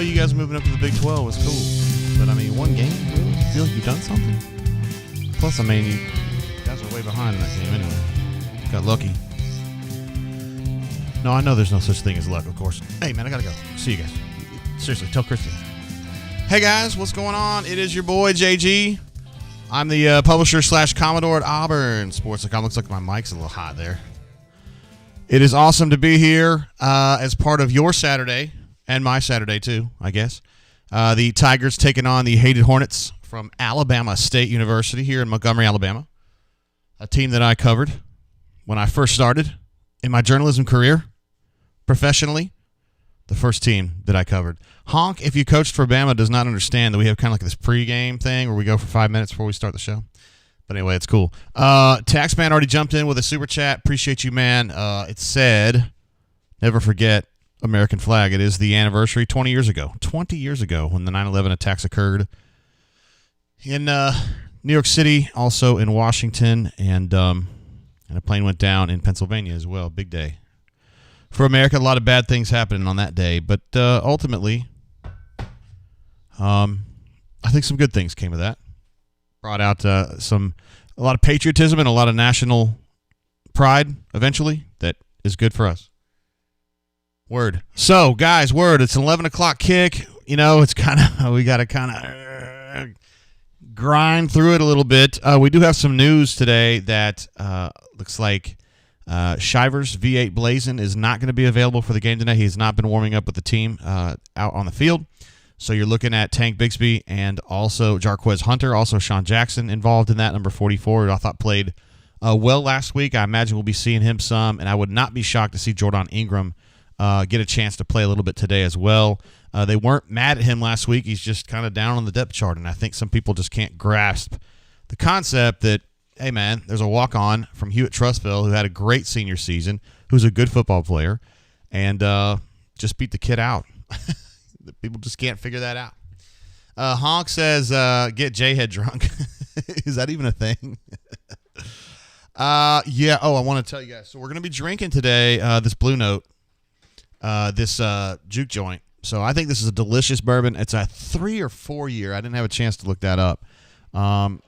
know you guys moving up to the Big 12 was cool, but I mean, one game, really? You feel like you've done something? Plus, I mean, you guys are way behind in that game anyway. Got lucky. No, I know there's no such thing as luck, of course. Hey, man, I gotta go. See you guys. Seriously, tell Christian. Hey, guys, what's going on? It is your boy, JG. I'm the publisher / Commodore at Auburn Sports.com. Looks like my mic's a little hot there. It is awesome to be here as part of your Saturday, and my Saturday, too, I guess. The Tigers taking on the hated Hornets from Alabama State University here in Montgomery, Alabama. A team that I covered when I first started in my journalism career, professionally. The first team that I covered. Honk, if you coached for Bama, does not understand that we have kind of like this pregame thing where we go for 5 minutes before we start the show. But anyway, it's cool. Taxman already jumped in with a super chat. Appreciate you, man. It said, never forget American flag. It is the anniversary 20 years ago. 20 years ago when the 9/11 attacks occurred in New York City, also in Washington, and a plane went down in Pennsylvania as well. Big day for America. A lot of bad things happening on that day, but ultimately, I think some good things came of that. Brought out a lot of patriotism and a lot of national pride eventually that is good for us. Word. So, guys, word. It's an 11 o'clock kick. You know, it's kind of, we got to kind of grind through it a little bit. We do have some news today that looks like Shivers V8 Blazin is not going to be available for the game tonight. He has not been warming up with the team out on the field. So you're looking at Tank Bixby and also Jarquez Hunter, also Sean Jackson involved in that, number 44, who I thought played well last week. I imagine we'll be seeing him some, and I would not be shocked to see Jordan Ingram get a chance to play a little bit today as well. They weren't mad at him last week. He's just kind of down on the depth chart, and I think some people just can't grasp the concept that, hey, man, there's a walk-on from Hewitt-Trustville who had a great senior season, who's a good football player, and just beat the kid out. People just can't figure that out. Honk says, get J-Head drunk. Is that even a thing? Yeah. Oh, I want to tell you guys. So we're going to be drinking today this Blue Note, this juke joint. So I think this is a delicious bourbon. It's a 3 or 4 year. I didn't have a chance to look that up.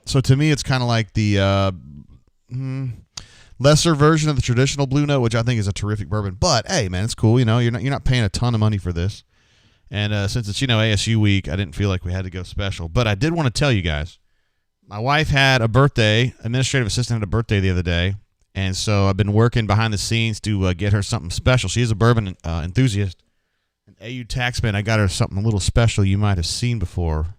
So to me, it's kind of like the lesser version of the traditional Blue Note, which I think is a terrific bourbon. But hey, man, it's cool. You know, you're not paying a ton of money for this. And since it's, ASU week, I didn't feel like we had to go special. But I did want to tell you guys, my wife had a birthday, administrative assistant had a birthday the other day, and so I've been working behind the scenes to get her something special. She is a bourbon enthusiast. And AU Taxman, I got her something a little special you might have seen before.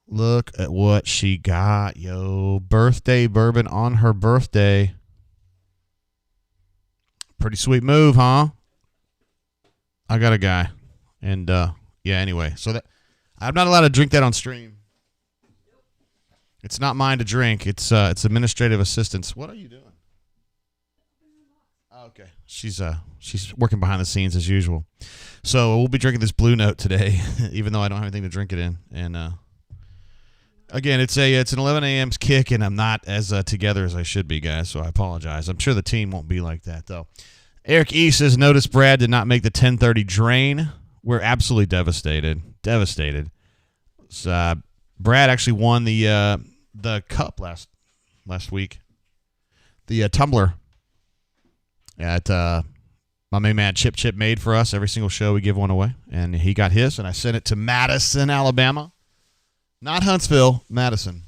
Look at what she got, yo. Birthday bourbon on her birthday. Pretty sweet move, huh? I got a guy. And, yeah, anyway. So that I'm not allowed to drink that on stream. It's not mine to drink. It's administrative assistance. What are you doing? Oh, okay. She's working behind the scenes as usual. So we'll be drinking this Blue Note today, even though I don't have anything to drink it in. And, again, it's an 11 a.m. kick, and I'm not as together as I should be, guys, so I apologize. I'm sure the team won't be like that, though. Eric E. says, notice Brad did not make the 10:30 drain. We're absolutely devastated. Devastated. So, Brad actually won the cup last week. The tumbler at my main man Chip made for us. Every single show we give one away, and he got his, and I sent it to Madison, Alabama. Not Huntsville, Madison.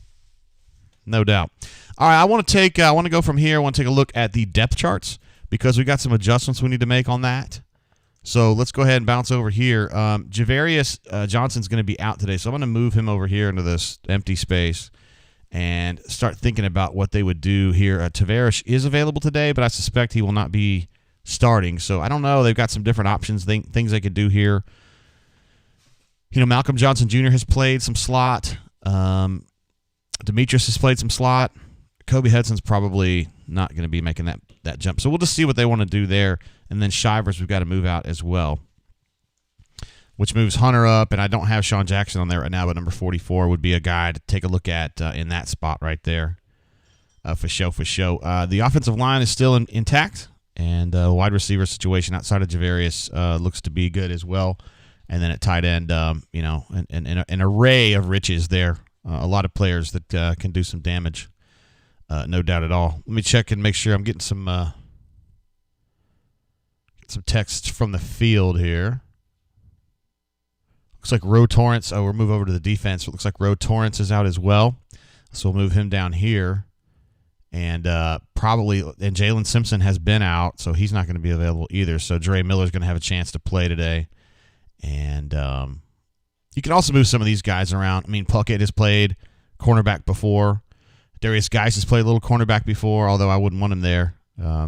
No doubt. All right, I want to go from here. I want to take a look at the depth charts because we got some adjustments we need to make on that. So let's go ahead and bounce over here. Javarius Johnson's going to be out today, so I'm going to move him over here into this empty space and start thinking about what they would do here. Tavares is available today, but I suspect he will not be starting. So I don't know. They've got some different options, things they could do here. Malcolm Johnson Jr. has played some slot. Demetrius has played some slot. Kobe Hudson's probably not going to be making that jump. So we'll just see what they want to do there. And then Shivers, we've got to move out as well, which moves Hunter up. And I don't have Sean Jackson on there right now, but number 44 would be a guy to take a look at in that spot right there. For show. The offensive line is still intact, and wide receiver situation outside of Javarius looks to be good as well. And then at tight end, an array of riches there. A lot of players that can do some damage, no doubt at all. Let me check and make sure I'm getting some text from the field here. Looks like Ro Torrance. Oh, we'll move over to the defense. It looks like Ro Torrance is out as well. So we'll move him down here. And Jalen Simpson has been out, so he's not going to be available either. So Dre Miller's going to have a chance to play today. And you can also move some of these guys around. I mean, Puckett has played cornerback before. Darius Geis has played a little cornerback before, although I wouldn't want him there.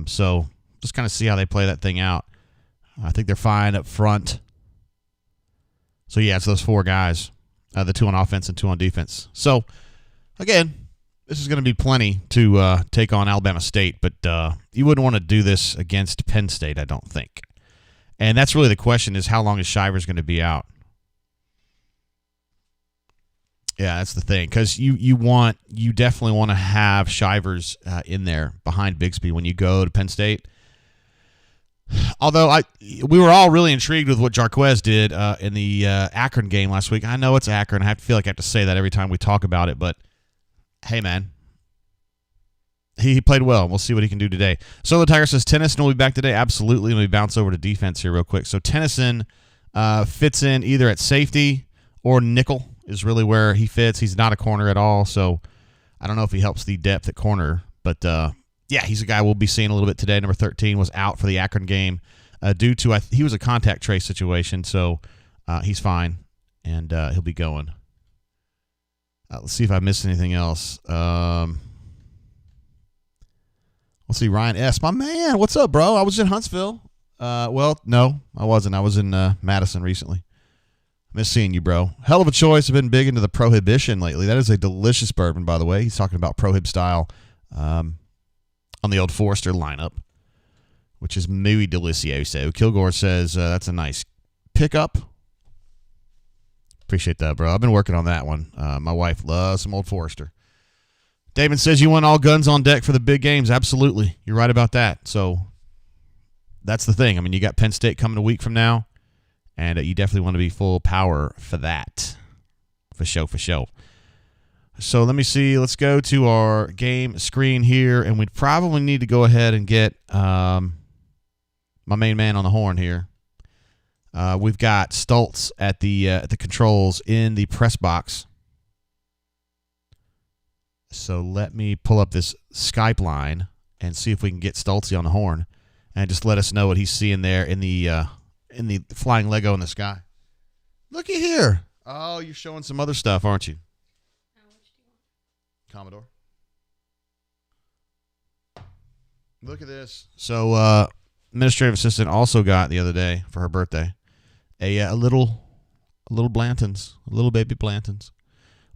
So just kind of see how they play that thing out. I think they're fine up front. So, yeah, it's those four guys, the two on offense and two on defense. So, again, this is going to be plenty to take on Alabama State, but you wouldn't want to do this against Penn State, I don't think. And that's really the question, is how long is Shivers going to be out? Yeah, that's the thing, because you definitely want to have Shivers in there behind Bigsby when you go to Penn State. Although we were all really intrigued with what Jarquez did in the Akron game last week. I know it's Akron. I feel like I have to say that every time we talk about it, but hey, man. He played well. We'll see what he can do today. So the Tiger says Tennyson will be back today. Absolutely. Let me bounce over to defense here real quick. So Tennyson fits in either at safety or nickel is really where he fits. He's not a corner at all, so I don't know if he helps the depth at corner, but yeah, he's a guy we'll be seeing a little bit today. Number 13 was out for the Akron game due to he was a contact trace situation, so he's fine, and he'll be going. Let's see if I missed anything else. Let's see, Ryan S. My man, what's up, bro? I was in Huntsville. Well, no, I wasn't. I was in Madison recently. Miss seeing you, bro. Hell of a choice. I've been big into the Prohibition lately. That is a delicious bourbon, by the way. He's talking about Prohib style. On the Old Forester lineup, which is muy delicioso. Kilgore says that's a nice pickup. Appreciate that, bro. I've been working on that one. My wife loves some Old Forester. David says you want all guns on deck for the big games. Absolutely. You're right about that. So that's the thing. I mean, you got Penn State coming a week from now, and you definitely want to be full power for that. For show. So let me see. Let's go to our game screen here, and we'd probably need to go ahead and get my main man on the horn here. We've got Stultz at the controls in the press box. So let me pull up this Skype line and see if we can get Stultzy on the horn, and just let us know what he's seeing there in the flying Lego in the sky. Looky here. Oh, you're showing some other stuff, aren't you? Commodore. Look at this. So, administrative assistant also got the other day for her birthday a little Blantons, a little baby Blantons.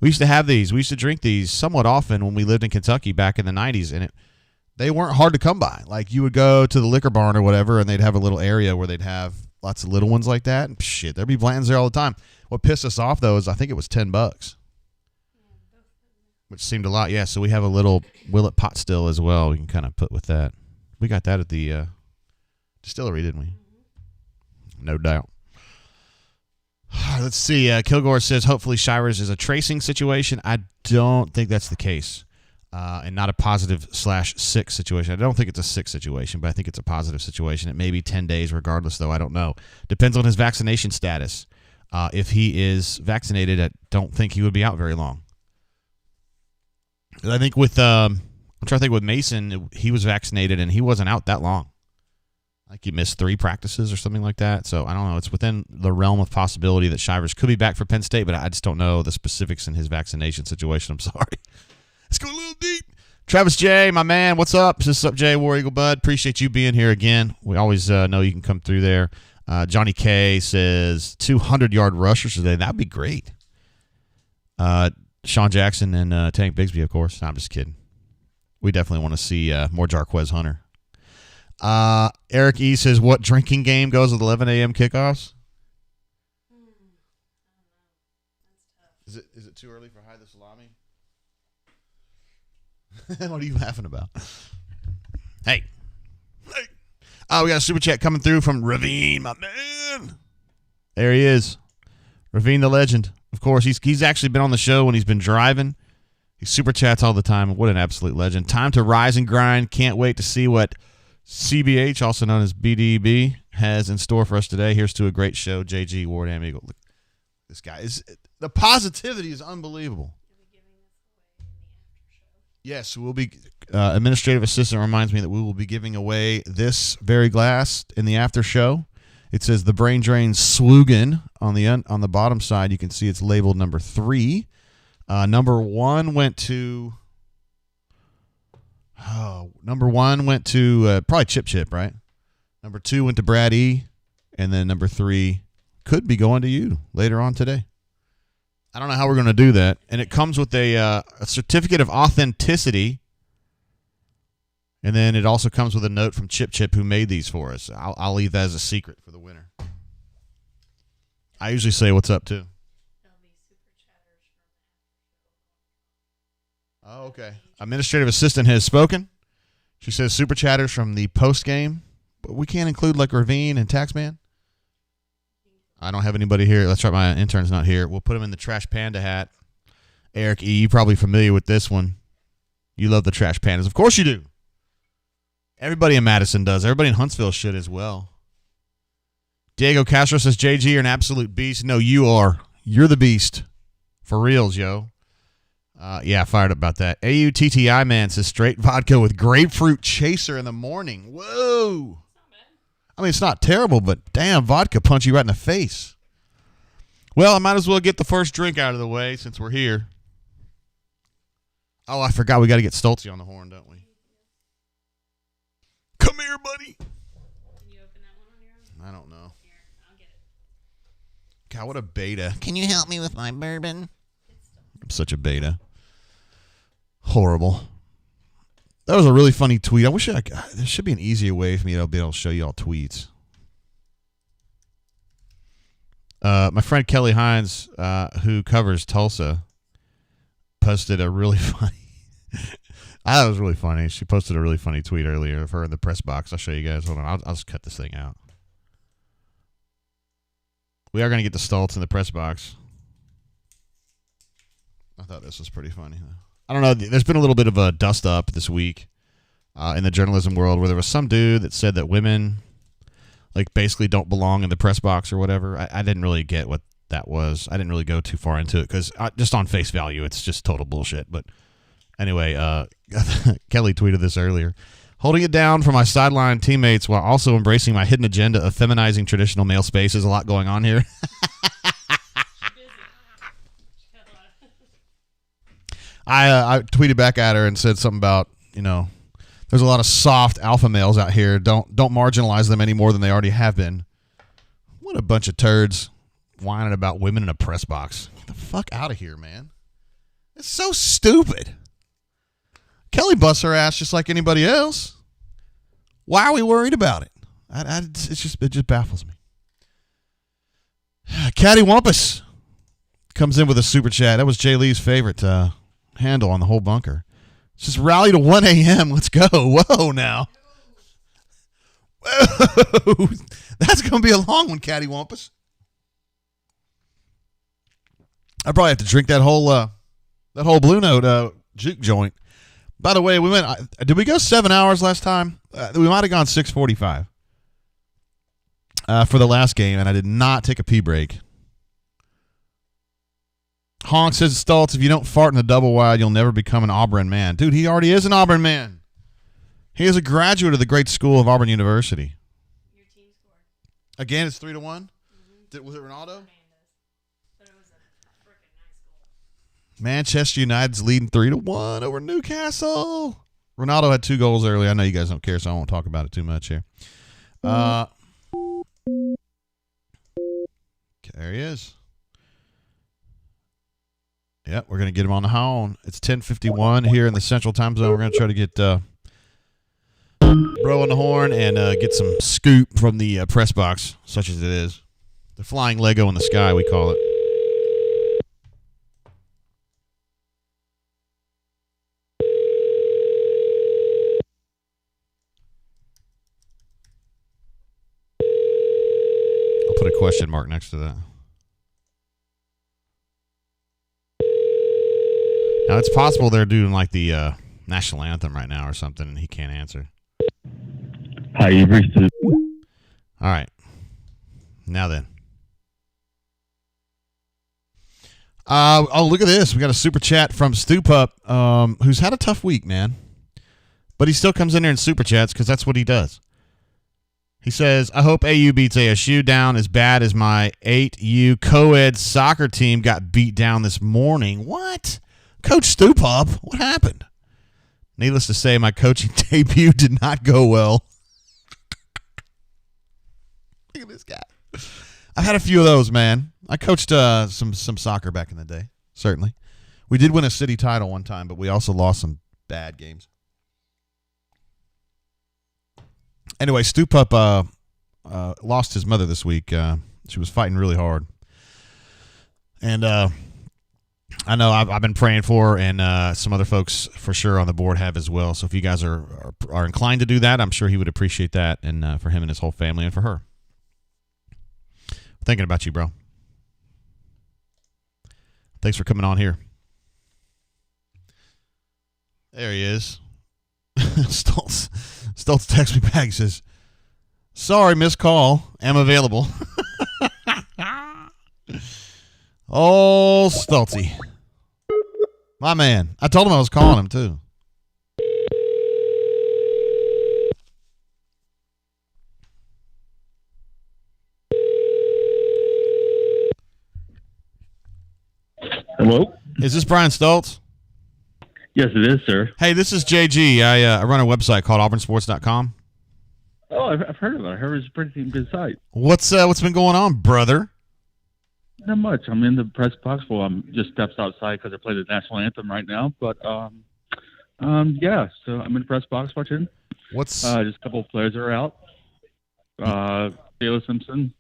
We used to have these. We used to drink these somewhat often when we lived in Kentucky back in the 90s, and they weren't hard to come by. Like, you would go to the liquor barn or whatever, and they'd have a little area where they'd have lots of little ones like that. And shit, there'd be Blantons there all the time. What pissed us off, though, is I think it was $10. Which seemed a lot, yeah. So we have a little Willet pot still as well. We can kind of put with that. We got that at the distillery, didn't we? No doubt. Let's see. Kilgore says hopefully Shivers is a tracing situation. I don't think that's the case, and not a positive/sick situation. I don't think it's a sick situation, but I think it's a positive situation. It may be 10 days regardless, though. I don't know. Depends on his vaccination status. If he is vaccinated, I don't think he would be out very long. I think I'm trying to think with Mason, he was vaccinated and he wasn't out that long. Like he missed 3 practices or something like that. So I don't know. It's within the realm of possibility that Shivers could be back for Penn State, but I just don't know the specifics in his vaccination situation. I'm sorry. Let's go a little deep. Travis J, my man, what's up? What's up, Jay, War Eagle Bud? Appreciate you being here again. We always know you can come through there. Johnny K says 200-yard rushers today. That'd be great. Sean Jackson and Tank Bigsby, of course. No, I'm just kidding. We definitely want to see more Jarquez Hunter. Eric E says, what drinking game goes with 11 a.m. kickoffs? Is it too early for Hide the Salami? What are you laughing about? Hey. We got a super chat coming through from Ravine, my man. There he is. Ravine the legend. Of course, he's actually been on the show when he's been driving. He super chats all the time. What an absolute legend. Time to rise and grind. Can't wait to see what CBH, also known as BDB, has in store for us today. Here's to a great show. JG, Ward, Ham Eagle. Look, this guy is the positivity is unbelievable. Yes, we'll be. Administrative assistant reminds me that we will be giving away this very glass in the after show. It says the Brain Drain Slogan on the bottom side. You can see it's labeled number 3. Number 1 went to. Number 1 went to probably Chip, right? Number 2 went to Brad E. And then number 3 could be going to you later on today. I don't know how we're going to do that. And it comes with a certificate of authenticity. And then it also comes with a note from Chip, who made these for us. I'll leave that as a secret for the winner. I usually say what's up, too. Oh, okay. Administrative assistant has spoken. She says super chatters from the post game, but we can't include like Ravine and Taxman. I don't have anybody here. That's right, my intern's not here. We'll put him in the Trash Panda hat. Eric E., you're probably familiar with this one. You love the Trash Pandas. Of course you do. Everybody in Madison does. Everybody in Huntsville should as well. Diego Castro says, JG, you're an absolute beast. No, you are. You're the beast. For reals, yo. Yeah, fired up about that. AUTTI man says straight vodka with grapefruit chaser in the morning. Whoa. I mean, it's not terrible, but damn, vodka punch you right in the face. Well, I might as well get the first drink out of the way since we're here. Oh, I forgot we got to get Stoltzy on the horn, don't we? Come here, buddy. Can you open that one on your own? I don't know. Here, I'll get it. God, what a beta. Can you help me with my bourbon? I'm such a beta. Horrible. That was a really funny tweet. I wish there should be an easier way for me to be able to show you all tweets. My friend Kelly Hines, who covers Tulsa, posted a really funny. I thought it was really funny. She posted a really funny tweet earlier of her in the press box. I'll show you guys. Hold on. I'll just cut this thing out. We are going to get the Stults in the press box. I thought this was pretty funny. I don't know. There's been a little bit of a dust up this week in the journalism world where there was some dude that said that women like basically don't belong in the press box or whatever. I didn't really get what that was. I didn't really go too far into it because just on face value, it's just total bullshit. But anyway, Kelly tweeted this earlier. Holding it down for my sideline teammates while also embracing my hidden agenda of feminizing traditional male space. There's a lot going on here. I tweeted back at her and said something about, there's a lot of soft alpha males out here. Don't marginalize them any more than they already have been. What a bunch of turds whining about women in a press box. Get the fuck out of here, man. It's so stupid. Kelly busts her ass just like anybody else. Why are we worried about it? It just baffles me. Caddy Wampus comes in with a super chat. That was Jay Lee's favorite handle on the whole bunker. It's just rally to 1 a.m. Let's go. Whoa, now. Whoa. That's going to be a long one, Caddy Wampus. I probably have to drink that whole Blue Note juke joint. By the way, did we go 7 hours last time? We might have gone 6:45 for the last game, and I did not take a pee break. Honk says, Stultz, if you don't fart in the double wide, you'll never become an Auburn man. Dude, he already is an Auburn man. He is a graduate of the great school of Auburn University. Your team scored. Again, it's 3-1? Mm-hmm. Was it Ronaldo? But it was a freaking nice goal. Manchester United's leading 3-1 over Newcastle. Ronaldo had 2 goals early. I know you guys don't care, so I won't talk about it too much here. There he is. Yep, we're going to get him on the horn. It's 10:51 here in the Central Time Zone. We're going to try to get Bro on the horn and get some scoop from the press box, such as it is. The flying Lego in the sky, we call it. question mark next to that. Now, it's possible they're doing like the national anthem right now or something, and he can't answer. Hi, you've reached the... All right. Now then. Look at this. We got a super chat from Stupup, who's had a tough week, man. But he still comes in there and super chats because that's what he does. He says, I hope AU beats ASU down as bad as my 8U co-ed soccer team got beat down this morning. What? Coach Stupup, what happened? Needless to say, my coaching debut did not go well. Look at this guy. I've had a few of those, man. I coached some soccer back in the day, certainly. We did win a city title one time, but we also lost some bad games. Anyway, Stupup lost his mother this week. She was fighting really hard. And I know I've been praying for her, and some other folks for sure on the board have as well. So if you guys are inclined to do that, I'm sure he would appreciate that, and for him and his whole family, and for her. Thinking about you, bro. Thanks for coming on here. There he is. Stoltz texts me back. He says, sorry, missed call. Am available. Oh, Stoltzy. My man. I told him I was calling him, too. Hello? Is this Brian Stoltz? Yes, it is, sir. Hey, this is JG. I run a website called auburnsports.com. Oh, I've heard of it. I heard it's a pretty good site. What's been going on, brother? Not much. I'm in the press box. Well, I'm just steps outside because I play the national anthem right now. But, yeah, so I'm in the press box watching. What's just a couple of players are out. Taylor Simpson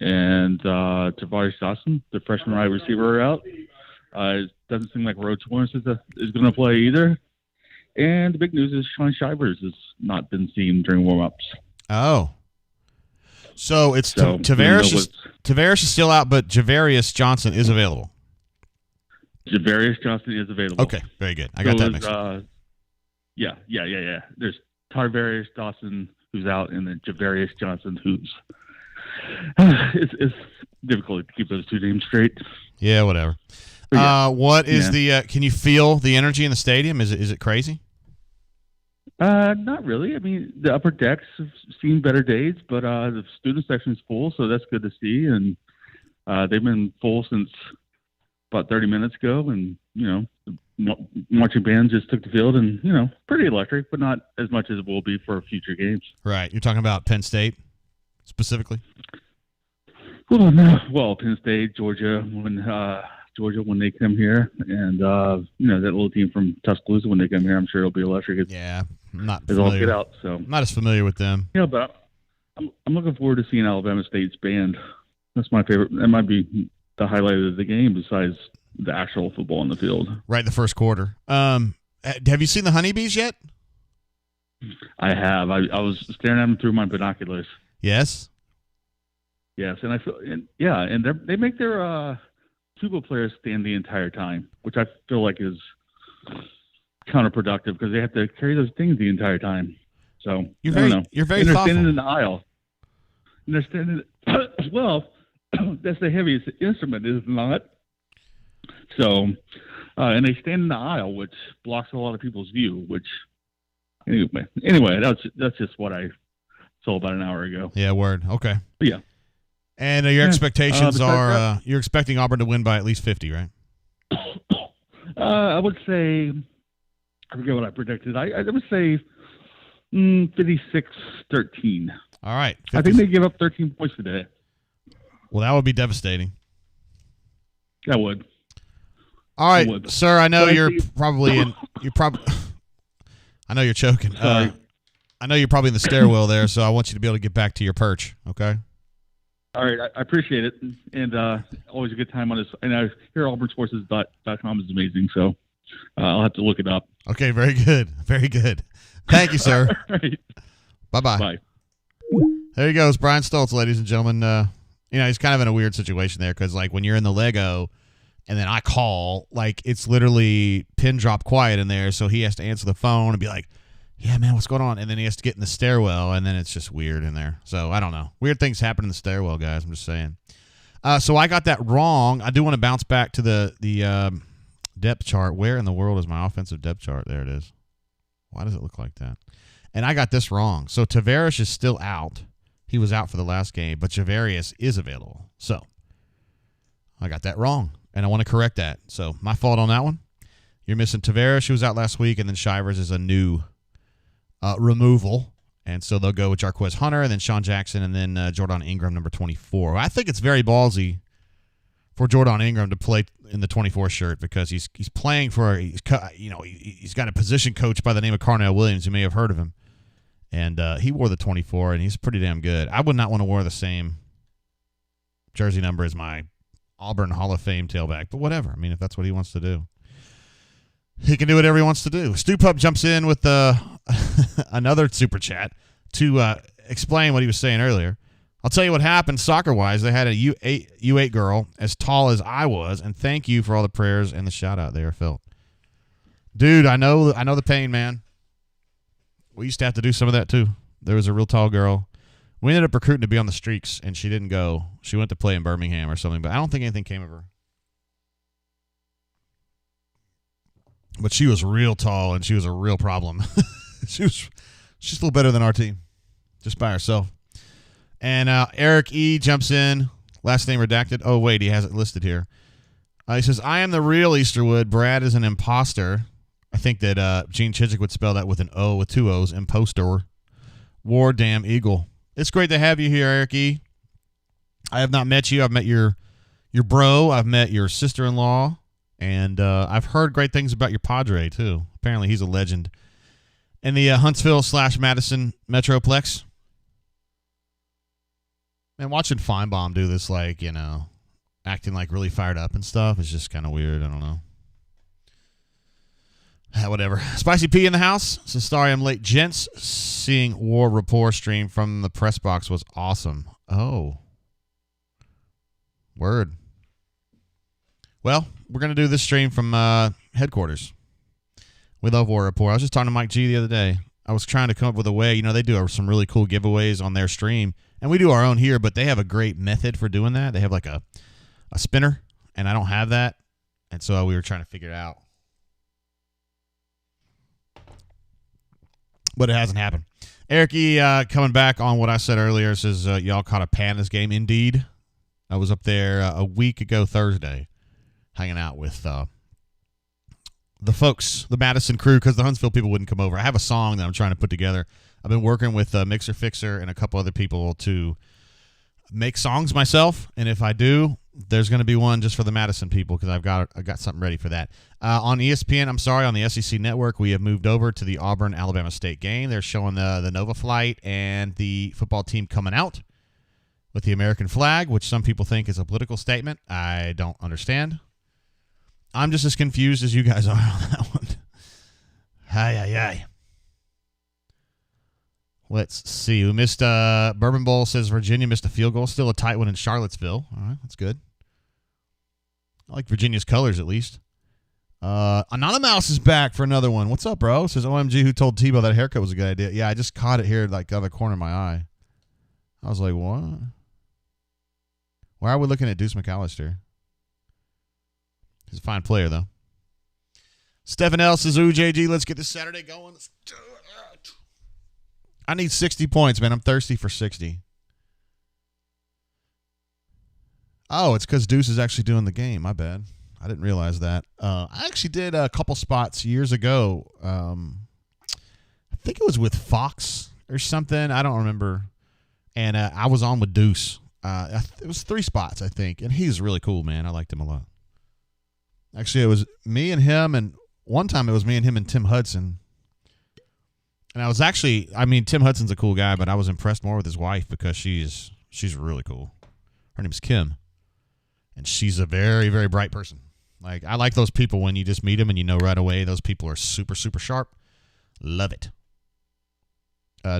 and Tavares Dawson, the freshman wide receiver, are out. It doesn't seem like Rhodes Lawrence is going to play either. And the big news is Sean Shivers has not been seen during warm-ups. Oh. So it's Tavares is still out, but Javarius Johnson is available. Javarius Johnson is available. Okay, very good. I got that mixed up. Yeah. There's Tarvarius Dawson, who's out, and then Javarius Johnson, who's it's difficult to keep those two names straight. Yeah, whatever. Yeah. What is the? Can you feel the energy in the stadium? Is it crazy? Not really. I mean, the upper decks have seen better days, but the student section is full, so that's good to see. And they've been full since about 30 minutes ago. And the marching band just took the field, and pretty electric, but not as much as it will be for future games. Right. You're talking about Penn State specifically? Well, no. Well, Penn State, Georgia, when they come here, and that little team from Tuscaloosa when they come here, I'm sure it'll be electric. I'm not familiar. All get out, so I'm not as familiar with them. Yeah, but I'm looking forward to seeing Alabama State's band. That's my favorite. That might be the highlight of the game, besides the actual football on the field. Right, the first quarter. Have you seen the honeybees yet? I have. I was staring at them through my binoculars. Yes. Yes, and I feel, and they make their tuba players stand the entire time, which I feel like is counterproductive because they have to carry those things the entire time. So you're very and they're thoughtful. standing in the aisle. And they're standing well. That's the heaviest instrument, is it not? So, and they stand in the aisle, which blocks a lot of people's view. Which anyway, that's just what I saw about an hour ago. Yeah, word. Okay. But yeah. And your expectations are you're expecting Auburn to win by at least 50, right? I would say, I forget what I predicted. I would say 56-13. All right. 50. I think they give up 13 points today. Well, that would be devastating. That would. All right, sir. I know you're probably in. I know you're choking. Sorry. I know you're probably in the stairwell there, so I want you to be able to get back to your perch. Okay. All right, I appreciate it, and always a good time on this. And I hear auburnsports.com is amazing, so I'll have to look it up. Okay, very good, very good. Thank you, sir. All right. Bye-bye. Bye. There he goes, Brian Stoltz, ladies and gentlemen. He's kind of in a weird situation there because, like, when you're in the Lego and then I call, like, it's literally pin drop quiet in there, so he has to answer the phone and be like, yeah, man, what's going on? And then he has to get in the stairwell, and then it's just weird in there. So, I don't know. Weird things happen in the stairwell, guys. I'm just saying. So I got that wrong. I do want to bounce back to the depth chart. Where in the world is my offensive depth chart? There it is. Why does it look like that? And I got this wrong. So Tavares is still out. He was out for the last game, but Javarius is available. So I got that wrong, and I want to correct that. So my fault on that one. You're missing Tavares, who was out last week, and then Shivers is a new removal. And so they'll go with Jarquez Hunter, and then Sean Jackson, and then Jordan Ingram, number 24. I think it's very ballsy for Jordan Ingram to play in the 24 shirt because he's playing for he's got a position coach by the name of Carnell Williams. You may have heard of him, and he wore the 24, and he's pretty damn good. I would not want to wear the same jersey number as my Auburn Hall of Fame tailback, but whatever. I mean, if that's what he wants to do, he can do whatever he wants to do. Stu Pup jumps in with another super chat to explain what he was saying earlier. I'll tell you what happened soccer-wise. They had a U8 girl as tall as I was, and thank you for all the prayers and the shout-out there, Phil. Dude, I know the pain, man. We used to have to do some of that, too. There was a real tall girl. We ended up recruiting to be on the streaks, and she didn't go. She went to play in Birmingham or something, but I don't think anything came of her. But she was real tall, and she was a real problem. She's a little better than our team, just by herself. And Eric E. jumps in. Last name redacted. Oh, wait, he has it listed here. He says, I am the real Easterwood. Brad is an imposter. I think that Gene Chizik would spell that with an O, with two O's. Impostor. War damn eagle. It's great to have you here, Eric E. I have not met you. I've met your bro. I've met your sister-in-law. And I've heard great things about your padre, too. Apparently he's a legend. In the Huntsville/Madison Metroplex. Man, watching Feinbaum do this, like, acting like really fired up and stuff is just kind of weird. I don't know. Whatever. Spicy P in the house. So sorry I'm late. Gents, seeing War Rapport stream from the press box was awesome. Oh. Word. Well, we're going to do this stream from headquarters. We love War Rapport. I was just talking to Mike G the other day. I was trying to come up with a way. They do some really cool giveaways on their stream. And we do our own here, but they have a great method for doing that. They have like a spinner, and I don't have that. And so we were trying to figure it out. But it hasn't happened. Eric E. Coming back on what I said earlier says, y'all caught a Pandas game. Indeed. I was up there a week ago Thursday hanging out with the folks, the Madison crew, because the Huntsville people wouldn't come over. I have a song that I'm trying to put together. I've been working with Mixer Fixer and a couple other people to make songs myself, and if I do, there's going to be one just for the Madison people because I got something ready for that. On ESPN, on the SEC Network, we have moved over to the Auburn-Alabama State game. They're showing the Nova flight and the football team coming out with the American flag, which some people think is a political statement. I don't understand. I'm just as confused as you guys are on that one. Hi. Let's see. We missed Bourbon Bowl says Virginia missed a field goal. Still a tight one in Charlottesville. All right, that's good. I like Virginia's colors at least. Anonymous is back for another one. What's up, bro? Says OMG, who told Tebow that haircut was a good idea? Yeah, I just caught it here like out of the corner of my eye. I was like, what? Why are we looking at Deuce McAllister? He's a fine player, though. Stephen L. says, ooh, JG, let's get this Saturday going. Let's do it. I need 60 points, man. I'm thirsty for 60. Oh, it's because Deuce is actually doing the game. My bad. I didn't realize that. I actually did a couple spots years ago. I think it was with Fox or something. I don't remember. And I was on with Deuce. It was 3 spots, I think. And he's really cool, man. I liked him a lot. Actually, it was me and him, and one time it was me and him and Tim Hudson. And I was actually, Tim Hudson's a cool guy, but I was impressed more with his wife because she's really cool. Her name's Kim. And she's a very, very bright person. Like, I like those people when you just meet them and you know right away those people are super, super sharp. Love it.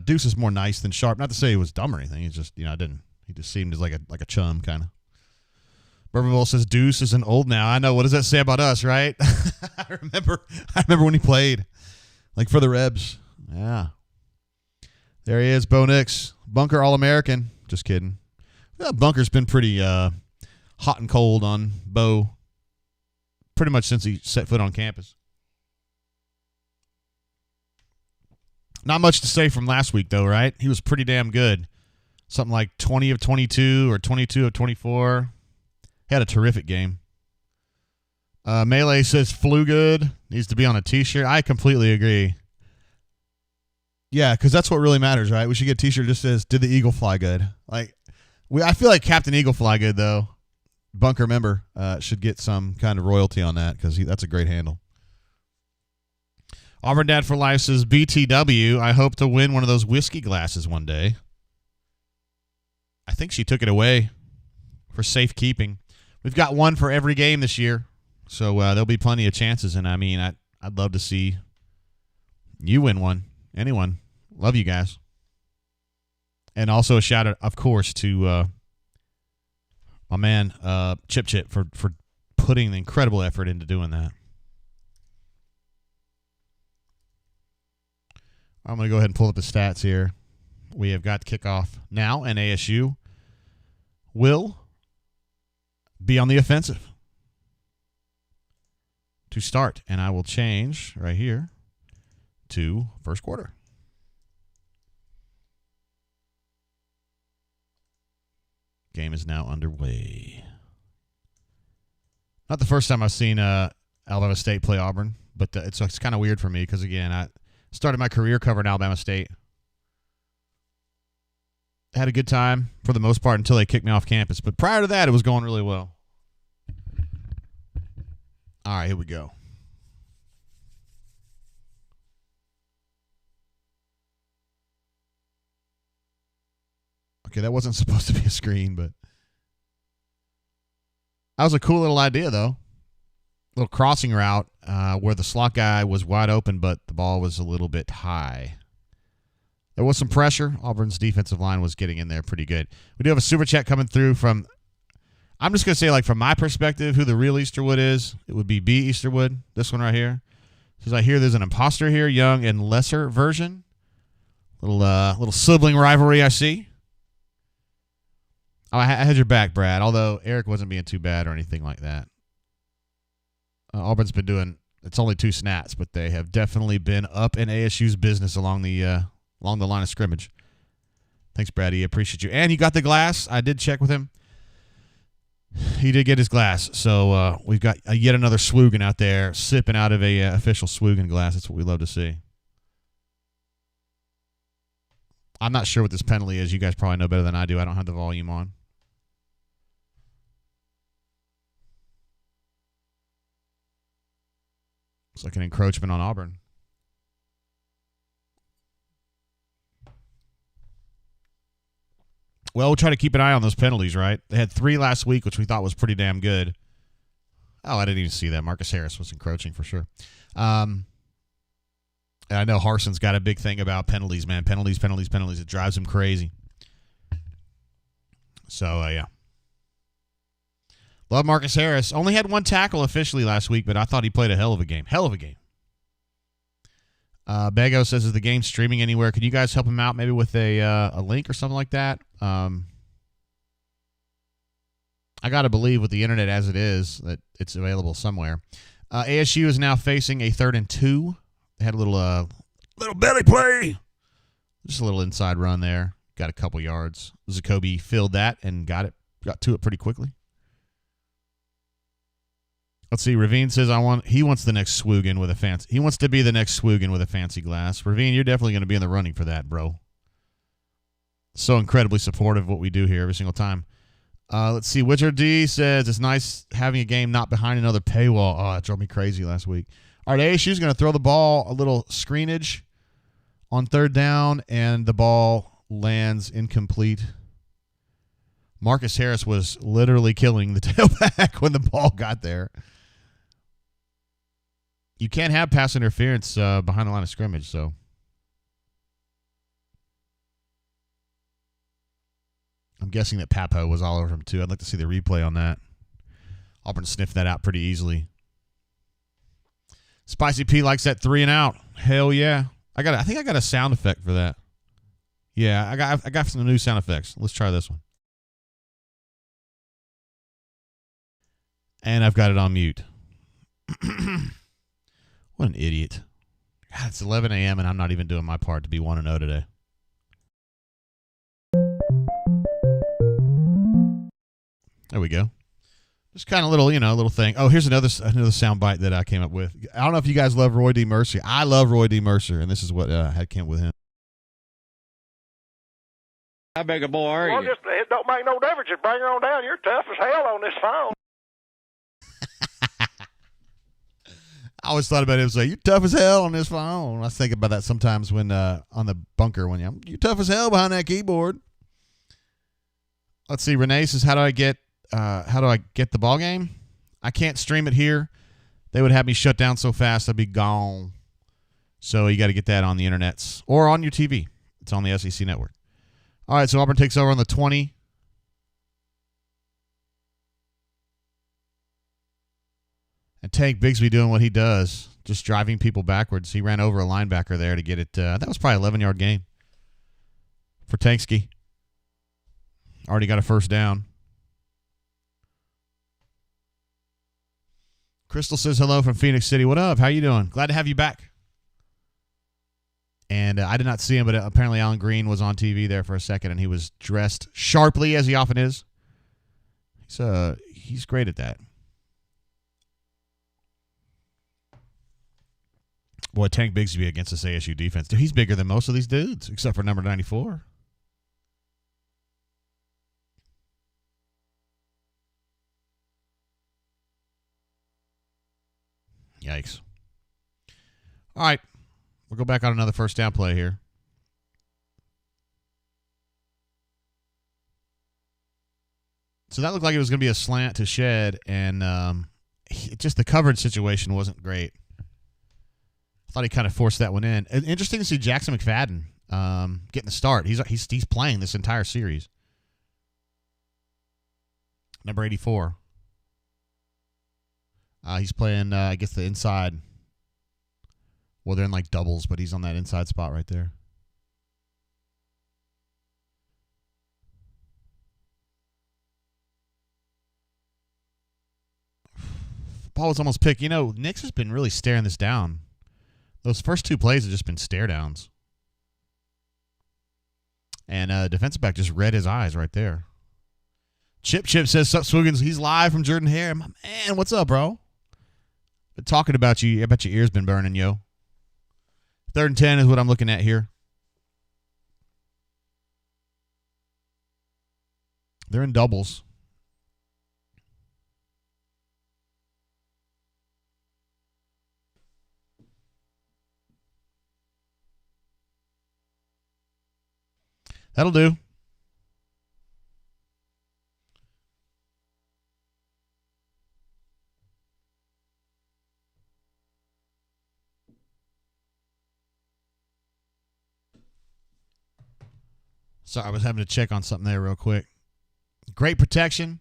Deuce is more nice than sharp. Not to say he was dumb or anything. It's just, I didn't He just seemed like a chum kind of. Burberville says Deuce isn't old now. I know. What does that say about us, right? I remember when he played, like for the Rebs. Yeah. There he is, Bo Nix, Bunker All-American. Just kidding. Well, Bunker's been pretty hot and cold on Bo pretty much since he set foot on campus. Not much to say from last week, though, right? He was pretty damn good. Something like 20 of 22 or 22 of 24. Had a terrific game. Melee says flew good. Needs to be on a T-shirt. I completely agree. Yeah, because that's what really matters, right? We should get a T-shirt that just says, did the Eagle fly good? I feel like Captain Eagle fly good, though. Bunker member should get some kind of royalty on that because that's a great handle. Auburn Dad for Life says, BTW, I hope to win one of those whiskey glasses one day. I think she took it away for safekeeping. We've got one for every game this year, so there'll be plenty of chances. And, I mean, I'd love to see you win one. Anyone. Love you guys. And also a shout out, of course, to my man Chip for putting the incredible effort into doing that. I'm going to go ahead and pull up the stats here. We have got kickoff now, and ASU will be on the offensive to start. And I will change right here to first quarter. Game is now underway. Not the first time I've seen Alabama State play Auburn, but it's kind of weird for me because, again, I started my career covering Alabama State. Had a good time for the most part until they kicked me off campus. But prior to that, it was going really well. All right, here we go. Okay, that wasn't supposed to be a screen, but that was a cool little idea, though. Little crossing route where the slot guy was wide open, but the ball was a little bit high. There was some pressure. Auburn's defensive line was getting in there pretty good. We do have a super chat coming through from, I'm just going to say, like, from my perspective, who the real Easterwood is. It would be B. Easterwood, this one right here. Says, I hear there's an imposter here, young and lesser version. Little sibling rivalry I see. Oh, I had your back, Brad, although Eric wasn't being too bad or anything like that. Auburn's been doing, it's only 2 snaps, but they have definitely been up in ASU's business along the line of scrimmage. Thanks, Brady. Appreciate you. And he got the glass. I did check with him. He did get his glass. So we've got yet another Swoogan out there sipping out of a official Swoogan glass. That's what we love to see. I'm not sure what this penalty is. You guys probably know better than I do. I don't have the volume on. It's like an encroachment on Auburn. Well, we'll try to keep an eye on those penalties, right? They had 3 last week, which we thought was pretty damn good. Oh, I didn't even see that. Marcus Harris was encroaching for sure. And I know Harson's got a big thing about penalties, man. Penalties. It drives him crazy. So, yeah. Love Marcus Harris. Only had 1 tackle officially last week, but I thought he played a hell of a game. Bago says, is the game streaming anywhere? Could you guys help him out maybe with a link or something like that? I got to believe with the internet as it is that it's available somewhere. ASU is now facing a 3rd and 2. They had a little belly play. Just a little inside run there. Got a couple yards. Zacoby filled that and got to it pretty quickly. Let's see. Ravine says he wants the next Swoogan with a fancy. He wants to be the next Swoogan with a fancy glass. Ravine, you're definitely going to be in the running for that, bro. So incredibly supportive of what we do here every single time. Let's see. Witcher D says it's nice having a game not behind another paywall. Oh, that drove me crazy last week. All right, ASU's going to throw the ball a little screenage on 3rd down, and the ball lands incomplete. Marcus Harris was literally killing the tailback when the ball got there. You can't have pass interference behind the line of scrimmage, so. I'm guessing that Papo was all over him too. I'd like to see the replay on that. Auburn sniffed that out pretty easily. Spicy P likes that 3 and out. Hell yeah. I think I got a sound effect for that. Yeah, I got some new sound effects. Let's try this one. And I've got it on mute. What an idiot. God, it's 11 a.m. and I'm not even doing my part to be 1-0 today. There we go. Just kind of little, little thing. Oh, here's another sound bite that I came up with. I don't know if you guys love Roy D. Mercer. I love Roy D. Mercer, and this is what I came up with him. How big a boy are you? It don't make no difference. Just bring her on down. You're tough as hell on this phone. I always thought about it as you're tough as hell on this phone. I think about that sometimes when on the bunker when you're tough as hell behind that keyboard. Let's see. Renee says, how do I get the ball game? I can't stream it here. They would have me shut down so fast I'd be gone. So you got to get that on the internets or on your TV. It's on the SEC network. All right, so Auburn takes over on the 20. And Tank Bigsby doing what he does, just driving people backwards. He ran over a linebacker there to get it. That was probably an 11-yard gain for Tanksky. Already got a first down. Crystal says hello from Phoenix City. What up? How you doing? Glad to have you back. And I did not see him, but apparently Alan Green was on TV there for a second, and he was dressed sharply, as he often is. He's great at that. Boy, Tank Bigsby against this ASU defense. Dude, he's bigger than most of these dudes, except for number 94. Yikes. All right. We'll go back on another first down play here. So that looked like it was going to be a slant to Shed, and just the coverage situation wasn't great. I thought he kind of forced that one in. Interesting to see Jackson McFadden getting the start. He's playing this entire series. Number 84. He's playing, I guess, the inside. Well, they're in like doubles, but he's on that inside spot right there. Ball was almost picked. Nix has been really staring this down. Those first two plays have just been stare downs. And defensive back just read his eyes right there. Chip says, "Sup, Swiggins?" He's live from Jordan Hare. My man, what's up, bro? Been talking about you. I bet your ears been burning, yo. 3rd and 10 is what I'm looking at here. They're in doubles. That'll do. Sorry, I was having to check on something there real quick. Great protection.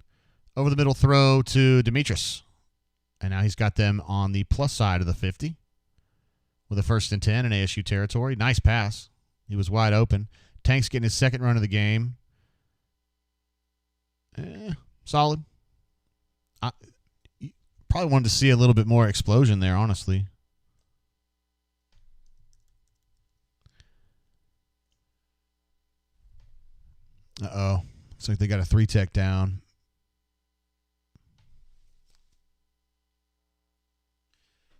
Over the middle throw to Demetrius. And now he's got them on the plus side of the 50 with a 1st and 10 in ASU territory. Nice pass. He was wide open. Tank's getting his second run of the game. Solid. I probably wanted to see a little bit more explosion there, honestly. Uh-oh. Looks like they got a 3-tech down.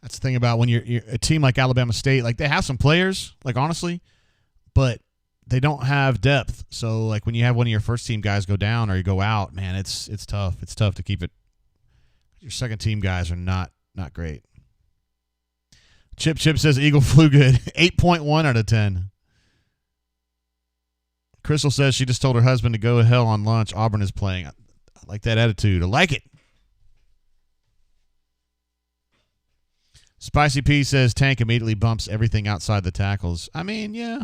That's the thing about when you're a team like Alabama State. Like, they have some players, like, honestly, but they don't have depth. So, like, when you have one of your first-team guys go down or you go out, man, it's tough. It's tough to keep it. Your second-team guys are not great. Chip says Eagle flew good. 8.1 out of 10. Crystal says she just told her husband to go to hell on lunch. Auburn is playing. I like that attitude. I like it. Spicy P says Tank immediately bumps everything outside the tackles. I mean, yeah.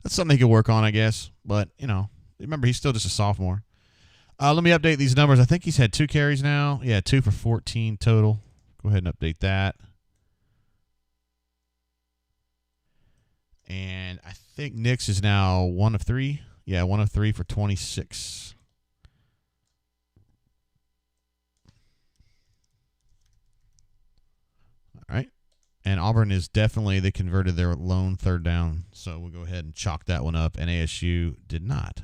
That's something he could work on, I guess. But, Remember, he's still just a sophomore. Let me update these numbers. I think he's had 2 carries now. Yeah, 2 for 14 total. Go ahead and update that. And I think Nix is now 1 of 3. Yeah, 1 of 3 for 26. All right. And Auburn is definitely, they converted their lone third down. So we'll go ahead and chalk that one up. And ASU did not.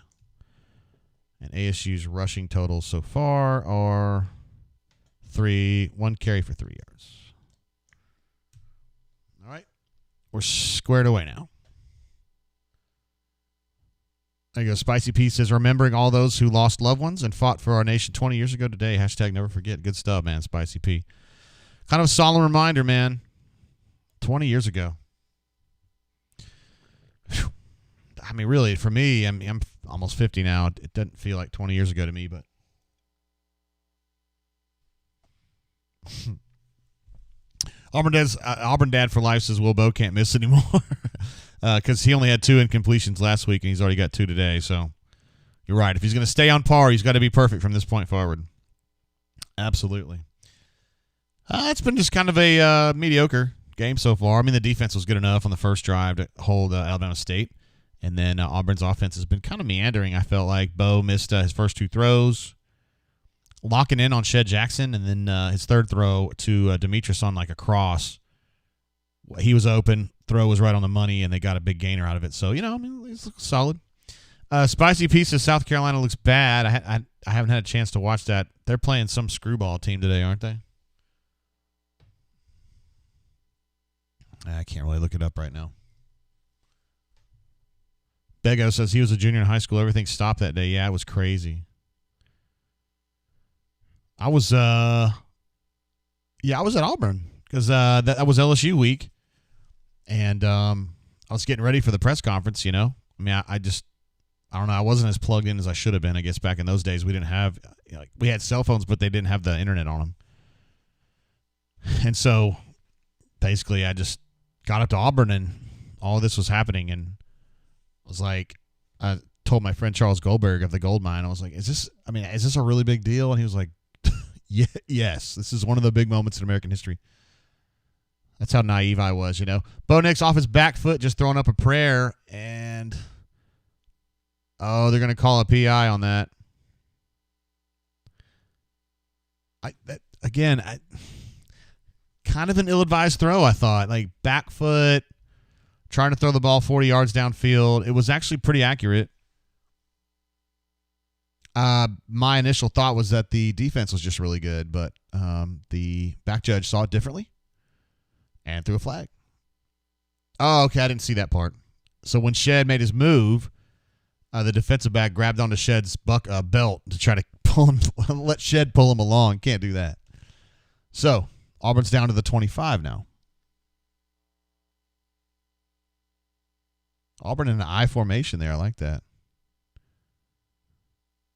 And ASU's rushing totals so far are 1 carry for 3 yards. All right. We're squared away now. There you go. Spicy P says, remembering all those who lost loved ones and fought for our nation 20 years ago today. Hashtag never forget. Good stuff, man. Spicy P. Kind of a solemn reminder, man. 20 years ago. Whew. I mean, really, for me, I'm almost 50 now. It doesn't feel like 20 years ago to me, but Auburn Dad for Life says Wilbo can't miss anymore because he only had 2 incompletions last week and he's already got 2 today. So you're right. If he's going to stay on par, he's got to be perfect from this point forward. Absolutely. It's been just kind of a mediocre game so far. I mean, the defense was good enough on the first drive to hold Alabama State. And then Auburn's offense has been kind of meandering. I felt like Bo missed his first 2 throws, locking in on Shed Jackson, and then his third throw to Demetrius on like a cross. He was open, throw was right on the money, and they got a big gainer out of it. So, I mean, it's solid. Spicy Piece of South Carolina looks bad. I haven't had a chance to watch that. They're playing some screwball team today, aren't they? I can't really look it up right now. Bego says he was a junior in high school. Everything stopped that day. Yeah, it was crazy. I was at Auburn because that was LSU week, and I was getting ready for the press conference. I mean, I don't know. I wasn't as plugged in as I should have been. I guess back in those days we didn't have we had cell phones, but they didn't have the internet on them, and so basically I just got up to Auburn and all of this was happening, and I was like, I told my friend Charles Goldberg of the Gold Mine, I was like, is this a really big deal? And he was like, yes, this is one of the big moments in American history. That's how naive I was, Bo Nix off his back foot, just throwing up a prayer, and they're going to call a PI on that. Kind of an ill-advised throw, I thought. Like, back foot, trying to throw the ball 40 yards downfield. It was actually pretty accurate. My initial thought was that the defense was just really good, but the back judge saw it differently and threw a flag. Oh, okay, I didn't see that part. So when Shed made his move, the defensive back grabbed onto Shed's belt to try to pull him, let Shed pull him along. Can't do that. So Auburn's down to the 25 now. Auburn in an I formation there. I like that.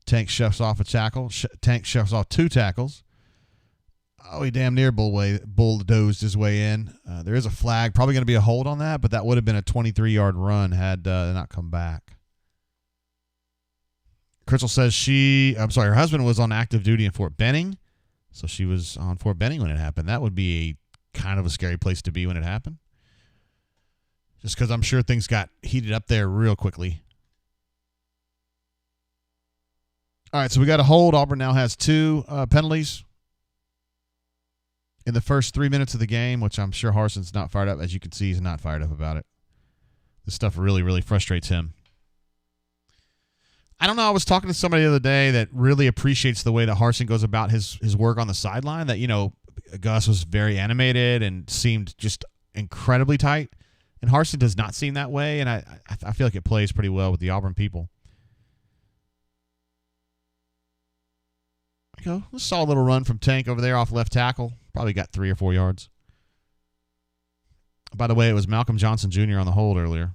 Tank shoves off a tackle. Tank shoves off 2 tackles. Oh, he damn near bulldozed his way in. There is a flag. Probably going to be a hold on that, but that would have been a 23-yard run had they not come back. Crystal says her husband was on active duty in Fort Benning, so she was on Fort Benning when it happened. That would be kind of a scary place to be when it happened. Just because I'm sure things got heated up there real quickly. All right, so we got a hold. Auburn now has 2 penalties in the first 3 minutes of the game, which I'm sure Harson's not fired up. As you can see, he's not fired up about it. This stuff really, really frustrates him. I don't know. I was talking to somebody the other day that really appreciates the way that Harsin goes about his work on the sideline, that, Gus was very animated and seemed just incredibly tight. And Harsin does not seem that way, and I feel like it plays pretty well with the Auburn people. There you go. Let's saw a little run from Tank over there off left tackle. Probably got 3 or 4 yards. By the way, it was Malcolm Johnson Jr. on the hold earlier.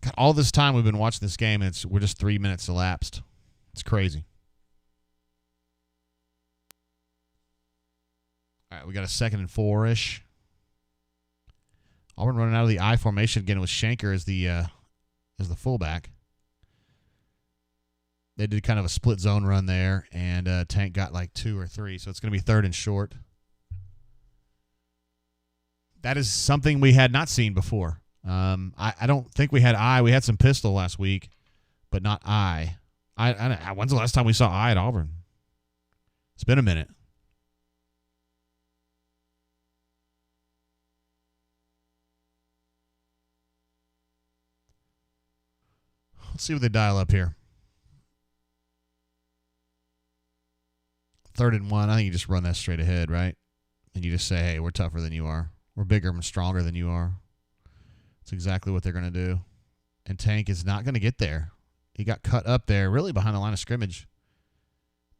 God, all this time we've been watching this game, and we're just 3 minutes elapsed. It's crazy. All right, we got a 2nd and 4-ish. Auburn running out of the I formation again with Shanker as the fullback. They did kind of a split zone run there, and Tank got like 2 or 3, so it's going to be 3rd and short. That is something we had not seen before. I don't think we had I. We had some pistol last week, but not I. When's the last time we saw I at Auburn? It's been a minute. Let's see what they dial up here. 3rd and 1. I think you just run that straight ahead, right? And you just say, hey, we're tougher than you are. We're bigger and stronger than you are. That's exactly what they're going to do. And Tank is not going to get there. He got cut up there, really behind the line of scrimmage.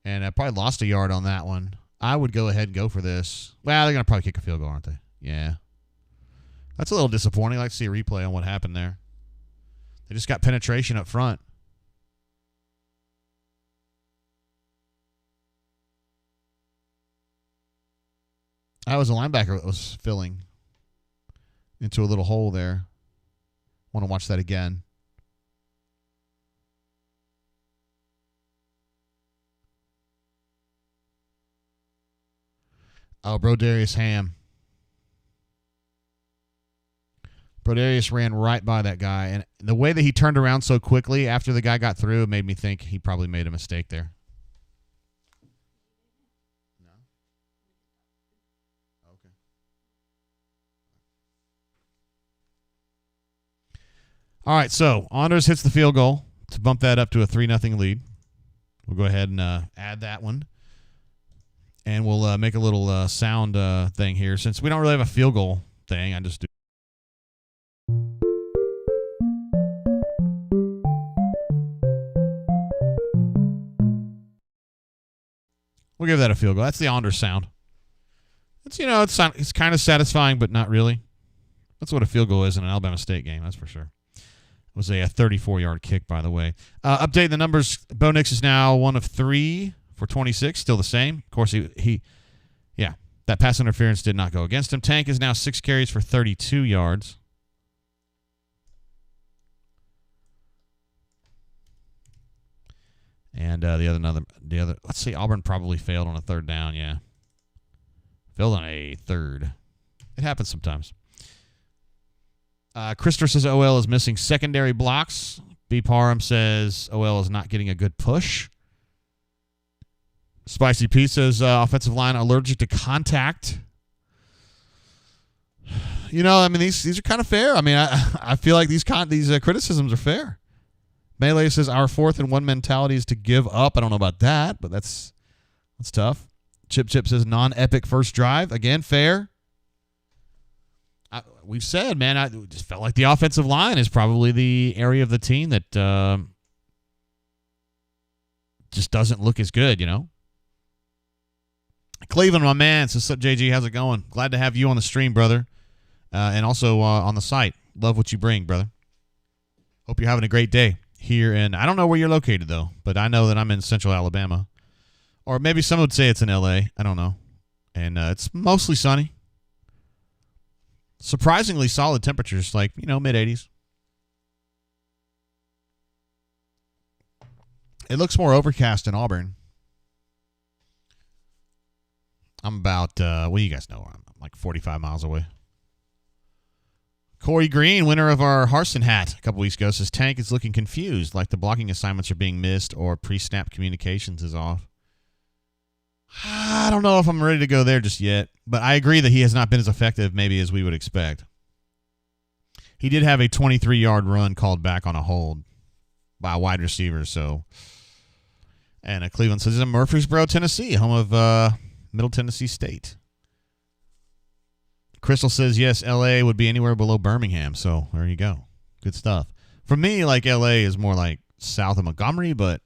And probably lost a yard on that one. I would go ahead and go for this. Well, they're going to probably kick a field goal, aren't they? Yeah. That's a little disappointing. I'd like to see a replay on what happened there. They just got penetration up front. I was a linebacker that was filling into a little hole there. Want to watch that again. Oh, Brodarius Ham. Brodarius ran right by that guy. And the way that he turned around so quickly after the guy got through made me think he probably made a mistake there. No? Okay. All right, so Anders hits the field goal to bump that up to a 3-0 lead. We'll go ahead and add that one. And we'll make a little sound thing here. Since we don't really have a field goal thing, I just do. We'll give that a field goal. That's the Anders sound. It's it's kind of satisfying, but not really. That's what a field goal is in an Alabama State game. That's for sure. It was a 34-yard kick, by the way. Update the numbers. Bo Nix is now 1 of 3 for 26, still the same. Of course, that pass interference did not go against him. Tank is now 6 carries for 32 yards. And the other. Let's see. Auburn probably failed on a 3rd down. Yeah, failed on a 3rd. It happens sometimes. Krister says OL is missing secondary blocks. B. Parham says OL is not getting a good push. Spicy Pete says offensive line allergic to contact. These are kind of fair. I feel like these criticisms are fair. Melee says our 4th and 1 mentality is to give up. I don't know about that, but that's tough. Chip says non-epic first drive. Again, fair. We've said, man, I just felt like the offensive line is probably the area of the team that just doesn't look as good, Cleveland, my man, says, "Sup, JG? How's it going? Glad to have you on the stream, brother, and also on the site. Love what you bring, brother. Hope you're having a great day here in, I don't know where you're located, though, but I know that I'm in central Alabama. Or maybe some would say it's in L.A. I don't know. And it's mostly sunny. Surprisingly solid temperatures, like, mid-80s. It looks more overcast in Auburn. I'm about, you guys know, I'm like 45 miles away. Corey Green, winner of our Harsin hat a couple weeks ago, says Tank is looking confused, like the blocking assignments are being missed or pre-snap communications is off. I don't know if I'm ready to go there just yet, but I agree that he has not been as effective maybe as we would expect. He did have a 23-yard run called back on a hold by a wide receiver, so. And Cleveland says he's in Murfreesboro, Tennessee, home of Middle Tennessee State. Crystal says, yes, L.A. would be anywhere below Birmingham, so there you go. Good stuff. For me, like, L.A. is more like south of Montgomery, but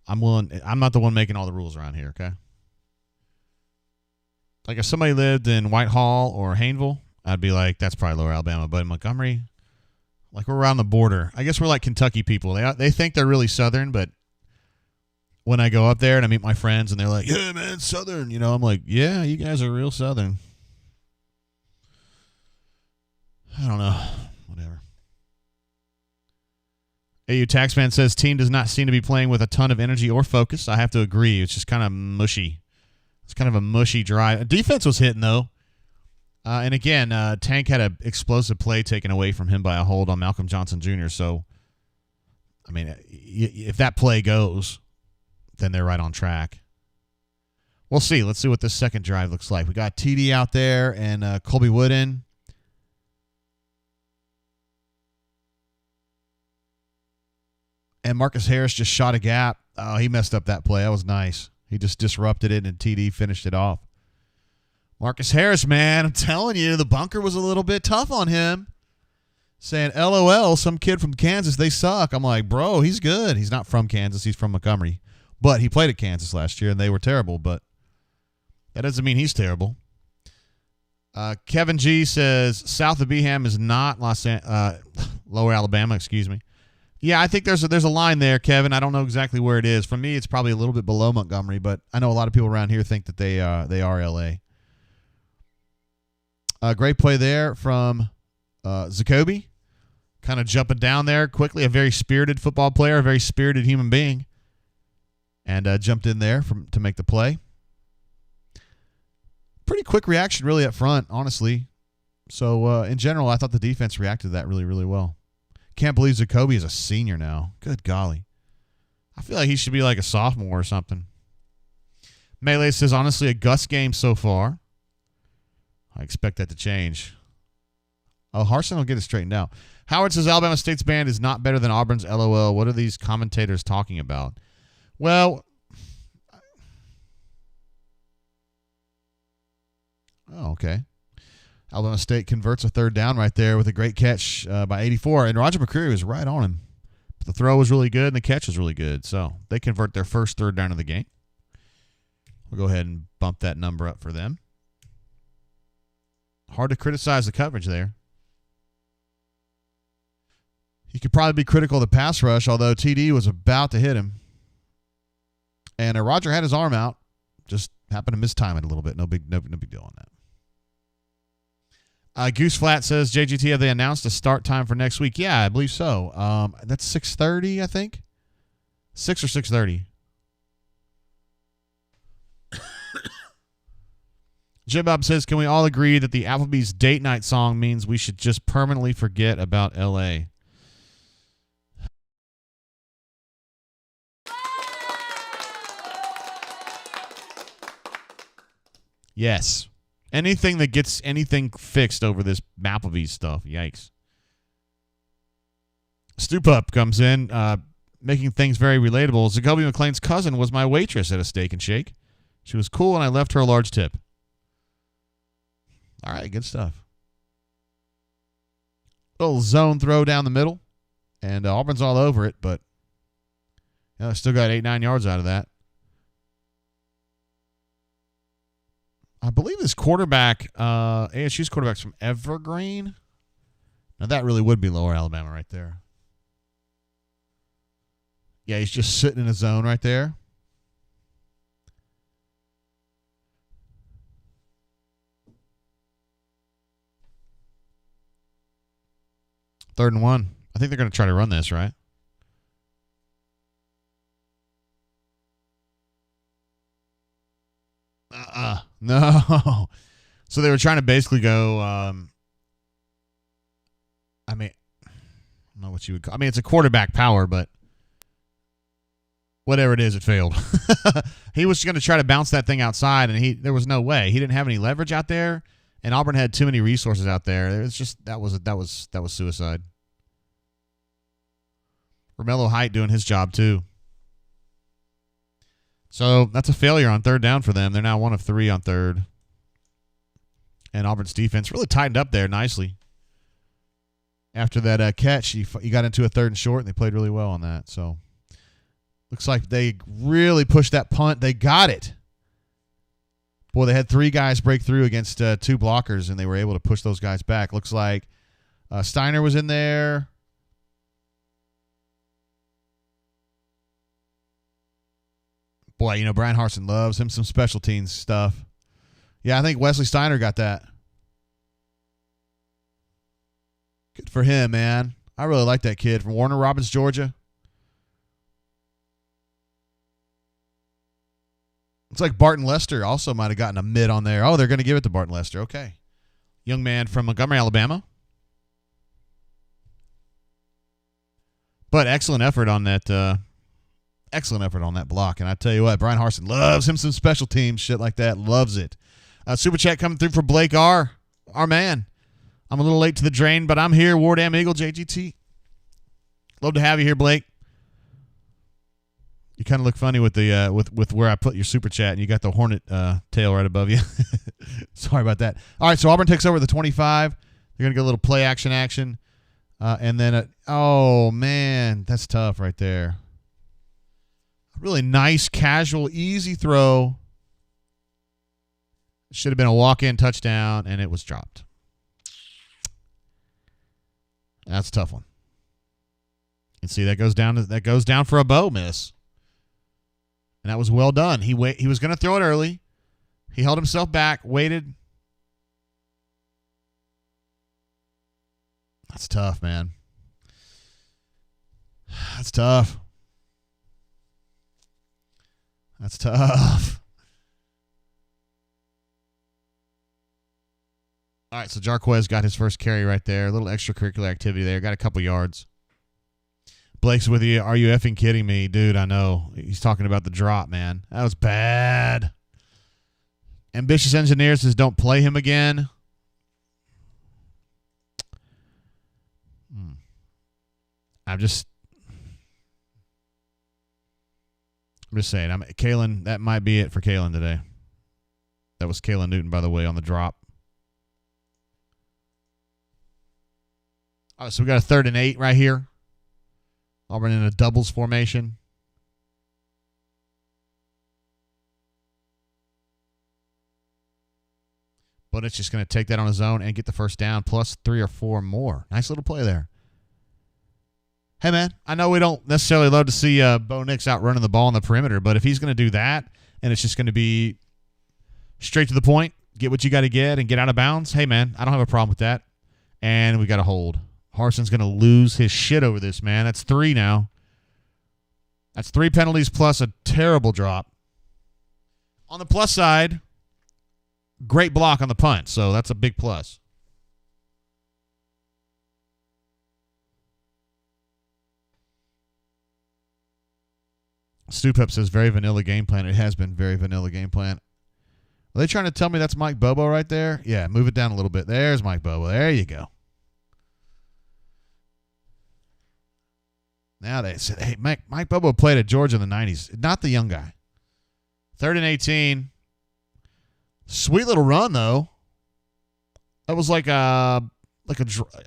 I'm not the one making all the rules around here, okay? Like, if somebody lived in Whitehall or Hayneville, I'd be like, that's probably lower Alabama. But in Montgomery, like, we're around the border. I guess we're like Kentucky people. They think they're really southern, but when I go up there and I meet my friends and they're like, yeah, man, Southern. You know, I'm like, yeah, you guys are real Southern. I don't know. Whatever. AU Taxman says team does not seem to be playing with a ton of energy or focus. I have to agree. It's just kind of mushy. It's kind of a mushy drive. Defense was hitting, though. And again, Tank had an explosive play taken away from him by a hold on Malcolm Johnson Jr. So, I mean, if that play goes, then they're right on track. We'll see. Let's see what this second drive looks like. We got TD out there and Colby Wooden. And Marcus Harris just shot a gap. Oh, he messed up that play. That was nice. He just disrupted it, and TD finished it off. Marcus Harris, man, I'm telling you, the bunker was a little bit tough on him. Saying, LOL, some kid from Kansas, they suck. I'm like, bro, he's good. He's not from Kansas. He's from Montgomery. But he played at Kansas last year, and they were terrible. But that doesn't mean he's terrible. Kevin G says, south of Beeham is not Lower Alabama, excuse me. Yeah, I think there's a line there, Kevin. I don't know exactly where it is. For me, it's probably a little bit below Montgomery, but I know a lot of people around here think that they are L.A. Great play there from Zacoby. Kind of jumping down there quickly. A very spirited football player, a very spirited human being. And jumped in there to make the play. Pretty quick reaction really up front, honestly. So, in general, I thought the defense reacted to that really, really well. Can't believe Zacoby is a senior now. Good golly. I feel like he should be like a sophomore or something. Melee says, honestly, a Gus game so far. I expect that to change. Oh, Harsin will get it straightened out. Howard says, Alabama State's band is not better than Auburn's LOL. What are these commentators talking about? Well, oh, okay. Alabama State converts a third down right there with a great catch by 84. And Roger McCreary was right on him. The throw was really good and the catch was really good. So they convert their first third down of the game. We'll go ahead and bump that number up for them. Hard to criticize the coverage there. You could probably be critical of the pass rush, although TD was about to hit him. And Roger had his arm out. Just happened to mistime it a little bit. No big deal on that. Goose Flat says, JGT, have they announced a start time for next week? Yeah, I believe so. That's 6:30, I think. 6 or 6:30. Jim Bob says, can we all agree that the Applebee's date night song means we should just permanently forget about L.A.? Yes. Anything that gets anything fixed over this Applebee's stuff. Yikes. Stoop Up comes in, making things very relatable. Zacoby McClain's cousin was my waitress at a Steak and Shake. She was cool, and I left her a large tip. All right, good stuff. Little zone throw down the middle, and Auburn's all over it, but still got 8-9 yards out of that. I believe this quarterback, ASU's quarterback's from Evergreen. Now, that really would be Lower Alabama right there. Yeah, he's just sitting in a zone right there. Third and 1. I think they're going to try to run this, right? No. So they were trying to basically go, I don't know what you would call. It's a quarterback power, but whatever it is, it failed. He was going to try to bounce that thing outside, and there was no way. He didn't have any leverage out there, and Auburn had too many resources out there. It's just that was suicide. Romello Height doing his job too. So that's a failure on third down for them. They're now 1 of 3 on third. And Auburn's defense really tightened up there nicely. After that catch, he got into a third and short, and they played really well on that. So looks like they really pushed that punt. They got it. Boy, they had 3 guys break through against 2 blockers, and they were able to push those guys back. Looks like Steiner was in there. Boy, you know, Brian Harsin loves him some special teams stuff. Yeah, I think Wesley Steiner got that. Good for him, man. I really like that kid from Warner Robins, Georgia. It's like Barton Lester also might have gotten a mid on there. Oh, they're going to give it to Barton Lester. Okay. Young man from Montgomery, Alabama. But excellent effort on that. Excellent effort on that block. And I tell you what, Brian Harsin loves him some special teams, shit like that. Loves it. Super chat coming through for Blake R. Our man. I'm a little late to the drain, but I'm here. War Damn Eagle, JGT. Love to have you here, Blake. You kind of look funny with the with where I put your super chat, and you got the hornet tail right above you. Sorry about that. All right, so Auburn takes over the 25. They're going to get a little play action. And then, oh, man, that's tough right there. Really nice, casual, easy throw. Should have been a walk-in touchdown, and it was dropped. That's a tough one. You can see that goes down for a bow miss. And that was well done. He was going to throw it early. He held himself back, waited. That's tough, man. That's tough. That's tough. All right, so Jarquez got his first carry right there. A little extracurricular activity there. Got a couple yards. Blake's with you. Are you effing kidding me? Dude, I know. He's talking about the drop, man. That was bad. Ambitious Engineer says don't play him again. I'm just saying. Kalen, that might be it for Kalen today. That was Kalen Newton, by the way, on the drop. All right, so we got a 3rd and 8 right here. Auburn in a doubles formation. But it's just going to take that on his own and get the first down, plus 3 or 4 more. Nice little play there. Hey, man, I know we don't necessarily love to see Bo Nix out running the ball on the perimeter, but if he's going to do that and it's just going to be straight to the point, get what you got to get and get out of bounds, hey, man, I don't have a problem with that. And we got to hold. Harsin's going to lose his shit over this, man. That's 3 now. That's 3 penalties plus a terrible drop. On the plus side, great block on the punt, so that's a big plus. Stupep says very vanilla game plan. It has been very vanilla game plan. Are they trying to tell me that's Mike Bobo right there? Yeah, move it down a little bit. There's Mike Bobo. There you go. Now they said, hey, Mike Bobo played at Georgia in the 90s. Not the young guy. 3rd and 18. Sweet little run, though. That was like a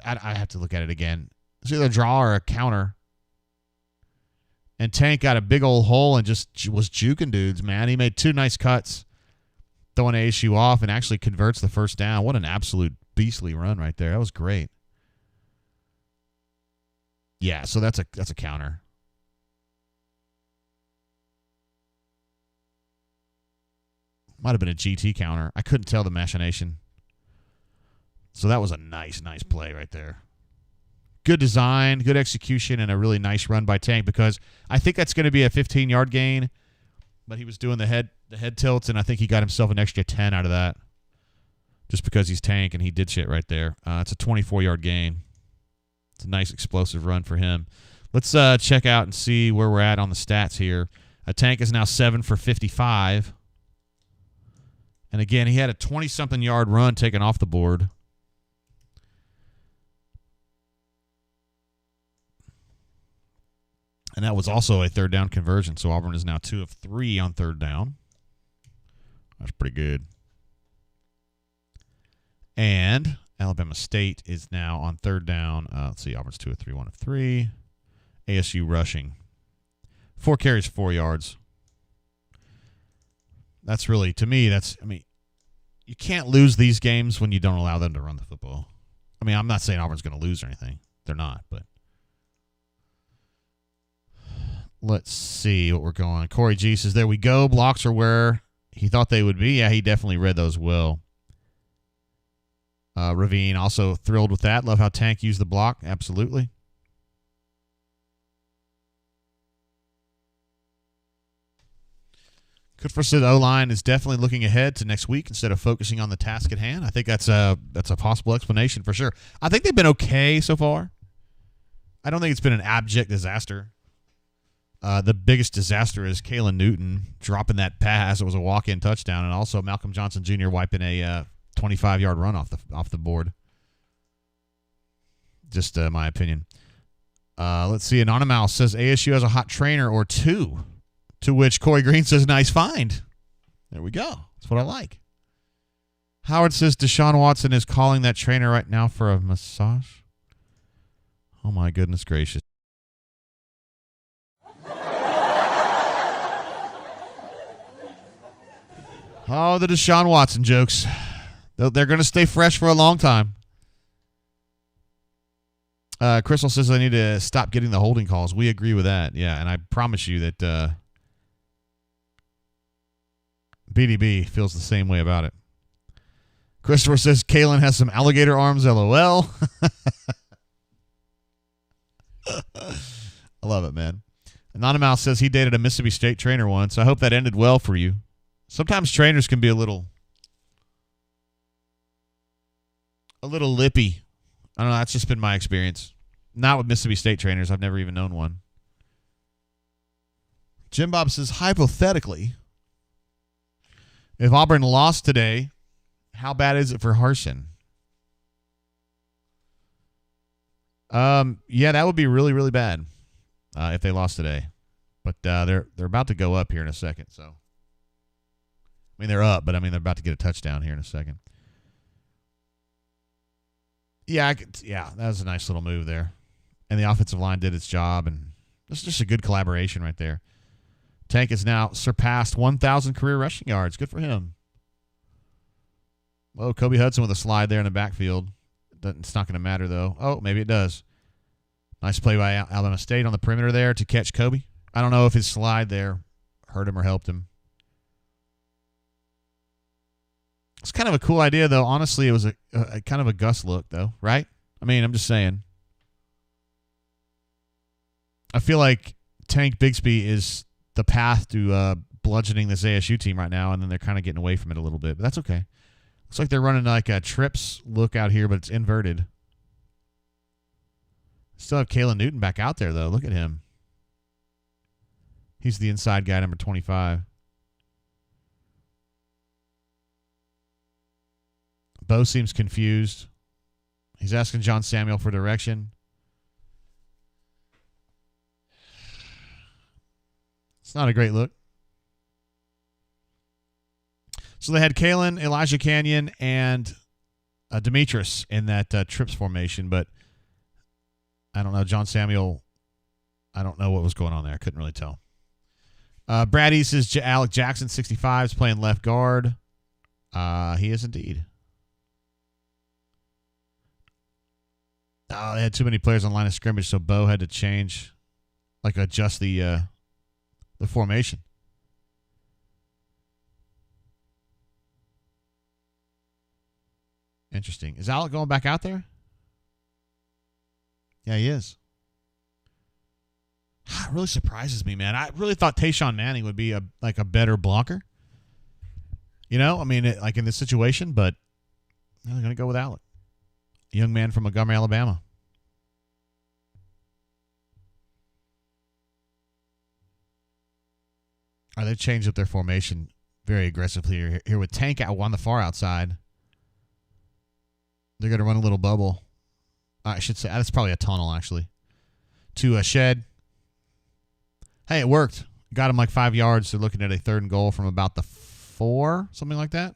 I have to look at it again. It's either a draw or a counter. And Tank got a big old hole and just was juking dudes, man. He made 2 nice cuts, throwing ASU off, and actually converts the first down. What an absolute beastly run right there. That was great. Yeah, so that's a counter. Might have been a GT counter. I couldn't tell the machination. So that was a nice play right there. Good design, good execution, and a really nice run by Tank because I think that's going to be a 15-yard gain, but he was doing the head tilts, and I think he got himself an extra 10 out of that just because he's Tank and he did shit right there. It's a 24-yard gain. It's a nice explosive run for him. Let's check out and see where we're at on the stats here. Tank is now 7 for 55. And again, he had a 20-something yard run taken off the board. And that was also a 3rd down conversion. So Auburn is now 2 of 3 on 3rd down. That's pretty good. And Alabama State is now on 3rd down. Let's see, Auburn's 2 of 3, 1 of 3. ASU rushing. 4 carries, 4 yards. That's really, to me, you can't lose these games when you don't allow them to run the football. I mean, I'm not saying Auburn's going to lose or anything. They're not, but Let's see what we're going. Corey G says, there we go. Blocks are where he thought they would be. Yeah, he definitely read those well. Ravine, also thrilled with that. Love how Tank used the block. Absolutely. Good said O-line is definitely looking ahead to next week instead of focusing on the task at hand. I think that's a possible explanation for sure. I think they've been okay so far. I don't think it's been an abject disaster. The biggest disaster is Kalen Newton dropping that pass. It was a walk-in touchdown, and also Malcolm Johnson Jr. wiping a 25-yard run off the board. Just my opinion. Let's see. Anonymous says ASU has a hot trainer or two. To which Corey Green says, nice find. There we go. That's what I like. Howard says Deshaun Watson is calling that trainer right now for a massage. Oh, my goodness gracious. Oh, the Deshaun Watson jokes. They're going to stay fresh for a long time. Crystal says I need to stop getting the holding calls. We agree with that. Yeah, and I promise you that BDB feels the same way about it. Christopher says Kalen has some alligator arms, LOL. I love it, man. Anonymous says he dated a Mississippi State trainer once. I hope that ended well for you. Sometimes trainers can be a little lippy. I don't know. That's just been my experience. Not with Mississippi State trainers. I've never even known one. Jim Bob says, hypothetically, if Auburn lost today, how bad is it for Harsin? Yeah, that would be really, really bad if they lost today. But they're about to go up here in a second. So, I mean, they're up, but I mean they're about to get a touchdown here in a second. Yeah, that was a nice little move there, and the offensive line did its job, and this is just a good collaboration right there. Tank has now surpassed 1,000 career rushing yards. Good for him. Oh, Kobe Hudson with a slide there in the backfield. It's not going to matter, though. Oh, maybe it does. Nice play by Alabama State on the perimeter there to catch Kobe. I don't know if his slide there hurt him or helped him. It's kind of a cool idea, though. Honestly, it was a kind of a Gus look, though, right? I mean, I'm just saying. I feel like Tank Bigsby is the path to bludgeoning this ASU team right now, and then they're kind of getting away from it a little bit. But that's okay. Looks like they're running like a trips look out here, but it's inverted. Still have Kalen Newton back out there, though. Look at him. He's the inside guy, number 25. Bo seems confused. He's asking John Samuel for direction. It's not a great look. So they had Kalen, Elijah Canyon, and Demetrius in that trips formation, but I don't know. John Samuel, I don't know what was going on there. I couldn't really tell. Brad East says Alec Jackson, 65, is playing left guard. He is indeed. Oh, they had too many players on line of scrimmage, so Bo had to change, like adjust the formation. Interesting. Is Alec going back out there? Yeah, he is. It really surprises me, man. I really thought Tayshawn Manning would be a better blocker. You know, I mean, like in this situation, but they're going to go with Alec. A young man from Montgomery, Alabama. They've changed up their formation very aggressively here with Tank out on the far outside. They're going to run a little bubble. I should say that's probably a tunnel, actually. To a shed. Hey, it worked. Got him like 5 yards. They're looking at a 3rd and goal from about the 4, something like that.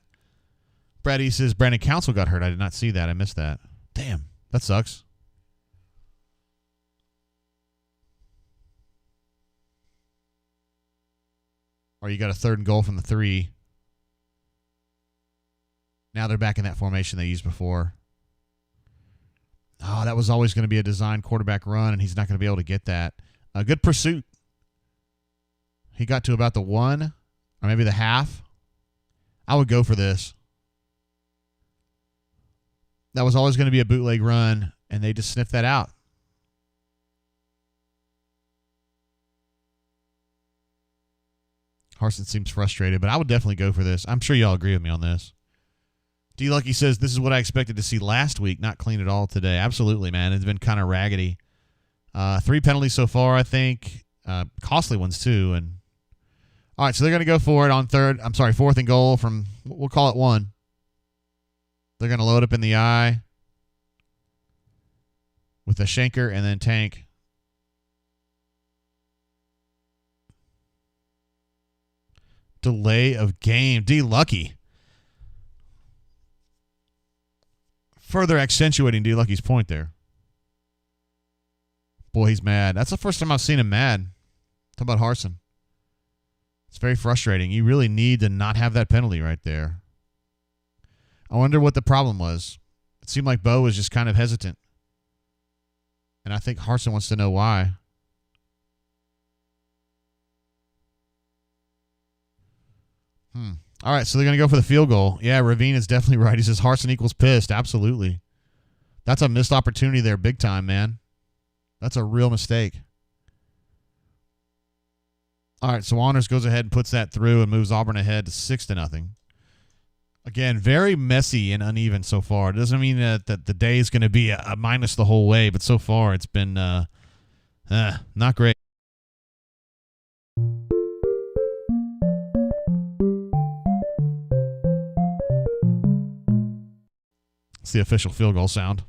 Brady says Brandon Council got hurt. I did not see that. I missed that. Damn, that sucks. Or you got a 3rd and goal from the 3. Now they're back in that formation they used before. Oh, that was always going to be a design quarterback run, and he's not going to be able to get that. A good pursuit. He got to about the 1 or maybe the half. I would go for this. That was always going to be a bootleg run, and they just sniffed that out. Harson seems frustrated, but I would definitely go for this. I'm sure y'all agree with me on this. D. Lucky says, this is what I expected to see last week, not clean at all today. Absolutely, man. It's been kind of raggedy. 3 penalties so far, I think. Costly ones, too. And all right, so they're going to go for it on 4th and goal from, we'll call it 1. They're going to load up in the eye with a Schenker and then Tank. Delay of game. D. Lucky. Further accentuating D. Lucky's point there. Boy, he's mad. That's the first time I've seen him mad. Talk about Harson. It's very frustrating. You really need to not have that penalty right there. I wonder what the problem was. It seemed like Bo was just kind of hesitant. And I think Harson wants to know why. All right, so they're going to go for the field goal. Yeah, Ravine is definitely right. He says Harson equals pissed. Absolutely. That's a missed opportunity there big time, man. That's a real mistake. All right, so Honors goes ahead and puts that through and moves Auburn ahead to 6-0. Again, very messy and uneven so far. It doesn't mean that the day is going to be a minus the whole way, but so far it's been not great. It's the official field goal sound.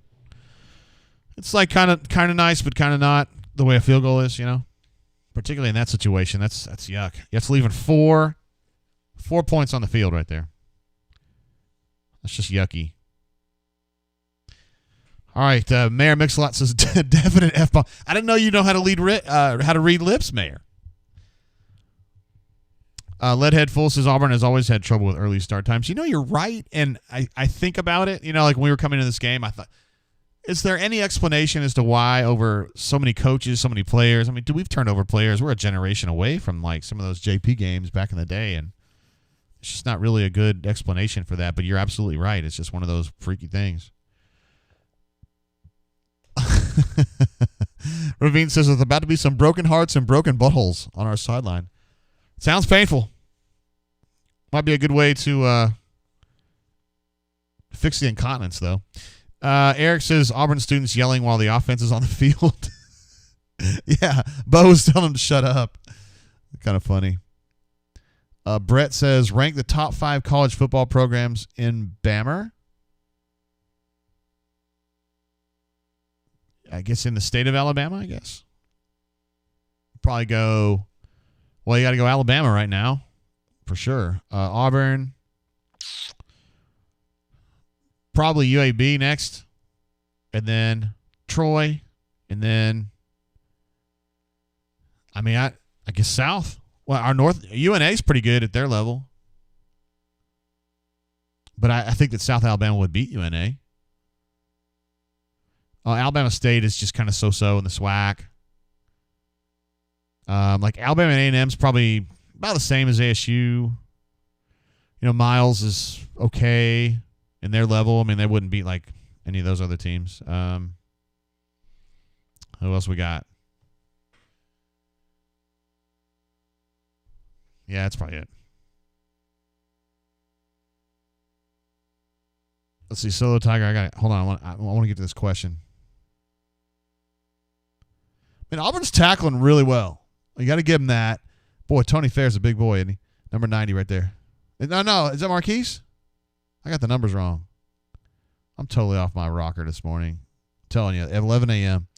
It's like kind of nice, but kind of not the way a field goal is, you know. Particularly in that situation, that's yuck. That's leaving 4 points on the field right there. That's just yucky. All right, Mayor Mixlot says definite F-bomb. I didn't know you know how to read lips, Mayor. Leadhead Full says Auburn has always had trouble with early start times. You know, you're right, and I think about it. You know, like when we were coming into this game, I thought, is there any explanation as to why over so many coaches, so many players? I mean, we've turned over players. We're a generation away from like some of those JP games back in the day, and it's just not really a good explanation for that. But you're absolutely right. It's just one of those freaky things. Ravine says there's about to be some broken hearts and broken buttholes on our sideline. Sounds painful. Might be a good way to fix the incontinence, though. Eric says Auburn students yelling while the offense is on the field. Yeah, Bo was telling him to shut up. Kind of funny. Brett says rank the top 5 college football programs in Bammer. I guess in the state of Alabama, I guess. Probably go... Well, you got to go Alabama right now, for sure. Auburn, probably UAB next, and then Troy, and then, I mean, I guess South. Well, our North, UNA is pretty good at their level, but I think that South Alabama would beat UNA. Alabama State is just kind of so-so in the SWAC. Like Alabama and A&M is probably about the same as ASU. You know, Miles is okay in their level. I mean, they wouldn't beat like any of those other teams. Who else we got? Yeah, that's probably it. Let's see, Solo Tiger. I got it. Hold on. I want to get to this question. I mean, Auburn's tackling really well. You got to give him that. Boy, Tony Fair's a big boy, isn't he? Number 90 right there. No. Is that Marquise? I got the numbers wrong. I'm totally off my rocker this morning. I'm telling you, at 11 a.m.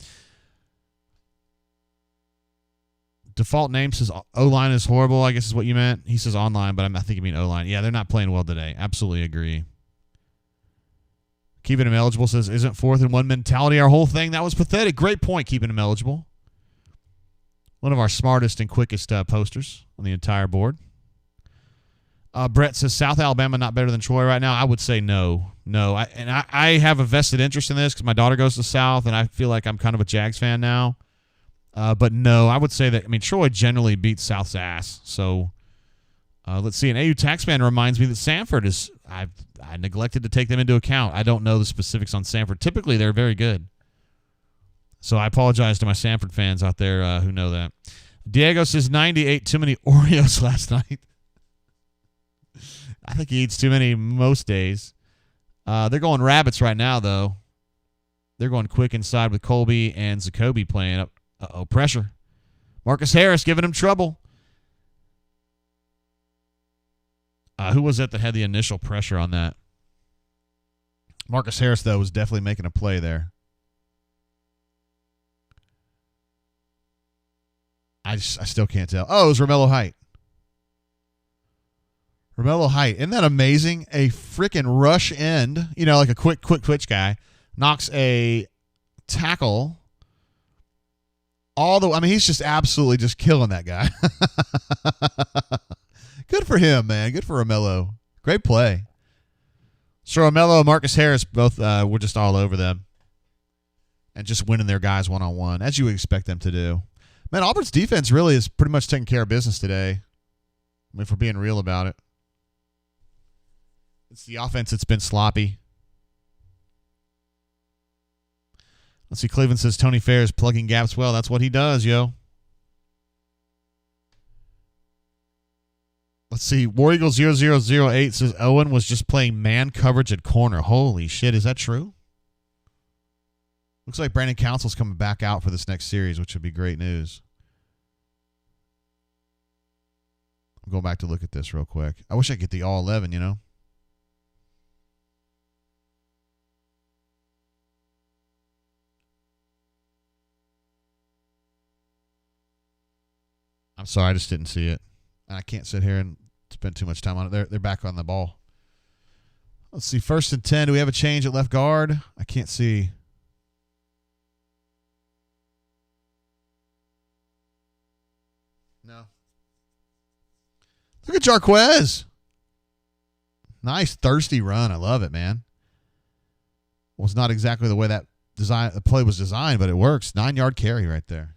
Default name says O-line is horrible, I guess is what you meant. He says online, but I think you mean O-line. Yeah, they're not playing well today. Absolutely agree. Keeping him eligible says, isn't 4th and 1 mentality our whole thing? That was pathetic. Great point, keeping him eligible. One of our smartest and quickest posters on the entire board. Brett says, South Alabama not better than Troy right now? I would say no. No. I have a vested interest in this because my daughter goes to South, and I feel like I'm kind of a Jags fan now. But no, I would say that, I mean, Troy generally beats South's ass. So let's see. An AU Taxman reminds me that Sanford is, I neglected to take them into account. I don't know the specifics on Sanford. Typically, they're very good. So I apologize to my Sanford fans out there who know that. Diego says 90 ate too many Oreos last night. I think he eats too many most days. They're going Rabbits right now, though. They're going quick inside with Colby and Zacoby playing up. Uh-oh, pressure. Marcus Harris giving him trouble. Who was it that had the initial pressure on that? Marcus Harris, though, was definitely making a play there. I still can't tell. Oh, it was Romello Height. Romello Height. Isn't that amazing? A freaking rush end, like a quick twitch guy, knocks a tackle. He's just absolutely just killing that guy. Good for him, man. Good for Romello. Great play. So Romello, Marcus Harris, both were just all over them and just winning their guys one-on-one, as you would expect them to do. Man, Auburn's defense really is pretty much taking care of business today. I mean, if we're being real about it. It's the offense that's been sloppy. Let's see, Cleveland says Tony Fair is plugging gaps well. That's what he does, yo. Let's see, War Eagle 0008 says Owen was just playing man coverage at corner. Holy shit, is that true? Looks like Brandon Council's coming back out for this next series, which would be great news. I'm going back to look at this real quick. I wish I could get the all 11, I'm sorry, I just didn't see it. And I can't sit here and spend too much time on it. They're back on the ball. Let's see, 1st and 10. Do we have a change at left guard? I can't see. No. Look at Jarquez. Nice, thirsty run. I love it, man. Was not exactly the way that the play was designed, but it works. 9-yard carry right there.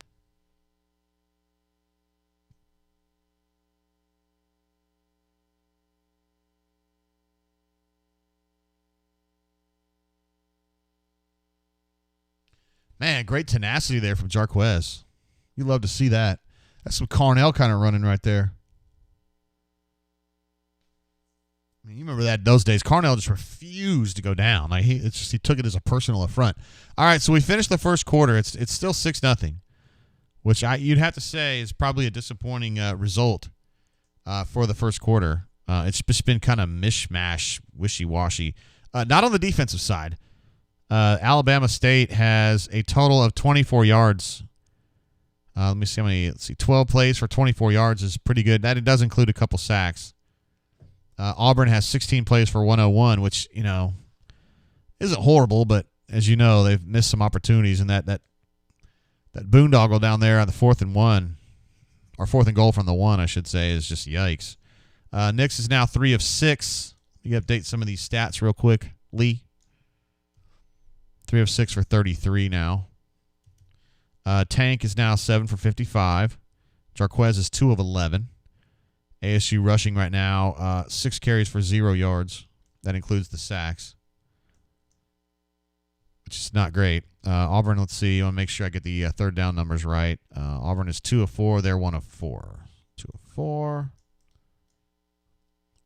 Man, great tenacity there from Jarquez. You love to see that. That's some Carnell kind of running right there. I mean, you remember that those days. Carnell just refused to go down. Like he took it as a personal affront. All right, so we finished the first quarter. It's still 6-0, which you'd have to say is probably a disappointing result for the first quarter. It's just been kind of mishmash, wishy-washy. Not on the defensive side. Alabama State has a total of 24 yards. Let me see how many. Let's see, 12 plays for 24 yards is pretty good. That it does include a couple sacks. Auburn has 16 plays for 101, which isn't horrible, but as you know, they've missed some opportunities. And that boondoggle down there on the 4th and 1, or 4th and goal from the 1, I should say, is just yikes. Nix is now 3 of 6. You update some of these stats real quick, Lee. 3 of 6 for 33 now. Tank is now 7 for 55. Jarquez is 2 of 11. ASU rushing right now, 6 carries for 0 yards. That includes the sacks, which is not great. Auburn, let's see. I want to make sure I get the third down numbers right. Auburn is 2 of 4. They're 1 of 4. 2 of 4.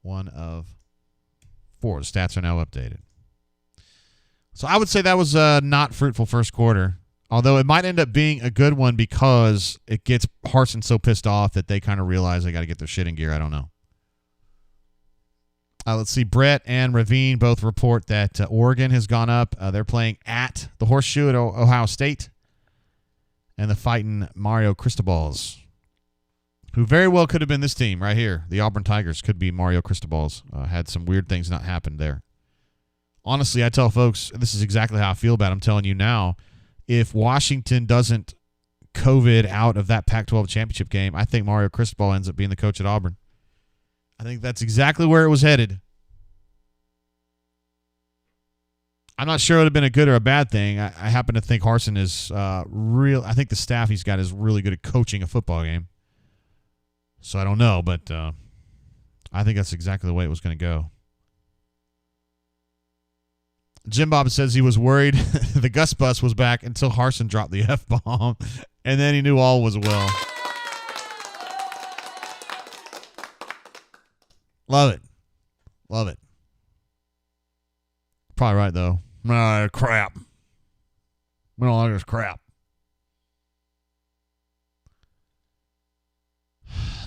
1 of 4. The stats are now updated. So I would say that was a not fruitful first quarter. Although it might end up being a good one because it gets Harsin so pissed off that they kind of realize they got to get their shit in gear. I don't know. Let's see. Brett and Ravine both report that Oregon has gone up. They're playing at the Horseshoe at Ohio State. And the fighting Mario Cristobal's, who very well could have been this team right here. The Auburn Tigers could be Mario Cristobal's. Had some weird things not happen there. Honestly, I tell folks, this is exactly how I feel about it. I'm telling you now. If Washington doesn't COVID out of that Pac-12 championship game, I think Mario Cristobal ends up being the coach at Auburn. I think that's exactly where it was headed. I'm not sure it would have been a good or a bad thing. I happen to think Harsin is real. I think the staff he's got is really good at coaching a football game. So I don't know, but I think that's exactly the way it was going to go. Jim Bob says he was worried the Gus bus was back until Harsin dropped the F-bomb, and then he knew all was well. Love it. Love it. Probably right, though. Crap. We don't like this crap.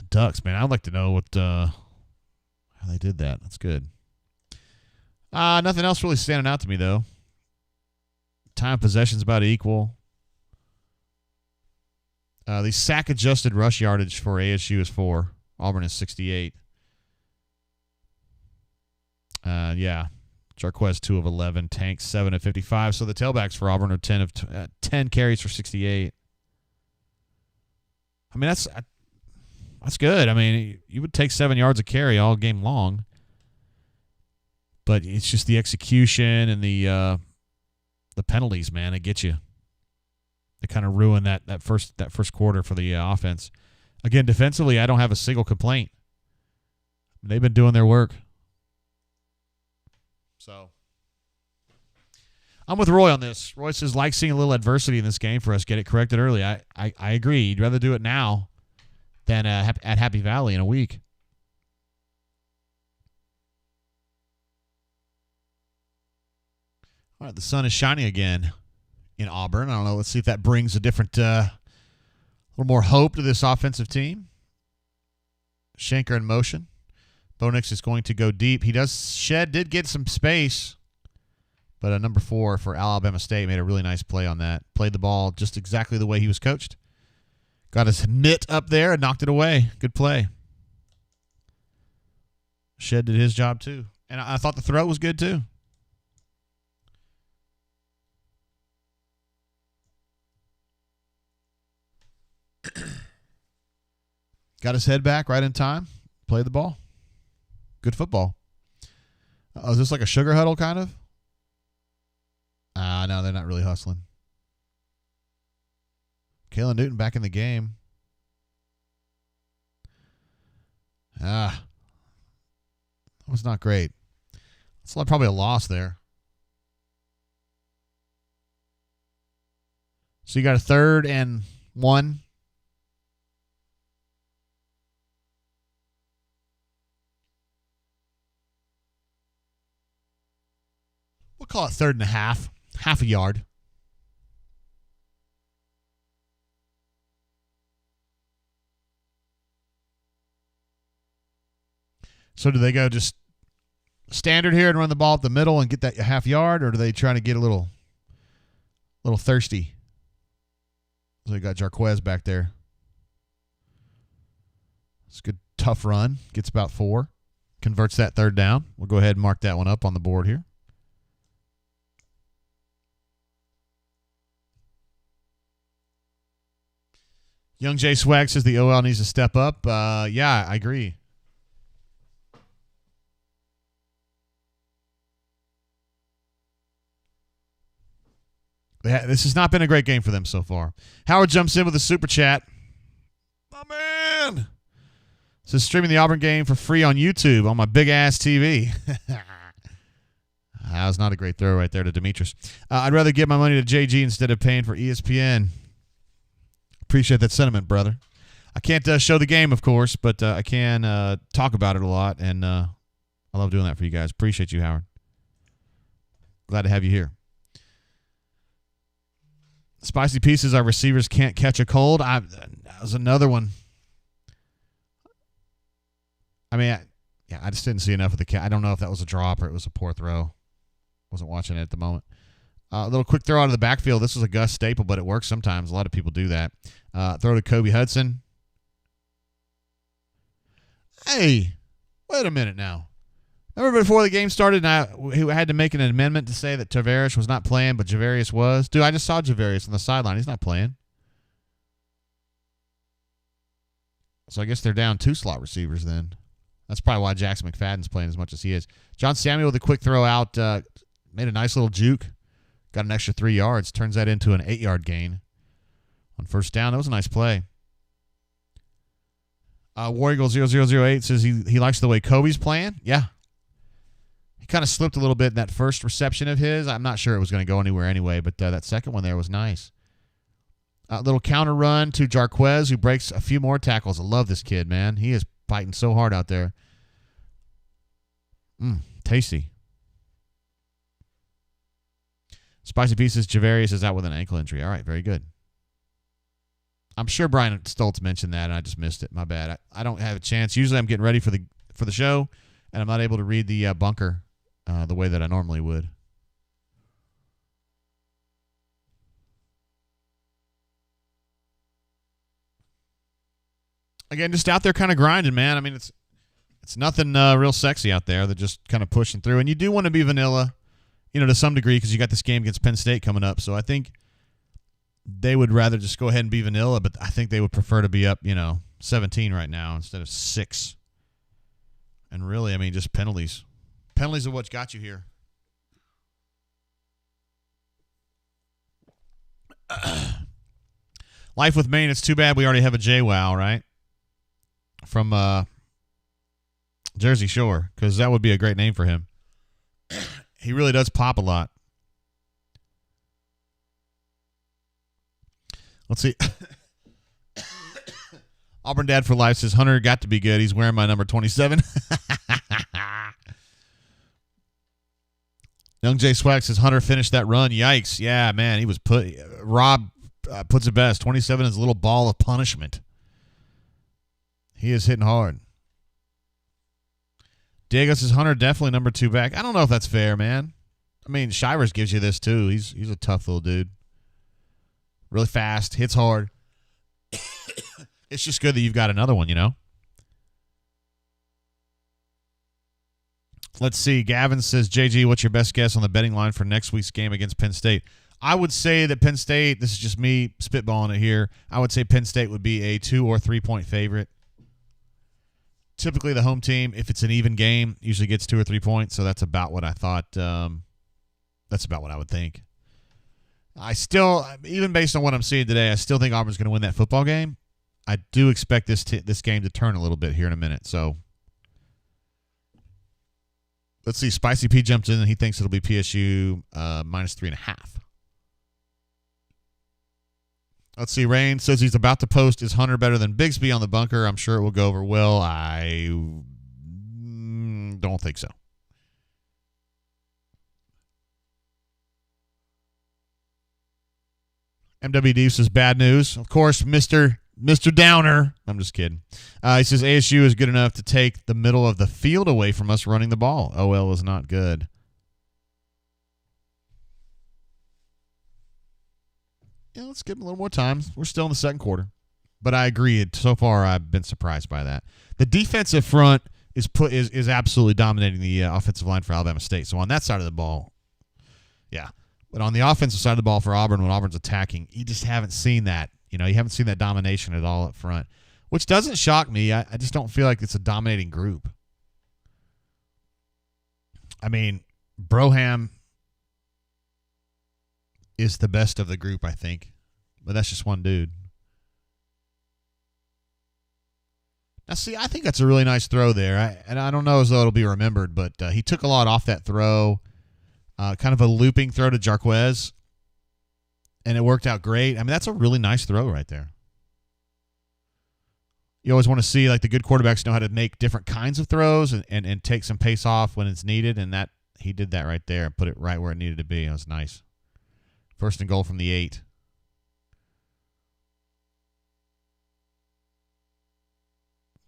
Ducks, man. I'd like to know what how they did that. That's good. Nothing else really standing out to me, though. Time of possession's about equal. The sack-adjusted rush yardage for ASU is 4. Auburn is 68. Yeah. Jarquez 2 of 11. Tank 7 of 55. So the tailbacks for Auburn are 10 carries for 68. I mean, that's good. I mean, you would take 7 yards a carry all game long. But it's just the execution and the penalties, man. They get you. They kind of ruin that first quarter for the offense. Again, defensively, I don't have a single complaint. They've been doing their work. So I'm with Roy on this. Roy says, like seeing a little adversity in this game for us. Get it corrected early. I agree. You'd rather do it now than at Happy Valley in a week. All right, the sun is shining again in Auburn. I don't know. Let's see if that brings a different, little more hope to this offensive team. Shanker in motion. Bonix is going to go deep. Did get some space, but number 4 for Alabama State made a really nice play on that. Played the ball just exactly the way he was coached. Got his mitt up there and knocked it away. Good play. Shed did his job too. And I thought the throw was good too. Got his head back right in time. Played the ball. Good football. Is this like a sugar huddle kind of? No, they're not really hustling. Kalen Newton back in the game. That was not great. It's probably a loss there. So you got a 3rd and 1. We'll call it 3rd and a half. Half a yard. So do they go just standard here and run the ball up the middle and get that half yard, or do they try to get a little thirsty? So they got Jarquez back there. It's a good, tough run. Gets about 4. Converts that 3rd down. We'll go ahead and mark that one up on the board here. Young J Swag says the OL needs to step up. Yeah, I agree. This has not been a great game for them so far. Howard jumps in with a super chat. My man says streaming the Auburn game for free on YouTube on my big ass TV. That was not a great throw right there to Demetrius. I'd rather give my money to JG instead of paying for ESPN. Appreciate that sentiment, brother. I can't show the game, of course, but I can talk about it a lot, and I love doing that for you guys. Appreciate you, Howard. Glad to have you here. Spicy pieces, our receivers can't catch a cold. That was another one. I mean, I just didn't see enough of the cat. I don't know if that was a drop or it was a poor throw. Wasn't watching it at the moment. A little quick throw out of the backfield. This was a Gus staple, but it works sometimes. A lot of people do that. Throw to Kobe Hudson. Hey, wait a minute now. Remember before the game started, and I had to make an amendment to say that Tavares was not playing, but Javarius was? Dude, I just saw Javarius on the sideline. He's not playing. So I guess they're down 2 slot receivers then. That's probably why Jackson McFadden's playing as much as he is. John Samuel with a quick throw out made a nice little juke. Got an extra 3 yards. Turns that into an 8-yard gain on first down. That was a nice play. War Eagle 0008 says he likes the way Kobe's playing. Yeah. He kind of slipped a little bit in that first reception of his. I'm not sure it was going to go anywhere anyway, but that second one there was nice. A little counter run to Jarquez, who breaks a few more tackles. I love this kid, man. He is fighting so hard out there. Tasty. Spicy Pieces, Javarius is out with an ankle injury. All right, very good. I'm sure Brian Stoltz mentioned that, and I just missed it. My bad. I don't have a chance. Usually I'm getting ready for the show, and I'm not able to read the bunker the way that I normally would. Again, just out there kind of grinding, man. I mean, it's nothing real sexy out there. They're just kind of pushing through. And you do want to be vanilla, to some degree, because you got this game against Penn State coming up. So I think they would rather just go ahead and be vanilla, but I think they would prefer to be up, 17 right now instead of 6. And really, I mean, just penalties. Penalties are what got you here. Life with Maine, it's too bad we already have a JWoww, right? From Jersey Shore, because that would be a great name for him. He really does pop a lot. Let's see. Auburn Dad for Life says, Hunter got to be good. He's wearing my number 27. Young Jay Swag says, Hunter finished that run. Yikes. Yeah, man, he was Rob puts it best. 27 is a little ball of punishment. He is hitting hard. Diego says, Hunter definitely number 2 back. I don't know if that's fair, man. I mean, Shivers gives you this too. He's a tough little dude. Really fast, hits hard. It's just good that you've got another one, Let's see. Gavin says, JG, what's your best guess on the betting line for next week's game against Penn State? I would say that Penn State, this is just me spitballing it here, I would say Penn State would be a 2 or 3 point favorite. Typically the home team, if it's an even game, usually gets 2 or 3 points, so that's about what I thought. That's about what I would think. I still, even based on what I'm seeing today, I still think Auburn's going to win that football game. I do expect this game to turn a little bit here in a minute. So let's see. Spicy P jumped in and he thinks it'll be PSU minus 3.5. Let's see. Rain says he's about to post, is Hunter better than Bigsby on the bunker? I'm sure it will go over well. I don't think so. MWD says bad news. Of course, Mr. Downer. I'm just kidding. He says ASU is good enough to take the middle of the field away from us running the ball. OL is not good. Yeah, let's give him a little more time. We're still in the second quarter. But I agree. So far, I've been surprised by that. The defensive front is absolutely dominating the offensive line for Alabama State. So on that side of the ball, yeah. But on the offensive side of the ball for Auburn, when Auburn's attacking, you just haven't seen that. You haven't seen that domination at all up front, which doesn't shock me. I just don't feel like it's a dominating group. I mean, Broham is the best of the group, I think. But that's just one dude. Now, see, I think that's a really nice throw there. And I don't know as though it'll be remembered, but he took a lot off that throw. Kind of a looping throw to Jarquez, and it worked out great. I mean, that's a really nice throw right there. You always want to see, like, the good quarterbacks know how to make different kinds of throws and take some pace off when it's needed, and that he did that right there and put it right where it needed to be. It was nice. First and goal from the 8.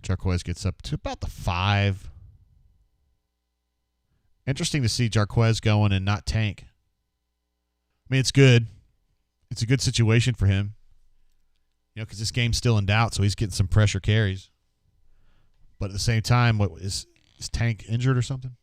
Jarquez gets up to about the 5. Interesting to see Jarquez going and not Tank. I mean, it's good. It's a good situation for him. Because this game's still in doubt, so he's getting some pressure carries. But at the same time, is Tank injured or something?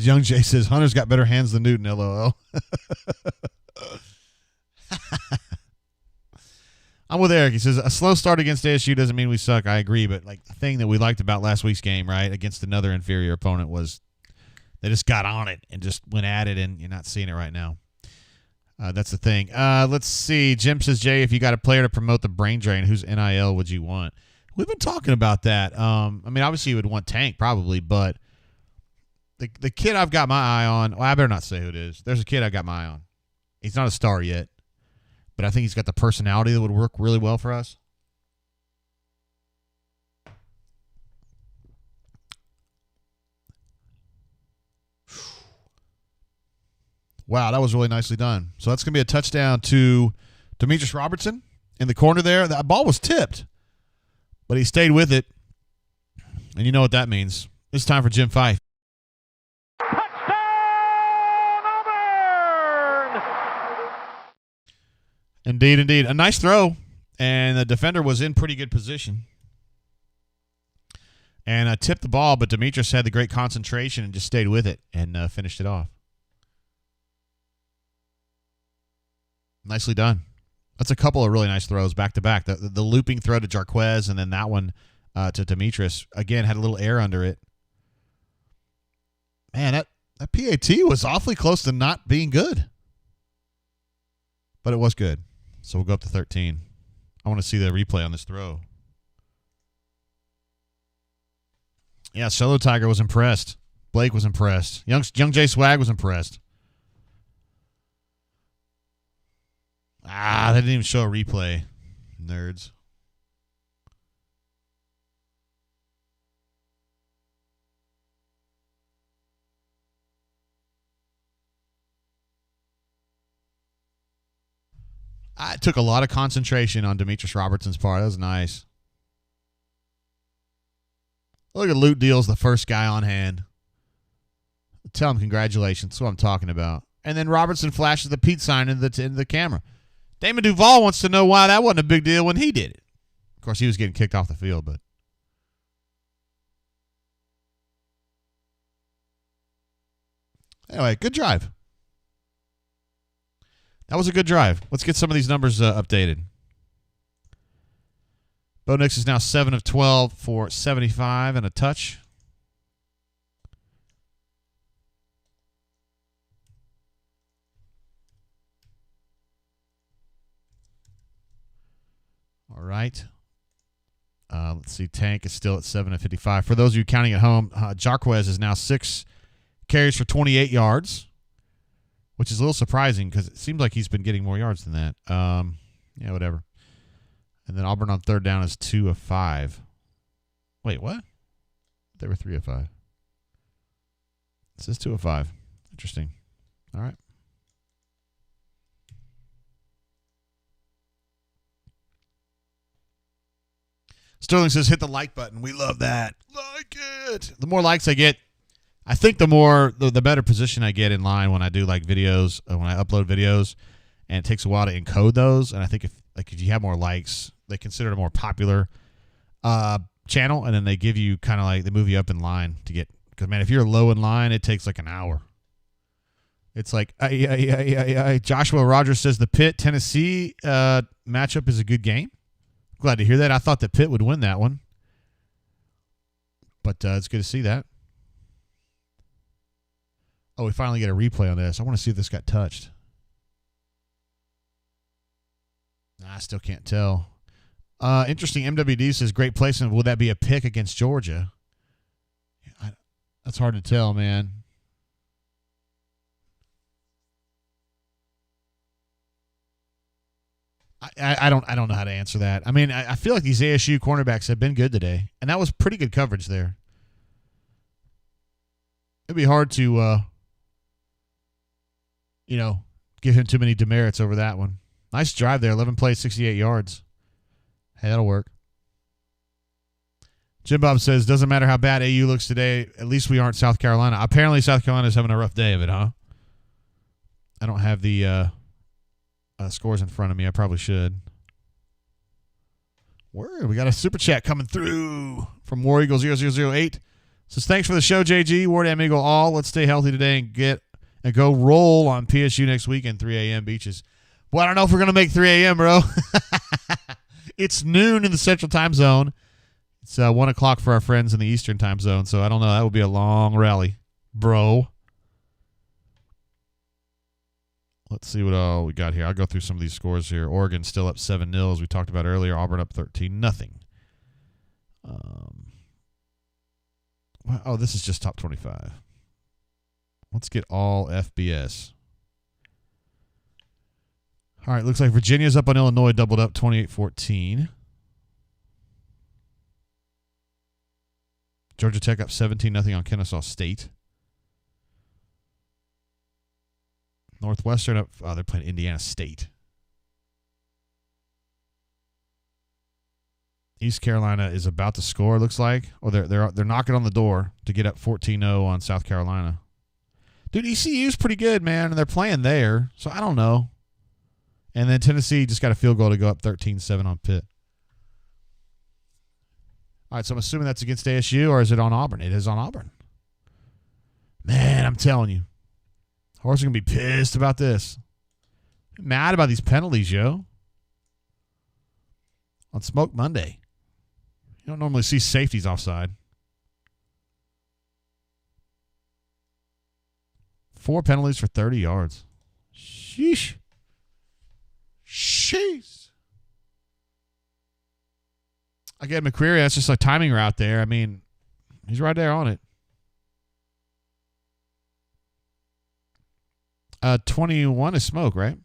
Young Jay says, Hunter's got better hands than Newton, LOL. I'm with Eric. He says, a slow start against ASU doesn't mean we suck. I agree, but like the thing that we liked about last week's game, right, against another inferior opponent was they just got on it and just went at it, and you're not seeing it right now. That's the thing. Let's see. Jim says, Jay, if you got a player to promote the brain drain, whose NIL would you want? We've been talking about that. I mean, obviously you would want Tank probably, but the kid I've got my eye on, well, I better not say who it is. There's a kid I've got my eye on. He's not a star yet, but I think he's got the personality that would work really well for us. Wow, that was really nicely done. So that's going to be a touchdown to Demetrius Robertson in the corner there. That ball was tipped, but he stayed with it. And you know what that means. It's time for Jim Fife. Touchdown, Auburn! Indeed, indeed. A nice throw, and the defender was in pretty good position. And tipped the ball, but Demetrius had the great concentration and just stayed with it and finished it off. Nicely done. That's a couple of really nice throws back to back. The looping throw to Jarquez and then that one to Demetrius, again, had a little air under it. Man, that PAT was awfully close to not being good. But it was good. So we'll go up to 13. I want to see the replay on this throw. Yeah, Solo Tiger was impressed. Blake was impressed. Young Jay Swag was impressed. They didn't even show a replay. Nerds. I took a lot of concentration on Demetrius Robertson's part. That was nice. Look at Loot Deal's the first guy on hand. Tell him congratulations. That's what I'm talking about. And then Robertson flashes the Pete sign into the camera. Damon Duvall wants to know why that wasn't a big deal when he did it. Of course, he was getting kicked off the field, but. Anyway, good drive. That was a good drive. Let's get some of these numbers updated. Bo Nix is now 7 of 12 for 75 and a touch. All right. Let's see. Tank is still at 7 of 55. For those of you counting at home, Jarquez is now 6 carries for 28 yards, which is a little surprising because it seems like he's been getting more yards than that. Yeah, whatever. And then Auburn on third down is 2 of 5. Wait, what? They were 3 of 5. It says 2 of 5. Interesting. All right. Sterling says, hit the like button. We love that. Like it. The more likes I get, I think the better position I get in line when I do like videos, when I upload videos, and it takes a while to encode those. And I think if you have more likes, they consider it a more popular channel, and then they give you kind of like, they move you up in line to get, because man, if you're low in line, it takes like an hour. It's like, Joshua Rogers says the Pitt Tennessee matchup is a good game. Glad to hear that. I thought that Pitt would win that one. But it's good to see that. Oh, we finally get a replay on this. I want to see if this got touched. I still can't tell. Interesting. MWD says, great placement. Will that be a pick against Georgia? That's hard to tell, man. I don't know how to answer that. I mean, I feel like these ASU cornerbacks have been good today, and that was pretty good coverage there. It'd be hard to, give him too many demerits over that one. Nice drive there, 11 plays, 68 yards. Hey, that'll work. Jim Bob says, doesn't matter how bad AU looks today, at least we aren't South Carolina. Apparently South Carolina's having a rough day of it, huh? I don't have the scores in front of me. I probably should. Word, we got a super chat coming through from War Eagle 0008. Says, thanks for the show, JG. Ward and Eagle all. Let's stay healthy today and go roll on PSU next weekend, 3 a.m. beaches. Well, I don't know if we're going to make 3 a.m., bro. It's noon in the Central Time Zone. It's 1 o'clock for our friends in the Eastern Time Zone, so I don't know. That would be a long rally, bro. Let's see what all we got here. I'll go through some of these scores here. Oregon still up 7-0, as we talked about earlier. Auburn up 13-0. Oh, this is just top 25. Let's get all FBS. All right, looks like Virginia's up on Illinois, doubled up 28-14. Georgia Tech up 17-0 on Kennesaw State. Northwestern up, they're playing Indiana State. East Carolina is about to score, looks like. Oh, they're knocking on the door to get up 14-0 on South Carolina. Dude, ECU's pretty good, man, and they're playing there, so I don't know. And then Tennessee just got a field goal to go up 13-7 on Pitt. All right, so I'm assuming that's against ASU, or is it on Auburn? It is on Auburn. Man, I'm telling you. Horse are going to be pissed about this. Mad about these penalties, yo. On Smoke Monday. You don't normally see safeties offside. 4 penalties for 30 yards. Sheesh. Sheesh. Again, McCreary, that's just a timing route there. I mean, he's right there on it. 21 is Smoke, right?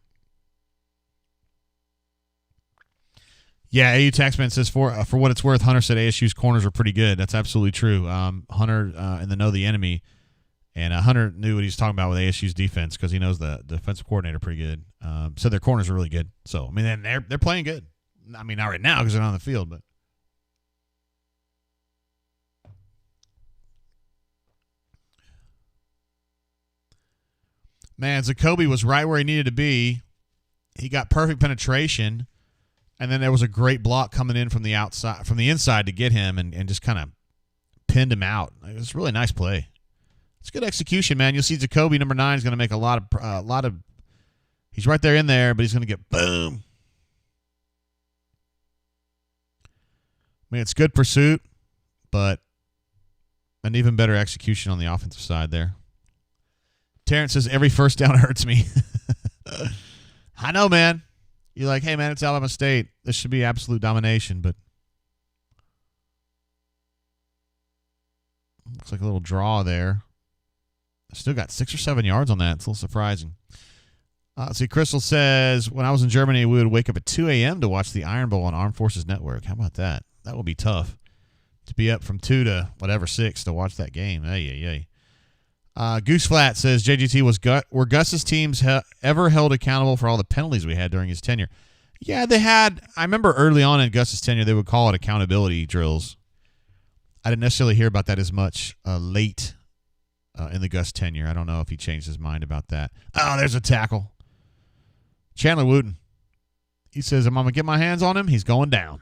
Yeah, AU Taxman says, for what it's worth, Hunter said ASU's corners were pretty good. That's absolutely true. Hunter in the Know the Enemy, and Hunter knew what he was talking about with ASU's defense because he knows the defensive coordinator pretty good. So their corners are really good. So, I mean, they're playing good. I mean, not right now because they're not on the field, but. Man, Zacoby was right where he needed to be. He got perfect penetration, and then there was a great block coming in from the outside, from the inside to get him and just kind of pinned him out. It was a really nice play. It's good execution, man. You'll see Zacoby, number 9, is going to make a lot of. He's right there in there, but he's going to get boom. I mean, it's good pursuit, but an even better execution on the offensive side there. Terrence says, every first down hurts me. I know, man. You're like, hey, man, it's Alabama State. This should be absolute domination, but looks like a little draw there. Still got 6 or 7 yards on that. It's a little surprising. See, Crystal says, when I was in Germany, we would wake up at 2 a.m. to watch the Iron Bowl on Armed Forces Network. How about that? That would be tough to be up from 2 to whatever 6 to watch that game. Hey. Goose Flat says JGT were Gus's teams ever held accountable for all the penalties we had during his tenure? Yeah, they had. I remember early on in Gus's tenure, they would call it accountability drills. I didn't necessarily hear about that as much late in the Gus tenure. I don't know if he changed his mind about that. Oh, there's a tackle. Chandler Wooten. He says, I'm going to get my hands on him. He's going down.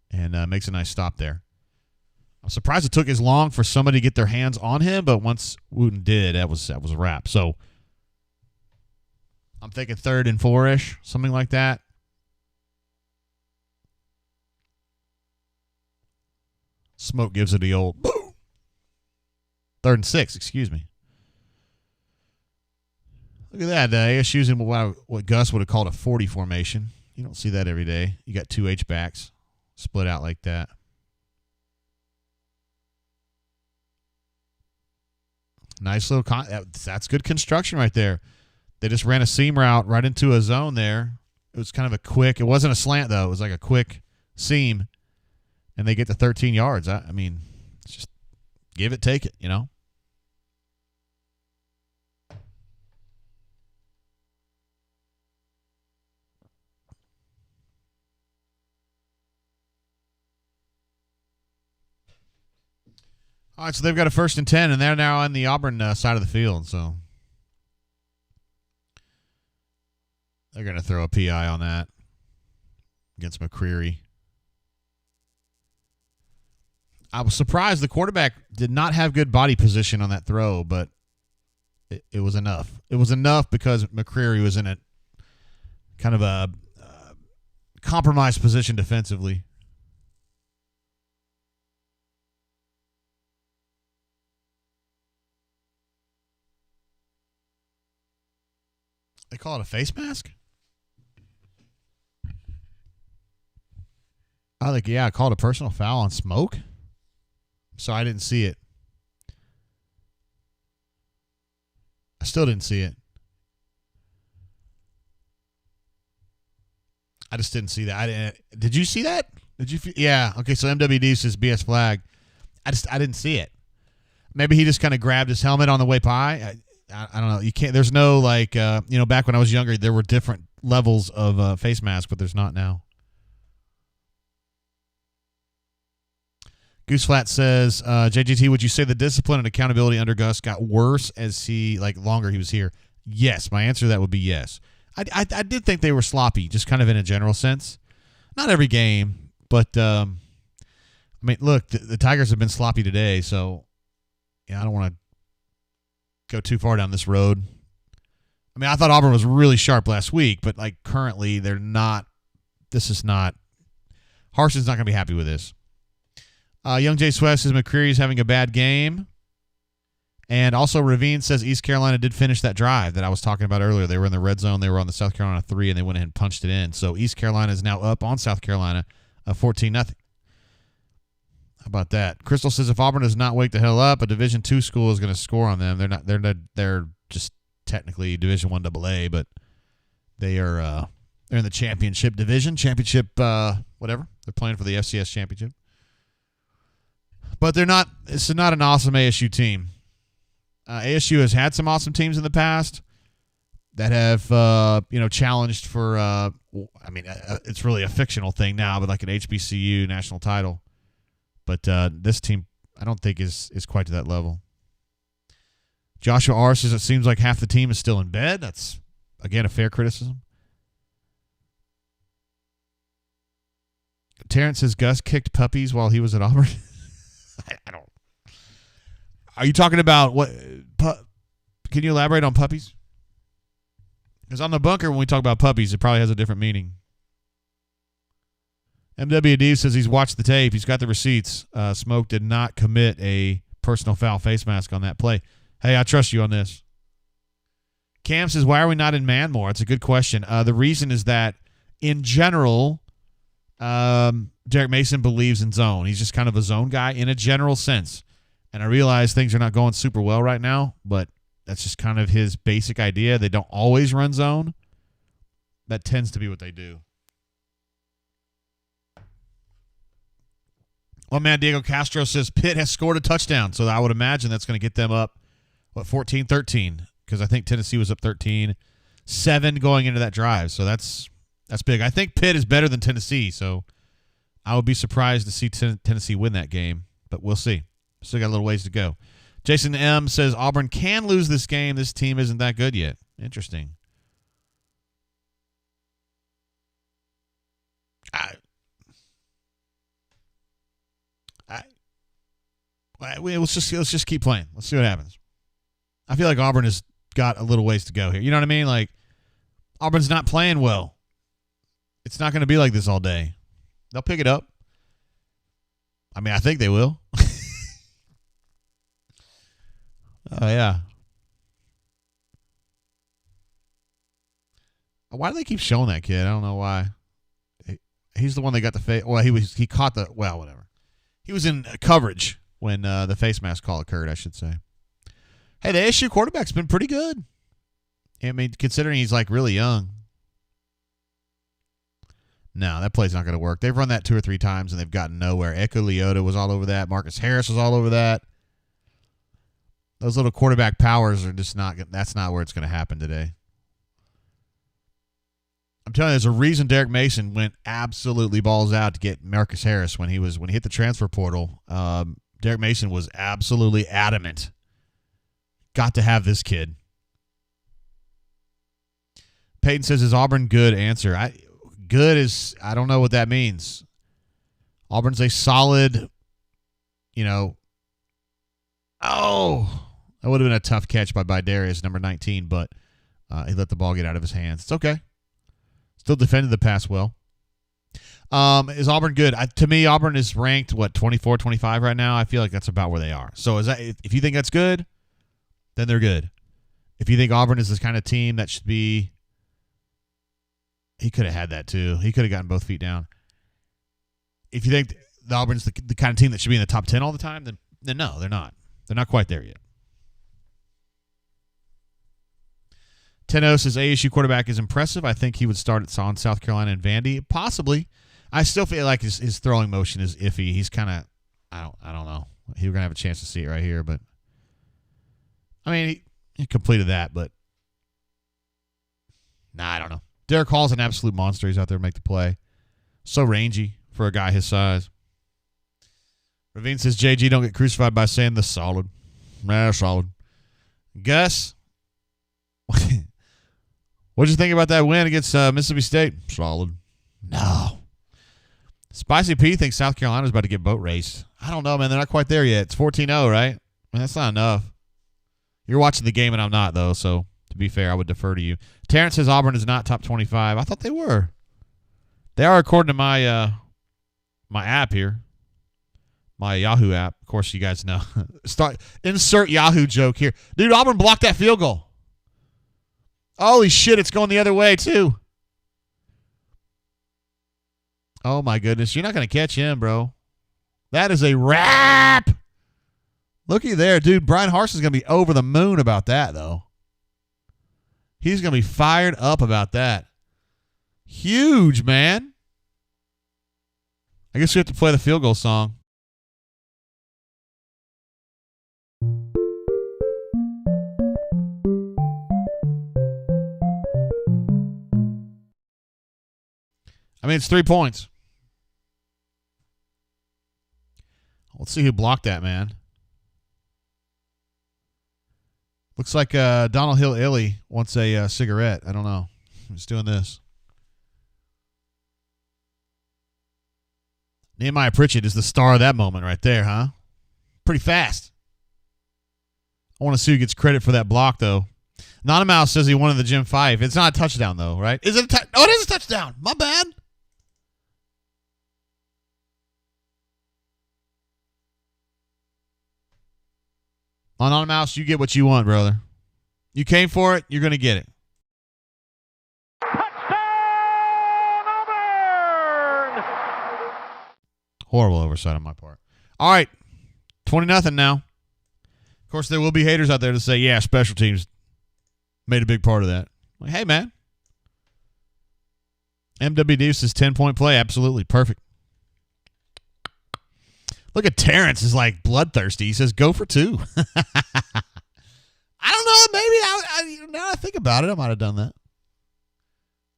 And makes a nice stop there. I'm surprised it took as long for somebody to get their hands on him, but once Wooten did, that was a wrap. So I'm thinking 3rd and 4-ish, something like that. Smoke gives it the old boom. 3rd and 6, excuse me. Look at that. ASU's in what Gus would have called a 40 formation. You don't see that every day. You got 2 H-backs split out like that. Nice little that's good construction right there. They just ran a seam route right into a zone there. It was kind of a quick. It wasn't a slant, though. It was like a quick seam, and they get to 13 yards. I mean, it's just give it, take it, you know? All right, so they've got a 1st and 10, and they're now on the Auburn side of the field. So they're going to throw a PI on that against McCreary. I was surprised the quarterback did not have good body position on that throw, but it was enough. It was enough because McCreary was in a kind of a compromised position defensively. They call it a face mask? I think, yeah, I called a personal foul on Smoke. So I didn't see it. I still didn't see it. I just didn't see that. Did you see that? Did you? Yeah. Okay. So MWD says BS flag. I didn't see it. Maybe he just kind of grabbed his helmet on the way by. I don't know. You can't. There's no like. Back when I was younger, there were different levels of face mask, but there's not now. Gooseflat says, JGT, would you say the discipline and accountability under Gus got worse as longer he was here? Yes. My answer to that would be yes. I did think they were sloppy, just kind of in a general sense. Not every game, but, look, the Tigers have been sloppy today, so, I don't want to go too far down this road. I thought Auburn was really sharp last week, but, currently they're not – this is not – Harson's not going to be happy with this. Young J. Swift says McCreary's having a bad game. And also Ravine says East Carolina did finish that drive that I was talking about earlier. They were in the red zone. They were on the South Carolina 3, and they went ahead and punched it in. So East Carolina is now up on South Carolina 14-0. How about that? Crystal says if Auburn does not wake the hell up, a Division II school is going to score on them. They're just technically Division I AA, but they're in the championship division, whatever. They're playing for the FCS championship. But they're not. It's not an awesome ASU team. ASU has had some awesome teams in the past that have challenged for. It's really a fictional thing now, but like an HBCU national title. But this team, I don't think is quite to that level. Joshua R says it seems like half the team is still in bed. That's again a fair criticism. Terrence says Gus kicked puppies while he was at Auburn. I don't. Are you talking about what? Can you elaborate on puppies? Because on the bunker, when we talk about puppies, it probably has a different meaning. MWD says he's watched the tape. He's got the receipts. Smoke did not commit a personal foul face mask on that play. Hey, I trust you on this. Cam says, why are we not in man more? It's a good question. The reason is that, in general, Derek Mason believes in zone. He's just kind of a zone guy in a general sense. And I realize things are not going super well right now, but that's just kind of his basic idea. They don't always run zone. That tends to be what they do. Well, man, Diego Castro says Pitt has scored a touchdown, so I would imagine that's going to get them up, 14-13, because I think Tennessee was up 13-7 going into that drive. So that's big. I think Pitt is better than Tennessee, so I would be surprised to see Tennessee win that game, but we'll see. Still got a little ways to go. Jason M. says Auburn can lose this game. This team isn't that good yet. Interesting. Let's just keep playing. Let's see what happens. I feel like Auburn has got a little ways to go here. You know what I mean? Like, Auburn's not playing well. It's not going to be like this all day. They'll pick it up. I think they will. Oh, yeah. Why do they keep showing that kid? I don't know why. He's the one that got the face. Well, he caught the. Well, whatever. He was in coverage when the face mask call occurred, I should say. Hey, the ASU quarterback's been pretty good. Considering he's really young. No, that play's not going to work. They've run that 2 or 3 times and they've gotten nowhere. Echo Leota was all over that. Marcus Harris was all over that. Those little quarterback powers are just not. That's not where it's going to happen today. I'm telling you, there's a reason Derek Mason went absolutely balls out to get Marcus Harris when he hit the transfer portal. Derek Mason was absolutely adamant. Got to have this kid. Peyton says, is Auburn good? Answer. Good is, I don't know what that means. Auburn's a solid you know, that would have been a tough catch by Darius, number 19, but he let the ball get out of his hands. It's okay. Still defended the pass well. Is Auburn good? To me, Auburn is ranked, 24, 25 right now? I feel like that's about where they are. So if you think that's good, then they're good. If you think Auburn is this kind of team that should be, he could have had that too. He could have gotten both feet down. If you think the Auburn's the kind of team that should be in the top 10 all the time, then no, they're not. They're not quite there yet. Teno says ASU quarterback is impressive. I think he would start on South Carolina and Vandy. Possibly. I still feel like his throwing motion is iffy. He's kind of, I don't know. We're going to have a chance to see it right here, but I mean, he completed that, but I don't know. Derek Hall's an absolute monster. He's out there to make the play. So rangy for a guy his size. Ravine says, JG, don't get crucified by saying the solid. Solid. Gus, what'd you think about that win against Mississippi State? Solid. No. Spicy P thinks South Carolina's about to get boat raced. I don't know, man. They're not quite there yet. It's 14-0, right? I mean, that's not enough. You're watching the game and I'm not, though, so to be fair, I would defer to you. Terrence says Auburn is not top 25. I thought they were. They are according to my my app here. My Yahoo app. Of course, you guys know. Insert Yahoo joke here. Dude, Auburn blocked that field goal. Holy shit, it's going the other way, too. Oh, my goodness. You're not going to catch him, bro. That is a wrap. Looky there, dude. Brian Harson's going to be over the moon about that, though. He's going to be fired up about that. Huge, man. I guess we have to play the field goal song. I mean, it's 3 points. Let's see who blocked that, man. Looks like Donald Hill Illy wants a cigarette. I don't know. He's doing this. Nehemiah Pritchett is the star of that moment right there, huh? Pretty fast. I want to see who gets credit for that block, though. Mouse says he wanted the Gym 5. It's not a touchdown, though, right? Is it a it is a touchdown. My bad. Mouse, you get what you want, brother. You came for it. You're going to get it. Touchdown, Auburn! Horrible oversight on my part. All right. 20-0 now. Of course, there will be haters out there to say, yeah, special teams made a big part of that. Like, hey, man. MW Deuce's 10-point play. Absolutely. Perfect. Look at Terrence is like bloodthirsty. He says, go for 2. I don't know. Maybe now that I think about it, I might have done that.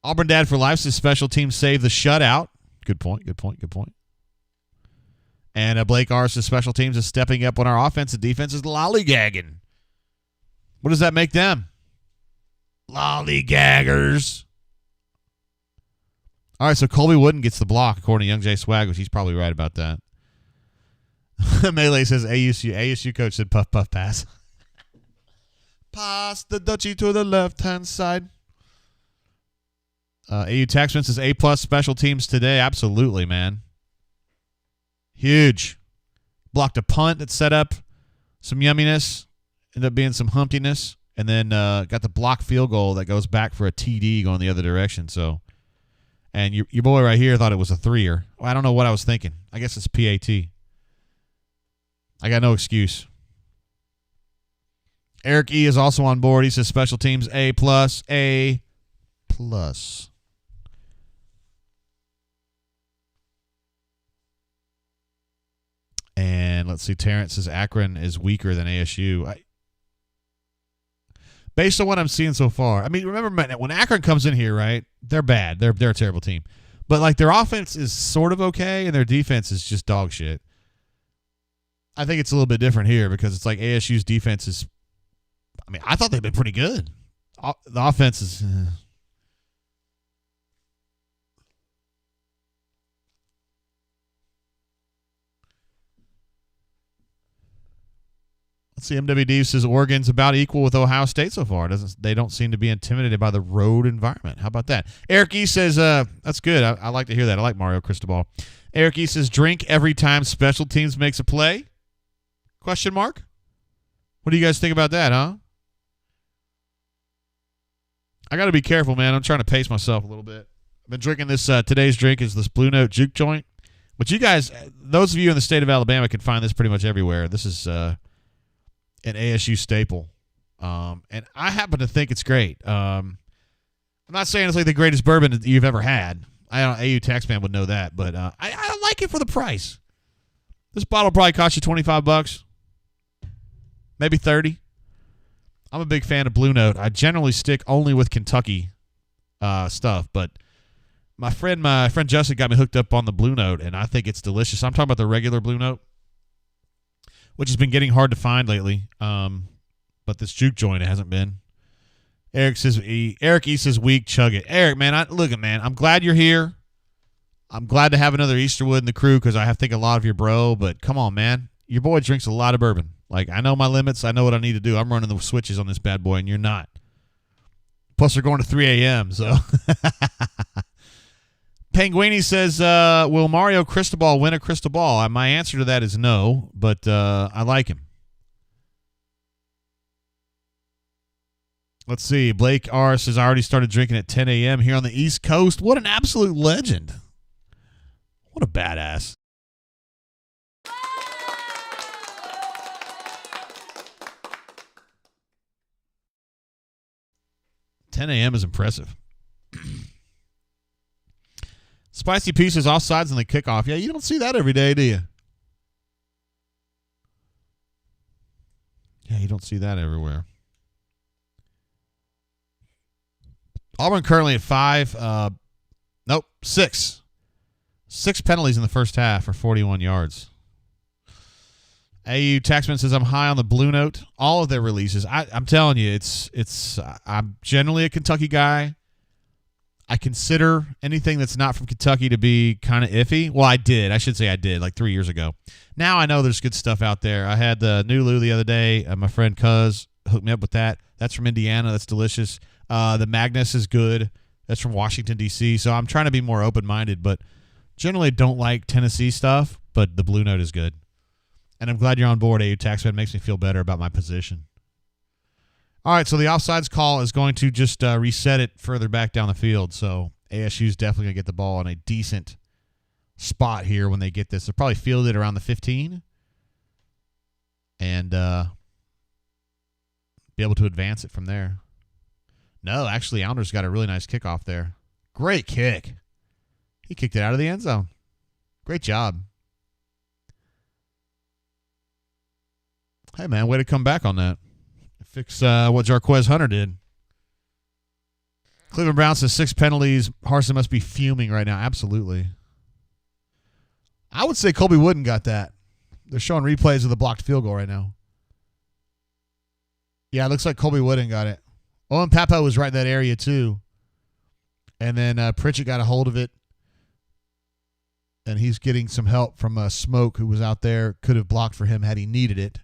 Auburn Dad for Life says special teams saved the shutout. Good point. And Blake R says special teams is stepping up when our offense and defense is lollygagging. What does that make them? Lollygaggers. All right, so Colby Wooden gets the block, according to Young J Swag, which he's probably right about that. Melee says ASU coach said puff, puff, pass. Pass the Dutchie to the left-hand side. AU Taxman says A-plus special teams today. Absolutely, man. Huge. Blocked a punt that set up some yumminess. Ended up being some humptiness. And then got the block field goal that goes back for a TD going the other direction. So, and your boy right here thought it was a 3-er. Well, I don't know what I was thinking. I guess it's PAT. I got no excuse. Eric E is also on board. He says special teams A+, A+. And let's see, Terrence says Akron is weaker than ASU. Based on what I'm seeing so far, I mean, remember when Akron comes in here, right? They're bad. They're a terrible team. But like their offense is sort of okay, and their defense is just dog shit. I think it's a little bit different here because it's like ASU's defense is. I mean, I thought they'd been pretty good. The offense is. Let's see. MWD says Oregon's about equal with Ohio State so far. They don't seem to be intimidated by the road environment. How about that? Eric E says, that's good. I like to hear that. I like Mario Cristobal. Eric E says, drink every time special teams makes a play? Question mark? What do you guys think about that, huh? I got to be careful, man. I'm trying to pace myself a little bit. I've been drinking this. Today's drink is this Blue Note Juke Joint. But you guys, those of you in the state of Alabama can find this pretty much everywhere. This is an ASU staple. And I happen to think it's great. I'm not saying it's like the greatest bourbon that you've ever had. I don't, AU Taxman would know that. But I like it for the price. This bottle probably cost you $25. Maybe 30. I'm a big fan of Blue Note. I generally stick only with Kentucky stuff, but my friend Justin got me hooked up on the Blue Note, and I think it's delicious. I'm talking about the regular Blue Note, which has been getting hard to find lately. But this juke joint, it hasn't been. Eric E says weak, chug it. Eric, man, look, man, I'm glad you're here. I'm glad to have another Easterwood in the crew because I think a lot of your bro, but come on, man. Your boy drinks a lot of bourbon. Like, I know my limits. I know what I need to do. I'm running the switches on this bad boy, and you're not. Plus, they're going to 3 a.m., so. Penguini says, will Mario Cristobal win a crystal ball? My answer to that is no, but I like him. Let's see. Blake R. says, I already started drinking at 10 a.m. here on the East Coast. What an absolute legend. What a badass. $10 a.m. is impressive. Spicy pieces off sides on the kickoff. Yeah, you don't see that every day, do you? Yeah, you don't see that everywhere. Auburn currently at 5. Nope, 6. 6 penalties in the first half for 41 yards. AU Taxman says, I'm high on the Blue Note. All of their releases. I'm telling you, I'm generally a Kentucky guy. I consider anything that's not from Kentucky to be kind of iffy. Well, I should say I did, like 3 years ago. Now I know there's good stuff out there. I had the Nulu the other day. My friend Cuz hooked me up with that. That's from Indiana. That's delicious. The Magnus is good. That's from Washington, D.C. So I'm trying to be more open-minded, but generally don't like Tennessee stuff, but the Blue Note is good. And I'm glad you're on board, AU Taxman. It makes me feel better about my position. All right, so the offsides call is going to just reset it further back down the field. So ASU's definitely going to get the ball in a decent spot here when they get this. They'll probably field it around the 15 and be able to advance it from there. No, actually, Allner's got a really nice kickoff there. Great kick. He kicked it out of the end zone. Great job. Hey, man, way to come back on that. Fix what Jarquez Hunter did. Cleveland Browns says 6 penalties. Harsin must be fuming right now. Absolutely. I would say Colby Wooden got that. They're showing replays of the blocked field goal right now. Yeah, it looks like Colby Wooden got it. Owen Papo was right in that area, too. And then Pritchett got a hold of it. And he's getting some help from Smoke, who was out there. Could have blocked for him had he needed it.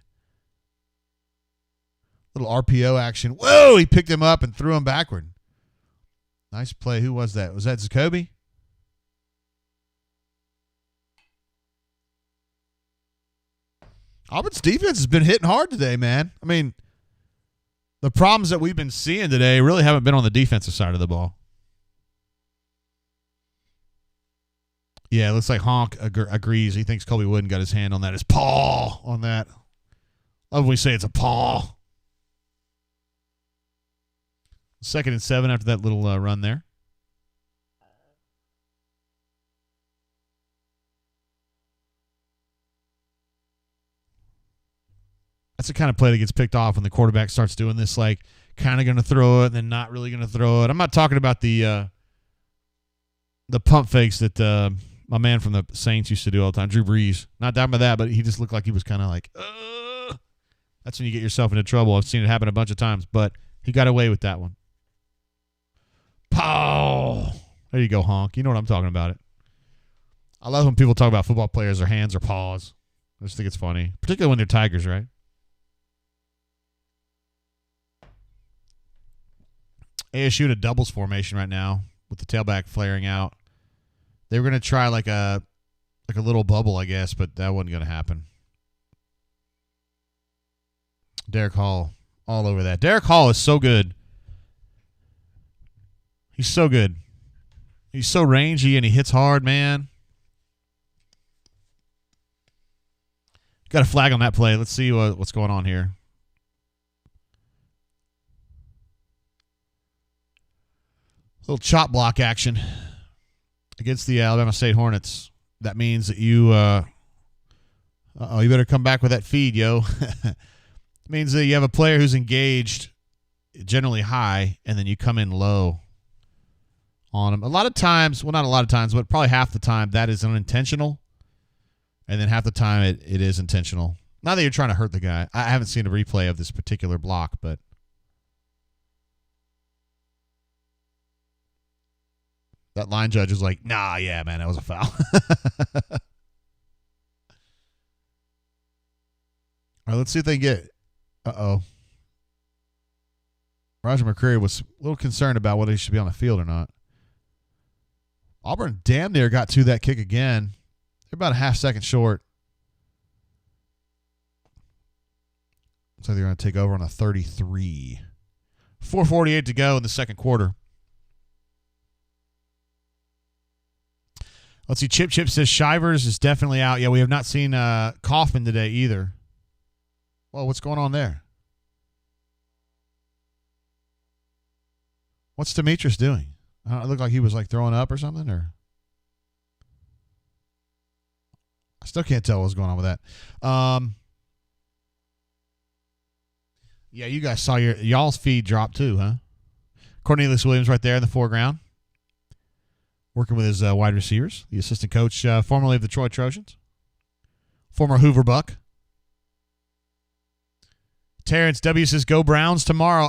Little RPO action. Whoa, he picked him up and threw him backward. Nice play. Who was that? Was that Jacoby? Auburn's defense has been hitting hard today, man. I mean, the problems that we've been seeing today really haven't been on the defensive side of the ball. Yeah, it looks like Honk agrees. He thinks Colby Wooden got his hand on that. His paw on that. Love when we say it's a paw. 2nd and 7 after that little run there. That's the kind of play that gets picked off when the quarterback starts doing this, like kind of going to throw it and then not really going to throw it. I'm not talking about the pump fakes that my man from the Saints used to do all the time, Drew Brees. Not down by that, but he just looked like he was kind of like, that's when you get yourself into trouble. I've seen it happen a bunch of times, but he got away with that one. Pow! There you go, Honk. You know what I'm talking about it. I love when people talk about football players, their hands or paws. I just think it's funny, particularly when they're Tigers, right? ASU in a doubles formation right now with the tailback flaring out. They were going to try like a little bubble, I guess, but that wasn't going to happen. Derek Hall all over that. Derek Hall is so good. He's so good. He's so rangy and he hits hard, man. Got a flag on that play. Let's see what's going on here. Little chop block action against the Alabama State Hornets. That means that you you better come back with that feed, yo. It means that you have a player who's engaged generally high, and then you come in low on him. A lot of times, well, not a lot of times, but probably half the time, that is unintentional. And then half the time, it is intentional. Not that you're trying to hurt the guy. I haven't seen a replay of this particular block, but that line judge was like, nah, yeah, man, that was a foul. All right, let's see if they can get. Uh-oh. Roger McCreary was a little concerned about whether he should be on the field or not. Auburn damn near got to that kick again. They're about a half second short. So they're going to take over on a 33. 4:48 to go in the second quarter. Let's see. Chip says Shivers is definitely out. Yeah, we have not seen Kaufman today either. Well, what's going on there? What's Demetrius doing? It looked like he was like throwing up or something, or I still can't tell what's going on with that. Yeah, you guys saw y'all's feed drop too, huh? Cornelius Williams right there in the foreground, working with his wide receivers. The assistant coach, formerly of the Troy Trojans, former Hoover Buck. Terrence W says, "Go Browns tomorrow."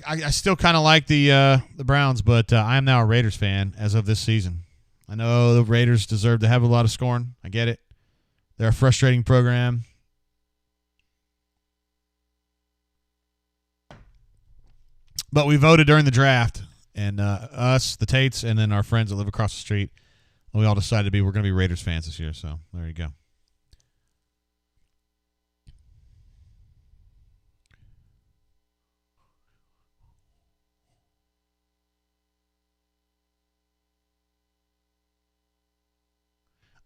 I still kind of like the Browns, but I am now a Raiders fan as of this season. I know the Raiders deserve to have a lot of scorn. I get it. They're a frustrating program. But we voted during the draft, and us, the Tates, and then our friends that live across the street, we all decided we're going to be Raiders fans this year. So there you go.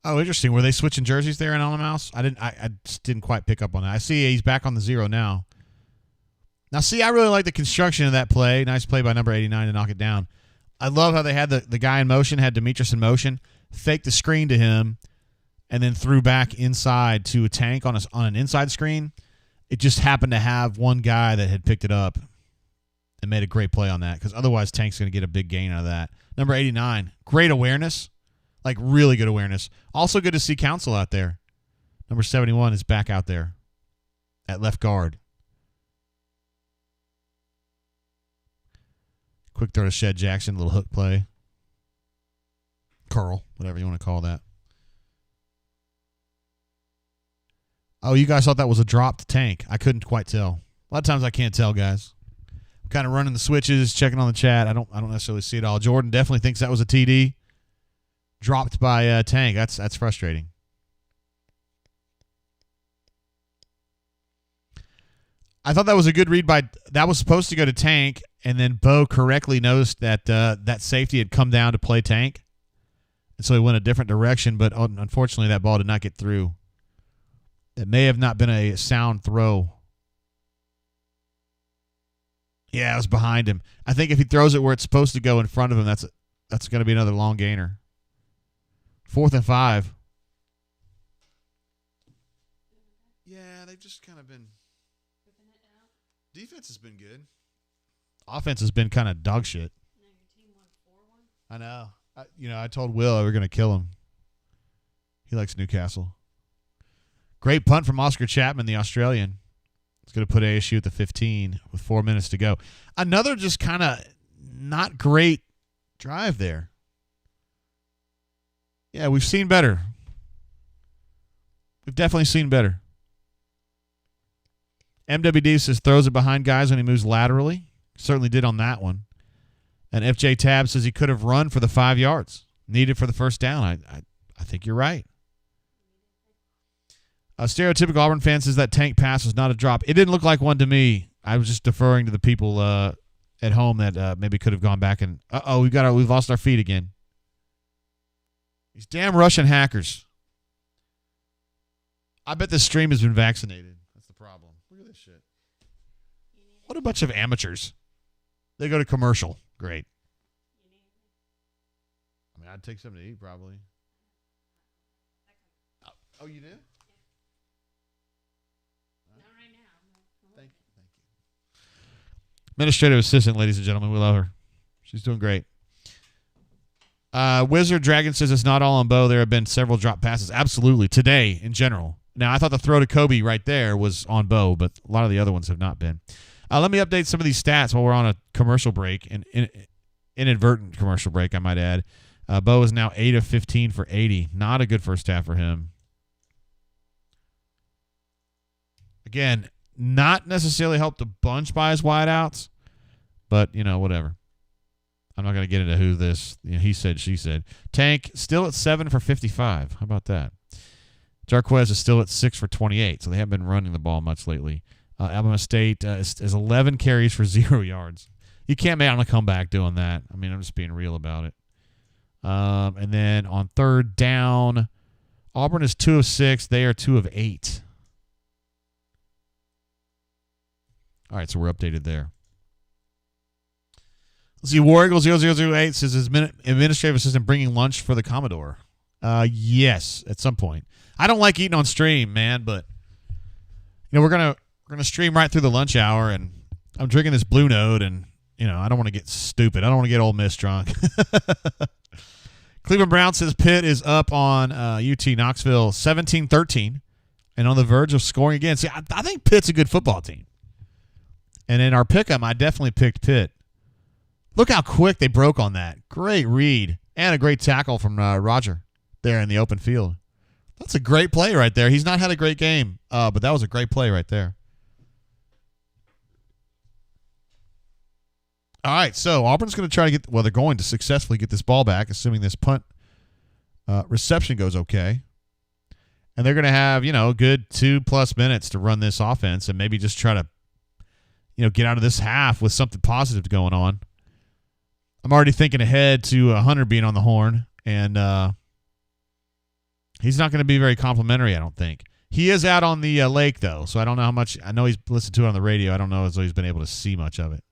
Oh, interesting. Were they switching jerseys there in Allen Mouse? I just didn't quite pick up on that. I see he's back on the 0 now. Now, see, I really like the construction of that play. Nice play by number 89 to knock it down. I love how they had the guy in motion, had Demetrius in motion, faked the screen to him, and then threw back inside to a Tank on an inside screen. It just happened to have one guy that had picked it up and made a great play on that, because otherwise Tank's going to get a big gain out of that. Number 89, great awareness. Like, really good awareness. Also good to see Council out there. Number 71 is back out there at left guard. Quick throw to Shed Jackson, little hook play. Curl, whatever you want to call that. Oh, you guys thought that was a dropped Tank. I couldn't quite tell. A lot of times I can't tell, guys. I'm kind of running the switches, checking on the chat. I don't necessarily see it all. Jordan definitely thinks that was a TD. Dropped by Tank. That's frustrating. I thought that was a good read that was supposed to go to Tank, and then Bo correctly noticed that that safety had come down to play Tank, and so he went a different direction, but unfortunately that ball did not get through. It may have not been a sound throw. Yeah, it was behind him. I think if he throws it where it's supposed to go in front of him, that's going to be another long gainer. 4th and 5. Yeah, they've just kind of been. Defense has been good. Offense has been kind of dog shit. I know. I told Will we were going to kill him. He likes Newcastle. Great punt from Oscar Chapman, the Australian. It's going to put ASU at the 15 with 4 minutes to go. Another just kind of not great drive there. Yeah, we've seen better. We've definitely seen better. MWD says throws it behind guys when he moves laterally. certainly did on that one. And FJ Tab says he could have run for the 5 yards needed for the first down. I think you're right. A stereotypical Auburn fan says that tank pass was not a drop. It didn't look like one to me. I was just deferring to the people at home that maybe could have gone back and we've lost our feet again. These damn Russian hackers. I bet this stream has been vaccinated. That's the problem. Look at this shit. What a bunch of amateurs. They go to commercial. Great. I mean, I'd take something to eat probably. Oh, you do? Not right now. Thank you. Administrative assistant, ladies and gentlemen. We love her. She's doing great. Wizard Dragon says it's not all on Bo. There have been several drop passes. Absolutely. Today, in general. Now, I thought the throw to Kobe right there was on Bo, but a lot of the other ones have not been. Let me update some of these stats while we're on a commercial break, an inadvertent commercial break, I might add. Bo is now 8 of 15 for 80. Not a good first half for him. Again, not necessarily helped a bunch by his wideouts, but, whatever. I'm not going to get into who this, he said, she said. Tank still at 7 for 55. How about that? Jarquez is still at 6 for 28, so they haven't been running the ball much lately. Alabama State is 11 carries for 0 yards. You can't make on a comeback doing that. I mean, I'm just being real about it. And then on third down, Auburn is 2 of 6. They are 2 of 8. All right, so we're updated there. Let's see, War Eagle 0008 says, is administrative assistant bringing lunch for the Commodore? Yes, at some point. I don't like eating on stream, man, but we're gonna stream right through the lunch hour, and I'm drinking this Blue Note, and I don't want to get stupid. I don't want to get Ole Miss drunk. Cleveland Brown says Pitt is up on UT Knoxville 17-13 and on the verge of scoring again. See, I think Pitt's a good football team. And in our pick'em, I definitely picked Pitt. Look how quick they broke on that. Great read and a great tackle from Roger there in the open field. That's a great play right there. He's not had a great game, but that was a great play right there. All right, so Auburn's going to try to they're going to successfully get this ball back, assuming this punt reception goes okay. And they're going to have, a good 2+ minutes to run this offense and maybe just try to, get out of this half with something positive going on. I'm already thinking ahead to Hunter being on the horn, and he's not going to be very complimentary, I don't think. He is out on the lake, though, so I don't know how much. I know he's listened to it on the radio. I don't know as though he's been able to see much of it.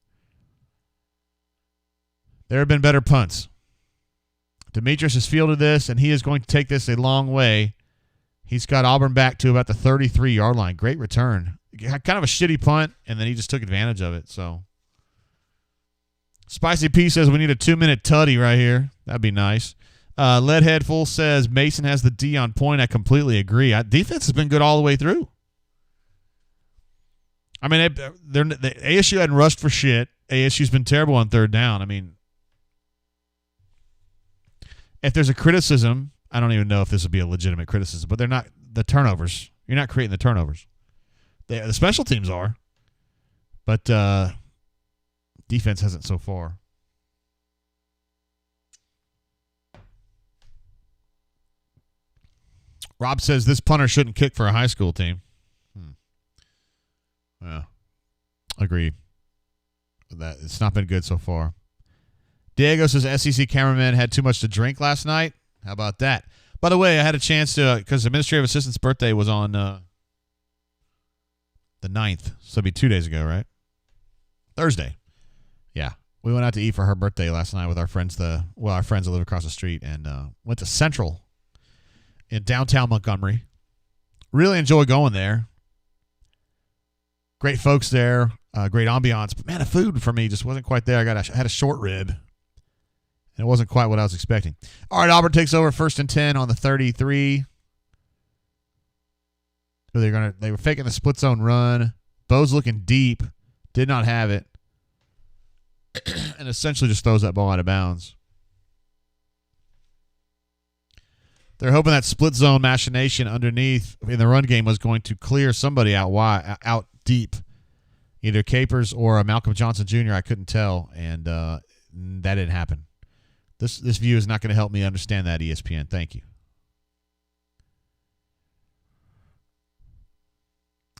There have been better punts. Demetrius has fielded this, and he is going to take this a long way. He's got Auburn back to about the 33-yard line. Great return. Kind of a shitty punt, and then he just took advantage of it. So, Spicy P says we need a 2-minute tutty right here. That'd be nice. Leadhead Full says Mason has the D on point. I completely agree. Defense has been good all the way through. I mean, the ASU hadn't rushed for shit. ASU's been terrible on third down. I mean, if there's a criticism, I don't even know if this would be a legitimate criticism, but they're not the turnovers. You're not creating the turnovers. The special teams are, but defense hasn't so far. Rob says this punter shouldn't kick for a high school team. Yeah, agreed. That it's not been good so far. Diego says SEC cameraman had too much to drink last night. How about that? By the way, I had a chance to, because the administrative assistant's birthday was on the 9th. So it'd be 2 days ago, right? Thursday. Yeah. We went out to eat for her birthday last night with our friends, our friends that live across the street, and went to Central in downtown Montgomery. Really enjoy going there. Great folks there. Great ambiance. But, man, the food for me just wasn't quite there. I had a short rib. And it wasn't quite what I was expecting. All right, Auburn takes over 1st and 10 on the 33. They were faking the split zone run. Bo's looking deep. Did not have it. And essentially just throws that ball out of bounds. They're hoping that split zone machination underneath in the run game was going to clear somebody out deep. Either Capers or Malcolm Johnson Jr., I couldn't tell, and that didn't happen. This view is not going to help me understand that, ESPN. Thank you.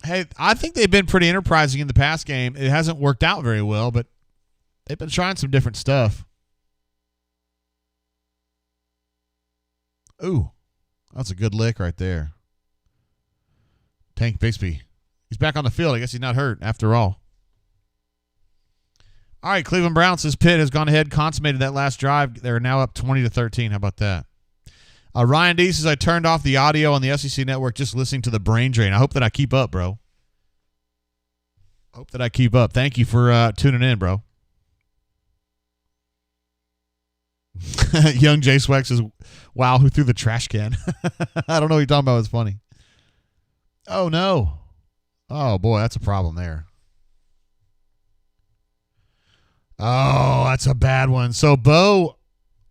Hey, I think they've been pretty enterprising in the pass game. It hasn't worked out very well, but they've been trying some different stuff. Ooh, that's a good lick right there. Tank Bixby. He's back on the field. I guess he's not hurt after all. All right, Cleveland Browns says Pitt has gone ahead, consummated that last drive. They're now up 20-13. How about that? Ryan D says, I turned off the audio on the SEC network just listening to the brain drain. I hope that I keep up, bro. Hope that I keep up. Thank you for tuning in, bro. Young Jay Sweck says, wow, who threw the trash can? I don't know what you're talking about. It's funny. Oh, no. Oh, boy, that's a problem there. Oh, that's a bad one. So Bo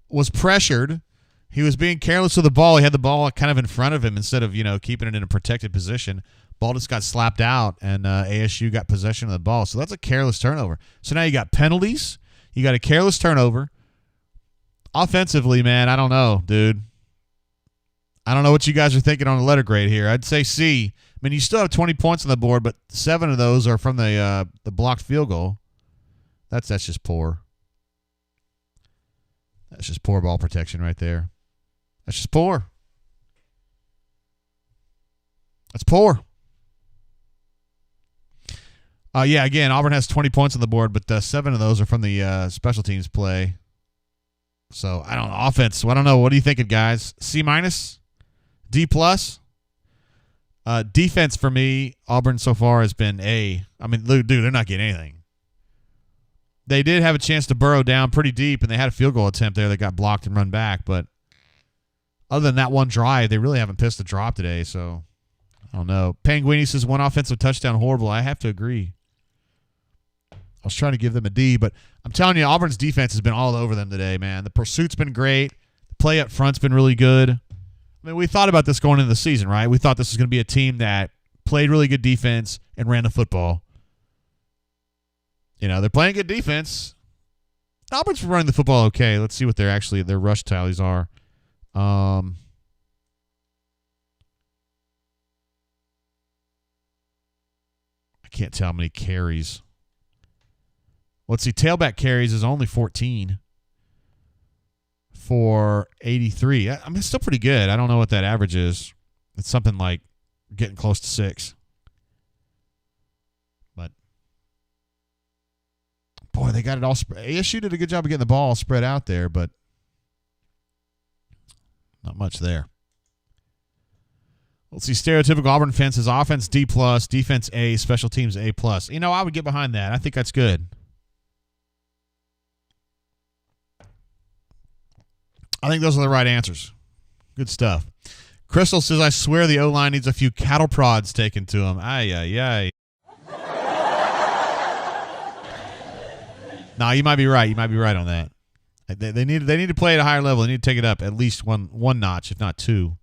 was pressured. He was being careless with the ball. He had the ball kind of in front of him instead of, keeping it in a protected position. Ball just got slapped out, and ASU got possession of the ball. So that's a careless turnover. So now you got penalties. You got a careless turnover. Offensively, man, I don't know, dude. I don't know what you guys are thinking on the letter grade here. I'd say C. I mean, you still have 20 points on the board, but 7 of those are from the blocked field goal. That's just poor. That's just poor ball protection right there. That's just poor. That's poor. Yeah, again, Auburn has 20 points on the board, but 7 of those are from the special teams play. So, I don't know. Offense, I don't know. What are you thinking, guys? C-? D+? Defense for me, Auburn so far has been A. I mean, dude, they're not getting anything. They did have a chance to burrow down pretty deep, and they had a field goal attempt there that got blocked and run back. But other than that one drive, they really haven't pissed a drop today. So, I don't know. Panguini says one offensive touchdown, horrible. I have to agree. I was trying to give them a D, but I'm telling you, Auburn's defense has been all over them today, man. The pursuit's been great. The play up front's been really good. I mean, we thought about this going into the season, right? We thought this was going to be a team that played really good defense and ran the football. They're playing good defense. Auburn's running the football okay. Let's see what their rush tallies are. I can't tell how many carries. Let's see. Tailback carries is only 14 for 83. I mean, it's still pretty good. I don't know what that average is. It's something like getting close to 6. But, boy, they got it all. ASU did a good job of getting the ball spread out there, but not much there. Let's see. Stereotypical Auburn fans says offense D+, defense A, special teams A+. I would get behind that. I think that's good. I think those are the right answers. Good stuff. Crystal says, I swear the O-line needs a few cattle prods taken to him. Ay. No, you might be right. You might be right on that. They need to play at a higher level. They need to take it up at least one notch, if not 2.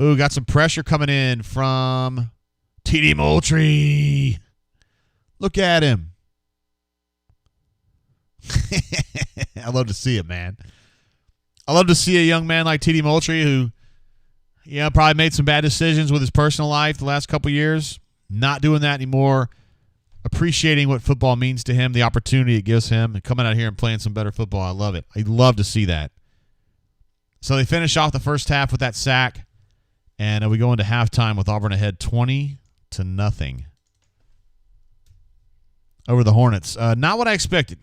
Ooh, got some pressure coming in from TD Moultrie. Look at him. I love to see it, man. I love to see a young man like TD Moultrie who, probably made some bad decisions with his personal life the last couple years. Not doing that anymore. Appreciating what football means to him, the opportunity it gives him, and coming out here and playing some better football. I love it. I love to see that. So they finish off the first half with that sack, and we go into halftime with Auburn ahead 20-0 over the Hornets. Not what I expected.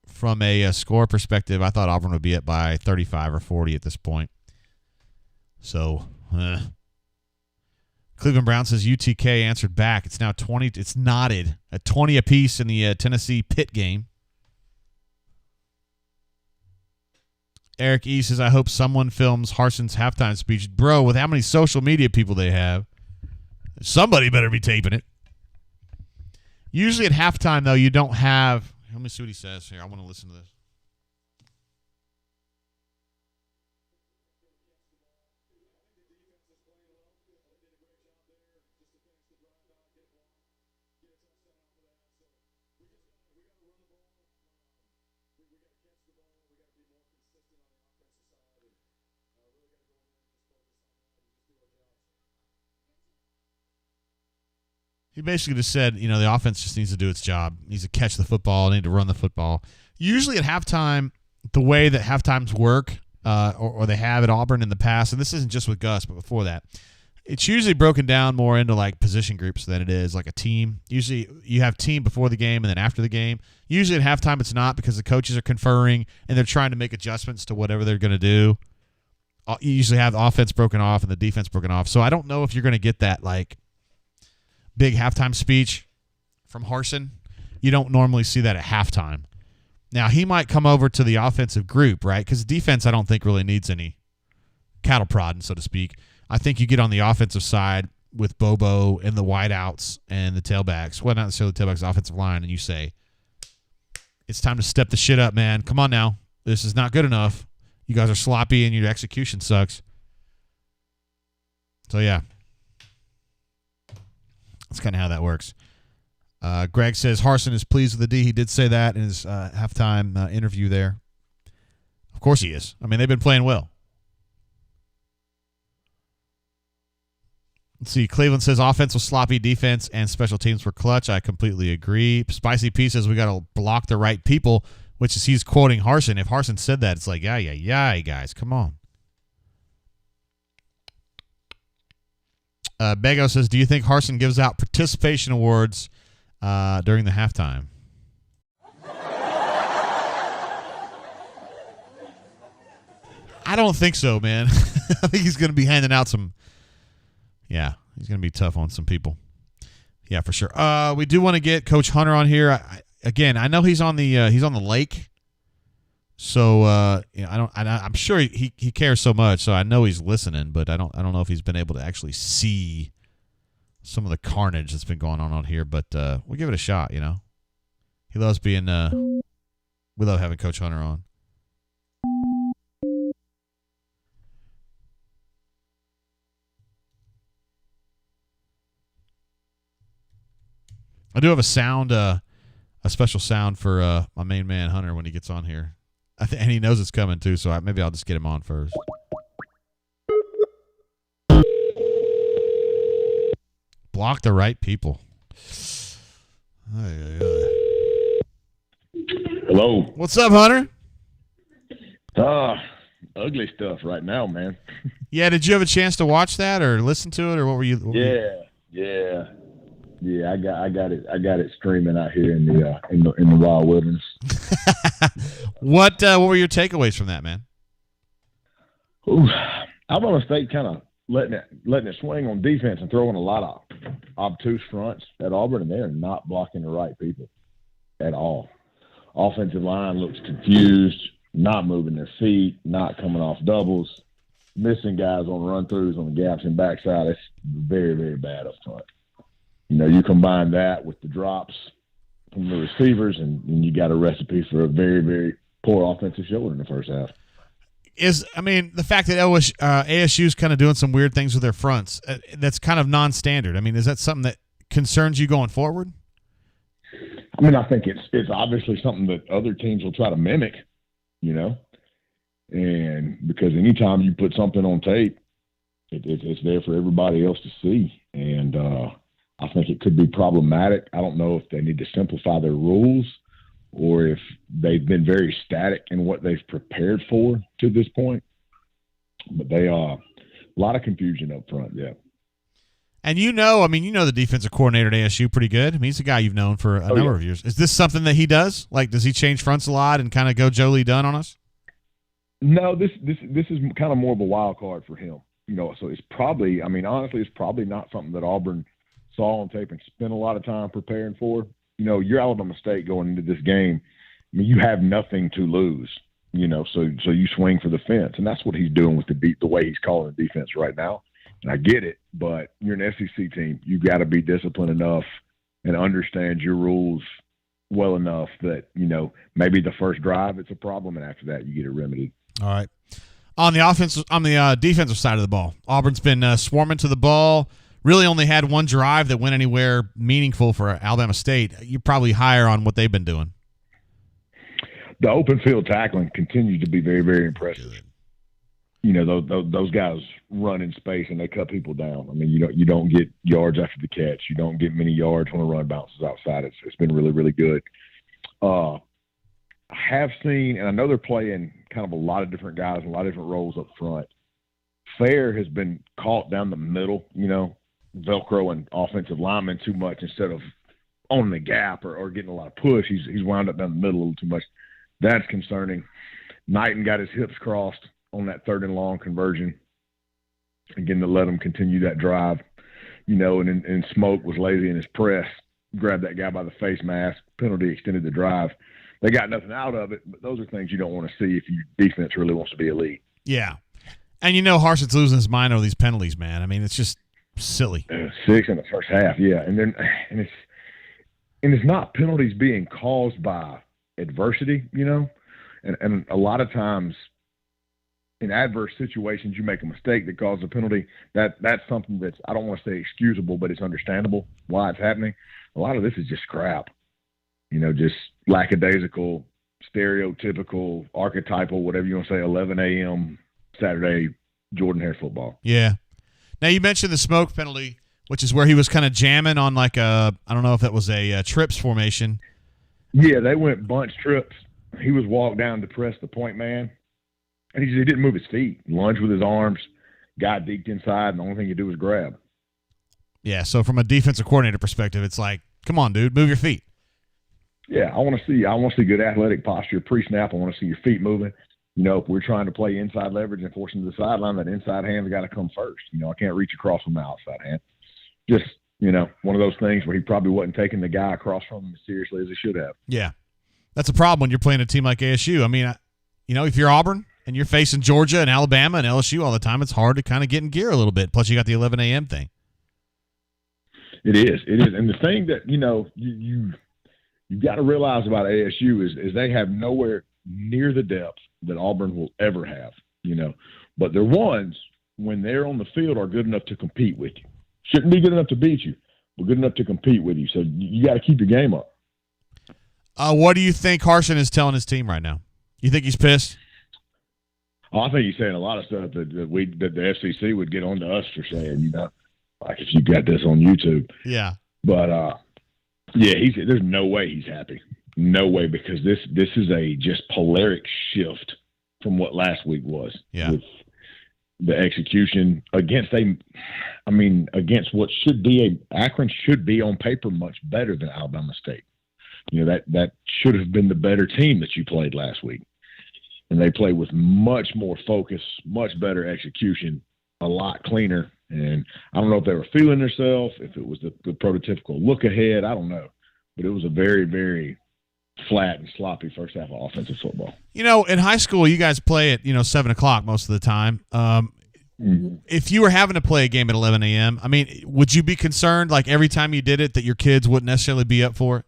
From a score perspective, I thought Auburn would be up by 35 or 40 at this point. So, Cleveland Brown says UTK answered back. It's now 20. It's knotted at 20 apiece in the Tennessee Pitt game. Eric E says, I hope someone films Harson's halftime speech. Bro, with how many social media people they have, somebody better be taping it. Usually at halftime, though, you don't have... Let me see what he says here. I want to listen to this. He basically just said, the offense just needs to do its job. It needs to catch the football, need to run the football. Usually at halftime, the way that halftimes work, or they have at Auburn in the past, and this isn't just with Gus, but before that, it's usually broken down more into like position groups than it is like a team. Usually you have team before the game and then after the game. Usually at halftime it's not, because the coaches are conferring and they're trying to make adjustments to whatever they're going to do. You usually have the offense broken off and the defense broken off. So I don't know if you're going to get that like big halftime speech from Harsin. You don't normally see that at halftime. Now, he might come over to the offensive group, right? Because defense I don't think really needs any cattle prodding, so to speak. I think you get on the offensive side with Bobo and the wideouts and the tailbacks. Well, not necessarily the tailbacks, the offensive line, and you say, it's time to step the shit up, man. Come on now. This is not good enough. You guys are sloppy and your execution sucks. So, yeah. That's kind of how that works. Greg says Harsin is pleased with the D. He did say that in his halftime interview there. Of course he is. I mean, they've been playing well. Let's see. Cleveland says offense was sloppy, defense and special teams were clutch. I completely agree. Spicy P says we got to block the right people, which is he's quoting Harsin. If Harsin said that, it's like, yeah, guys, come on. Bego says, do you think Harsin gives out participation awards during the halftime? I don't think so, man. I think he's going to be handing out some. Yeah, he's going to be tough on some people. Yeah, for sure. We do want to get Coach Hunter on here. I know he's on the lake, so I'm sure he cares so much. So I know he's listening, but I don't know if he's been able to actually see some of the carnage that's been going on out here. But we'll give it a shot. He loves being. We love having Coach Hunter on. I do have a sound, a special sound for my main man Hunter when he gets on here, and he knows it's coming too. So maybe I'll just get him on first. Block the right people. Hello. What's up, Hunter? Ugly stuff right now, man. Yeah, did you have a chance to watch that or listen to it, or what were you? Yeah, I got it streaming out here in the wild wilderness. What were your takeaways from that, man? Ooh, Alabama State kind of letting it swing on defense and throwing a lot of obtuse fronts at Auburn, and they're not blocking the right people at all. Offensive line looks confused, not moving their feet, not coming off doubles, missing guys on run-throughs on the gaps and backside. It's very, very bad up front. You combine that with the drops from the receivers, and you got a recipe for a very, very poor offensive show in the first half. The fact that ASU is kind of doing some weird things with their fronts, that's kind of non-standard. Is that something that concerns you going forward? I think it's obviously something that other teams will try to mimic, and because anytime you put something on tape, it's there for everybody else to see, and I think it could be problematic. I don't know if they need to simplify their rules or if they've been very static in what they've prepared for to this point. But they are a lot of confusion up front, yeah. And the defensive coordinator at ASU pretty good. He's a guy you've known for a number of years. Is this something that he does? Like, does he change fronts a lot and kind of go Joe Lee Dunn on us? No, this is kind of more of a wild card for him. So it's probably, honestly, it's probably not something that Auburn saw on tape and spent a lot of time preparing for. You're Alabama State going into this game. You have nothing to lose, so you swing for the fence. And that's what he's doing with the way he's calling the defense right now. And I get it, but you're an SEC team. You got to be disciplined enough and understand your rules well enough that, maybe the first drive it's a problem, and after that you get it remedied. All right. On the defensive side of the ball, Auburn's been swarming to the ball. Really only had one drive that went anywhere meaningful for Alabama State. You're probably higher on what they've been doing. The open field tackling continues to be very, very impressive. those guys run in space and they cut people down. I mean, you don't get yards after the catch. You don't get many yards when a run bounces outside. It's been really, really good. I have seen, and I know they're playing kind of a lot of different guys, a lot of different roles up front. Fair has been caught down the middle, Velcroing offensive linemen too much instead of owning the gap or getting a lot of push. He's wound up down the middle a little too much. That's concerning. Knighton got his hips crossed on that 3rd and long conversion, again, to let him continue that drive, and Smoke was lazy in his press, grabbed that guy by the face mask, penalty extended the drive. They got nothing out of it, but those are things you don't want to see if your defense really wants to be elite. Yeah. And Harsin's losing his mind over these penalties, man. I mean, it's just silly. 6 in the first half, yeah. And it's not penalties being caused by adversity, and a lot of times in adverse situations you make a mistake that causes a penalty. That's something that's, I don't want to say excusable, but it's understandable why it's happening. A lot of this is just crap, just lackadaisical, stereotypical, archetypal, whatever you want to say, 11 a.m. Saturday Jordan-Hare football. Yeah. Now you mentioned the Smoke penalty, which is where he was kind of jamming on I don't know if that was a trips formation. Yeah, they went bunch trips. He was walked down to press the point man, and he didn't move his feet. Lunged with his arms, got deked inside, and the only thing he do was grab. Yeah, so from a defensive coordinator perspective, it's like, come on, dude, move your feet. Yeah, I want to see good athletic posture pre-snap. I want to see your feet moving. If we're trying to play inside leverage and force him to the sideline, that inside hand's got to come first. I can't reach across from the outside hand. Just, one of those things where he probably wasn't taking the guy across from him as seriously as he should have. Yeah. That's a problem when you're playing a team like ASU. I mean, if you're Auburn and you're facing Georgia and Alabama and LSU all the time, it's hard to kind of get in gear a little bit. Plus, you got the 11 a.m. thing. It is. And the thing that, you've got to realize about ASU is they have nowhere near the depth that Auburn will ever have, But their ones, when they're on the field, are good enough to compete with you. Shouldn't be good enough to beat you, but good enough to compete with you. So you got to keep your game up. What do you think Harsin is telling his team right now? You think he's pissed? Oh, I think he's saying a lot of stuff that the FCC would get on to us for saying, like if you got this on YouTube. Yeah. But, yeah, there's no way he's happy. No way, because this is a just polaric shift from what last week was. Yeah. With the execution against what should be Akron should be on paper much better than Alabama State. That should have been the better team that you played last week. And they played with much more focus, much better execution, a lot cleaner. And I don't know if they were feeling themselves, if it was the prototypical look ahead. I don't know. But it was a very, very flat and sloppy first half of offensive football. In high school, you guys play at, 7 o'clock most of the time. If you were having to play a game at 11 a.m., I mean, would you be concerned, like every time you did it, that your kids wouldn't necessarily be up for it?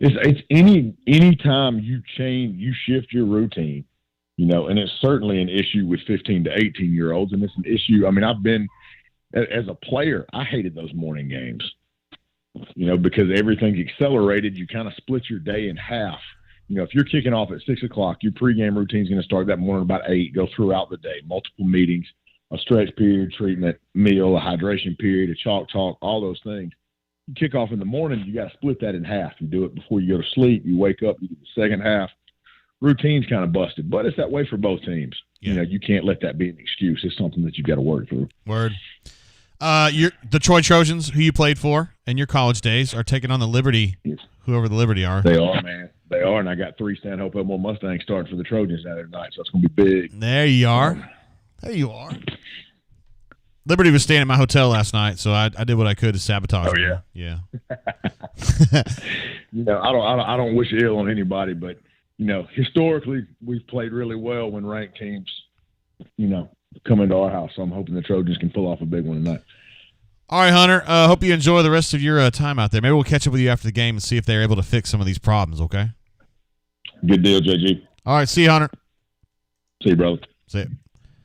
It's any time you shift your routine, and it's certainly an issue with 15 to 18-year-olds, and it's an issue. I mean, I've been as a player, I hated those morning games, because everything's accelerated. You kind of split your day in half. If you're kicking off at 6 o'clock, your pregame routine is going to start that morning about 8, go throughout the day, multiple meetings, a stretch period, treatment, meal, a hydration period, a chalk talk, all those things. You kick off in the morning, you got to split that in half. You do it before you go to sleep. You wake up, you do the second half. Routine's kind of busted, but it's that way for both teams. Yeah. You can't let that be an excuse. It's something that you've got to work through. Word. The Troy Trojans, who you played for in your college days, are taking on the Liberty, whoever the Liberty are. They are, man. They are, and I got 3 Stanhope Elmore Mustangs starting for the Trojans Saturday night, so it's going to be big. There you are. There you are. Liberty was staying at my hotel last night, so I did what I could to sabotage them. Yeah? Yeah. I don't wish ill on anybody, but, historically we've played really well when ranked teams, come into our house, so I'm hoping the Trojans can pull off a big one tonight. All right, Hunter, hope you enjoy the rest of your time out there. Maybe we'll catch up with you after the game and see if they're able to fix some of these problems, okay? Good deal, JG. All right, see you, Hunter. See you, brother. See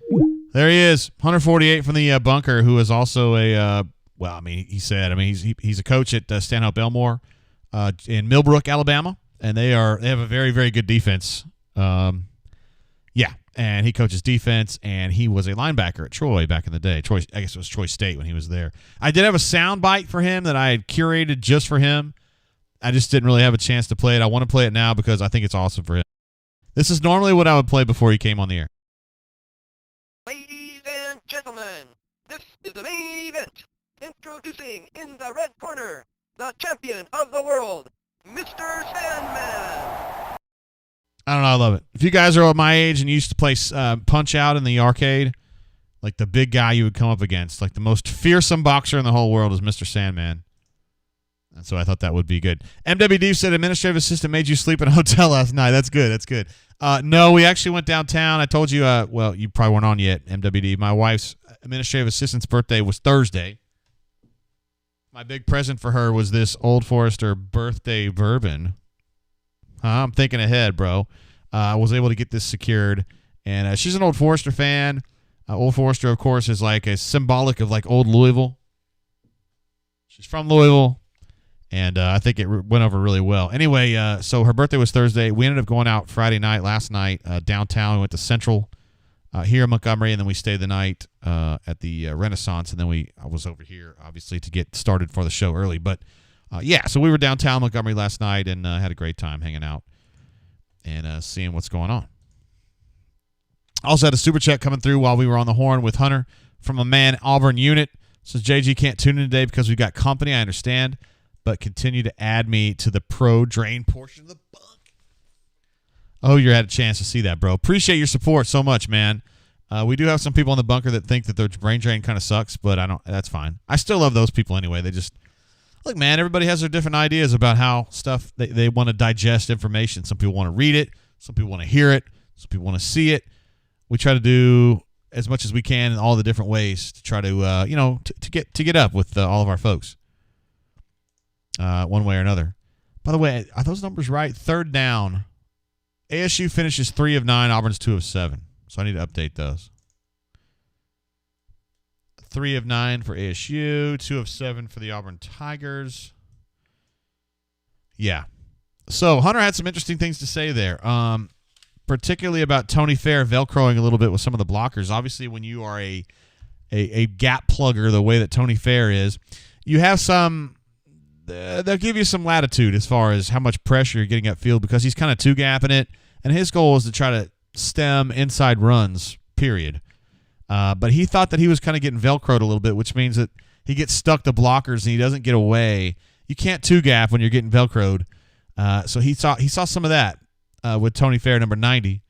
you. There he is, Hunter 48 from the bunker, who is also he's a coach at Stanhope Elmore in Millbrook, Alabama, and they have a very, very good defense. Yeah, and he coaches defense, and he was a linebacker at Troy back in the day. I guess it was Troy State when he was there. I did have a sound bite for him that I had curated just for him. I just didn't really have a chance to play it. I want to play it now because I think it's awesome for him. This is normally what I would play before he came on the air. Ladies and gentlemen, this is the main event. Introducing in the red corner, the champion of the world, Mr. Sandman. I don't know. I love it. If you guys are my age and you used to play Punch Out in the arcade, like the big guy you would come up against, like the most fearsome boxer in the whole world is Mr. Sandman. And so I thought that would be good. MWD said administrative assistant made you sleep in a hotel last night. That's good. That's good. No, we actually went downtown. I told you, well, you probably weren't on yet, MWD. My wife's administrative assistant's birthday was Thursday. My big present for her was this Old Forester birthday bourbon. I'm thinking ahead, bro. I was able to get this secured. And she's an Old Forester fan. Old Forester, of course, is like a symbolic of like old Louisville. She's from Louisville. And I think it went over really well. Anyway, so her birthday was Thursday. We ended up going out Friday night, last night, downtown. We went to Central here in Montgomery, and then we stayed the night at the Renaissance. And then I was over here, obviously, to get started for the show early. But, yeah, so we were downtown Montgomery last night and had a great time hanging out and seeing what's going on. Also had a super chat coming through while we were on the horn with Hunter from a man, Auburn Unit. Says, JG can't tune in today because we've got company. I understand. But continue to add me to the pro drain portion of the bunk. Oh, you had a chance to see that, bro. Appreciate your support so much, man. We do have some people in the bunker that think that their brain drain kind of sucks, but that's fine. I still love those people anyway. They just, look, man, everybody has their different ideas about how stuff, they want to digest information. Some people want to read it. Some people want to hear it. Some people want to see it. We try to do as much as we can in all the different ways to try to, to get up with all of our folks. One way or another. By the way, are those numbers right? Third down. ASU finishes 3 of 9. Auburn's 2 of 7. So I need to update those. 3 of 9 for ASU. 2 of 7 for the Auburn Tigers. Yeah. So Hunter had some interesting things to say there. Particularly about Tony Fair velcroing a little bit with some of the blockers. Obviously, when you are a gap plugger the way that Tony Fair is, you have some... they'll give you some latitude as far as how much pressure you're getting upfield because he's kind of two-gapping it, and his goal is to try to stem inside runs, period. But he thought that he was kind of getting Velcroed a little bit, which means that he gets stuck to blockers and he doesn't get away. You can't two-gap when you're getting Velcroed. So he saw some of that with Tony Fair, number 90.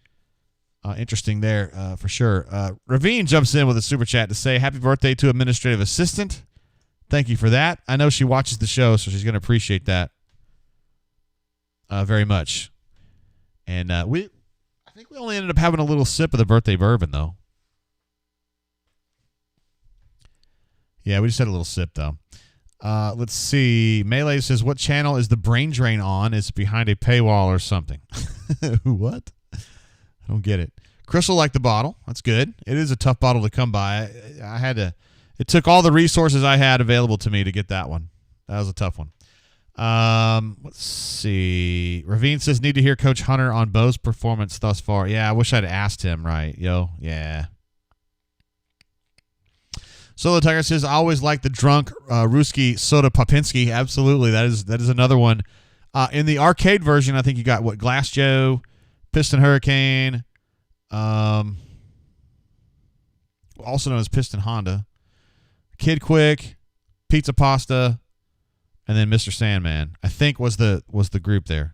Interesting there for sure. Ravine jumps in with a super chat to say, happy birthday to administrative assistant. Thank you for that. I know she watches the show, so she's going to appreciate that very much. And I think we only ended up having a little sip of the birthday bourbon, though. Yeah, we just had a little sip, though. Let's see. Melee says, what channel is the brain drain on? It's behind a paywall or something. What? I don't get it. Crystal liked the bottle. That's good. It is a tough bottle to come by. I had to... It took all the resources I had available to me to get that one. That was a tough one. Let's see. Ravine says, need to hear Coach Hunter on Bo's performance thus far. Yeah, I wish I'd asked him, right? Yeah. Solo Tiger says, I always like the drunk Ruski Soda Popinski. Absolutely. That is another one. In the arcade version, I think you got, Glass Joe, Piston Hurricane, also known as Piston Honda. Kid Quick, Pizza Pasta, and then Mr. Sandman, I think was the group there.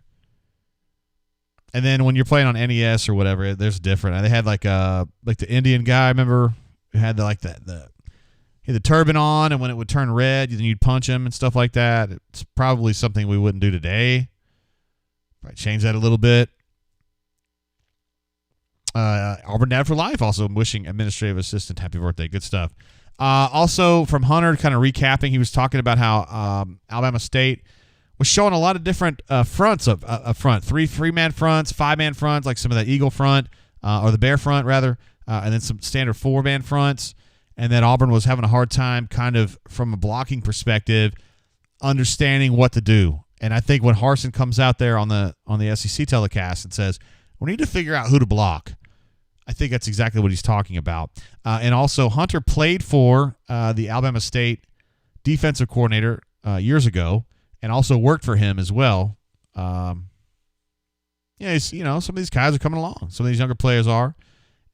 And then when you're playing on NES or whatever, there's different. They had like the Indian guy, I remember, who had he had the turban on, and when it would turn red, then you'd punch him and stuff like that. It's probably something we wouldn't do today. Probably change that a little bit. Auburn Dad for Life also wishing administrative assistant happy birthday. Good stuff. Also, from Hunter, kind of recapping, he was talking about how Alabama State was showing a lot of different fronts up front. Three-man fronts, 5-man fronts, like some of that Eagle front, or the Bear front, rather, and then some standard 4-man fronts. And that Auburn was having a hard time kind of from a blocking perspective understanding what to do. And I think when Harsin comes out there on the SEC telecast and says, we need to figure out who to block, I think that's exactly what he's talking about. And also, Hunter played for the Alabama State defensive coordinator years ago, and also worked for him as well. Some of these guys are coming along. Some of these younger players are,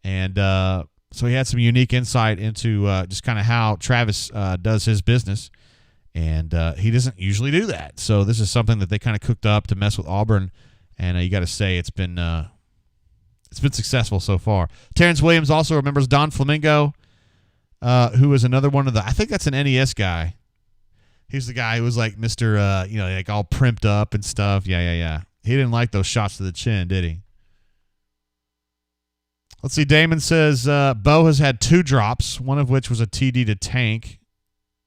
and so he had some unique insight into just kind of how Travis does his business, and he doesn't usually do that. So this is something that they kind of cooked up to mess with Auburn, and you got to say it's been successful so far. Terrence Williams also remembers Don Flamingo, who is another one of the. I think that's an NES guy. He's the guy who was like Mr. Like all primped up and stuff. Yeah. He didn't like those shots to the chin, did he? Let's see. Damon says Bo has had 2 drops, one of which was a TD to Tank.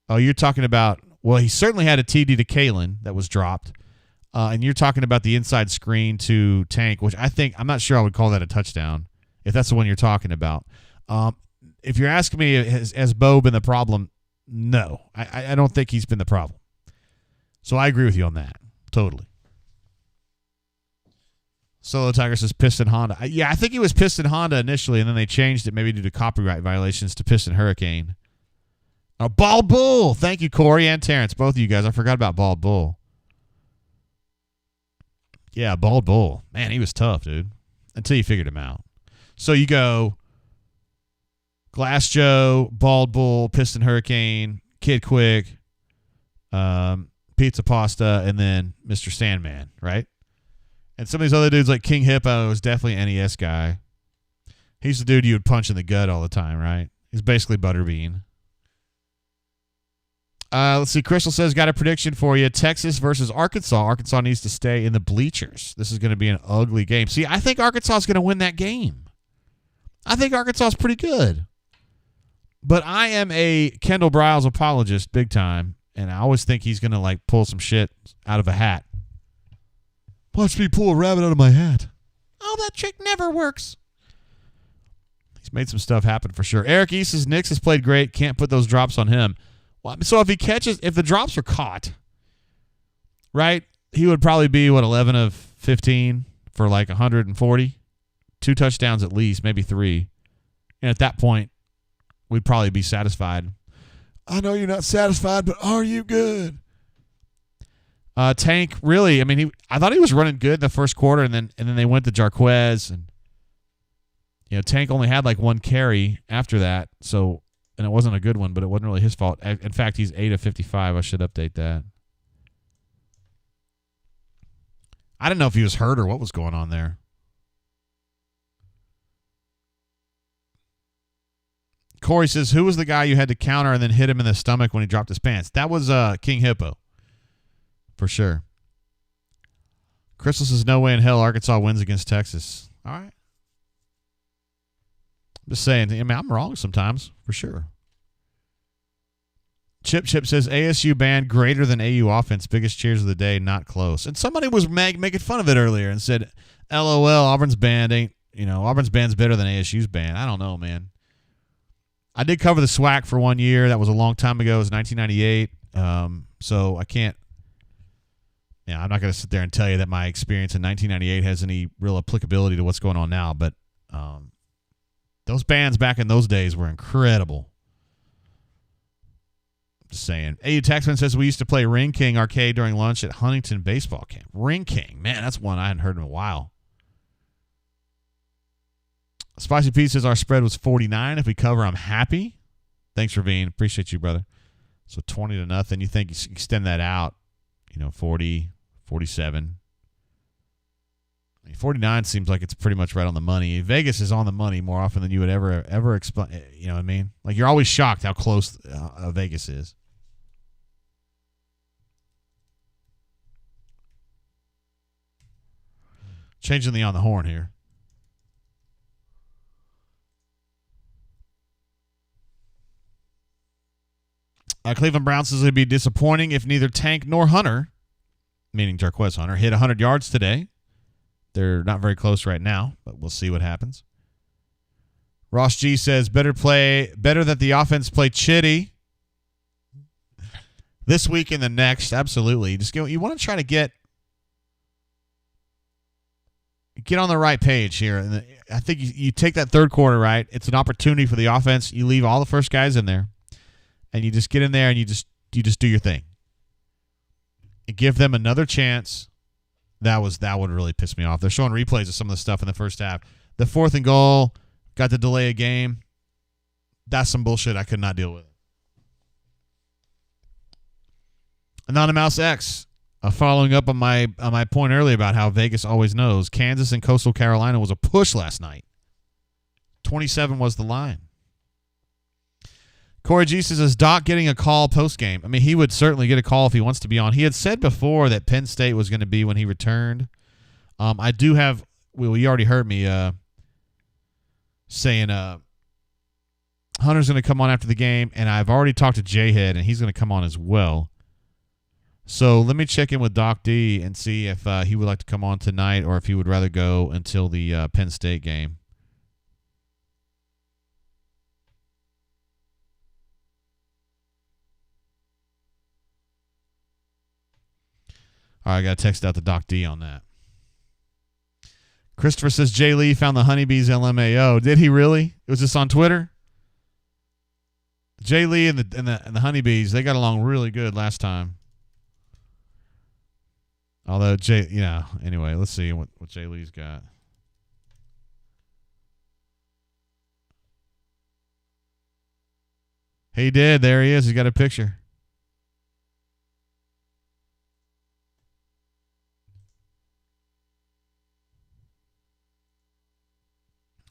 Oh, you're talking about. Well, he certainly had a TD to Kalen that was dropped. And you're talking about the inside screen to Tank, which I'm not sure I would call that a touchdown, if that's the one you're talking about. If you're asking me, has Bo been the problem? No, I don't think he's been the problem. So I agree with you on that. Totally. Solo Tiger says Piston Honda. I think he was Piston Honda initially, and then they changed it maybe due to copyright violations to Piston Hurricane. Oh, Bald Bull. Thank you, Corey and Terrence, both of you guys. I forgot about Bald Bull. Yeah, Bald Bull. Man, he was tough, dude, until you figured him out. So you go Glass Joe, Bald Bull, Piston Hurricane, Kid Quick, Pizza Pasta, and then Mr. Sandman, right? And some of these other dudes like King Hippo is definitely an NES guy. He's the dude you would punch in the gut all the time, right? He's basically Butterbean. Let's see. Crystal says, got a prediction for you. Texas versus Arkansas. Arkansas needs to stay in the bleachers. This is going to be an ugly game. See, I think Arkansas is going to win that game. I think Arkansas is pretty good. But I am a Kendall Briles apologist big time, and I always think he's going to like pull some shit out of a hat. Watch me pull a rabbit out of my hat. Oh, that trick never works. He's made some stuff happen for sure. Eric East says, Nix has played great. Can't put those drops on him. Well, so if the drops are caught, right, he would probably be, 11 of 15 for like 140? 2 touchdowns at least, maybe 3. And at that point, we'd probably be satisfied. I know you're not satisfied, but are you good? Tank, really, I thought he was running good in the first quarter, and then they went to Jarquez, and Tank only had like 1 carry after that, so. And it wasn't a good one, but it wasn't really his fault. In fact, he's 8 of 55. I should update that. I didn't know if he was hurt or what was going on there. Corey says, who was the guy you had to counter and then hit him in the stomach when he dropped his pants? That was King Hippo, for sure. Crystal says, no way in hell Arkansas wins against Texas. All right. Just saying, I'm wrong sometimes, for sure. Chip says, ASU band greater than AU offense, biggest cheers of the day, not close. And somebody was making fun of it earlier and said, LOL, Auburn's band's better than ASU's band. I don't know, man. I did cover the SWAC for 1 year. That was a long time ago. It was 1998. So I can't, I'm not going to sit there and tell you that my experience in 1998 has any real applicability to what's going on now, but those bands back in those days were incredible. Just saying. AU Taxman says we used to play Ring King arcade during lunch at Huntington baseball camp. Ring King. Man, that's one I hadn't heard in a while. Spicy Pete says our spread was 49. If we cover, I'm happy. Thanks, Ravine. Appreciate you, brother. So 20-0. You think you extend that out, 40, 47. 49 seems like it's pretty much right on the money. Vegas is on the money more often than you would ever explain. You know what I mean? Like, you're always shocked how close Vegas is. Changing the on the horn here. Cleveland Browns says it would be disappointing if neither Tank nor Hunter, meaning Jarquez Hunter, hit 100 yards today. They're not very close right now, but we'll see what happens. Ross G says, better that the offense play chitty this week and the next. Absolutely. You want to try to get, get on the right page here. And I think you take that third quarter, right? It's an opportunity for the offense. You leave all the first guys in there, and you just get in there and you just do your thing. And give them another chance. That would really piss me off. They're showing replays of some of the stuff in the first half. The 4th and goal got to delay a game. That's some bullshit I could not deal with. Anonymous X, following up on my point earlier about how Vegas always knows. Kansas and Coastal Carolina was a push last night. 27 was the line. Corey G says, is Doc getting a call post-game? I mean, he would certainly get a call if he wants to be on. He had said before that Penn State was going to be when he returned. I do have – well, you already heard me saying Hunter's going to come on after the game, and I've already talked to J-Head, and he's going to come on as well. So let me check in with Doc D and see if he would like to come on tonight or if he would rather go until the Penn State game. All right, I got to text out to Doc D on that. Christopher says Jay Lee found the Honeybees LMAO. Did he really? Was this on Twitter? Jay Lee and the Honeybees, they got along really good last time. Although anyway, let's see what Jay Lee's got. He did. There he is. He's got a picture.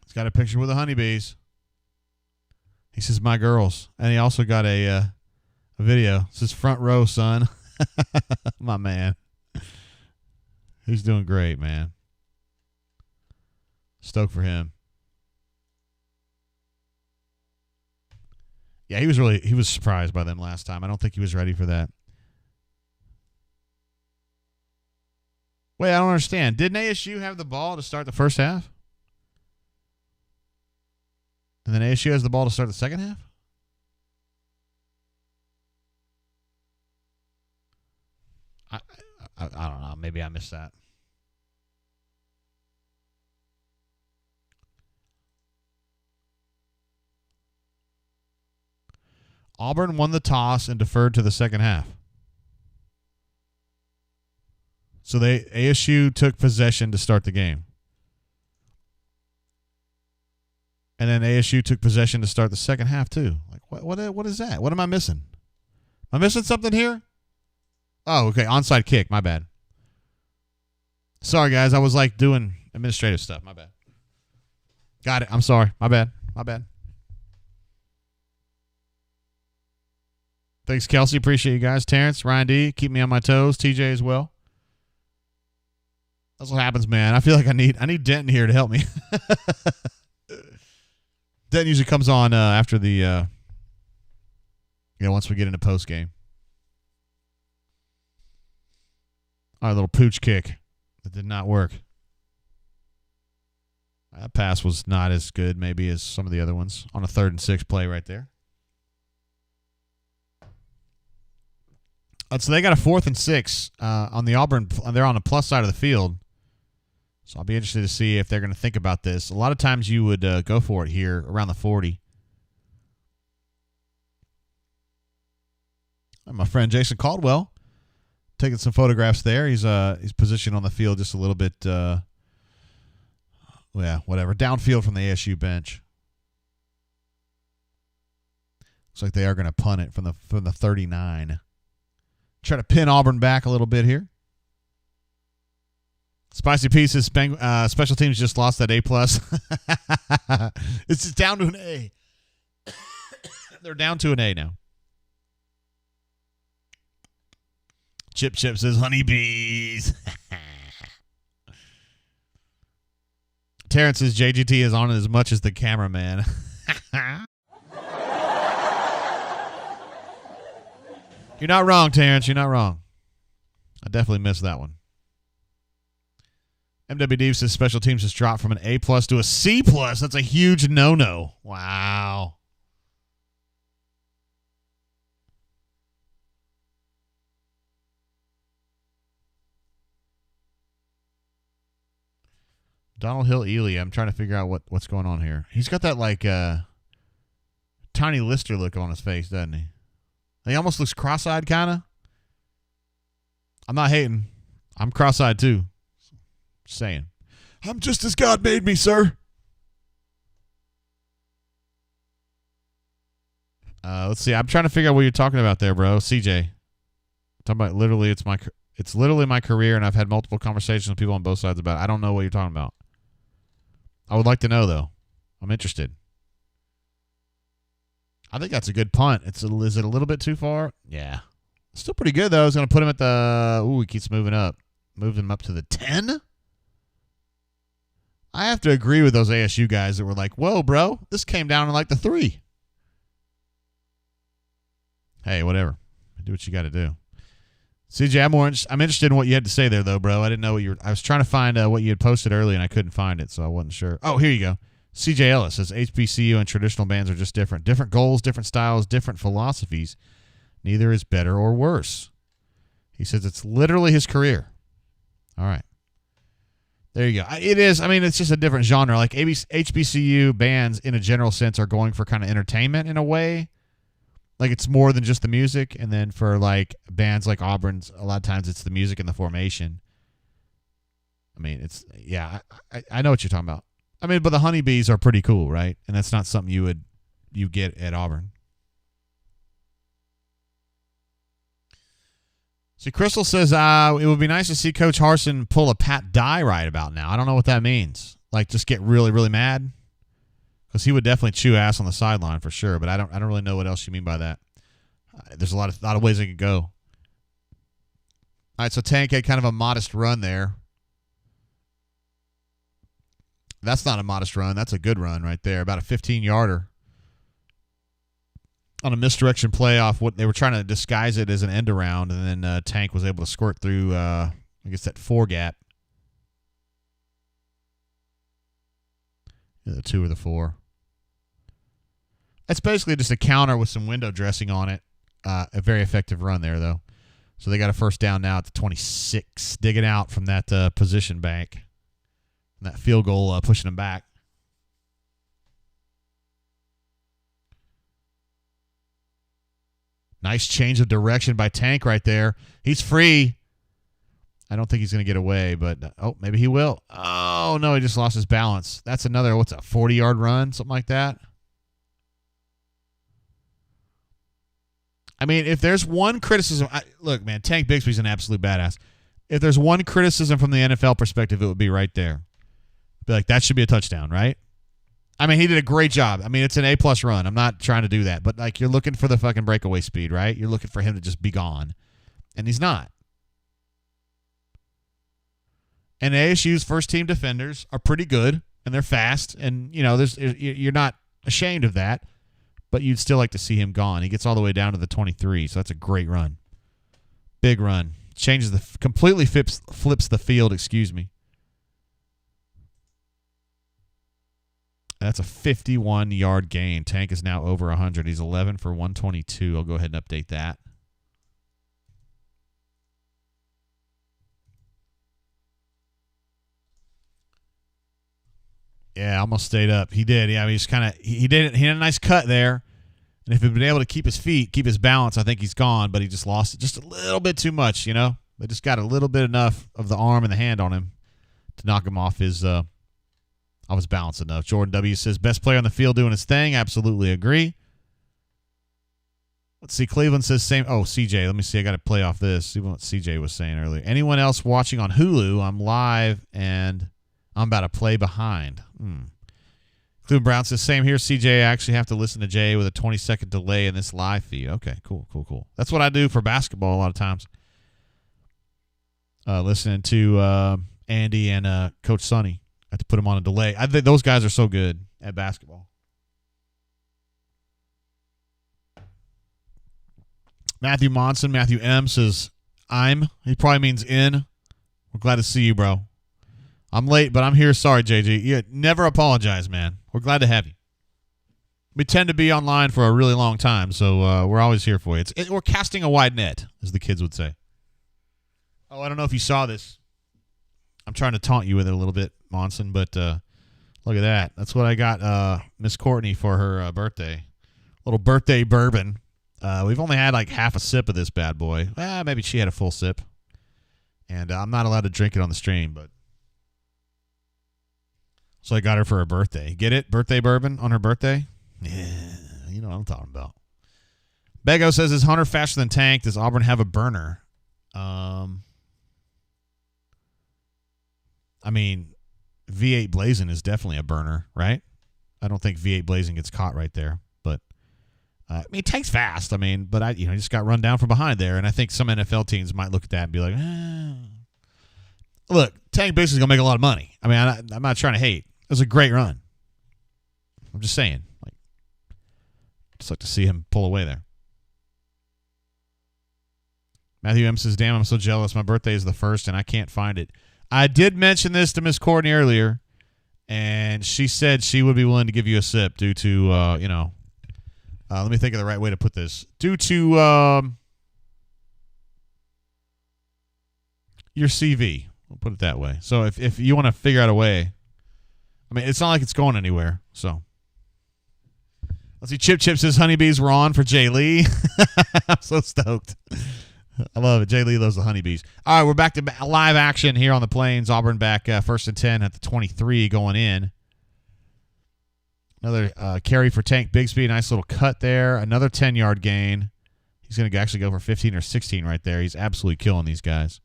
He's got a picture with the Honeybees. He says, my girls. And he also got a video. It says, front row, son. My man. He's doing great, man. Stoked for him. Yeah, he was surprised by them last time. I don't think he was ready for that. Wait, I don't understand. Didn't ASU have the ball to start the first half? And then ASU has the ball to start the second half? I don't know. Maybe I missed that. Auburn won the toss and deferred to the second half. So ASU took possession to start the game. And then ASU took possession to start the second half too. Like what is that? What am I missing? Am I missing something here? Oh, okay. Onside kick. My bad. Sorry, guys. I was like doing administrative stuff. My bad. Got it. I'm sorry. My bad. Thanks, Kelsey. Appreciate you guys. Terrence, Ryan D, keep me on my toes. TJ as well. That's what happens, man. I feel like I need Denton here to help me. Denton usually comes on after the once we get into post game. All right, little pooch kick. That did not work. That pass was not as good maybe as some of the other ones on a 3rd and 6 play right there. So they got a 4th and 6 on the Auburn. They're on the plus side of the field. So I'll be interested to see if they're going to think about this. A lot of times you would go for it here around the 40. And my friend Jason Caldwell taking some photographs there. He's positioned on the field just a little bit, whatever, downfield from the ASU bench. Looks like they are going to punt it from the 39. Try to pin Auburn back a little bit here. Spicy Pieces, special teams just lost that A+. It's just down to an A. They're down to an A now. Chip says honeybees. Terrence says JGT is on it as much as the cameraman. You're not wrong, Terrence. You're not wrong. I definitely missed that one. MWD says special teams just dropped from an A+ to a C+. That's a huge no-no. Wow. Donald Hill Ely. I'm trying to figure out what's going on here. He's got that like Tiny Lister look on his face, doesn't he? He almost looks cross-eyed, kind of. I'm not hating. I'm cross-eyed too. Just saying. I'm just as God made me, sir. Let's see. I'm trying to figure out what you're talking about there, bro. CJ. Talking about literally, it's literally my career, and I've had multiple conversations with people on both sides about it. I don't know what you're talking about. I would like to know, though. I'm interested. I think that's a good punt. Is it a little bit too far? Yeah. Still pretty good, though. I was going to put him at the... Ooh, he keeps moving up. Moved him up to the 10? I have to agree with those ASU guys that were like, whoa, bro, this came down to like the 3. Hey, whatever. Do what you got to do. CJ, I'm interested in what you had to say there, though, bro. I didn't know what you were... I was trying to find what you had posted earlier, and I couldn't find it, so I wasn't sure. Oh, here you go. CJ Ellis says HBCU and traditional bands are just different. Different goals, different styles, different philosophies. Neither is better or worse. He says it's literally his career. All right. There you go. It is. I mean, it's just a different genre. Like HBCU bands, in a general sense, are going for kind of entertainment in a way. Like it's more than just the music. And then for like bands like Auburn's, a lot of times it's the music and the formation. I mean, it's yeah. I know what you're talking about. I mean, but the Honeybees are pretty cool, right? And that's not something you get at Auburn. See, Crystal says it would be nice to see Coach Harsin pull a Pat Dye right about now. I don't know what that means. Like, just get really, really mad, because he would definitely chew ass on the sideline for sure. But I don't really know what else you mean by that. There's a lot of ways it could go. All right, so Tank had kind of a modest run there. That's not a modest run. That's a good run right there. About a 15-yarder. On a misdirection play off what they were trying to disguise it as an end around, and then Tank was able to squirt through, I guess, that 4 gap. Yeah, the 2 or the 4. That's basically just a counter with some window dressing on it. A very effective run there, though. So they got a first down now at the 26, digging out from that position bank. And that field goal pushing them back. Nice change of direction by Tank right there. He's free. I don't think he's going to get away, but maybe he will. Oh, no, he just lost his balance. That's another, 40-yard run, something like that? I mean, if there's one criticism, look, man, Tank Bigsby's an absolute badass. If there's one criticism from the NFL perspective, it would be right there. Be like, that should be a touchdown, right? I mean, he did a great job. I mean, it's an A-plus run. I'm not trying to do that. But, like, you're looking for the fucking breakaway speed, right? You're looking for him to just be gone. And he's not. And ASU's first-team defenders are pretty good, and they're fast. And, you know, you're not ashamed of that. But you'd still like to see him gone. He gets all the way down to the 23, so that's a great run. Big run. Completely flips the field, excuse me. That's a 51-yard gain. Tank is now over 100. He's 11 for 122. I'll go ahead and update that. Yeah, almost stayed up. He did. Yeah, I mean, he had a nice cut there. And if he'd been able to keep his feet, keep his balance, I think he's gone. But he just lost it just a little bit too much, you know. They just got a little bit enough of the arm and the hand on him to knock him off his balance enough. Jordan W. says, best player on the field doing his thing. Absolutely agree. Let's see. Cleveland says same. Oh, CJ. Let me see. I got to play off this. See what CJ was saying earlier. Anyone else watching on Hulu? I'm live and I'm about to play behind. Cleveland Brown says, same here, CJ. I actually have to listen to Jay with a 20-second delay in this live feed. Okay, cool. That's what I do for basketball a lot of times. Listening to Andy and Coach Sonny. I have to put them on a delay. I think those guys are so good at basketball. Matthew Monson, Matthew M. says, he probably means in. We're glad to see you, bro. I'm late, but I'm here. Sorry, JG. You never apologize, man. We're glad to have you. We tend to be online for a really long time, so we're always here for you. We're casting a wide net, as the kids would say. Oh, I don't know if you saw this. I'm trying to taunt you with it a little bit. Monson, but look at that. That's what I got Miss Courtney for her birthday. Little birthday bourbon. We've only had like half a sip of this bad boy. Maybe she had a full sip. And I'm not allowed to drink it on the stream, but so I got her for her birthday. Get it? Birthday bourbon on her birthday? Yeah, you know what I'm talking about. Bego says, is Hunter faster than Tank? Does Auburn have a burner? I mean, V8 Blazing is definitely a burner, right? I don't think V8 Blazing gets caught right there, but I mean, Tank's fast. I mean, but he just got run down from behind there, and I think some NFL teams might look at that and be like, Look, Tank basically gonna make a lot of money. I mean, I'm not trying to hate. It was a great run. I'm just saying, just like to see him pull away there. Matthew M says, damn, I'm so jealous. My birthday is the 1st, and I can't find it. I did mention this to Miss Courtney earlier, and she said she would be willing to give you a sip due to, let me think of the right way to put this. Due to your CV. We'll put it that way. So if you want to figure out a way, I mean, it's not like it's going anywhere, so. Let's see. Chip says honeybees were on for Jay Lee. I'm so stoked. I love it. Jay Lee loves the honeybees. All right, we're back to live action here on the Plains. Auburn back 1st and 10 at the 23 going in. Another carry for Tank Bigsby. Nice little cut there. Another 10-yard gain. He's going to actually go for 15 or 16 right there. He's absolutely killing these guys.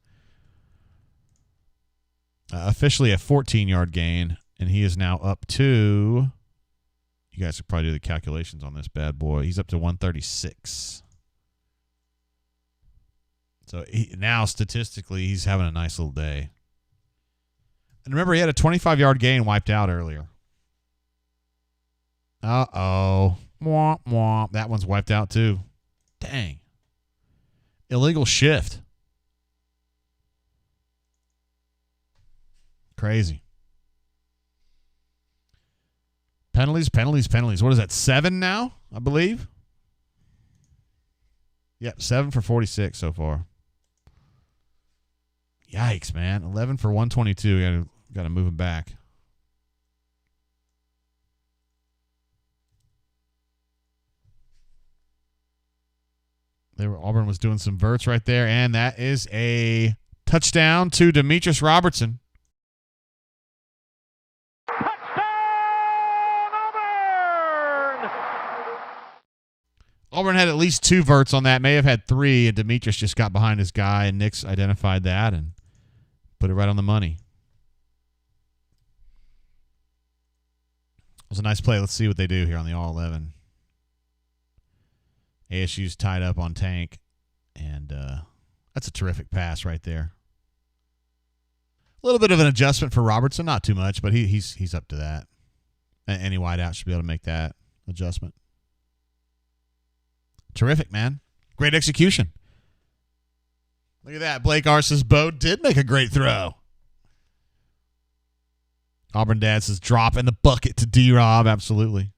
Officially a 14-yard gain, and he is now up to, you guys could probably do the calculations on this bad boy. He's up to 136. So now, statistically, he's having a nice little day. And remember, he had a 25-yard gain wiped out earlier. Uh-oh. Womp, womp. That one's wiped out, too. Dang. Illegal shift. Crazy. Penalties. What is that, 7 now, I believe? Yep, 7 for 46 so far. Yikes, man. 11 for 122. Got to move him back. Auburn was doing some verts right there, and that is a touchdown to Demetrius Robertson. Auburn had at least 2 verts on that. May have had 3, and Demetrius just got behind his guy, and Nix identified that and put it right on the money. It was a nice play. Let's see what they do here on the All-11. ASU's tied up on Tank, and that's a terrific pass right there. A little bit of an adjustment for Robertson, not too much, but he's up to that. Any wideout should be able to make that adjustment. Terrific, man. Great execution. Look at that. Blake Arce's Bo did make a great throw. Auburn Dad says drop in the bucket to D-Rob. Absolutely.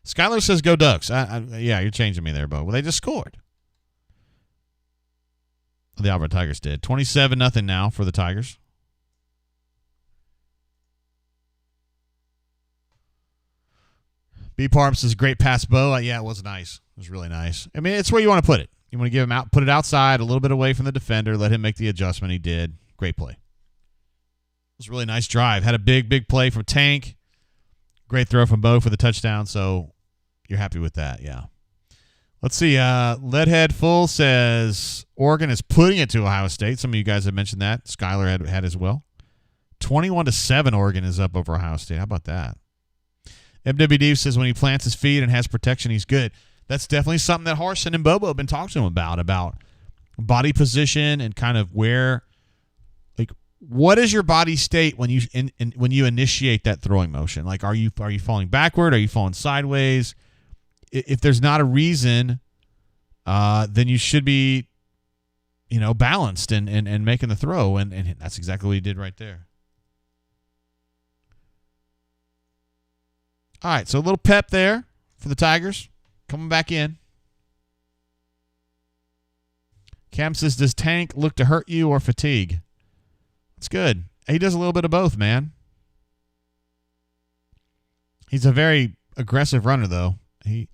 Skylar says go Ducks. Yeah, you're changing me there, Bo. Well, they just scored. The Auburn Tigers did. 27-0 now for the Tigers. B. Parm says, great pass, Bo. Yeah, it was nice. It was really nice. I mean, it's where you want to put it. You want to give him out, put it outside, a little bit away from the defender, let him make the adjustment. He did. Great play. It was a really nice drive. Had a big play from Tank. Great throw from Bo for the touchdown, so you're happy with that, yeah. Let's see. Leadhead Full says, Oregon is putting it to Ohio State. Some of you guys have mentioned that. Skyler had as well. 21-7 Oregon is up over Ohio State. How about that? MWD says when he plants his feet and has protection, he's good. That's definitely something that Harsin and Bobo have been talking to him about body position and kind of where, like, what is your body state when you when you initiate that throwing motion? Like, are you falling backward? Are you falling sideways? If there's not a reason, then you should be, balanced and making the throw, and that's exactly what he did right there. All right, so a little pep there for the Tigers coming back in. Cam says, does Tank look to hurt you or fatigue? That's good. he does a little bit of both, man. He's a very aggressive runner, though. A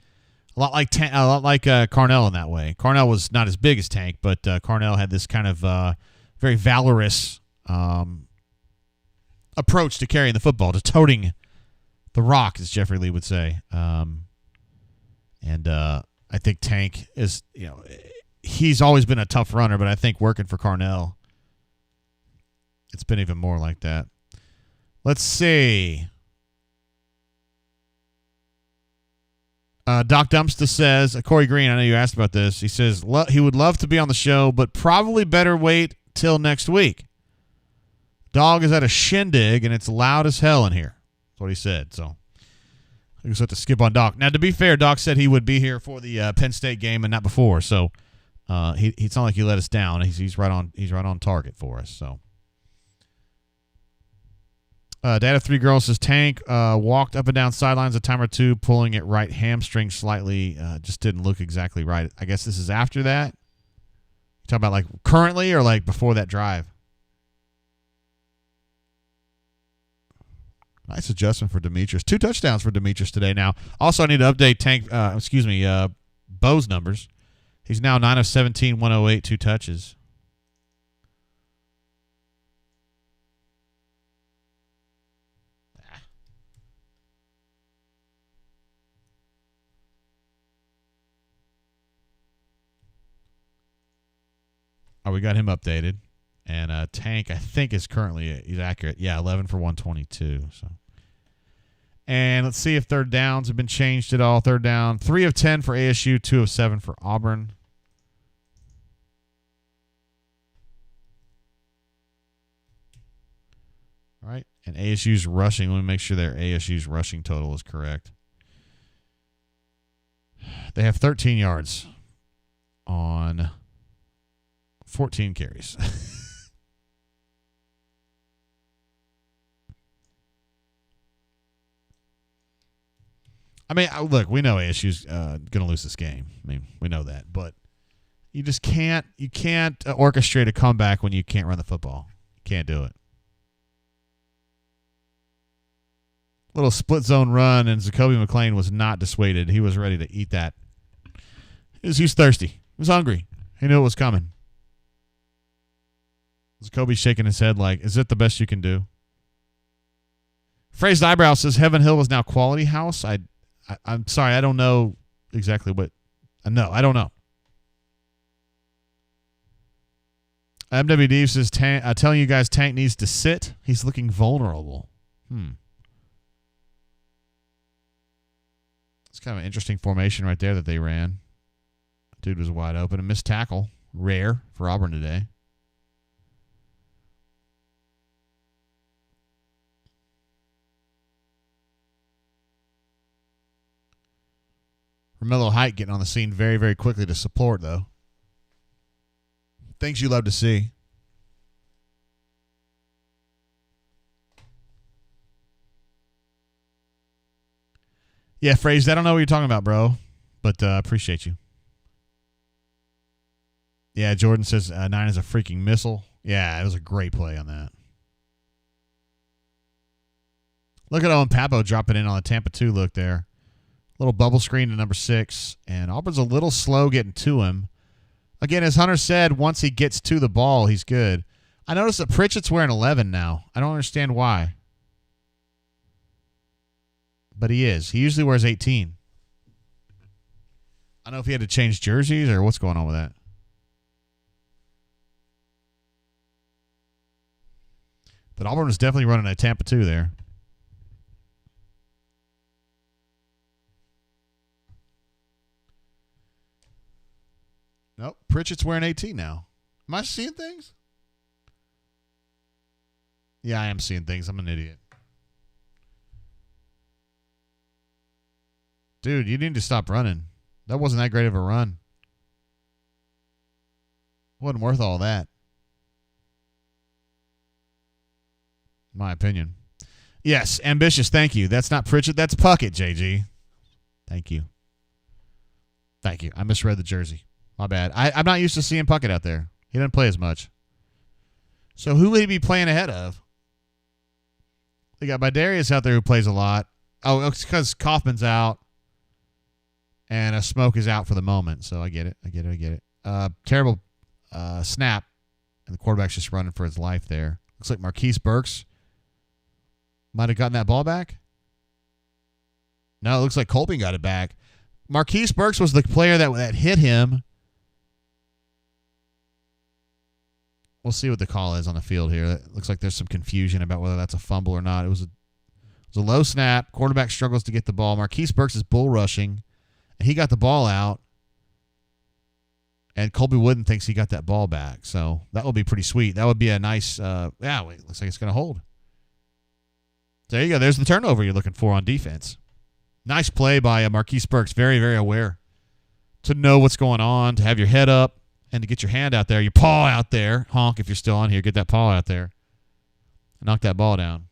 lot like Carnell in that way. Carnell was not as big as Tank, but Carnell had this kind of very valorous approach to carrying the football, to toting the rock, as Jeffrey Lee would say. And I think Tank is, he's always been a tough runner, but I think working for Carnell, it's been even more like that. Let's see. Doc Dumpster says, Corey Green, I know you asked about this. He says he would love to be on the show, but probably better wait till next week. Dog is at a shindig, and it's loud as hell in here. That's what he said. So I just have to skip on Doc. Now, to be fair, Doc said he would be here for the Penn State game and not before. So it's not like he let us down. He's right on target for us. So. Dad of 3 girls says Tank walked up and down sidelines a time or two, pulling it right hamstring slightly. Just didn't look exactly right. I guess this is after that. You talking about like currently or like before that drive? Nice adjustment for Demetrius. 2 touchdowns for Demetrius today. Now, also I need to update Bo's numbers. He's now 9 of 17, 108, 2 touches. Oh, we got him updated. And Tank, I think, is currently he's accurate. Yeah, 11 for 122. So, and let's see if third downs have been changed at all. Third down, 3 of 10 for ASU, 2 of 7 for Auburn. All right, and ASU's rushing. Let me make sure their ASU's rushing total is correct. They have 13 yards on 14 carries. I mean, look, we know ASU's going to lose this game. I mean, we know that. But you just can't orchestrate a comeback when you can't run the football. You can't do it. Little split zone run, and Jacoby McClain was not dissuaded. He was ready to eat that. He was thirsty. He was hungry. He knew it was coming. Jacoby shaking his head like, is it the best you can do? Phrased Eyebrow says Heaven Hill is now Quality House. I'm sorry, I don't know exactly what. No, I don't know. MWD says, telling you guys Tank needs to sit. He's looking vulnerable. It's kind of an interesting formation right there that they ran. Dude was wide open. A missed tackle. Rare for Auburn today. Romello Height getting on the scene very, very quickly to support, though. Things you love to see. Yeah, Phrased, I don't know what you're talking about, bro, but appreciate you. Yeah, Jordan says 9 is a freaking missile. Yeah, it was a great play on that. Look at Owen Papo dropping in on the Tampa 2 look there. Little bubble screen to number 6, and Auburn's a little slow getting to him. Again, as Hunter said, once he gets to the ball, he's good. I noticed that Pritchett's wearing 11 now. I don't understand why. But he is. He usually wears 18. I don't know if he had to change jerseys or what's going on with that. But Auburn is definitely running a Tampa 2 there. Nope. Pritchett's wearing 18 now. Am I seeing things? Yeah, I am seeing things. I'm an idiot. Dude, you need to stop running. That wasn't that great of a run. Wasn't worth all that. In my opinion. Yes, ambitious. Thank you. That's not Pritchett. That's Puckett, JG. Thank you. Thank you. I misread the jersey. My bad. I'm not used to seeing Puckett out there. He doesn't play as much. So who would he be playing ahead of? They got Darius out there who plays a lot. Oh, it's because Kaufman's out and Smoke is out for the moment. So I get it. Terrible snap, and the quarterback's just running for his life there. Looks like Marquise Burks might have gotten that ball back. No, it looks like Colby got it back. Marquise Burks was the player that hit him. We'll see what the call is on the field here. It looks like there's some confusion about whether that's a fumble or not. It was a low snap. Quarterback struggles to get the ball. Marquise Burks is bull rushing, and he got the ball out. And Colby Wooden thinks he got that ball back. So that will be pretty sweet. That would be a nice, looks like it's going to hold. There you go. There's the turnover you're looking for on defense. Nice play by Marquise Burks. Very, very aware to know what's going on, to have your head up, and to get your hand out there, your paw out there. Honk if you're still on here. Get that paw out there. Knock that ball down.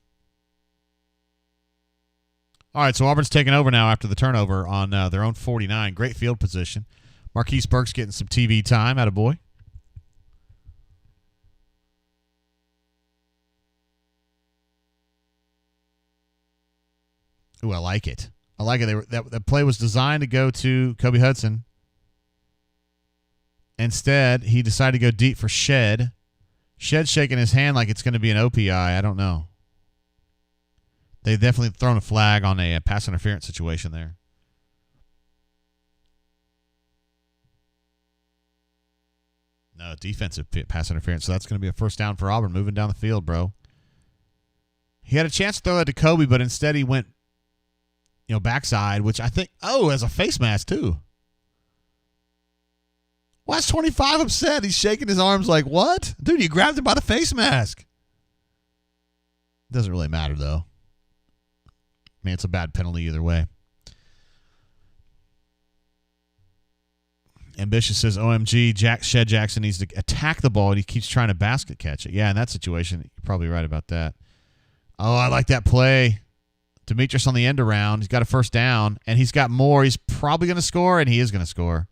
All right, so Auburn's taking over now after the turnover on their own 49. Great field position. Marquise Burks getting some TV time. Attaboy. Ooh, I like it. I like it. That play was designed to go to Kobe Hudson. Instead, he decided to go deep for Shed. Shed's shaking his hand like it's going to be an OPI. I don't know. They've definitely thrown a flag on a pass interference situation there. No, defensive pass interference. So that's going to be a first down for Auburn moving down the field, bro. He had a chance to throw that to Kobe, but instead he went, backside, which I think, as a face mask too. Why is 25 upset? He's shaking his arms like, what? Dude, you grabbed him by the face mask. Doesn't really matter, though. I mean, it's a bad penalty either way. Ambitious says, OMG, Shed Jackson needs to attack the ball, and he keeps trying to basket catch it. Yeah, in that situation, you're probably right about that. Oh, I like that play. Demetrius on the end around. He's got a first down, and he's got more. He's probably going to score, and he is going to score.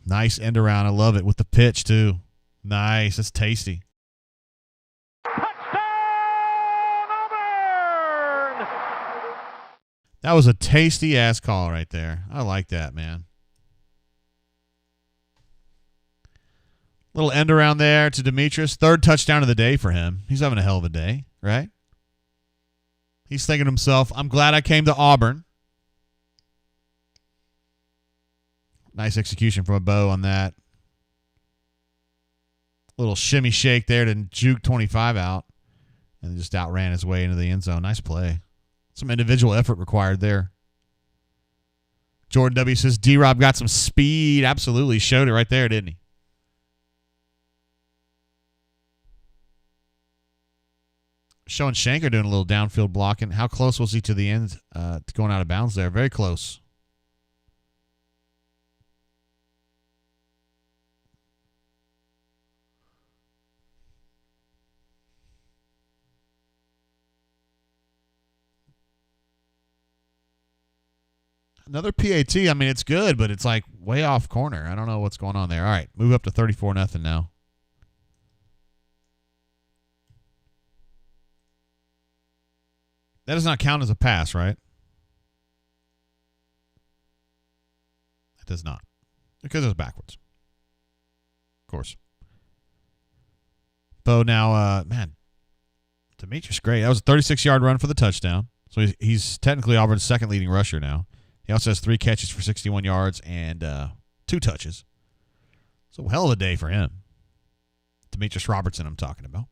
Nice end around. I love it with the pitch, too. Nice. That's tasty. Touchdown, Auburn! That was a tasty-ass call right there. I like that, man. Little end around there to Demetrius. Third touchdown of the day for him. He's having a hell of a day, right? He's thinking to himself, I'm glad I came to Auburn. Nice execution from a bow on that. Little shimmy shake there to juke 25 out. And just outran his way into the end zone. Nice play. Some individual effort required there. Jordan W. says, D-Rob got some speed. Absolutely. Showed it right there, didn't he? Showing Shanker doing a little downfield blocking. How close was he to the end, to going out of bounds there? Very close. Another PAT. I mean, it's good, but it's like way off corner. I don't know what's going on there. All right, move up to 34-0 now. That does not count as a pass, right? It does not. Because it's backwards. Of course. Bo now, Demetrius great. That was a 36-yard run for the touchdown. So he's technically Auburn's second leading rusher now. He also has 3 catches for 61 yards and 2 touches. So hell of a day for him. Demetrius Robertson I'm talking about.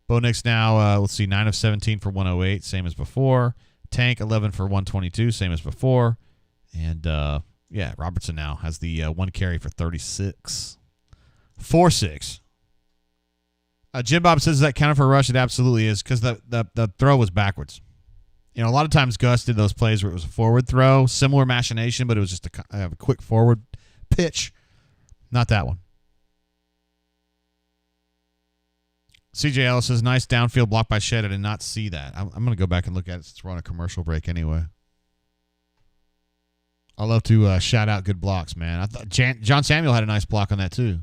Bo Nix now, let's see, 9 of 17 for 108, same as before. Tank, 11 for 122, same as before. And, Robertson now has the 1 carry for 36. 4-6. Jim Bob says, is that counted for a rush? It absolutely is, because the throw was backwards. A lot of times Gus did those plays where it was a forward throw, similar machination, but it was just a quick forward pitch. Not that one. CJ Ellis says, nice downfield block by Shed. I did not see that. I'm going to go back and look at it since we're on a commercial break anyway. I love to shout out good blocks, man. I thought John Samuel had a nice block on that too.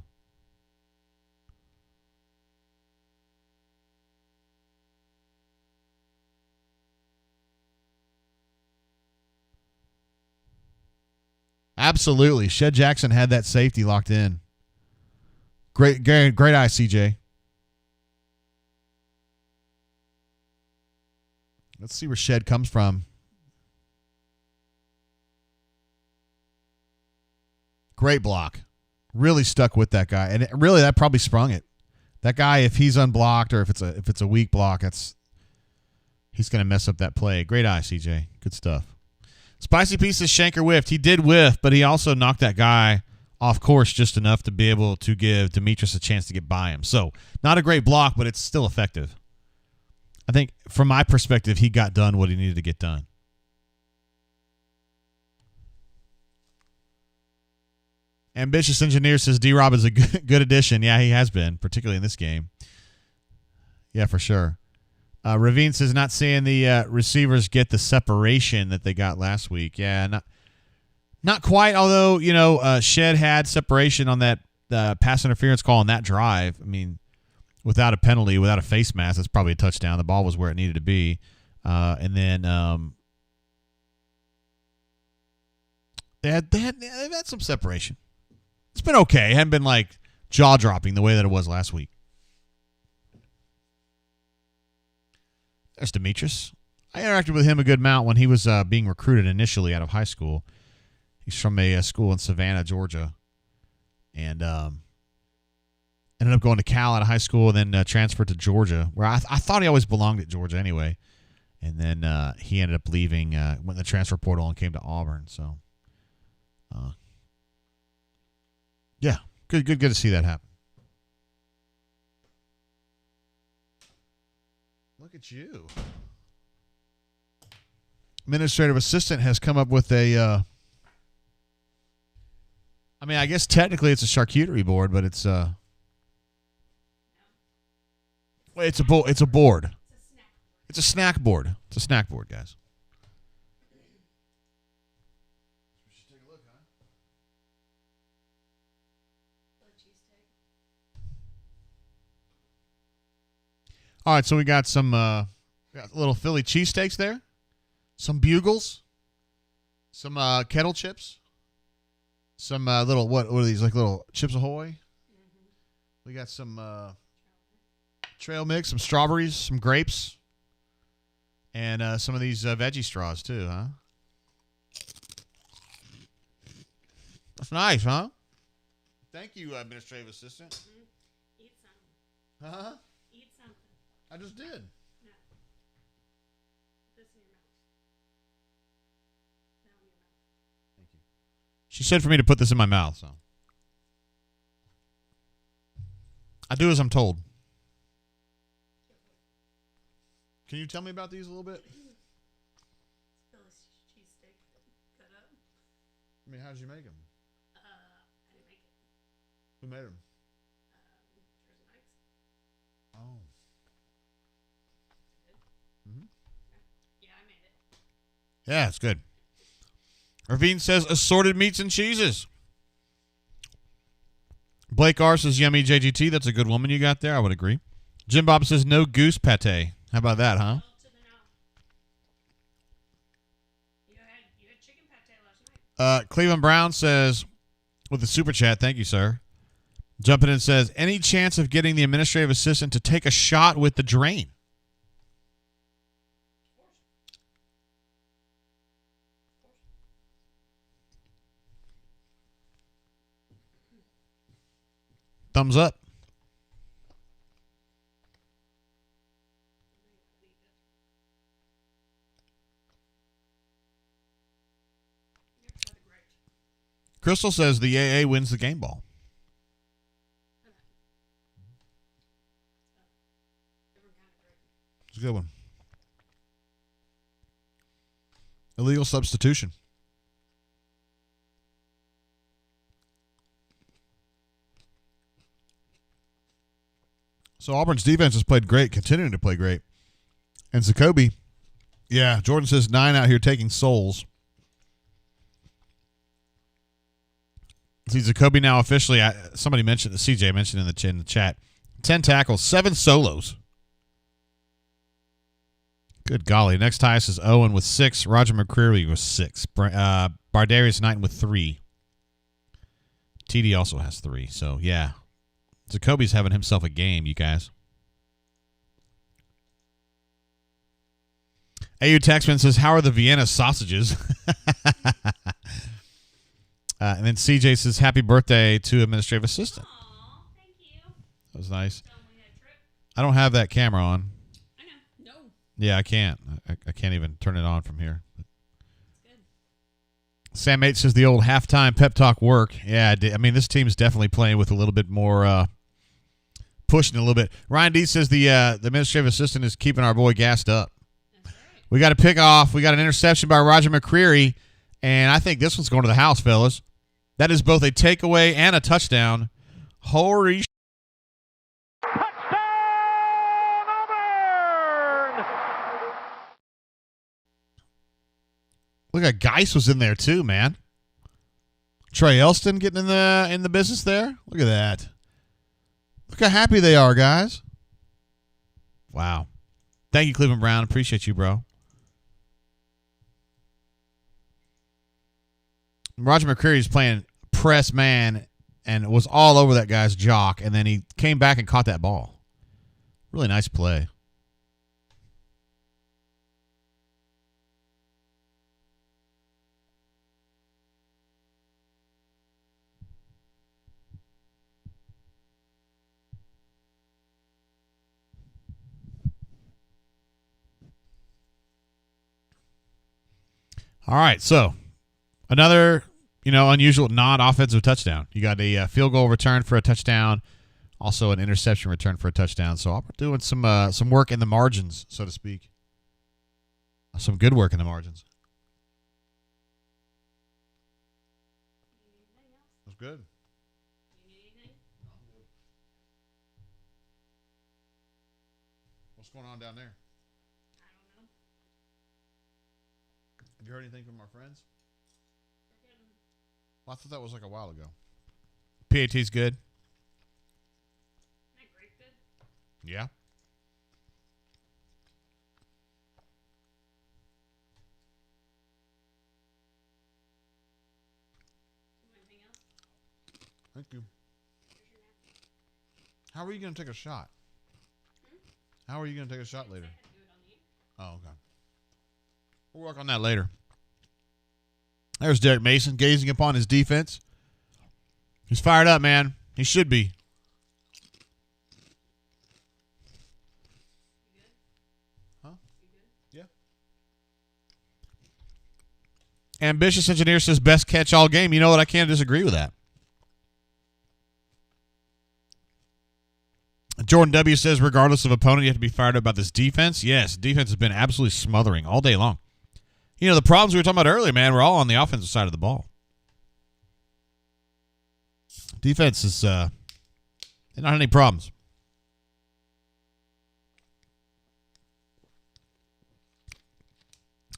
Absolutely. Shed Jackson had that safety locked in. Great eye, CJ. Let's see where Shed comes from. Great block. Really stuck with that guy. And really, that probably sprung it. That guy, if he's unblocked or if it's a weak block, he's going to mess up that play. Great eye, CJ. Good stuff. Spicy Pieces, Shanker whiffed. He did whiff, but he also knocked that guy off course just enough to be able to give Demetrius a chance to get by him. So, not a great block, but it's still effective. I think, from my perspective, he got done what he needed to get done. Ambitious Engineer says D-Rob is a good addition. Yeah, he has been, particularly in this game. Yeah, for sure. Ravine says not seeing the receivers get the separation that they got last week. Yeah, not quite, although, Shed had separation on that pass interference call on that drive. I mean, without a penalty, without a face mask, that's probably a touchdown. The ball was where it needed to be. And then they've had some separation. It's been okay. It hadn't been like jaw-dropping the way that it was last week. There's Demetrius. I interacted with him a good amount when he was being recruited initially out of high school. He's from a school in Savannah, Georgia. And ended up going to Cal out of high school and then transferred to Georgia, where I thought he always belonged at Georgia anyway. And then he ended up leaving, went in the transfer portal and came to Auburn. So, yeah, good to see that happen. Look at you. Administrative assistant has come up with a, I guess technically it's a charcuterie board, but it's it's a board. It's a snack board. It's a snack board, guys. All right, so we got some little Philly cheesesteaks there, some bugles, some kettle chips, some little what are these, like little Chips Ahoy? We got some trail mix, some strawberries, some grapes, and some of these veggie straws too, huh? That's nice, huh? Thank you, administrative assistant. Eat something. Huh? Eat something. I just did. No. Put this in your mouth. Now in your mouth. Thank you. She said for me to put this in my mouth, so I do as I'm told. Can you tell me about these a little bit? Philly's cheesesteak cut up. How did you make them? I didn't make it. Who made them? Jersey Mike's. Oh. Yeah, I made it. Yeah, it's good. Ravine says assorted meats and cheeses. Blake R says yummy JGT. That's a good woman you got there. I would agree. Jim Bob says no goose pate. How about that, huh? You had chicken pate last night. Cleveland Brown says, with the super chat, thank you, sir. Jumping in says, any chance of getting the administrative assistant to take a shot with the drain? Thumbs up. Crystal says the AA wins the game ball. It's a good one. Illegal substitution. So Auburn's defense has played great, continuing to play great. And Zacoby, yeah, Jordan says 9 out here taking souls. See, Zacoby now officially, somebody mentioned, CJ mentioned in the chat, 10 tackles, 7 solos. Good golly. Next highest is Owen with 6. Roger McCreary with 6. Bardarius Knighton with 3. TD also has 3. So, yeah. Jacoby's having himself a game, you guys. AU Taxman says, how are the Vienna sausages? And then CJ says, happy birthday to administrative assistant. Aw, thank you. That was nice. Tell 'em we had a trip. I don't have that camera on. I know. No. Yeah, I can't. I can't even turn it on from here. Good. Sam H says the old halftime pep talk work. Yeah, I mean, this team's definitely playing with a little bit more pushing a little bit. Ryan D says the administrative assistant is keeping our boy gassed up. That's right. We got a pick off. We got an interception by Roger McCreary, and I think this one's going to the house, fellas. That is both a takeaway and a touchdown. Holy Touchdown, Auburn! Look at Geis was in there too, man. Trey Elston getting in the business there. Look at that. Look how happy they are, guys. Wow. Thank you, Cleveland Brown. Appreciate you, bro. Roger McCreary's playing press man and was all over that guy's jock, and then he came back and caught that ball. Really nice play. All right, so another, unusual non-offensive touchdown. You got a field goal return for a touchdown, also an interception return for a touchdown. So we're doing some work in the margins, so to speak. Some good work in the margins. That's good. You need anything? What's going on down there? I don't know. Have you heard anything from our friends? We're good. Well, I thought that was like a while ago. PAT's good. Isn't that grape good? Yeah. You want anything else? Thank you. Here's your napkin. How are you going to take a shot? How are you going to take a shot later? I had to do it on you. Oh, okay. We'll work on that later. There's Derek Mason gazing upon his defense. He's fired up, man. He should be. You good? Huh? You good? Yeah. Ambitious Engineer says best catch all game. You know what? I can't disagree with that. Jordan W. says regardless of opponent, you have to be fired up about this defense. Yes, defense has been absolutely smothering all day long. The problems we were talking about earlier, man, we're all on the offensive side of the ball. Defense is they don't have any problems.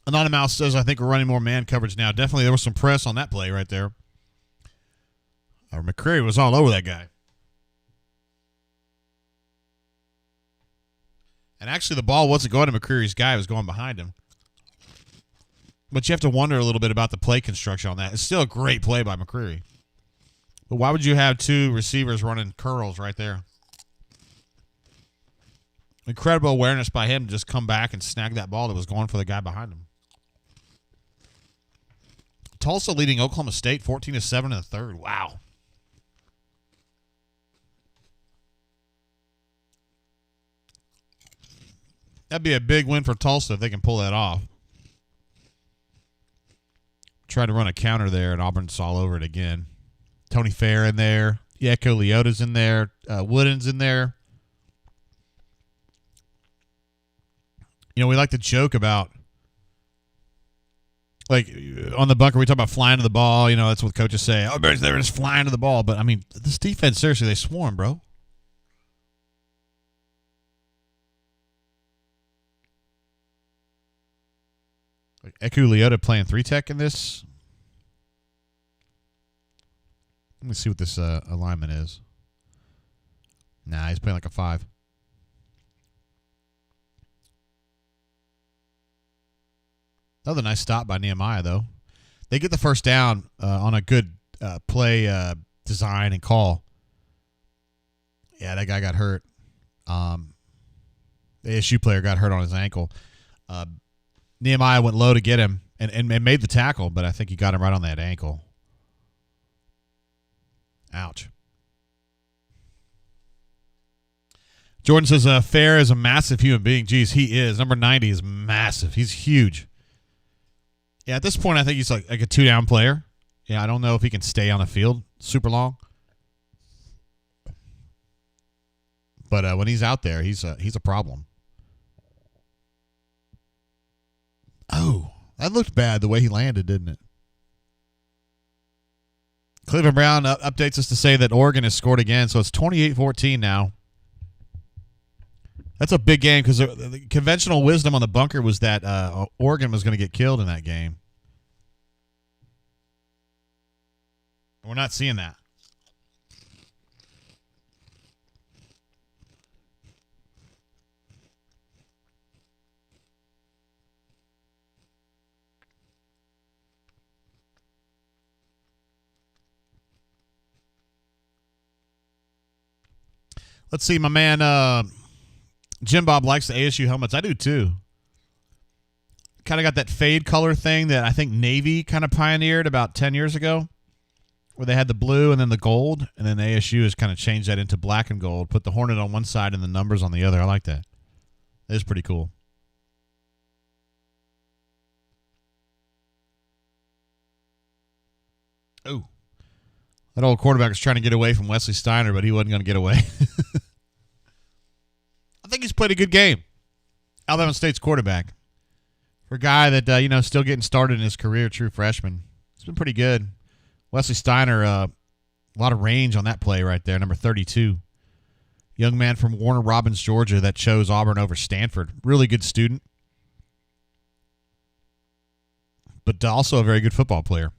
Anonymous says, I think we're running more man coverage now. Definitely, there was some press on that play right there. McCreary was all over that guy. And actually, the ball wasn't going to McCreary's guy. It was going behind him. But you have to wonder a little bit about the play construction on that. It's still a great play by McCreary. But why would you have two receivers running curls right there? Incredible awareness by him to just come back and snag that ball that was going for the guy behind him. Tulsa leading Oklahoma State 14-7 in the third. Wow. That'd be a big win for Tulsa if they can pull that off. Tried to run a counter there, and Auburn's all over it again. Tony Fair in there. Yeko Leota's in there. Wooden's in there. We like to joke about, like, on the bunker, we talk about flying to the ball. That's what coaches say. Oh, they're just flying to the ball. But, I mean, this defense, seriously, they swarm, bro. Like Eku Leota playing 3-tech in this. Let me see what this alignment is. Nah, he's playing like a 5. Another nice stop by Nehemiah, though. They get the first down on a good play design and call. Yeah, that guy got hurt. The ASU player got hurt on his ankle. Nehemiah went low to get him and made the tackle, but I think he got him right on that ankle. Ouch. Jordan says, Fair is a massive human being. Geez, he is. Number 90 is massive. He's huge. Yeah, at this point, I think he's like a two-down player. Yeah, I don't know if he can stay on the field super long. But when he's out there, he's a problem. Oh, that looked bad the way he landed, didn't it? Cleveland Brown updates us to say that Oregon has scored again, so it's 28-14 now. That's a big game because the conventional wisdom on the bunker was that Oregon was going to get killed in that game. We're not seeing that. Let's see, my man Jim Bob likes the ASU helmets. I do too. Kind of got that fade color thing that I think Navy kind of pioneered about 10 years ago, where they had the blue and then the gold, and then ASU has kind of changed that into black and gold, put the Hornet on one side and the numbers on the other. I like that. It is pretty cool. Oh. That old quarterback was trying to get away from Wesley Steiner, but he wasn't going to get away. I think he's played a good game. Alabama State's quarterback. For a guy that, still getting started in his career, true freshman. It's been pretty good. Wesley Steiner, a lot of range on that play right there, number 32. Young man from Warner Robins, Georgia, that chose Auburn over Stanford. Really good student. But also a very good football player.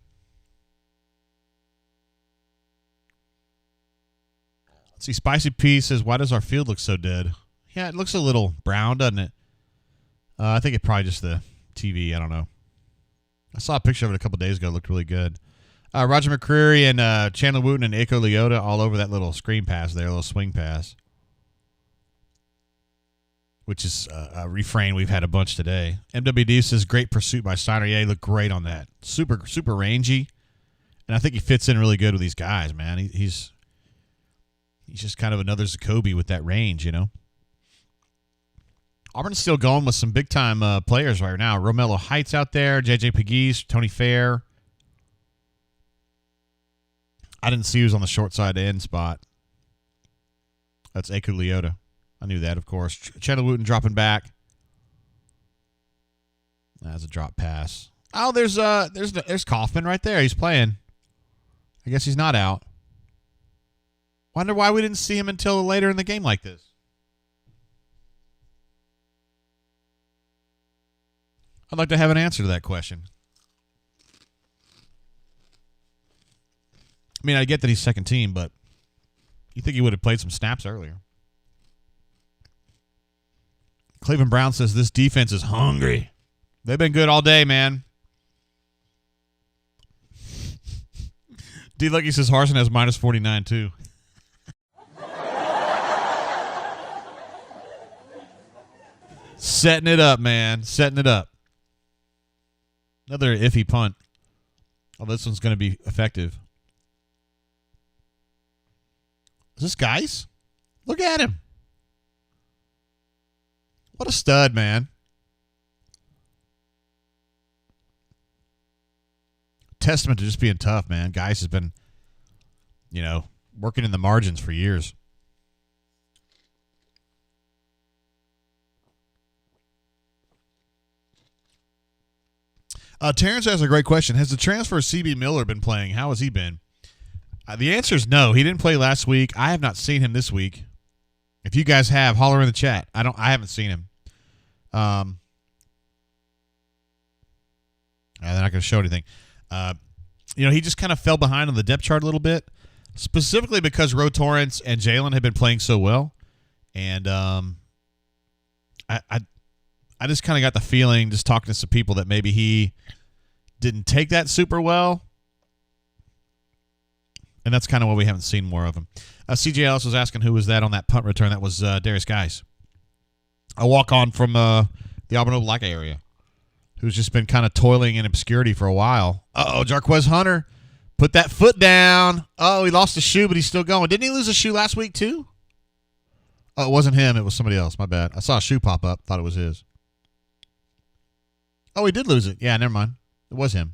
Let's see, Spicy P says, why does our field look so dead? Yeah, it looks a little brown, doesn't it? I think it's probably just the TV. I don't know. I saw a picture of it a couple days ago. It looked really good. Roger McCreary and Chandler Wooten and Aiko Leota all over that little screen pass there, a little swing pass, which is a refrain we've had a bunch today. MWD says, great pursuit by Steiner. Yeah, he looked great on that. Super, super rangy. And I think he fits in really good with these guys, man. He's just kind of another Zacoby with that range, Auburn's still going with some big-time players right now. Romello Heights out there, J.J. Pegues, Tony Fair. I didn't see who was on the short side end spot. That's Aiko Leota. I knew that, of course. Chandler Wooten dropping back. That's a drop pass. Oh, there's Kaufman right there. He's playing. I guess he's not out. Wonder why we didn't see him until later in the game like this. I'd like to have an answer to that question. I mean, I get that he's second team, but you think he would have played some snaps earlier. Cleveland Brown says this defense is hungry. They've been good all day, man. D. Lucky says Harsin has minus 49 too. Setting it up, man. Setting it up. Another iffy punt. Oh, this one's going to be effective. Is this Geis? Look at him. What a stud, man. Testament to just being tough, man. Geis has been, working in the margins for years. Terrence has a great question. Has the transfer CB Miller been playing? How has he been? The answer is no. He didn't play last week. I have not seen him this week. If you guys have, holler in the chat. I haven't seen him. They're not going to show anything. He just kind of fell behind on the depth chart a little bit, specifically because Ro Torrance and Jalen had been playing so well. And I just kind of got the feeling, just talking to some people, that maybe he didn't take that super well. And that's kind of why we haven't seen more of him. CJ Ellis was asking who was that on that punt return. That was Darius Geis. A walk-on from the Auburn Opelika area who's just been kind of toiling in obscurity for a while. Uh-oh, Jarquez Hunter put that foot down. Oh, he lost a shoe, but he's still going. Didn't he lose a shoe last week too? Oh, it wasn't him. It was somebody else. My bad. I saw a shoe pop up. Thought it was his. Oh, he did lose it. Yeah, never mind. It was him.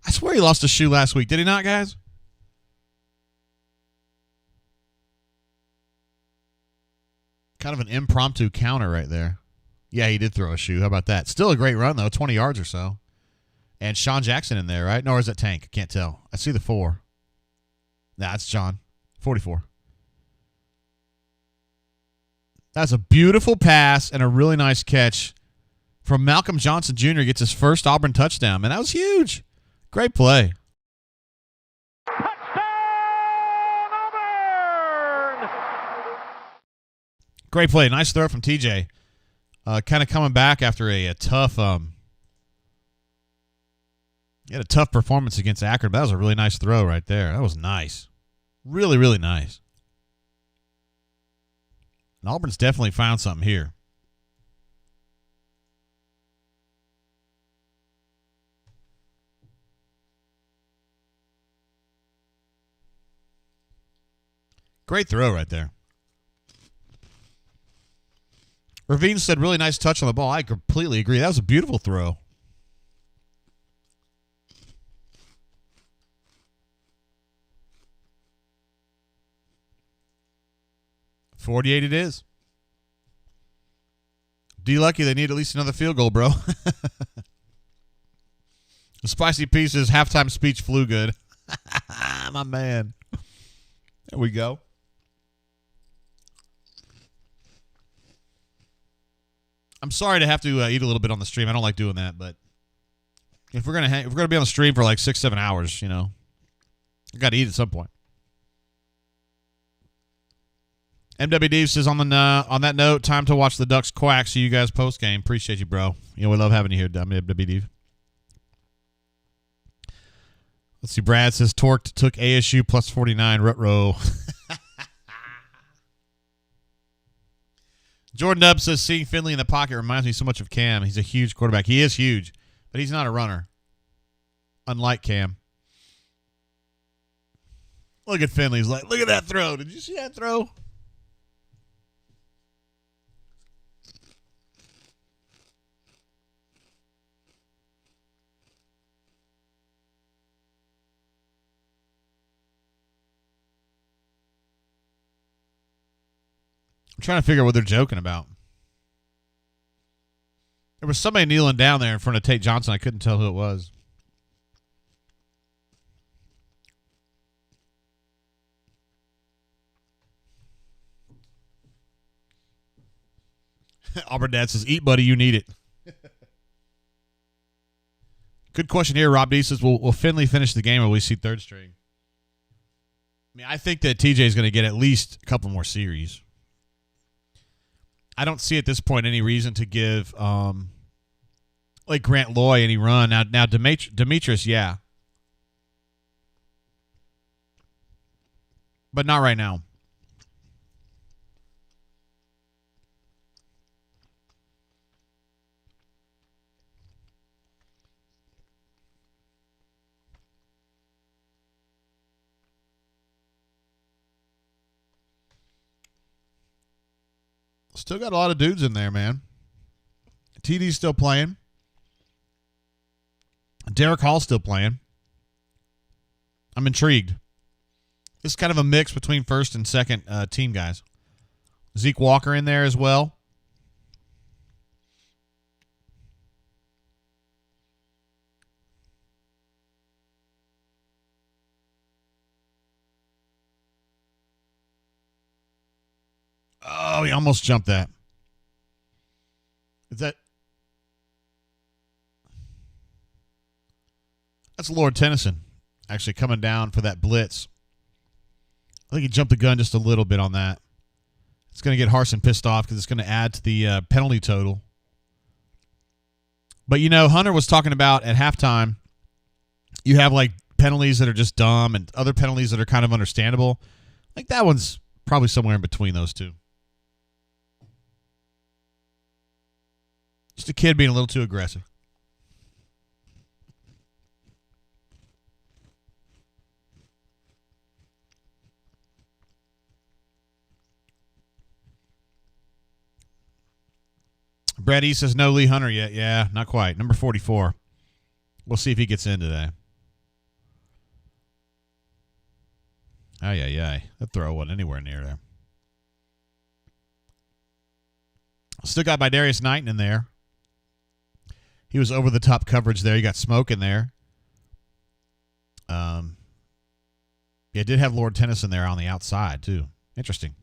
I swear he lost a shoe last week. Did he not, guys? Kind of an impromptu counter right there. Yeah, he did throw a shoe. How about that? Still a great run, though. 20 yards or so. And Sean Jackson in there, right? No, or is that Tank? I can't tell. I see the 4. Nah, it's John. 44. That's a beautiful pass and a really nice catch from Malcolm Johnson Jr. Gets his first Auburn touchdown. Man, that was huge. Great play. Touchdown, Auburn! Great play. Nice throw from TJ. Kind of coming back after a tough he had a tough performance against Akron, but that was a really nice throw right there. That was nice. Really, really nice. And Auburn's definitely found something here. Great throw right there. Ravine said, really nice touch on the ball. I completely agree. That was a beautiful throw. .48 it is. D-Lucky, they need at least another field goal, bro. The Spicy Pieces halftime speech flew good. My man. There we go. I'm sorry to have to eat a little bit on the stream. I don't like doing that, but if we're gonna be on the stream for like 6-7 hours, I got to eat at some point. MWD says on that note, time to watch the Ducks quack. See you guys post game. Appreciate you, bro. We love having you here, MWD. Let's see. Brad says Torqued took ASU plus 49 Rutro. Jordan Dub says seeing Finley in the pocket reminds me so much of Cam. He's a huge quarterback. He is huge, but he's not a runner, unlike Cam. Look at Finley. He's like, look at that throw. Did you see that throw? I'm trying to figure out what they're joking about. There was somebody kneeling down there in front of Tate Johnson. I couldn't tell who it was. Auburn Dad says, eat, buddy, you need it. Good question here. Rob D says, will Finley finish the game or will we see third string? I mean, I think that TJ is going to get at least a couple more series. I don't see at this point any reason to give like Grant Loy any run. Now Demetrius, yeah. But not right now. Still got a lot of dudes in there, man. TD's still playing. Derek Hall's still playing. I'm intrigued. This is kind of a mix between first and second team guys. Zeke Walker in there as well. Oh, he almost jumped that. Is that? That's Lord Tennyson actually coming down for that blitz. I think he jumped the gun just a little bit on that. It's going to get Harsin pissed off because it's going to add to the penalty total. But, Hunter was talking about at halftime, you have like penalties that are just dumb and other penalties that are kind of understandable. Like that one's probably somewhere in between those two. Just a kid being a little too aggressive. Brett E says no Lee Hunter yet. Yeah, not quite. Number 44. We'll see if he gets in today. That throw wasn't anywhere near there. Still got Darius Knighton in there. He was over the top coverage there. You got Smoke in there. Yeah, did have Lord Tennyson there on the outside too. Interesting.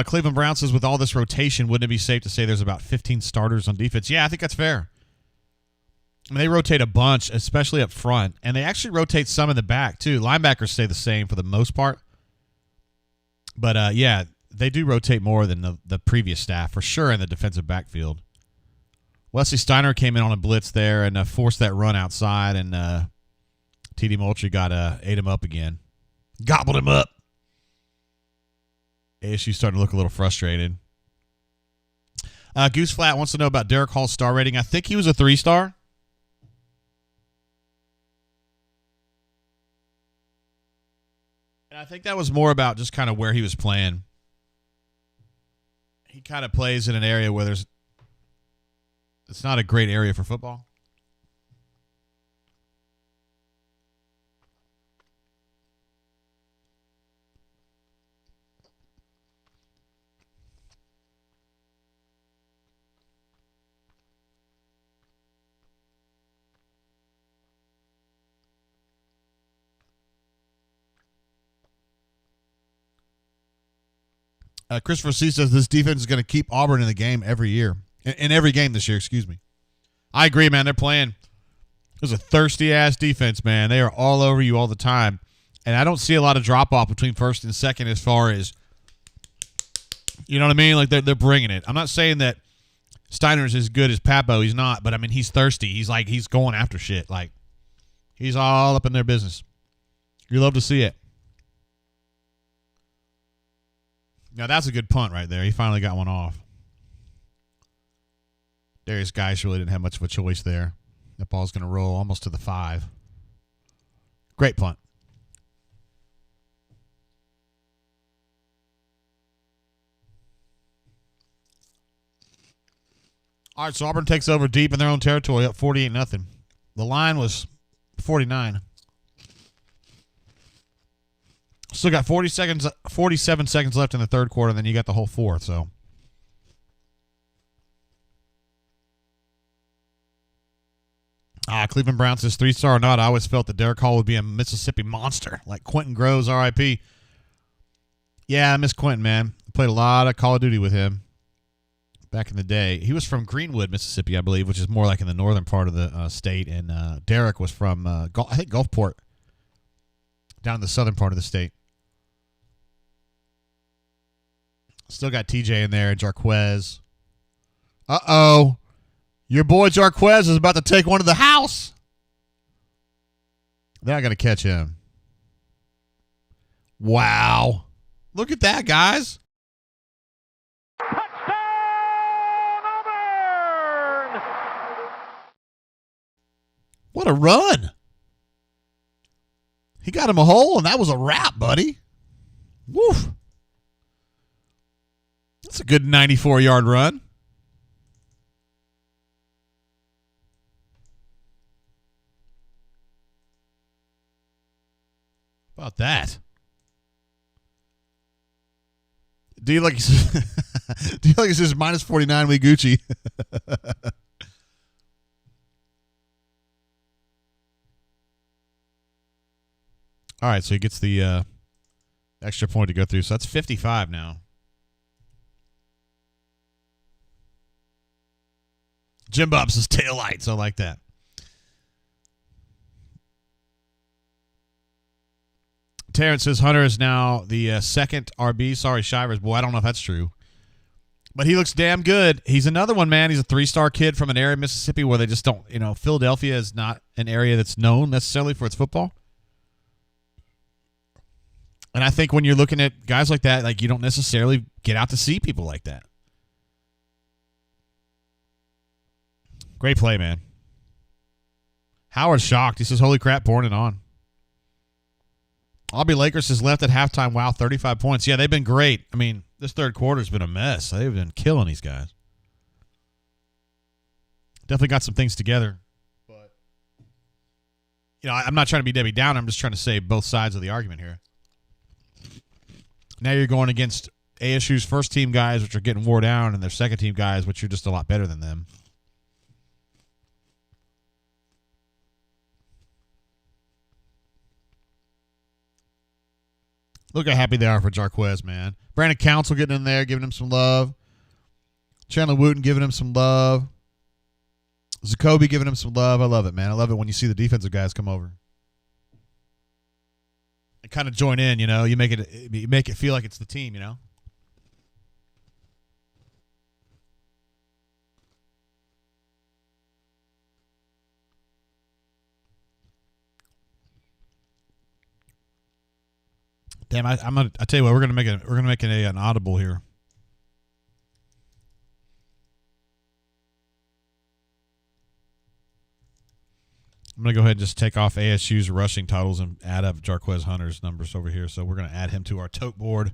Cleveland Brown says, with all this rotation, wouldn't it be safe to say there's about 15 starters on defense? Yeah, I think that's fair. I mean, they rotate a bunch, especially up front, and they actually rotate some in the back, too. Linebackers stay the same for the most part. But, yeah, they do rotate more than the previous staff, for sure, in the defensive backfield. Wesley Steiner came in on a blitz there and forced that run outside, and T.D. Moultrie ate him up again. Gobbled him up. ASU starting to look a little frustrated. Goose Flat wants to know about Derek Hall's star rating. I think he was a 3-star. And I think that was more about just kind of where he was playing. He kind of plays in an area where it's not a great area for football. Christopher C. says this defense is going to keep Auburn in the game every year. In every game this year, excuse me. I agree, man. They're playing. There's a thirsty-ass defense, man. They are all over you all the time. And I don't see a lot of drop-off between first and second as far as, you know what I mean? Like, they're bringing it. I'm not saying that Steiner's as good as Papo. He's not. But, I mean, he's thirsty. He's going after shit. Like, he's all up in their business. You love to see it. Now, that's a good punt right there. He finally got one off. Darius Geis really didn't have much of a choice there. That ball's going to roll almost to the 5. Great punt. All right, so Auburn takes over deep in their own territory, up 48-0. The line was 49. Still got 47 seconds left in the third quarter, and then you got the whole fourth. So, Cleveland Browns says 3-star or not. I always felt that Derek Hall would be a Mississippi monster, like Quentin Groves, R.I.P. Yeah, I miss Quentin, man. Played a lot of Call of Duty with him back in the day. He was from Greenwood, Mississippi, I believe, which is more like in the northern part of the state. And Derek was from, I think, Gulfport, down in the southern part of the state. Still got TJ in there, Jarquez. Uh-oh. Your boy Jarquez is about to take one to the house. They're not going to catch him. Wow. Look at that, guys. Touchdown, Auburn! What a run. He got him a hole, and that was a wrap, buddy. Woof. That's a good 94-yard run. How about that? Do you like it says minus 49 we Gucci? All right, so he gets the extra point to go through. So that's 55 now. Jim Bob says taillights. I like that. Terrence says Hunter is now the second RB. Sorry, Shivers. Boy, I don't know if that's true. But he looks damn good. He's another one, man. He's a 3-star kid from an area of Mississippi where they just don't, Philadelphia is not an area that's known necessarily for its football. And I think when you're looking at guys like that, like you don't necessarily get out to see people like that. Great play, man. Howard's shocked. He says, holy crap, pouring it on. Auburn Lakers has left at halftime. Wow, 35 points. Yeah, they've been great. I mean, this third quarter's been a mess. They've been killing these guys. Definitely got some things together. But, I'm not trying to be Debbie Downer. I'm just trying to say both sides of the argument here. Now you're going against ASU's first-team guys, which are getting wore down, and their second-team guys, which are just a lot better than them. Look how happy they are for Jarquez, man. Brandon Council getting in there, giving him some love. Chandler Wooten giving him some love. Zacoby giving him some love. I love it, man. I love it when you see the defensive guys come over and kind of join in. You make it feel like it's the team. Damn, I tell you what, we're gonna make an audible here. I'm gonna go ahead and just take off ASU's rushing totals and add up Jarquez Hunter's numbers over here. So we're gonna add him to our tote board,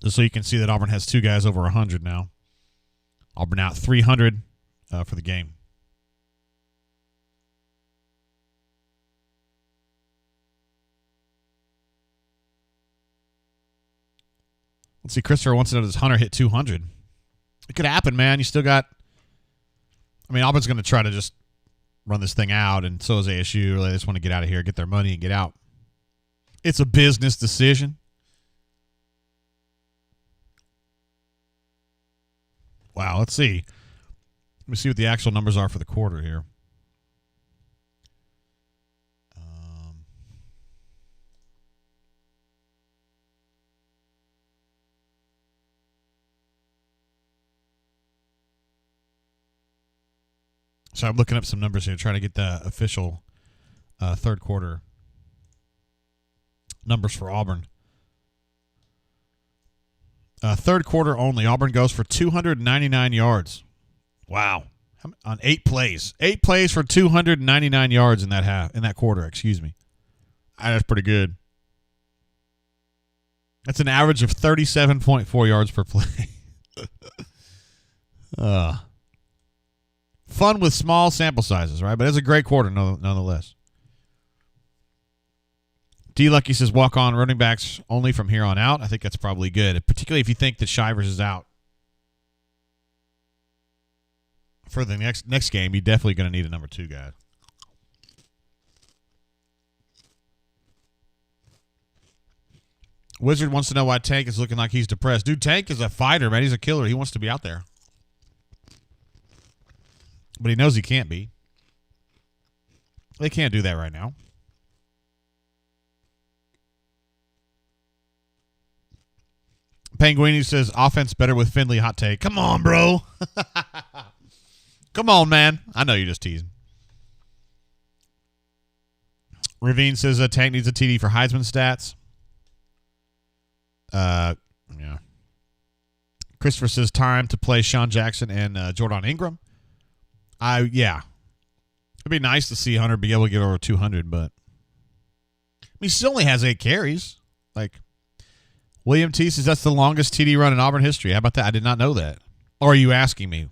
just so you can see that Auburn has 2 guys over 100 now. Auburn out 300 for the game. Let's see. Christopher wants to know, does Hunter hit 200? It could happen, man. You still got. I mean, Auburn's going to try to just run this thing out, and so is ASU. They just want to get out of here, get their money, and get out. It's a business decision. Wow. Let's see. Let me see what the actual numbers are for the quarter here. So I'm looking up some numbers here, trying to get the official third quarter numbers for Auburn. Third quarter only. Auburn goes for 299 yards. Wow. On 8 plays. 8 plays for 299 yards in that quarter, excuse me. That's pretty good. That's an average of 37.4 yards per play. Fun with small sample sizes, right? But it's a great quarter nonetheless. D. Lucky says walk-on running backs only from here on out. I think that's probably good, particularly if you think that Shivers is out. For the next game, you're definitely going to need a number 2 guy. Wizard wants to know why Tank is looking like he's depressed. Dude, Tank is a fighter, man. He's a killer. He wants to be out there. But he knows he can't be. They can't do that right now. Penguini says offense better with Finley. Hot take. Come on, bro. Come on, man. I know you're just teasing. Ravine says Tank needs a TD for Heisman stats. Yeah. Christopher says time to play Sean Jackson and Jordan Ingram. Yeah. It'd be nice to see Hunter be able to get over 200, but he still only has 8 carries. Like, William T says that's the longest TD run in Auburn history. How about that? I did not know that. Or are you asking me?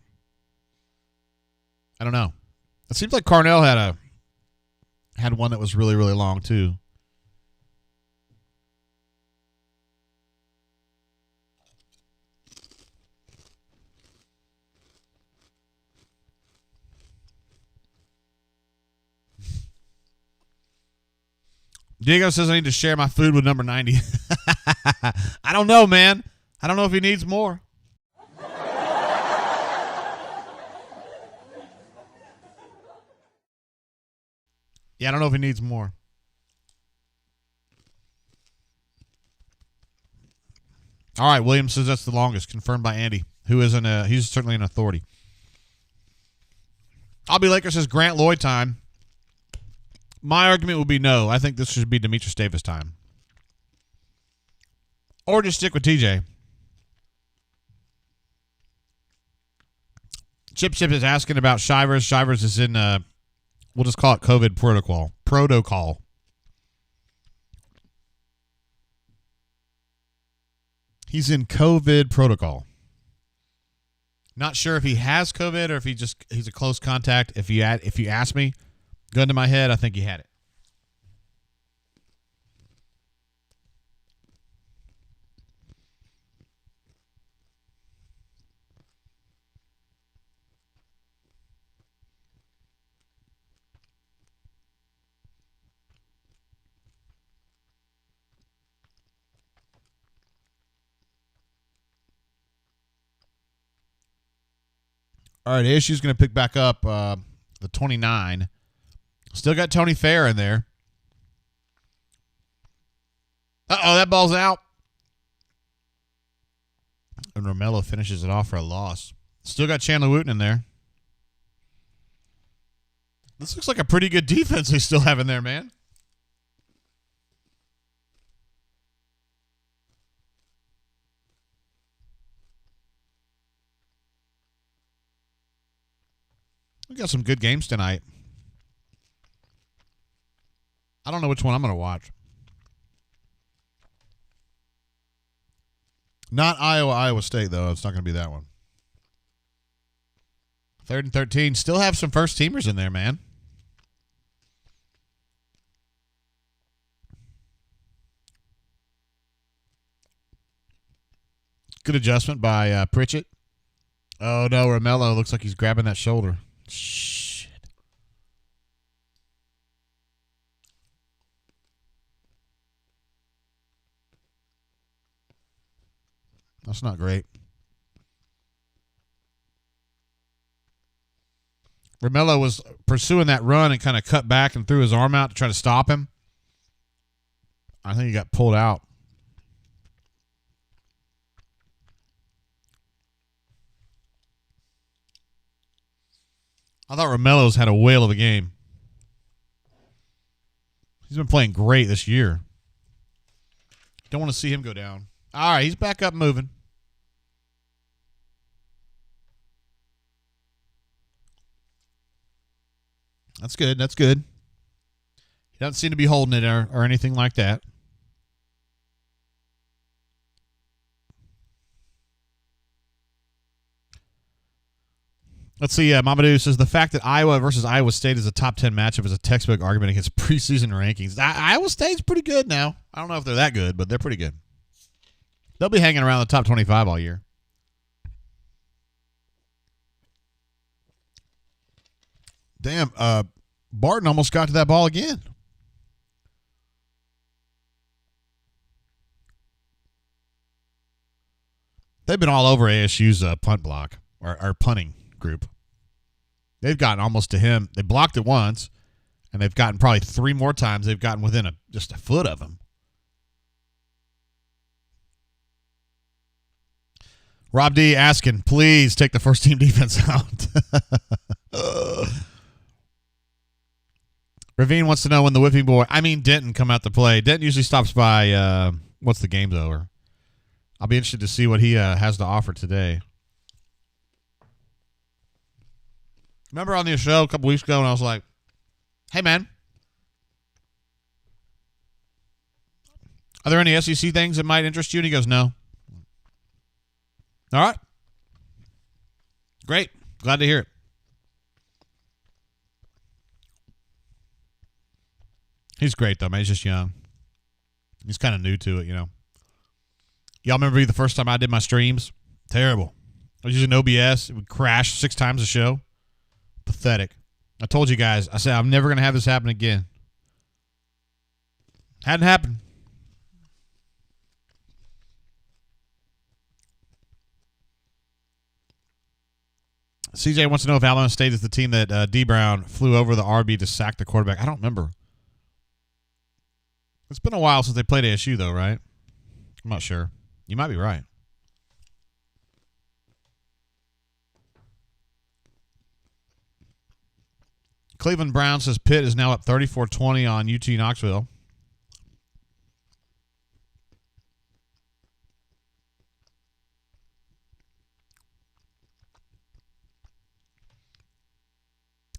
I don't know. It seems like Carnell had one that was really, really long too. Diego says I need to share my food with number 90. I don't know, man. I don't know if he needs more. Yeah, I don't know if he needs more. All right, Williams says that's the longest, confirmed by Andy, who is he's certainly an authority. I'll be Lakers says Grant Lloyd time. My argument would be no. I think this should be Demetrius Davis time. Or just stick with TJ. Chip is asking about Shivers. Shivers is in, we'll just call it COVID protocol. He's in COVID protocol. Not sure if he has COVID or if he's a close contact. If you ask me, gun to my head, I think he had it. All right, ASU's going to pick back up the 29. Still got Tony Fair in there. Uh-oh, that ball's out. And Romello finishes it off for a loss. Still got Chandler Wooten in there. This looks like a pretty good defense they still have in there, man. We got some good games tonight. I don't know which one I'm going to watch. Not Iowa State, though. It's not going to be that one. 3rd and 13. Still have some first teamers in there, man. Good adjustment by Pritchett. Oh, no. Romello looks like he's grabbing that shoulder. Shit. That's not great. Romello was pursuing that run and kind of cut back and threw his arm out to try to stop him. I think he got pulled out. I thought Romello's had a whale of a game. He's been playing great this year. Don't want to see him go down. All right, he's back up moving. That's good. That's good. He doesn't seem to be holding it or anything like that. Let's see. Mamadou says the fact that Iowa versus Iowa State is a top 10 matchup is a textbook argument against preseason rankings. Iowa State's pretty good now. I don't know if they're that good, but they're pretty good. They'll be hanging around the top 25 all year. Damn, Barton almost got to that ball again. They've been all over ASU's punt block or punting group. They've gotten almost to him. They blocked it once, and they've gotten probably 3 more times. They've gotten within just a foot of him. Rob D asking, please take the first team defense out. Ravine wants to know when the whipping boy, Denton, come out to play. Denton usually stops by once the game's over. I'll be interested to see what he has to offer today. Remember on the show a couple weeks ago when I was like, hey, man, are there any SEC things that might interest you? And he goes, no. All right. Great. Glad to hear it. He's great, though, man. He's just young. He's kind of new to it, you know. Y'all remember the first time I did my streams? Terrible. I was using OBS. It would crash 6 times a show. Pathetic. I told you guys. I said, I'm never going to have this happen again. Hadn't happened. CJ wants to know if Alabama State is the team that D. Brown flew over the RB to sack the quarterback. I don't remember. It's been a while since they played ASU, though, right? I'm not sure. You might be right. Cleveland Brown says Pitt is now up 34-20 on UT Knoxville.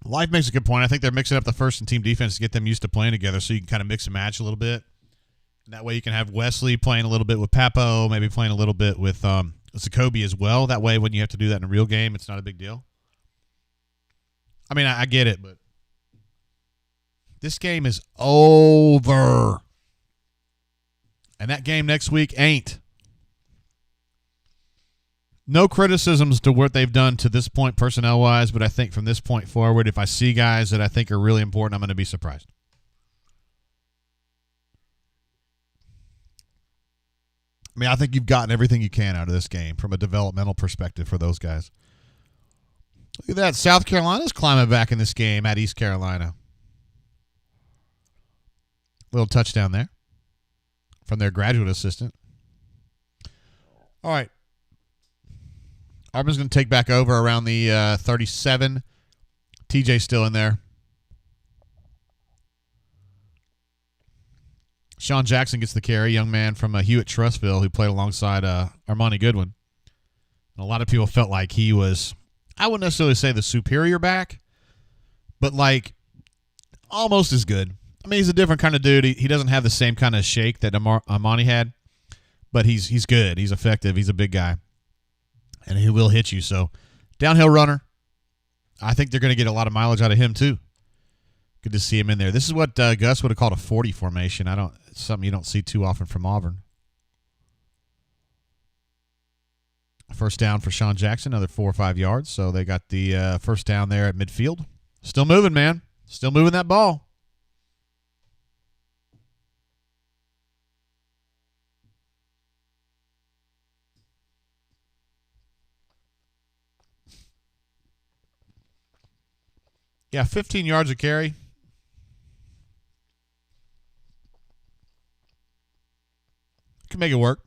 Life makes a good point. I think they're mixing up the first and team defense to get them used to playing together so you can kind of mix and match a little bit. And that way you can have Wesley playing a little bit with Papo, maybe playing a little bit with Zacoby as well. That way when you have to do that in a real game, it's not a big deal. I mean, I get it, but this game is over. And that game next week ain't. No criticisms to what they've done to this point personnel-wise, but I think from this point forward, if I see guys that I think are really important, I'm going to be surprised. I mean, I think you've gotten everything you can out of this game from a developmental perspective for those guys. Look at that. South Carolina's climbing back in this game at East Carolina. Little touchdown there from their graduate assistant. All right. Auburn's going to take back over around the 37. TJ still in there. Sean Jackson gets the carry, young man from Hewitt Trustville who played alongside Armani Goodwin. And a lot of people felt like he was, I wouldn't necessarily say the superior back, but like almost as good. I mean, he's a different kind of dude. He doesn't have the same kind of shake that Armani had, but he's good. He's effective. He's a big guy. And he will hit you. So, downhill runner. I think they're going to get a lot of mileage out of him, too. Good to see him in there. This is what Gus would have called a 40 formation. It's something you don't see too often from Auburn. First down for Sean Jackson, another 4 or 5 yards. So, they got the first down there at midfield. Still moving, man. Still moving that ball. Yeah, 15 yards a carry. Can make it work.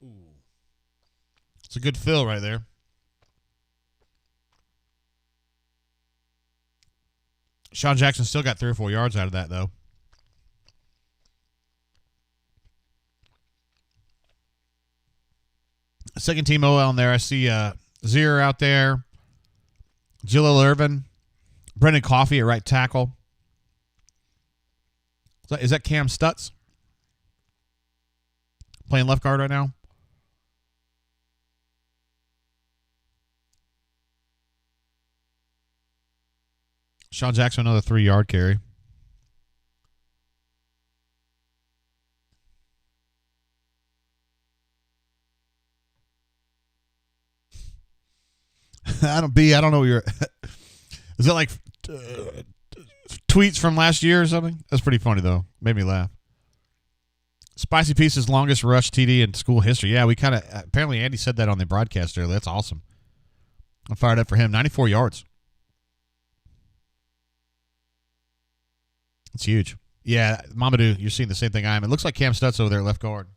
Ooh. It's a good fill right there. Sean Jackson still got 3 or 4 yards out of that, though. Second team OL in there. I see Zier out there. Jalil Irvin. Brendan Coffey at right tackle. Is that Cam Stutz? Playing left guard right now? Sean Jackson, another 3-yard carry. I don't know what you're. Is it like tweets from last year or something? That's pretty funny, though. Made me laugh. Spicy Pieces, longest rush TD in school history. Yeah, we kind of. Apparently, Andy said that on the broadcast earlier. That's awesome. I'm fired up for him. 94 yards. It's huge. Yeah, Mamadou, you're seeing the same thing I am. It looks like Cam Stutz over there at left guard.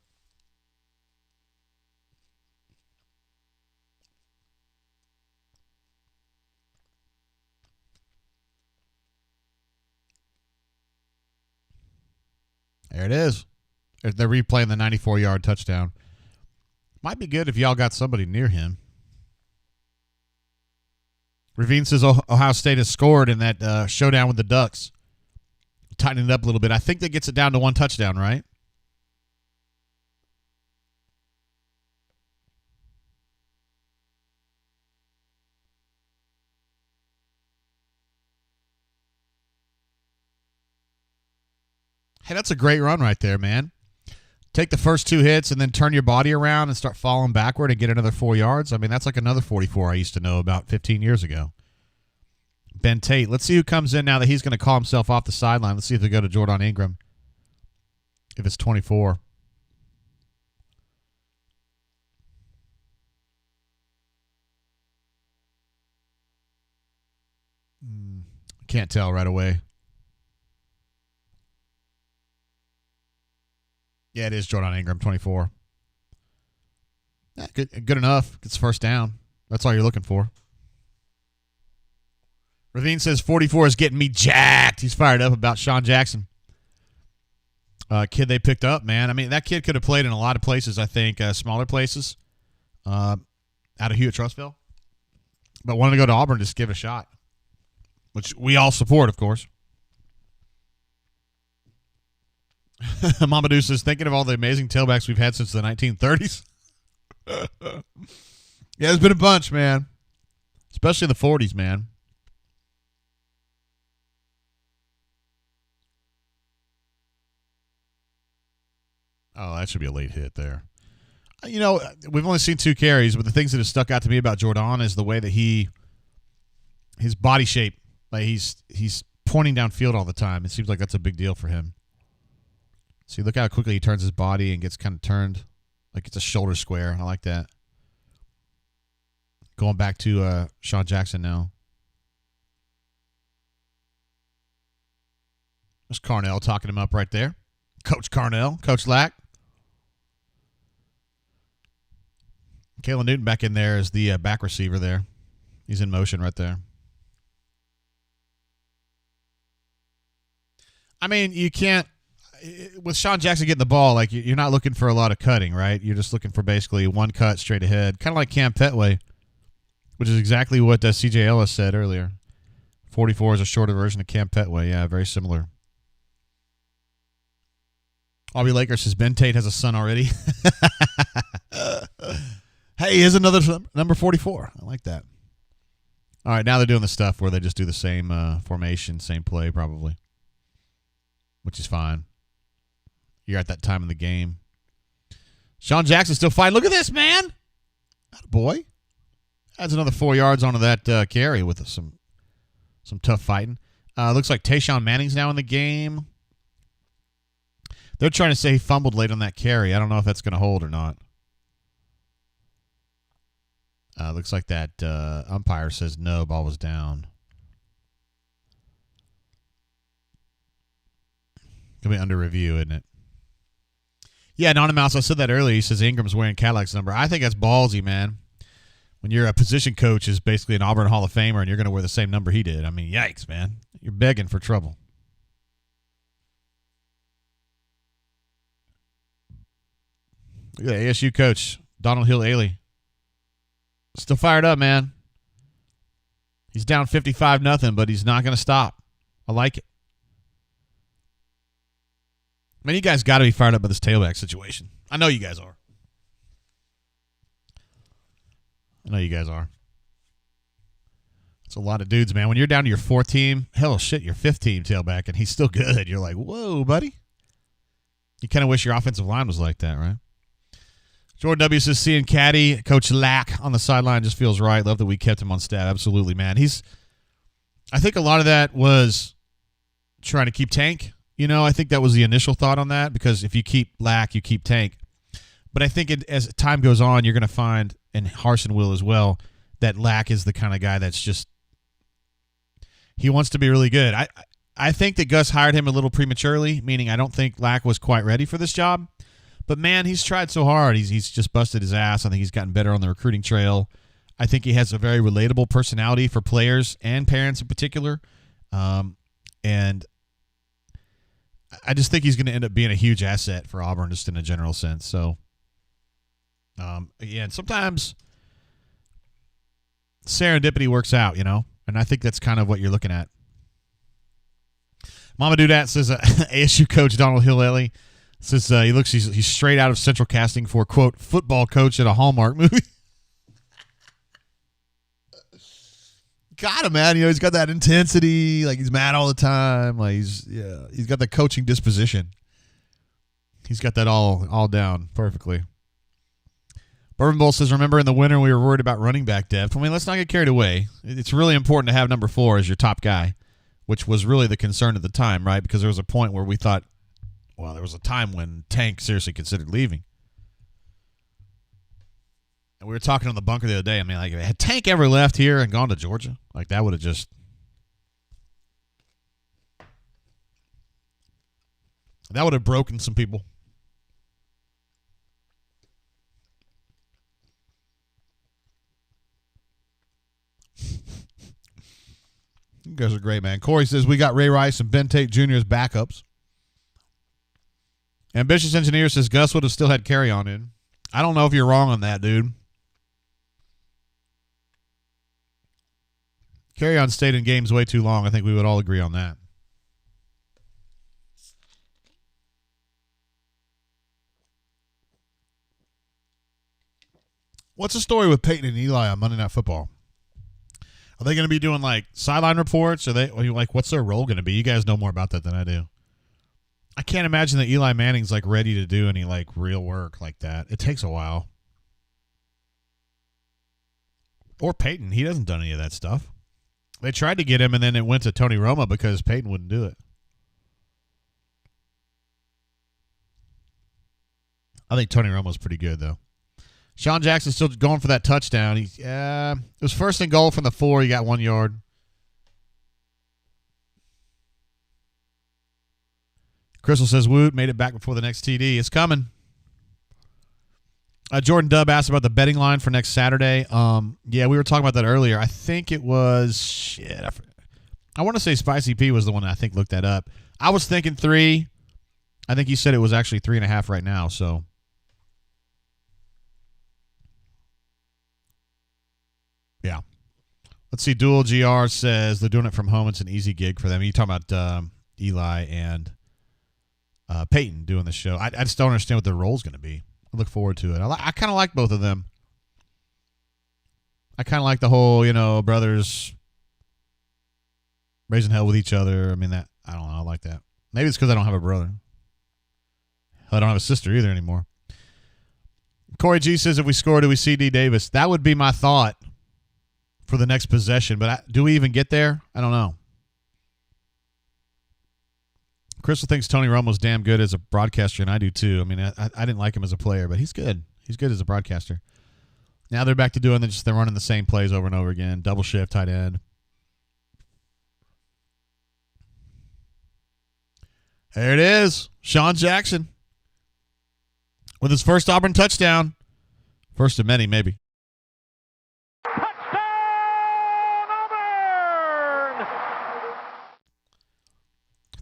There it is. They're replaying the 94-yard touchdown. Might be good if y'all got somebody near him. Ravine says Ohio State has scored in that showdown with the Ducks. Tightening it up a little bit. I think that gets it down to 1 touchdown, right? Hey, that's a great run right there, man. Take the first 2 hits and then turn your body around and start falling backward and get another 4 yards. I mean, that's like another 44 I used to know about 15 years ago. Ben Tate. Let's see who comes in now that he's going to call himself off the sideline. Let's see if they go to Jordan Ingram. If it's 24. Can't tell right away. Yeah, it is Jordan Ingram, 24. Yeah, good enough. Gets first down. That's all you're looking for. Ravine says 44 is getting me jacked. He's fired up about Sean Jackson. Kid they picked up, man. I mean, that kid could have played in a lot of places, I think, smaller places out of Hewitt-Trussville. But wanted to go to Auburn just to give it a shot, which we all support, of course. Mamadou says, thinking of all the amazing tailbacks we've had since the 1930s. Yeah, there's been a bunch, man. Especially in the 40s, man. Oh, that should be a late hit there. You know, we've only seen 2 carries, but the things that have stuck out to me about Jordan is the way that his body shape, like he's pointing downfield all the time. It seems like that's a big deal for him. See, look how quickly he turns his body and gets kind of turned like it's a shoulder square. I like that. Going back to Sean Jackson now. There's Carnell talking him up right there. Coach Carnell, Coach Lack. Kalen Newton back in there as the back receiver there. He's in motion right there. I mean, you can't, with Sean Jackson getting the ball, like you're not looking for a lot of cutting, right? You're just looking for basically one cut straight ahead, kind of like Cam Petway, which is exactly what C.J. Ellis said earlier. 44 is a shorter version of Cam Petway. Yeah, very similar. Aubrey Lakers says Ben Tate has a son already. Hey, here's another number 44. I like that. All right, now they're doing the stuff where they just do the same formation, same play probably, which is fine. You're at that time in the game. Sean Jackson's still fine. Look at this, man. Boy. Adds another 4 yards onto that carry with some tough fighting. Looks like Tayshawn Manning's now in the game. They're trying to say he fumbled late on that carry. I don't know if that's going to hold or not. Looks like that umpire says no, ball was down. Going to be under review, isn't it? Yeah, Anonymous, I said that earlier. He says Ingram's wearing Cadillac's number. I think that's ballsy, man. When you're a position coach is basically an Auburn Hall of Famer and you're going to wear the same number he did. I mean, yikes, man. You're begging for trouble. Look at that ASU coach, Donald Hill Ailey. Still fired up, man. He's down 55-0, but he's not going to stop. I like it. Man, you guys got to be fired up by this tailback situation. I know you guys are. I know you guys are. It's a lot of dudes, man. When you're down to your 4th team, hell, shit, your 5th team tailback, and he's still good. You're like, whoa, buddy. You kind of wish your offensive line was like that, right? Jordan W. says, seeing Caddy, Coach Lack on the sideline just feels right. Love that we kept him on staff. Absolutely, man. I think a lot of that was trying to keep Tank. You know, I think that was the initial thought on that because if you keep Lack, you keep Tank. But I think as time goes on, you're going to find, and Harsin will as well, that Lack is the kind of guy that's just, he wants to be really good. I think that Gus hired him a little prematurely, meaning I don't think Lack was quite ready for this job. But, man, he's tried so hard. He's just busted his ass. I think he's gotten better on the recruiting trail. I think he has a very relatable personality for players and parents in particular. And I just think he's going to end up being a huge asset for Auburn just in a general sense. So, and sometimes serendipity works out, you know, and I think that's kind of what you're looking at. Mama Dudat says ASU coach Donald Hill Ellie says he's straight out of Central Casting for, quote, football coach at a Hallmark movie. Got him, man. You know, he's got that intensity. Like, he's mad all the time. Like, he's got the coaching disposition. He's got that all down perfectly. Bourbon Bowl says, remember in the winter we were worried about running back depth. I mean, let's not get carried away. It's really important to have number 4 as your top guy, which was really the concern at the time, right? Because there was a point where we thought, well, there was a time when Tank seriously considered leaving. And we were talking on the bunker the other day. I mean, like, had Tank ever left here and gone to Georgia? Like, that would have just... that would have broken some people. You guys are great, man. Corey says we got Ray Rice and Ben Tate Jr. as backups. Ambitious Engineer says Gus would have still had Carry On in. I don't know if you're wrong on that, dude. Carry On stayed in games way too long. I think we would all agree on that. What's the story with Peyton and Eli on Monday Night Football? Are they going to be doing like sideline reports? Are you like, what's their role going to be? You guys know more about that than I do. I can't imagine that Eli Manning's like ready to do any like real work like that. It takes a while. Or Peyton, he hasn't done any of that stuff. They tried to get him, and then it went to Tony Romo because Peyton wouldn't do it. I think Tony Romo's pretty good though. Sean Jackson's still going for that touchdown. It was first and goal from the 4. He got 1 yard. Crystal says, Woot made it back before the next TD. It's coming. Jordan Dubb asked about the betting line for next Saturday. Yeah, we were talking about that earlier. I think it was, I want to say Spicy P was the one that I think looked that up. I was thinking 3. I think he said it was actually 3.5 right now, so. Yeah. Let's see. Dual GR says they're doing it from home. It's an easy gig for them. You talking about Eli and Peyton doing the show. I just don't understand what their role's going to be. I look forward to it. I kind of like both of them. I kind of like the whole, brothers raising hell with each other. I mean, I don't know. I like that. Maybe it's because I don't have a brother. I don't have a sister either anymore. Corey G says, if we score, do we see D Davis? That would be my thought for the next possession, but do we even get there? I don't know. Crystal thinks Tony Romo's damn good as a broadcaster, and I do too. I mean, I didn't like him as a player, but he's good. He's good as a broadcaster. Now they're back to doing they're running the same plays over and over again. Double shift, tight end. There it is. Sean Jackson with his first Auburn touchdown. First of many, maybe.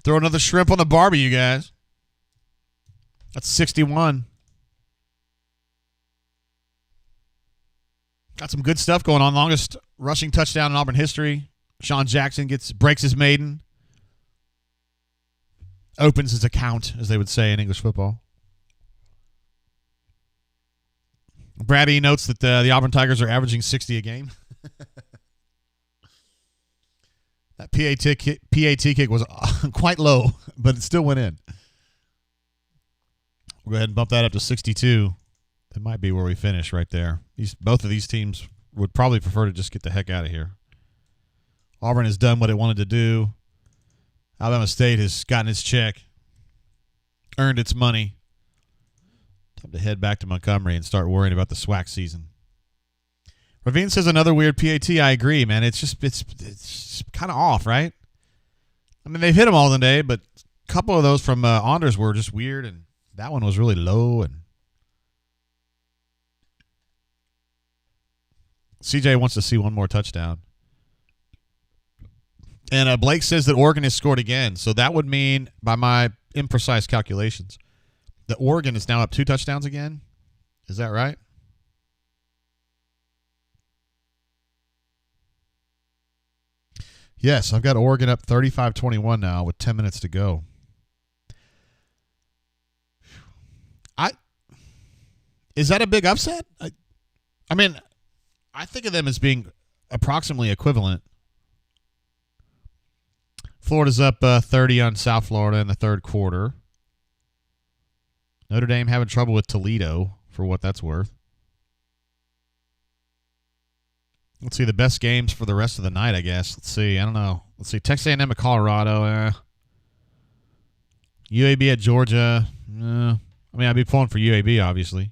Throw another shrimp on the Barbie, you guys. That's 61. Got some good stuff going on. Longest rushing touchdown in Auburn history. Sean Jackson breaks his maiden. Opens his account, as they would say in English football. Brady notes that the Auburn Tigers are averaging 60 a game. That PAT kick was quite low, but it still went in. We'll go ahead and bump that up to 62. That might be where we finish right there. Both of these teams would probably prefer to just get the heck out of here. Auburn has done what it wanted to do. Alabama State has gotten its check, earned its money. Time to head back to Montgomery and start worrying about the SWAC season. Ravine says another weird PAT. I agree, man. It's kind of off, right? I mean, they've hit them all today, but a couple of those from Anders were just weird, and that one was really low. And CJ wants to see one more touchdown. And Blake says that Oregon has scored again, so that would mean, by my imprecise calculations, that Oregon is now up 2 touchdowns again. Is that right? Yes, I've got Oregon up 35-21 now with 10 minutes to go. Is that a big upset? I mean, I think of them as being approximately equivalent. Florida's up 30 on South Florida in the third quarter. Notre Dame having trouble with Toledo, for what that's worth. Let's see the best games for the rest of the night, I guess. Let's see. I don't know. Let's see. Texas A&M at Colorado. UAB at Georgia. I mean, I'd be pulling for UAB, obviously.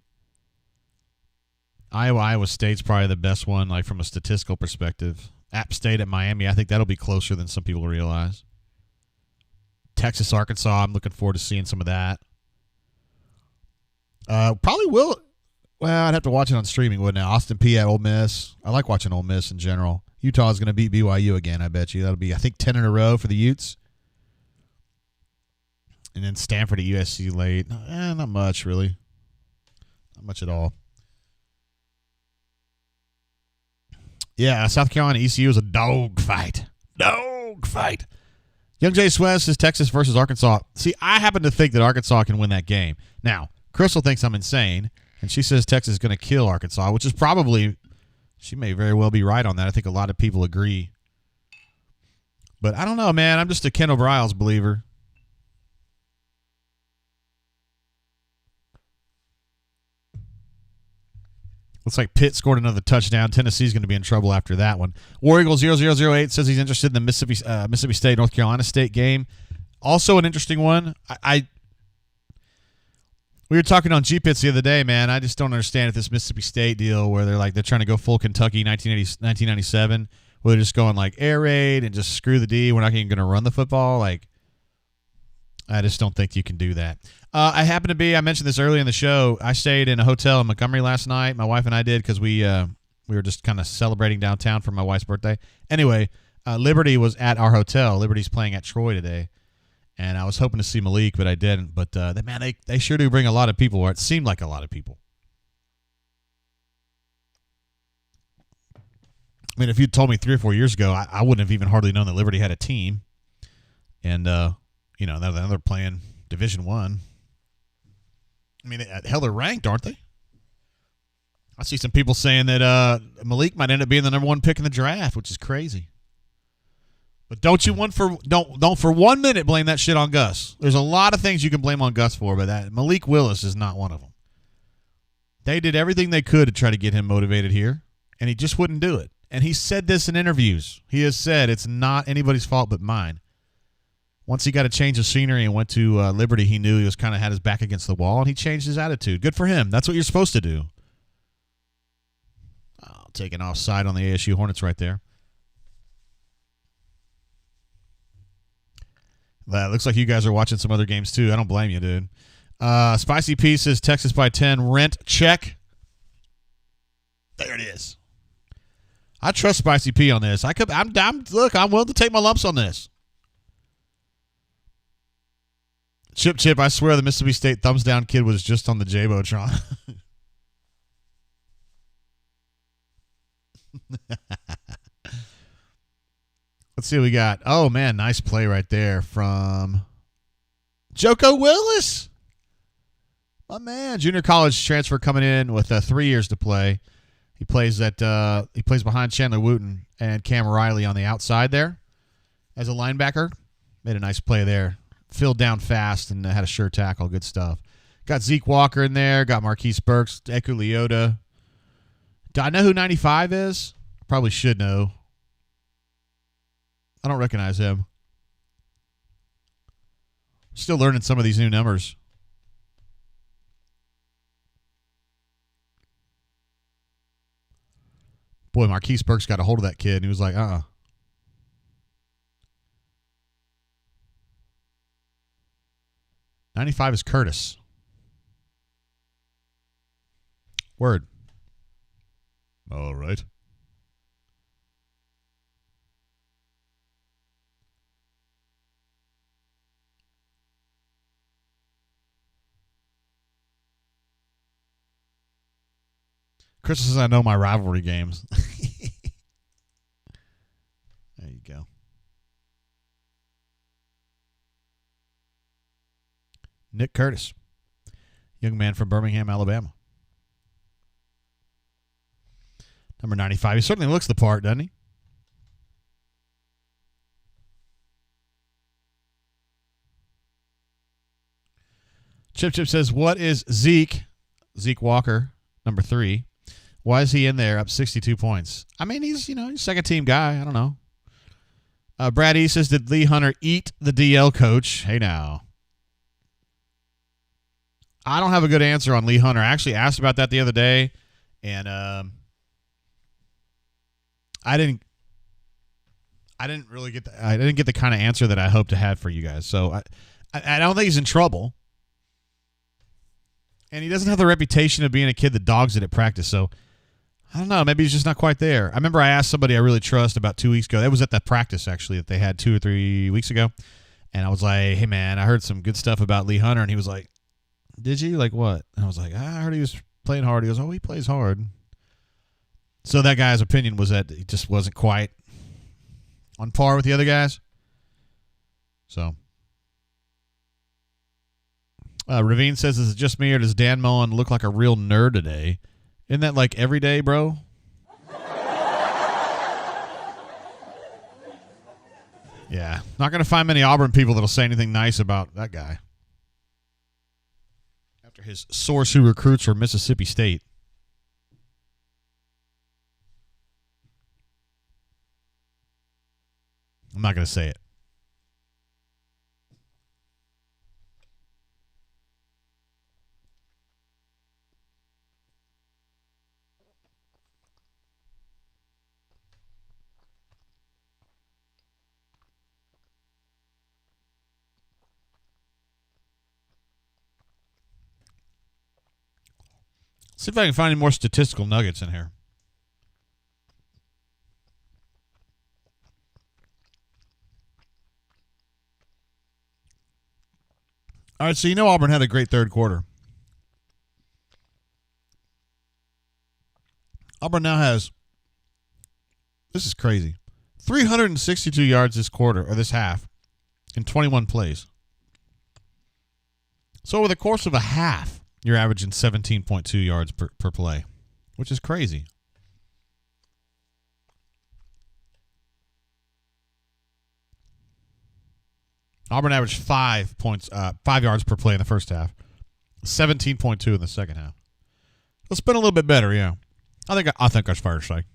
Iowa State's probably the best one, like from a statistical perspective. App State at Miami. I think that'll be closer than some people realize. Texas, Arkansas. I'm looking forward to seeing some of that. Probably will. Well, I'd have to watch it on streaming, wouldn't I? Austin P at Ole Miss. I like watching Ole Miss in general. Utah is going to beat BYU again, I bet you. That'll be, I think, 10 in a row for the Utes. And then Stanford at USC late. Not much, really. Not much at all. Yeah, South Carolina ECU is a dog fight. Dog fight. Young Jay Suez says Texas versus Arkansas. See, I happen to think that Arkansas can win that game. Now, Crystal thinks I'm insane, and she says Texas is going to kill Arkansas, which is probably, she may very well be right on that. I think a lot of people agree. But I don't know, man. I'm just a Kendall Briles believer. Looks like Pitt scored another touchdown. Tennessee's going to be in trouble after that one. War Eagle 0008 says he's interested in the Mississippi State, North Carolina State game. Also an interesting one. We were talking on G-Pits the other day, man. I just don't understand if this Mississippi State deal where they're trying to go full Kentucky 1997, where they're just going like air raid and just screw the D. We're not even going to run the football. Like, I just don't think you can do that. I mentioned this earlier in the show. I stayed in a hotel in Montgomery last night. My wife and I did because we were just kind of celebrating downtown for my wife's birthday. Anyway, Liberty was at our hotel. Liberty's playing at Troy today. And I was hoping to see Malik, but I didn't. But, they sure do bring a lot of people, or it seemed like a lot of people. I mean, if you'd told me 3 or 4 years ago, I wouldn't have even hardly known that Liberty had a team. And, now they're playing Division I. I mean, hell, they're ranked, aren't they? I see some people saying that Malik might end up being the number 1 pick in the draft, which is crazy. But don't for 1 minute blame that shit on Gus. There's a lot of things you can blame on Gus for, but that Malik Willis is not one of them. They did everything they could to try to get him motivated here, and he just wouldn't do it. And he said this in interviews. He has said it's not anybody's fault but mine. Once he got a change of scenery and went to Liberty, he knew he was kind of had his back against the wall, and he changed his attitude. Good for him. That's what you're supposed to do. Oh, taking offside on the ASU Hornets right there. That looks like you guys are watching some other games too. I don't blame you, dude. Spicy P says Texas by 10. Rent check. There it is. I trust Spicy P on this. I'm willing to take my lumps on this. Chip, I swear the Mississippi State thumbs down kid was just on the J-Botron. Let's see what we got. Oh, man, nice play right there from Joko Willis. My man, junior college transfer coming in with 3 years to play. He plays behind Chandler Wooten and Cam Riley on the outside there as a linebacker. Made a nice play there. Filled down fast and had a sure tackle. Good stuff. Got Zeke Walker in there. Got Marquise Burks, Eku Leota. Do I know who 95 is? Probably should know. I don't recognize him. Still learning some of these new numbers. Boy, Marquise Burks got a hold of that kid, and he was like, 95 is Curtis. Word. All right. Chris says I know my rivalry games. There you go. Nick Curtis, young man from Birmingham, Alabama. Number 95. He certainly looks the part, doesn't he? Chip says, what is Zeke Walker, number 3? Why is he in there up 62 points? I mean, he's second team guy. I don't know. Brad E says, did Lee Hunter eat the DL coach? Hey, now. I don't have a good answer on Lee Hunter. I actually asked about that the other day, and I didn't get the kind of answer that I hoped to have for you guys. So I don't think he's in trouble, and he doesn't have the reputation of being a kid that dogs it at practice. So I don't know. Maybe he's just not quite there. I remember I asked somebody I really trust about 2 weeks ago. That was at that practice, actually, that they had 2 or 3 weeks ago. And I was like, hey, man, I heard some good stuff about Lee Hunter. And he was like, did you? Like what? And I was like, I heard he was playing hard. He goes, oh, he plays hard. So that guy's opinion was that he just wasn't quite on par with the other guys. So Ravine says, is it just me or does Dan Mullen look like a real nerd today? Isn't that like every day, bro? Yeah. Not going to find many Auburn people that'll say anything nice about that guy. After his source who recruits for Mississippi State. I'm not going to say it. See if I can find any more statistical nuggets in here. All right, so you know Auburn had a great third quarter. Auburn now has, this is crazy, 362 yards this quarter, or this half, in 21 plays. So over the course of a half, you're averaging 17.2 yards per play, which is crazy. Auburn averaged 5 yards per play in the first half, 17.2 in the second half. It's been a little bit better, yeah. I think that's fair to say.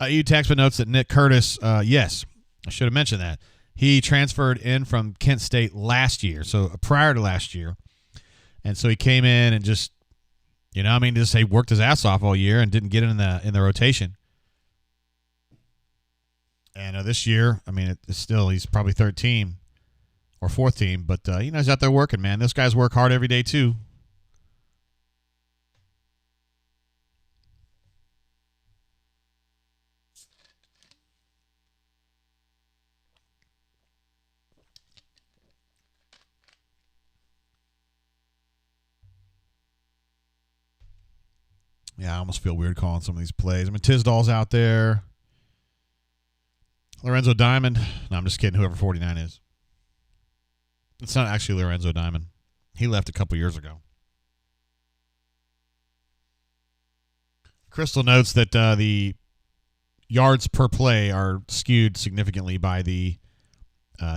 EU Taxman notes that Nick Curtis, yes, I should have mentioned that. He transferred in from Kent State last year, so prior to last year. And so he came in and just, just he worked his ass off all year and didn't get in the rotation. And this year, it's still, he's probably third team or fourth team, but, he's out there working, man. Those guys work hard every day, too. Yeah, I almost feel weird calling some of these plays. Tisdall's out there. Lorenzo Diamond. No, I'm just kidding. Whoever 49 is. It's not actually Lorenzo Diamond. He left a couple years ago. Crystal notes that the yards per play are skewed significantly by the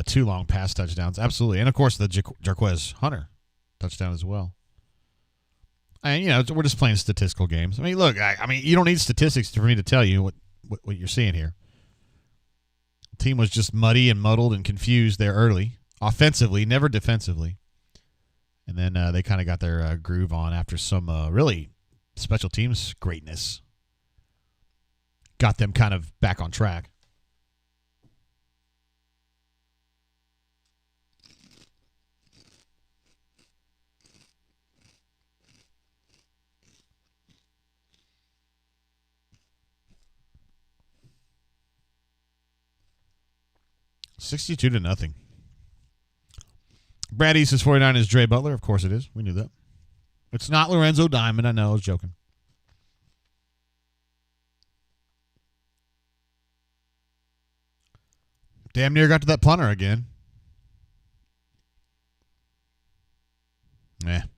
2 long pass touchdowns. Absolutely. And, of course, the Jarquez Hunter touchdown as well. And, we're just playing statistical games. Look, you don't need statistics for me to tell you what you're seeing here. The team was just muddy and muddled and confused there early, offensively, never defensively. And then they kind of got their groove on after some really special teams greatness. Got them kind of back on track. $62-0. Brad East is 49 is Dre Butler. Of course it is. We knew that. It's not Lorenzo Diamond. I know. I was joking. Damn near got to that punter again.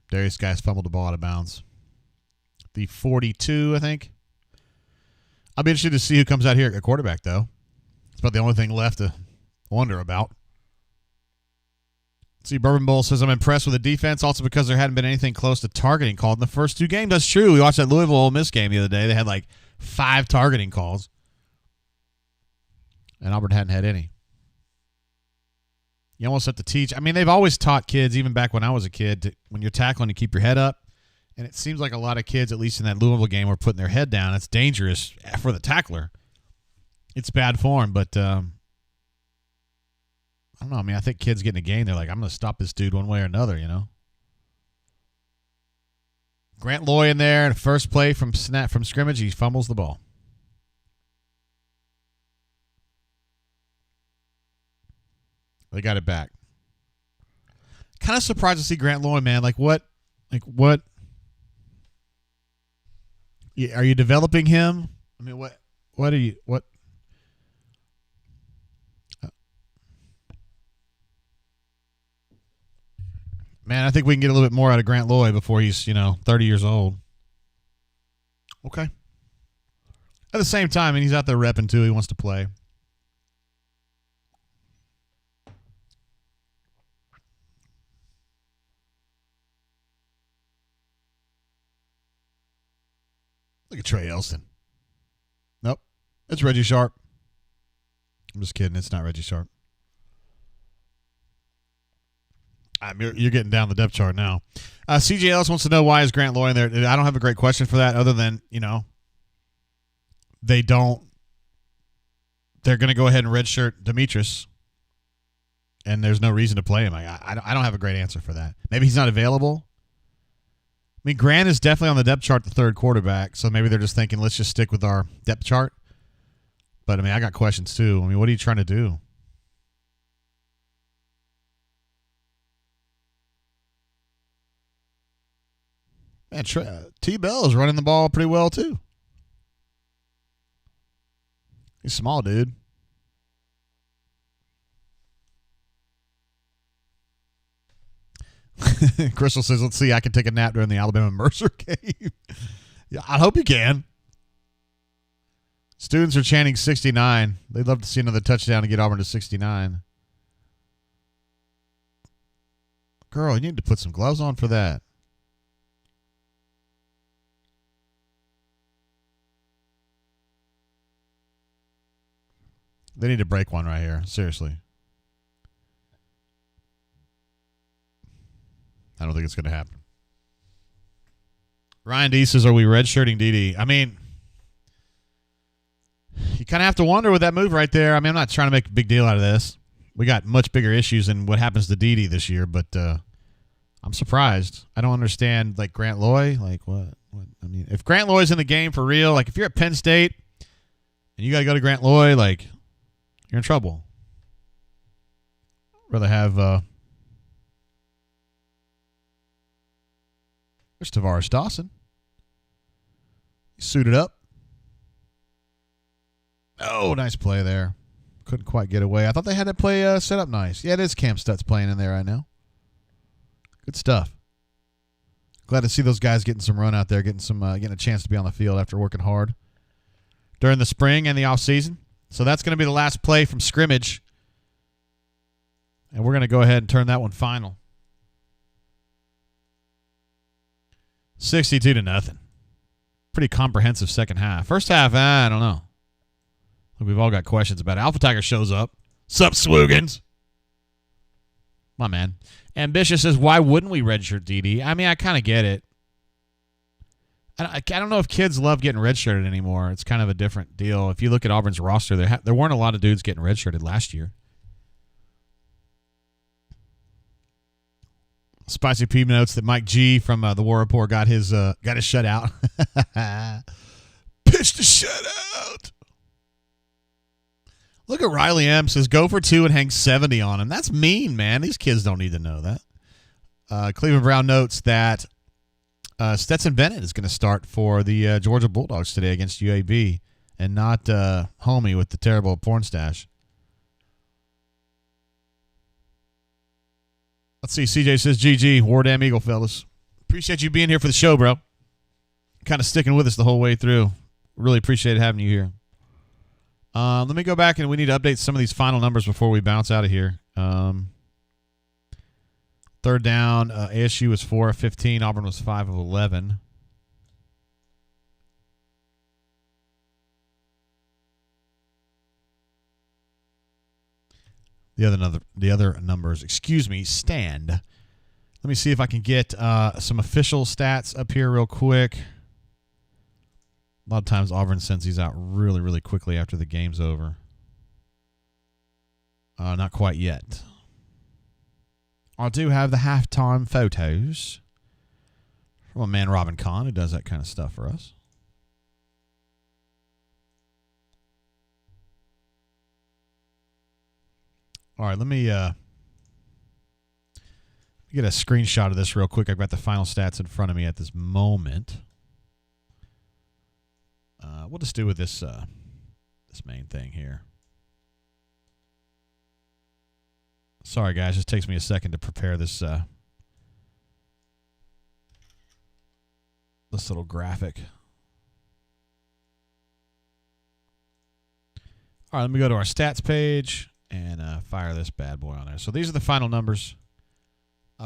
Darius Geis fumbled the ball out of bounds. The 42, I think. I'll be interested to see who comes out here at quarterback, though. It's about the only thing left to wonder about. See, Bourbon Bowl says, I'm impressed with the defense, also because there hadn't been anything close to targeting called in the first 2 games. That's true. We watched that Louisville Ole Miss game the other day. They had like 5 targeting calls. And Auburn hadn't had any. You almost have to teach. They've always taught kids, even back when I was a kid, when you're tackling, to keep your head up. And it seems like a lot of kids, at least in that Louisville game, were putting their head down. It's dangerous for the tackler. It's bad form, but I don't know. I think kids get in a game, they're like, I'm going to stop this dude one way or another, Grant Loy in there, and first play from scrimmage, he fumbles the ball. They got it back. Kind of surprised to see Grant Loy, man. Like what? Are you developing him? I mean, what are you? What? Man, I think we can get a little bit more out of Grant Loy before he's, 30 years old. Okay. At the same time, and he's out there repping too. He wants to play. Look at Trey Elston. Nope. It's Reggie Sharp. I'm just kidding. It's not Reggie Sharp. You're getting down the depth chart now. CJ Ellis wants to know why is Grant Loy in there. I don't have a great question for that other than, they're going to go ahead and redshirt Demetrius, and there's no reason to play him. I don't have a great answer for that. Maybe he's not available. I mean, Grant is definitely on the depth chart, the third quarterback, so maybe they're just thinking, let's just stick with our depth chart. But, I got questions too. What are you trying to do? Man, T-Bell is running the ball pretty well, too. He's small, dude. Crystal says, let's see, I can take a nap during the Alabama-Mercer game. Yeah, I hope you can. Students are chanting 69. They'd love to see another touchdown to get Auburn to 69. Girl, you need to put some gloves on for that. They need to break one right here. Seriously. I don't think it's going to happen. Ryan D says, are we redshirting DD? You kind of have to wonder with that move right there. I'm not trying to make a big deal out of this. We got much bigger issues than what happens to DD this year, but I'm surprised. I don't understand, Grant Loy. What? If Grant Loy's in the game for real, if you're at Penn State and you got to go to Grant Loy, you're in trouble. Rather have there's Tavares Dawson. He's suited up. Oh, nice play there. Couldn't quite get away. I thought they had that play set up nice. Yeah, it is Cam Stutz playing in there right now. Good stuff. Glad to see those guys getting some run out there, getting a chance to be on the field after working hard during the spring and the offseason. So that's going to be the last play from scrimmage. And we're going to go ahead and turn that one final. 62-0. Pretty comprehensive second half. First half, I don't know. We've all got questions about it. Alpha Tiger shows up. Sup, Swoogans? My man. Ambitious says, why wouldn't we redshirt DD? I kind of get it. I don't know if kids love getting redshirted anymore. It's kind of a different deal. If you look at Auburn's roster, there weren't a lot of dudes getting redshirted last year. Spicy P notes that Mike G from the War Report got his shutout. Pitched a shutout. Look at Riley M. Says, go for 2 and hang 70 on him. That's mean, man. These kids don't need to know that. Cleveland Brown notes that Stetson Bennett is going to start for the Georgia Bulldogs today against UAB and not Homie with the terrible porn stash. Let's see. CJ says, GG, War Damn Eagle, fellas. Appreciate you being here for the show, bro. Kind of sticking with us the whole way through. Really appreciate having you here. Let me go back and we need to update some of these final numbers before we bounce out of here. Third down, ASU was 4 of 15. Auburn was 5 of 11. The other numbers, stand. Let me see if I can get some official stats up here real quick. A lot of times Auburn sends these out really, really quickly after the game's over. Not quite yet. I do have the halftime photos from a man, Robin Kahn, who does that kind of stuff for us. All right, let me get a screenshot of this real quick. I've got the final stats in front of me at this moment. We'll just do with this this main thing here. Sorry, guys. It just takes me a second to prepare this this little graphic. All right, let me go to our stats page and fire this bad boy on there. So these are the final numbers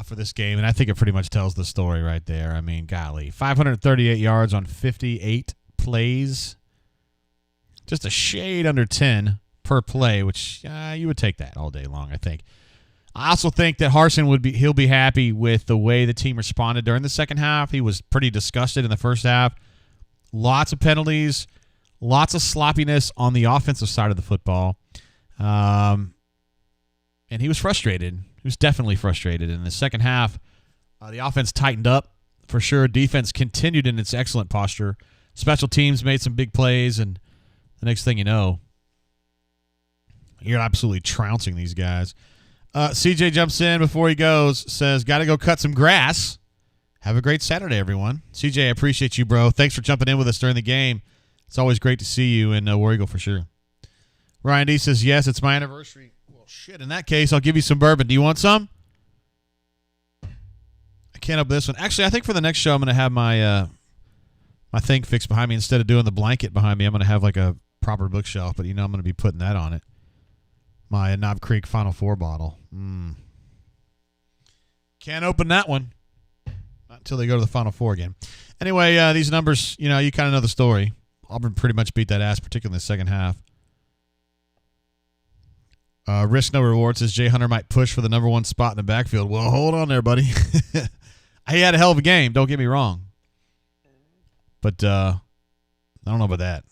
for this game, and I think it pretty much tells the story right there. I mean, golly, 538 yards on 58 plays. Just a shade under 10 per play, which you would take that all day long, I think. I also think that Harsin he'll be happy with the way the team responded during the second half. He was pretty disgusted in the first half. Lots of penalties, lots of sloppiness on the offensive side of the football. And he was frustrated. He was definitely frustrated. In the second half, the offense tightened up for sure. Defense continued in its excellent posture. Special teams made some big plays, and the next thing you know, you're absolutely trouncing these guys. CJ jumps in before he goes, says, got to go cut some grass. Have a great Saturday, everyone. CJ, I appreciate you, bro. Thanks for jumping in with us during the game. It's always great to see you in War Eagle for sure. Ryan D says, yes, it's my anniversary. Well, shit, in that case, I'll give you some bourbon. Do you want some? I can't open this one. Actually, I think for the next show, I'm going to have my my thing fixed behind me. Instead of doing the blanket behind me, I'm going to have like a proper bookshelf, but I'm going to be putting that on it. My Knob Creek Final Four bottle. Can't open that one. Not until they go to the Final Four again. Anyway, these numbers, you kind of know the story. Auburn pretty much beat that ass, particularly in the second half. Risk no reward says Jay Hunter might push for the number one spot in the backfield. Well, hold on there, buddy. He had a hell of a game. Don't get me wrong. But I don't know about that.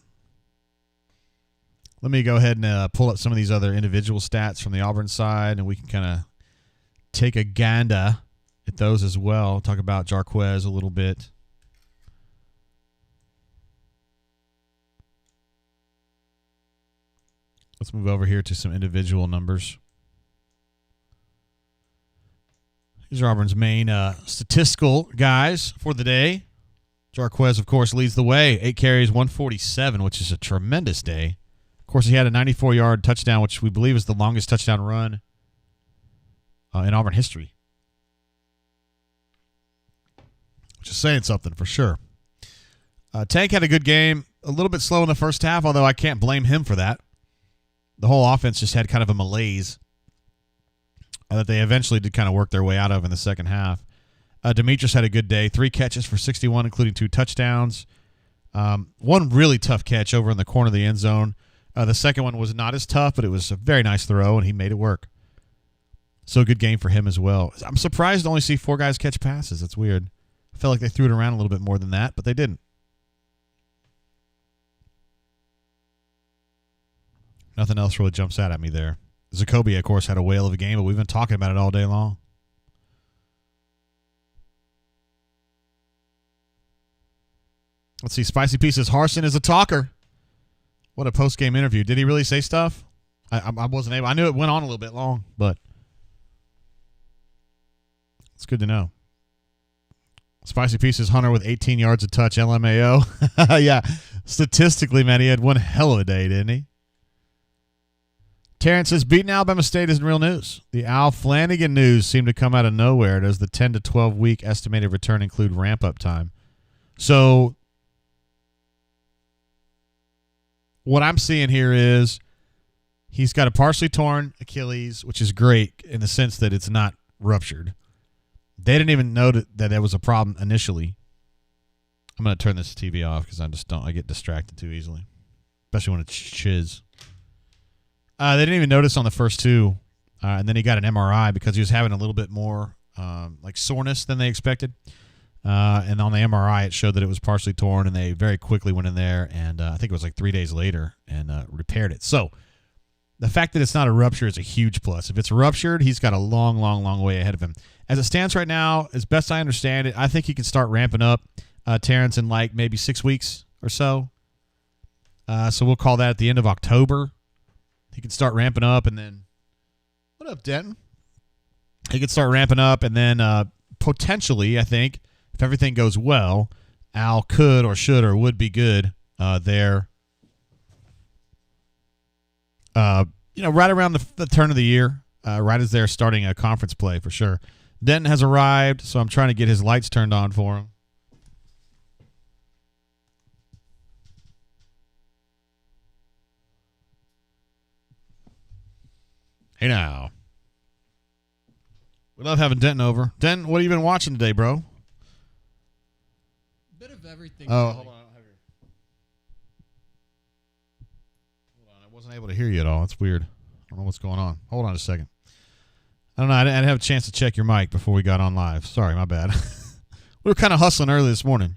Let me go ahead and pull up some of these other individual stats from the Auburn side, and we can kind of take a gander at those as well. Talk about Jarquez a little bit. Let's move over here to some individual numbers. These are Auburn's main statistical guys for the day. Jarquez, of course, leads the way. 8 carries, 147, which is a tremendous day. Of course, he had a 94-yard touchdown, which we believe is the longest touchdown run in Auburn history. Which is saying something for sure. Tank had a good game. A little bit slow in the first half, although I can't blame him for that. The whole offense just had kind of a malaise that they eventually did kind of work their way out of in the second half. Demetrius had a good day. 3 catches for 61, including 2 touchdowns. One really tough catch over in the corner of the end zone. The second one was not as tough, but it was a very nice throw, and he made it work. So a good game for him as well. I'm surprised to only see 4 guys catch passes. That's weird. I felt like they threw it around a little bit more than that, but they didn't. Nothing else really jumps out at me there. Zacoby, of course, had a whale of a game, but we've been talking about it all day long. Let's see. Spicy Pieces. Harsin is a talker. What a post-game interview. Did he really say stuff? I wasn't able. I knew it went on a little bit long, but it's good to know. Spicy Pieces. Hunter with 18 yards a touch. LMAO. Yeah. Statistically, man, he had one hell of a day, didn't he? Terrence says, beating Alabama State isn't real news. The Al Flanagan news seemed to come out of nowhere. Does the 10 to 12 week estimated return include ramp-up time? So what I'm seeing here is he's got a partially torn Achilles, which is great in the sense that it's not ruptured. They didn't even know that there was a problem initially. I'm going to turn this TV off because I get distracted too easily, especially when it's chiz. They didn't even notice on the first 2, and then he got an MRI because he was having a little bit more like soreness than they expected. And on the MRI, it showed that it was partially torn, and they very quickly went in there, and I think it was like 3 days later, and repaired it. So The fact that it's not a rupture is a huge plus. If it's ruptured, he's got a long, long, long way ahead of him. As it stands right now, as best I understand it, I think he can start ramping up Terrence in like maybe 6 weeks or so. So we'll call that at the end of October. He can start ramping up, and then what up, Denton? He can start ramping up, and then potentially, I think, if everything goes well, Al could or should or would be good there. Right around the turn of the year, right as they're starting a conference play for sure. Denton has arrived, so I'm trying to get his lights turned on for him. Hey now. We love having Denton over. Denton, what have you been watching today, bro? Bit of everything. Oh, hold on. I wasn't able to hear you at all. That's weird. I don't know what's going on. Hold on a second. I don't know. I didn't have a chance to check your mic before we got on live. Sorry, my bad. We were kind of hustling early this morning.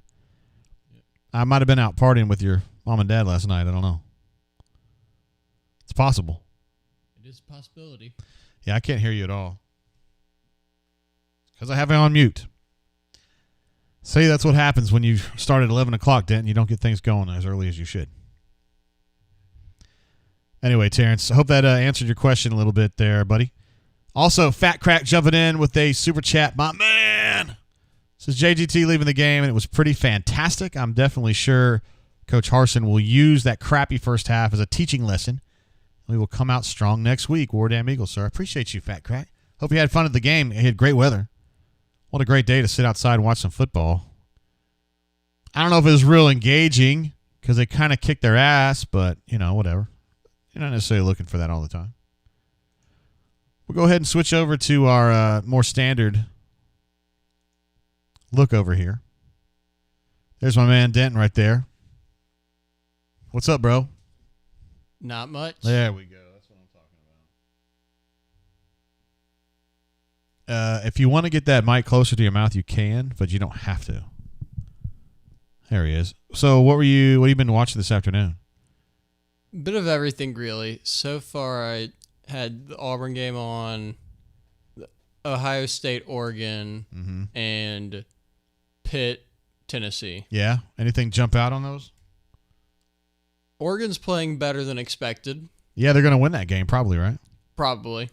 I might have been out partying with your mom and dad last night. I don't know. It's possible. It is a possibility. Yeah, I can't hear you at all. Because I have it on mute. See, that's what happens when you start at 11 o'clock, Denton. You don't get things going as early as you should. Anyway, Terrence, I hope that answered your question a little bit there, buddy. Also, Fat Crack jumping in with a super chat. My man! Says JGT leaving the game, and it was pretty fantastic. I'm definitely sure Coach Harsin will use that crappy first half as a teaching lesson. We will come out strong next week. War Damn Eagles, sir. I appreciate you, Fat Crack. Hope you had fun at the game. You had great weather. What a great day to sit outside and watch some football. I don't know if it was real engaging because they kind of kicked their ass, but, whatever. You're not necessarily looking for that all the time. We'll go ahead and switch over to our more standard look over here. There's my man Denton right there. What's up, bro? Not much. There we go. That's what I'm talking about. If you want to get that mic closer to your mouth, you can, but you don't have to. There he is. So what have you been watching this afternoon? Bit of everything, really. So far, I had the Auburn game on, Ohio State, Oregon, and Pitt, Tennessee. Yeah? Anything jump out on those? Oregon's playing better than expected. Yeah, they're going to win that game probably, right? Probably.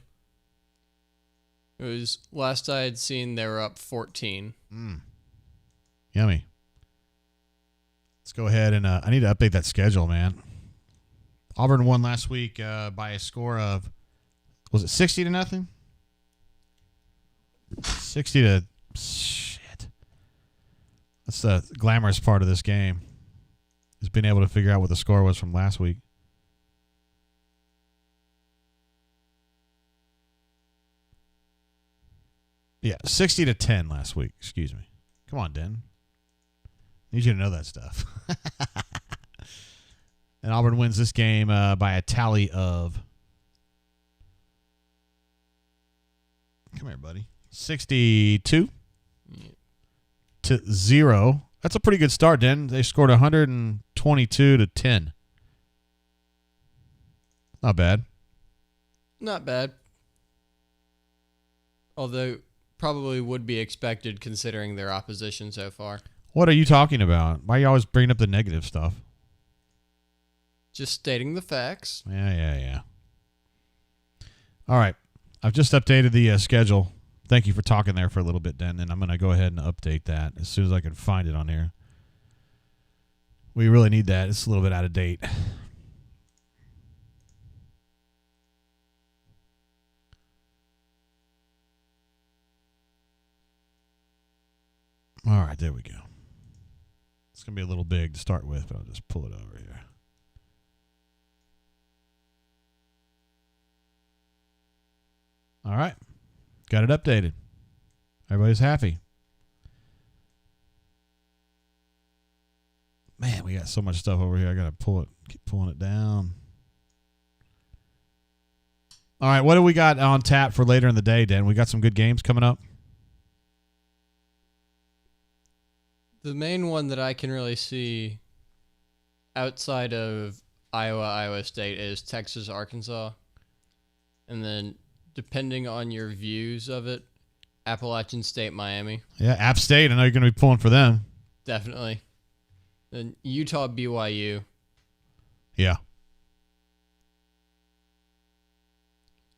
It was, last I had seen, they were up 14. Yummy. Let's go ahead and I need to update that schedule, man. Auburn won last week by a score of, was it 60-0? 60 to shit. That's the glamorous part of this game, is being able to figure out what the score was from last week. Yeah, 60-10 last week. Excuse me. Come on, Den. Need you to know that stuff. And Auburn wins this game by a tally of, come here, buddy, 62 to 0. That's a pretty good start, Den. They scored 122 to 10. Not bad. Not bad. Although, probably would be expected considering their opposition so far. What are you talking about? Why are you always bringing up the negative stuff? Just stating the facts. Yeah. All right. I've just updated the schedule. Thank you for talking there for a little bit, Den, and I'm going to go ahead and update that as soon as I can find it on here. We really need that. It's a little bit out of date. All right, there we go. It's going to be a little big to start with, but I'll just pull it over here. All right. Got it updated. Everybody's happy. Man, we got so much stuff over here. I got to keep pulling it down. All right, what do we got on tap for later in the day, Dan? We got some good games coming up. The main one that I can really see outside of Iowa State is Texas, Arkansas. And then, depending on your views of it, Appalachian State, Miami. Yeah, App State. I know you're going to be pulling for them. Definitely. Then Utah, BYU. Yeah.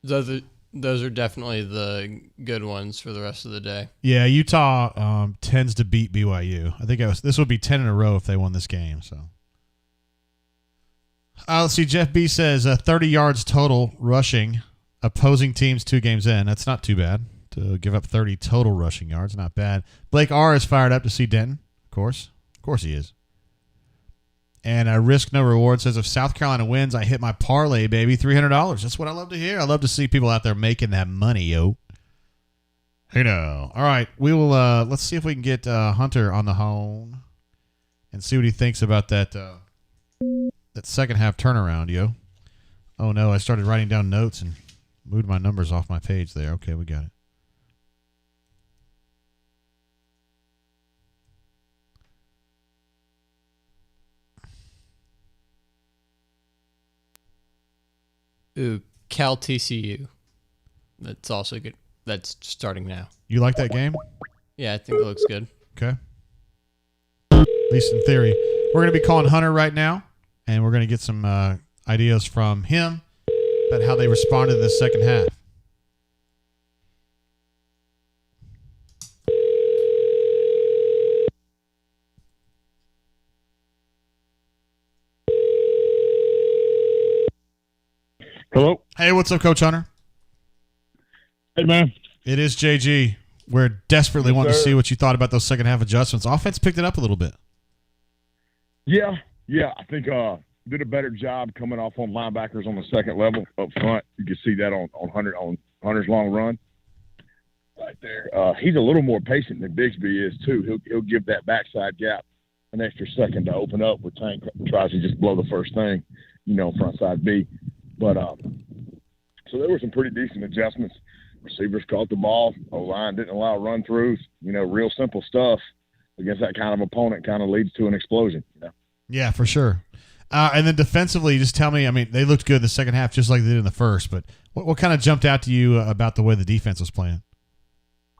Those are definitely the good ones for the rest of the day. Yeah, Utah tends to beat BYU. I think this would be 10 in a row if they won this game. So, let's see. Jeff B says 30 yards total rushing, opposing teams 2 games in. That's not too bad to give up 30 total rushing yards. Not bad. Blake R is fired up to see Denton. Of course he is. And Risk No Reward says, if South Carolina wins, I hit my parlay, baby, $300. That's what I love to hear. I love to see people out there making that money, yo. Hey, no. All right, we will. Let's see if we can get Hunter on the phone and see what he thinks about that second half turnaround, yo. Oh no, I started writing down notes and moved my numbers off my page there. Okay, we got it. Ooh, Cal TCU. That's also good. That's starting now. You like that game? Yeah, I think it looks good. Okay. At least in theory. We're going to be calling Hunter right now, and we're going to get some ideas from him about how they responded in the second half. Hello. Hey, what's up, Coach Hunter? Hey, man. It is JG. We're desperately wanting to sir. see what you thought about those second half adjustments. Offense picked it up a little bit. Yeah. I think did a better job coming off on linebackers on the second level up front. You can see that on Hunter's long run right there. He's a little more patient than Bigsby is too. He'll give that backside gap an extra second to open up where Tank tries to just blow the first thing, front side B. But so there were some pretty decent adjustments. Receivers caught the ball. O-line didn't allow run-throughs. Real simple stuff against that kind of opponent kind of leads to an explosion. Yeah, for sure. And then defensively, just tell me, they looked good in the second half just like they did in the first, but what kind of jumped out to you about the way the defense was playing?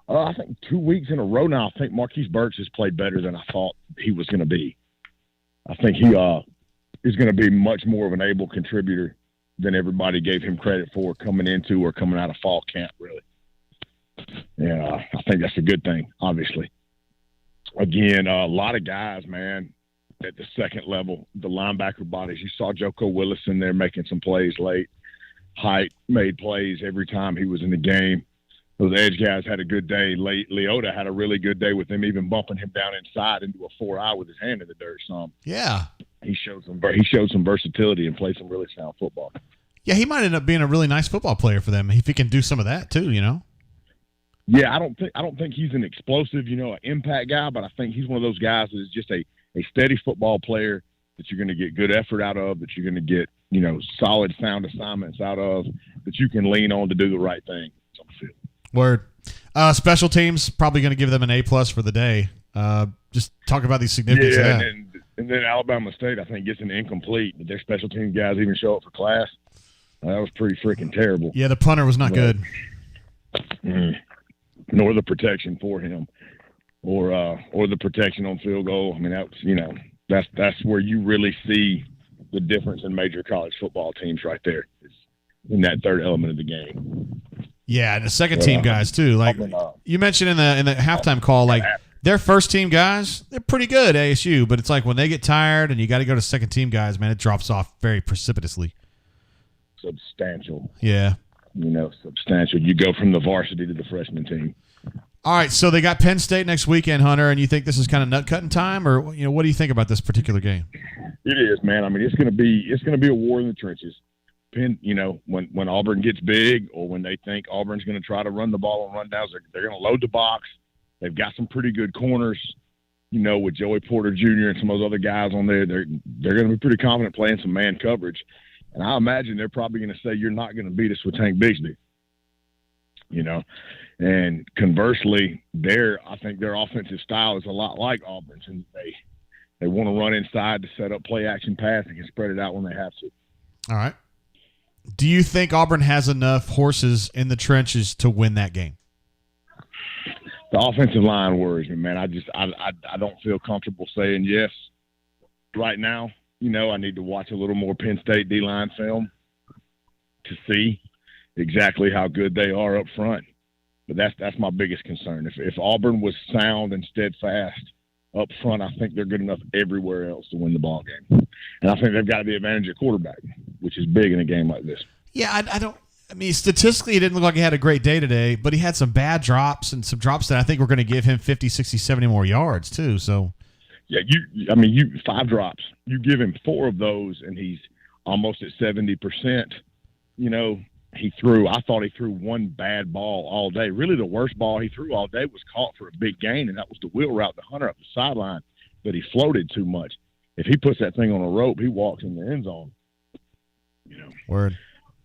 I think 2 weeks in a row now, I think Marquise Burks has played better than I thought he was going to be. I think he is going to be much more of an able contributor than everybody gave him credit for coming into or coming out of fall camp, really. Yeah, I think that's a good thing, obviously. Again, a lot of guys, man, at the second level, the linebacker bodies. You saw Joko Willis in there making some plays late. Height made plays every time he was in the game. Those edge guys had a good day. Leota had a really good day with him even bumping him down inside into a 4-eye with his hand in the dirt some. Yeah. He showed some versatility and played some really sound football. Yeah, he might end up being a really nice football player for them if he can do some of that too, Yeah, I don't think he's an explosive, an impact guy, but I think he's one of those guys that is just a steady football player that you're going to get good effort out of, that you're going to get, solid sound assignments out of, that you can lean on to do the right thing on the field. Word. Special teams, probably going to give them an A+ for the day. Just talk about the significance of that. And then Alabama State, I think, gets an incomplete. Did their special team guys even show up for class? That was pretty freaking terrible. Yeah, the punter was not good. Nor the protection for him, or the protection on field goal. That's where you really see the difference in major college football teams right there. It's in that third element of the game. Yeah, and the second team guys too. Like you mentioned in the halftime call, like their first team guys, they're pretty good ASU, but it's like when they get tired and you got to go to second team guys, man, it drops off very precipitously. Substantial. Yeah. Substantial. You go from the varsity to the freshman team. All right, so they got Penn State next weekend, Hunter, and you think this is kind of nut-cutting time, or what do you think about this particular game? It is, man. It's going to be a war in the trenches. Penn, when Auburn gets big, or when they think Auburn's going to try to run the ball on rundowns, they're going to load the box. They've got some pretty good corners, with Joey Porter Jr. and some of those other guys on there. They're going to be pretty confident playing some man coverage. And I imagine they're probably going to say, you're not going to beat us with Tank Bigsby. And conversely, I think their offensive style is a lot like Auburn's, and they want to run inside to set up play action pass and can spread it out when they have to. All right. Do you think Auburn has enough horses in the trenches to win that game? The offensive line worries me, man. I don't feel comfortable saying yes right now. I need to watch a little more Penn State D-line film to see exactly how good they are up front. But that's my biggest concern. If Auburn was sound and steadfast up front, I think they're good enough everywhere else to win the ball game. And I think they've got to be advantage at quarterback, which is big in a game like this. Yeah, I mean, statistically, it didn't look like he had a great day today, but he had some bad drops and some drops that I think were going to give him 50, 60, 70 more yards too. So, yeah, you 5 drops. You give him 4 of those, and he's almost at 70%. I thought he threw one bad ball all day. Really, the worst ball he threw all day was caught for a big gain, and that was the wheel route to Hunter up the sideline, but he floated too much. If he puts that thing on a rope, he walks in the end zone. Word.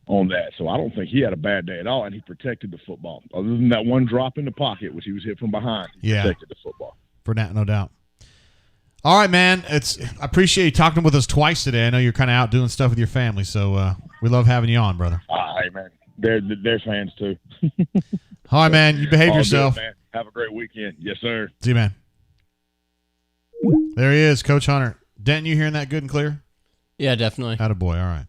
On that. So I don't think he had a bad day at all, and he protected the football. Other than that one drop in the pocket, which he was hit from behind, he protected the football. For that, no doubt. All right, man. I appreciate you talking with us twice today. I know you're kind of out doing stuff with your family, so we love having you on, brother. Hey, man. They're fans, too. All right, man. You behave yourself. Good, man. Have a great weekend. Yes, sir. See you, man. There he is, Coach Hunter. Denton, you hearing that good and clear? Yeah, definitely. Attaboy. All right.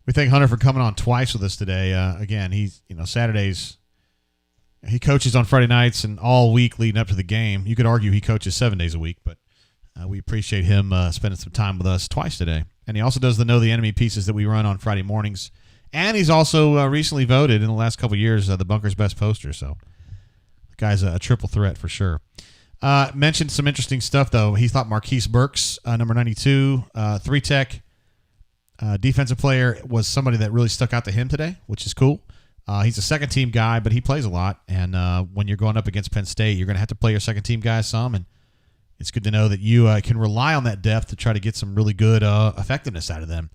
We thank Hunter for coming on twice with us today. Again, he's Saturdays. He coaches on Friday nights and all week leading up to the game. You could argue he coaches 7 days a week, but we appreciate him spending some time with us twice today. And he also does the Know the Enemy pieces that we run on Friday mornings. And he's also recently voted in the last couple of years the Bunker's best poster. So the guy's a triple threat for sure. Mentioned some interesting stuff though. He thought Marquise Burks, number 92, 3-tech. Defensive player was somebody that really stuck out to him today, which is cool. He's a second-team guy, but he plays a lot. And when you're going up against Penn State, you're going to have to play your second-team guys some. And it's good to know that you can rely on that depth to try to get some really good effectiveness out of them.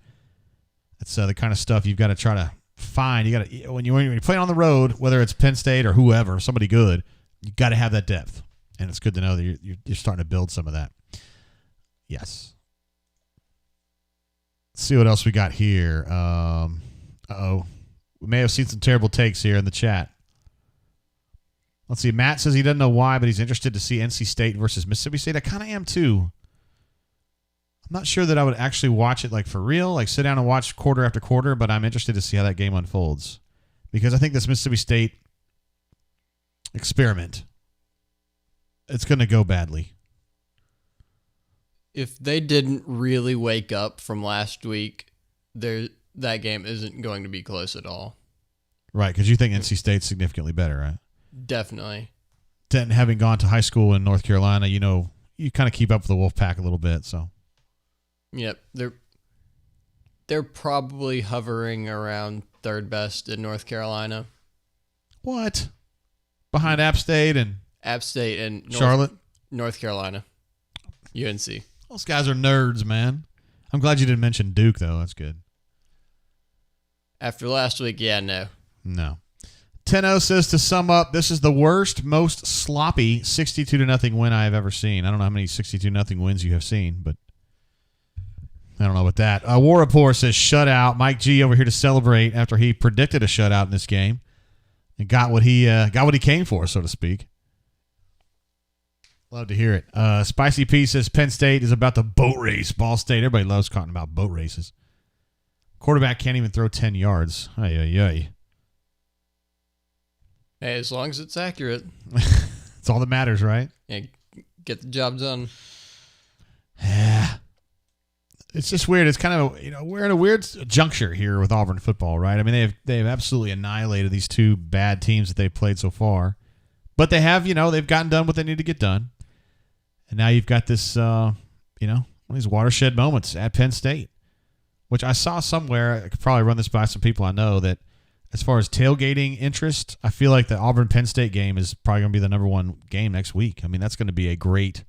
That's the kind of stuff you've got to try to find. You got to when you're playing on the road, whether it's Penn State or whoever, somebody good, you got to have that depth. And it's good to know that you're starting to build some of that. Yes. Let's see what else we got here. We may have seen some terrible takes here in the chat. Let's see. Matt says he doesn't know why, but he's interested to see NC State versus Mississippi State. I kind of am too. I'm not sure that I would actually watch it like for real, like sit down and watch quarter after quarter, but I'm interested to see how that game unfolds. Because I think this Mississippi State experiment, it's going to go badly. If they didn't really wake up from last week, that game isn't going to be close at all. Right, because you think NC State's significantly better, right? Definitely. Then having gone to high school in North Carolina, you kind of keep up with the Wolfpack a little bit. So, yep, they're probably hovering around third best in North Carolina. What? Behind App State and Charlotte, North Carolina, UNC. Those guys are nerds, man. I'm glad you didn't mention Duke, though. That's good. After last week, yeah, no. No. Tenno says, to sum up, this is the worst, most sloppy 62-0 win I have ever seen. I don't know how many 62-0 wins you have seen, but I don't know about that. War Report says, shutout. Mike G over here to celebrate after he predicted a shutout in this game and got what he came for, so to speak. Love to hear it. Spicy P says Penn State is about to boat race Ball State. Everybody loves talking about boat races. Quarterback can't even throw 10 yards. Ay. Hey, as long as it's accurate. That's all that matters, right? Yeah, get the job done. Yeah. It's just weird. It's kind of, we're in a weird juncture here with Auburn football, right? I mean, they've absolutely annihilated these two bad teams that they've played so far. But they have, they've gotten done what they need to get done. And now you've got this, one of these watershed moments at Penn State, which I saw somewhere. I could probably run this by some people I know that as far as tailgating interest, I feel like the Auburn-Penn State game is probably going to be the number one game next week. I mean, that's going to be a great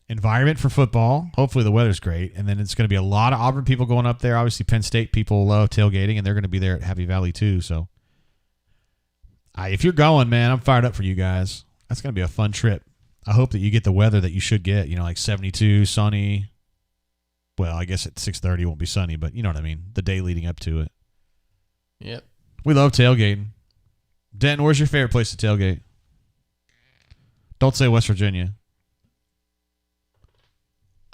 environment for football. Hopefully the weather's great. And then it's going to be a lot of Auburn people going up there. Obviously, Penn State people love tailgating, and they're going to be there at Happy Valley too. So if you're going, man, I'm fired up for you guys. That's going to be a fun trip. I hope that you get the weather that you should get, like 72, sunny, Well, I guess at 6:30 it won't be sunny, but you know what I mean. The day leading up to it. Yep. We love tailgating. Denton, where's your favorite place to tailgate? Don't say West Virginia.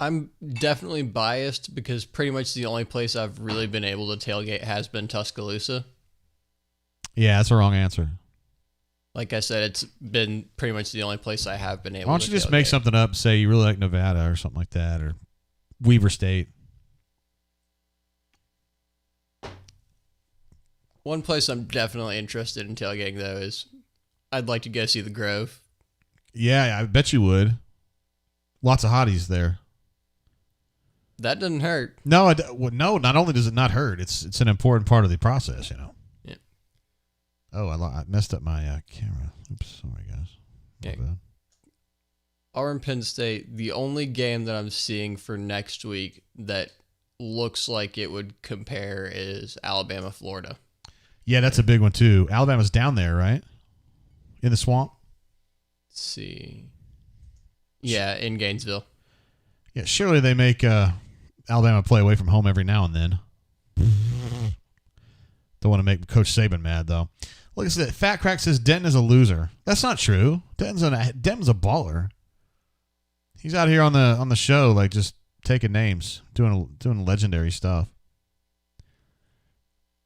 I'm definitely biased because pretty much the only place I've really been able to tailgate has been Tuscaloosa. Yeah, that's a wrong answer. Like I said, it's been pretty much the only place I have been able to Why don't you just make tailgate. something up, say you really like Nevada or something like that, or Weaver State. One place I'm definitely interested in tailgating, though, is I'd like to go see the Grove. Yeah, I bet you would. Lots of hotties there. That doesn't hurt. No, no. Not only does it not hurt, it's an important part of the process, you know. Yeah. Oh, I messed up my camera. Oops, sorry guys. My Yeah. bad. Auburn Penn State, the only game that I'm seeing for next week that looks like it would compare is Alabama, Florida. Yeah, that's a big one too. Alabama's down there, right? In the swamp. Let's see. Yeah, in Gainesville. Yeah, surely they make Alabama play away from home every now and then. Don't want to make Coach Saban mad though. Look at that. Fat Crack says Denton is a loser. That's not true. Denton's a baller. He's out here on the show, like just taking names, doing legendary stuff.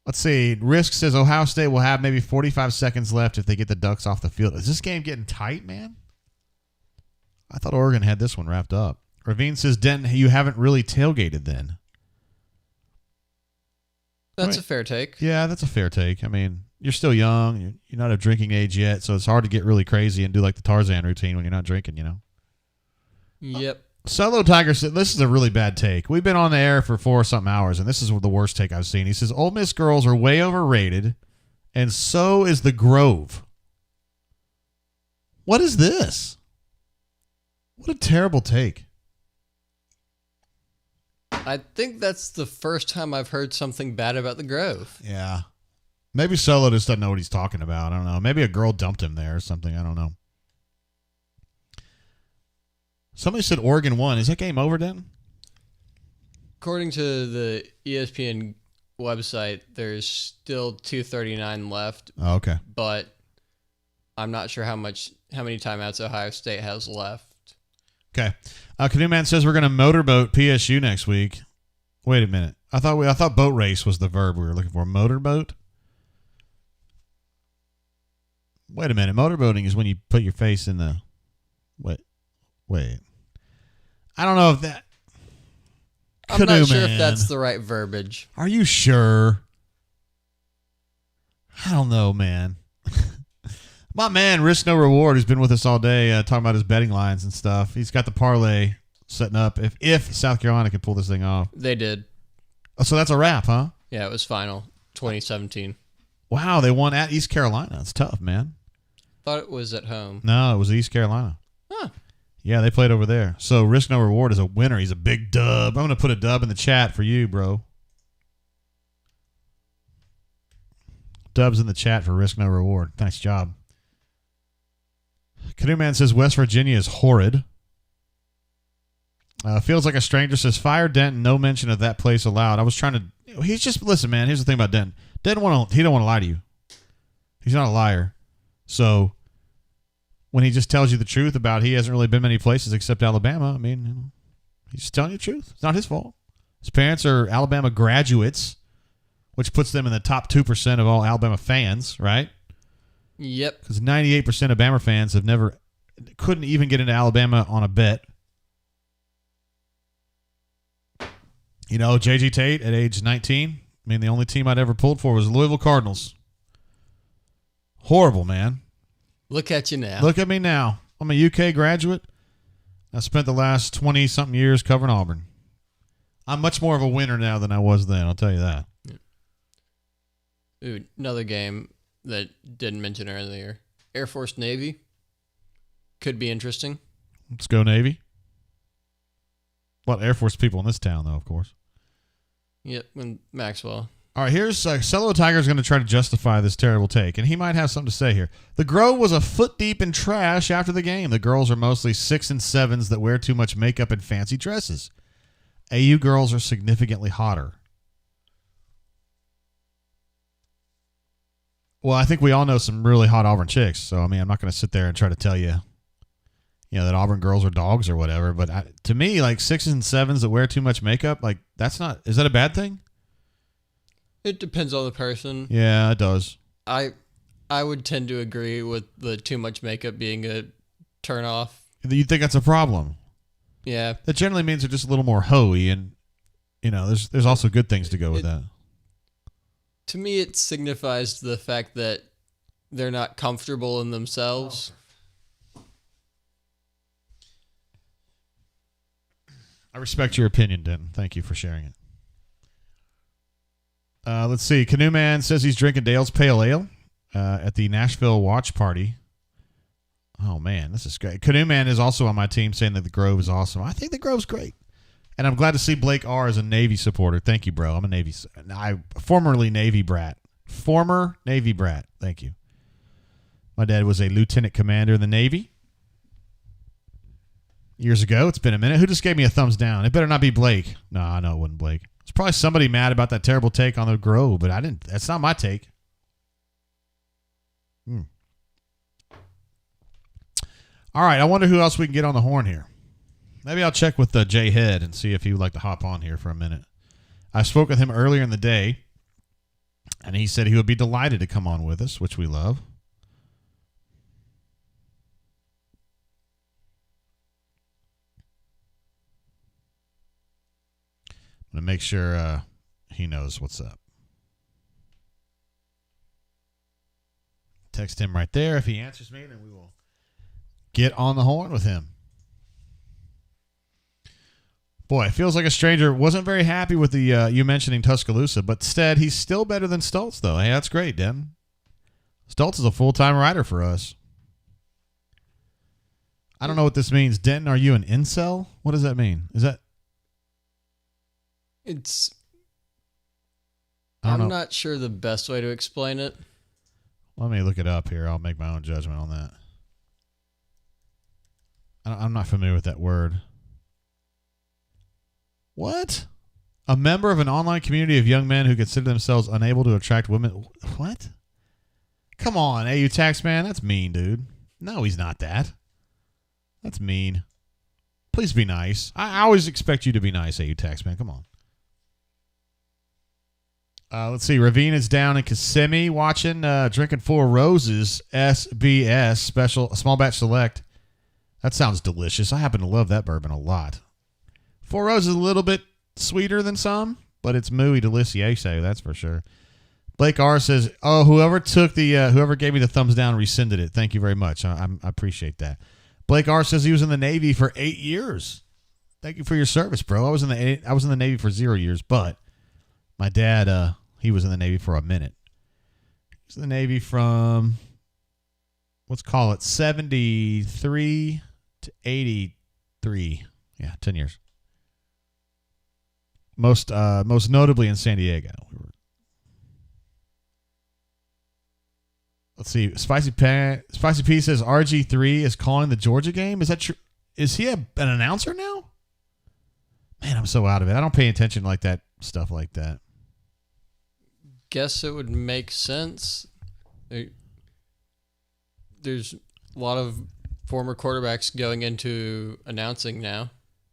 Let's see. Risk says Ohio State will have maybe 45 seconds left if they get the Ducks off the field. Is this game getting tight, man? I thought Oregon had this one wrapped up. Ravine says, Denton, you haven't really tailgated then. That's a fair take. Yeah, that's a fair take. I mean, you're still young. You're not of drinking age yet, so it's hard to get really crazy and do like the Tarzan routine when you're not drinking, you know? Yep. Solo Tiger said, this is a really bad take. We've been on the air for 4-something hours, and this is the worst take I've seen. He says, Ole Miss girls are way overrated, and so is the Grove. What is this? What a terrible take. I think that's the first time I've heard something bad about the Grove. Yeah. Maybe Solo just doesn't know what he's talking about. I don't know. Maybe a girl dumped him there or something. I don't know. Somebody said Oregon won. Is that game over, then? According to the ESPN website, there's still 2:39 left, Oh, okay. but I'm not sure how many timeouts Ohio State has left. Okay. Canoe Man says we're going to motorboat PSU next week. Wait a minute. I thought boat race was the verb we were looking for. Motorboat? Wait a minute. Motorboating is when you put your face in the... Wait. I don't know if that... I'm not sure Man. if that's the right verbiage. Are you sure? I don't know, man. My man, Risk No Reward, who's been with us all day talking about his betting lines and stuff. He's got the parlay setting up if South Carolina can pull this thing off. They did. Oh, so that's a wrap, huh? Yeah, it was final 2017. Wow, they won at East Carolina. That's tough, man. Thought it was at home. No, it was East Carolina. Huh. Yeah, they played over there. So Risk No Reward is a winner. He's a big dub. I'm going to put a dub in the chat for you, bro. Dubs in the chat for Risk No Reward. Nice job. Canoe Man says West Virginia is horrid. Feels like a stranger says fire Denton. No mention of that place allowed. I was trying to. He's just listen, man. Here's the thing about Denton. He don't want to lie to you. He's not a liar. So when he just tells you the truth about he hasn't really been many places except Alabama, I mean, you know, he's just telling you the truth. It's not his fault. His parents are Alabama graduates, which puts them in the top 2% of all Alabama fans, right? Yep. Because 98% of Bama fans couldn't even get into Alabama on a bet. You know, J.G. Tate at age 19, I mean, the only team I'd ever pulled for was the Louisville Cardinals. Horrible, man. Look at you now. Look at me now. I'm a UK graduate. I spent the last 20-something years covering Auburn. I'm much more of a winner now than I was then, I'll tell you that. Ooh, another game that didn't mention earlier. Air Force Navy. Could be interesting. Let's go Navy. A lot of Air Force people in this town, though, of course. Yep, and Maxwell. All right, here's Cello Tiger's going to try to justify this terrible take, and he might have something to say here. The Grove was a foot deep in trash after the game. The girls are mostly 6 and 7s that wear too much makeup and fancy dresses. AU girls are significantly hotter. Well, I think we all know some really hot Auburn chicks. So, I mean, I'm not going to sit there and try to tell you, that Auburn girls are dogs or whatever. But to me, like 6s and 7s that wear too much makeup, like is that a bad thing? It depends on the person. Yeah, it does. I would tend to agree with the too much makeup being a turn off. You think that's a problem? Yeah. That generally means they're just a little more hoey, and there's also good things to go with that. To me, it signifies the fact that they're not comfortable in themselves. I respect your opinion, Denton. Thank you for sharing it. Let's see. Canoe Man says he's drinking Dale's Pale Ale at the Nashville watch party. Oh, man, this is great. Canoe Man is also on my team saying that the Grove is awesome. I think the Grove's great. And I'm glad to see Blake R. as a Navy supporter. Thank you, bro. I'm a formerly Navy brat. Former Navy brat. Thank you. My dad was a lieutenant commander in the Navy years ago. It's been a minute. Who just gave me a thumbs down? It better not be Blake. No, I know it wasn't Blake. It's probably somebody mad about that terrible take on the Grove, but that's not my take. All right, I wonder who else we can get on the horn here. Maybe I'll check with Jay Head and see if he would like to hop on here for a minute. I spoke with him earlier in the day, and he said he would be delighted to come on with us, which we love. I'm going to make sure he knows what's up. Text him right there. If he answers me, then we will get on the horn with him. Boy, it feels like a stranger. Wasn't very happy with the you mentioning Tuscaloosa, but instead he's still better than Stoltz, though. Hey, that's great, Den. Stoltz is a full-time writer for us. I don't know what this means. Denton, are you an incel? What does that mean? Is that... I'm not sure the best way to explain it. Let me look it up here. I'll make my own judgment on that. I'm not familiar with that word. What? A member of an online community of young men who consider themselves unable to attract women. What? Come on, AU Taxman. That's mean, dude. No, he's not that. That's mean. Please be nice. I always expect you to be nice, AU Taxman. Come on. Let's see. Ravine is down in Kissimmee watching, drinking Four Roses SBS special, small batch select. That sounds delicious. I happen to love that bourbon a lot. Four Roses is a little bit sweeter than some, but it's muy delicioso, that's for sure. Blake R says, whoever gave me the thumbs down rescinded it. Thank you very much. I appreciate that. Blake R says he was in the Navy for 8 years. Thank you for your service, bro. I was in the Navy for 0 years, but my dad, he was in the Navy for a minute. He was in the Navy from, let's call it 73 to 83. Yeah, 10 years. Most notably in San Diego. Let's see. Spicy P says RG3 is calling the Georgia game. Is that true? Is he an announcer now? Man, I'm so out of it. I don't pay attention like that stuff like that. Guess it would make sense. There's a lot of former quarterbacks going into announcing now.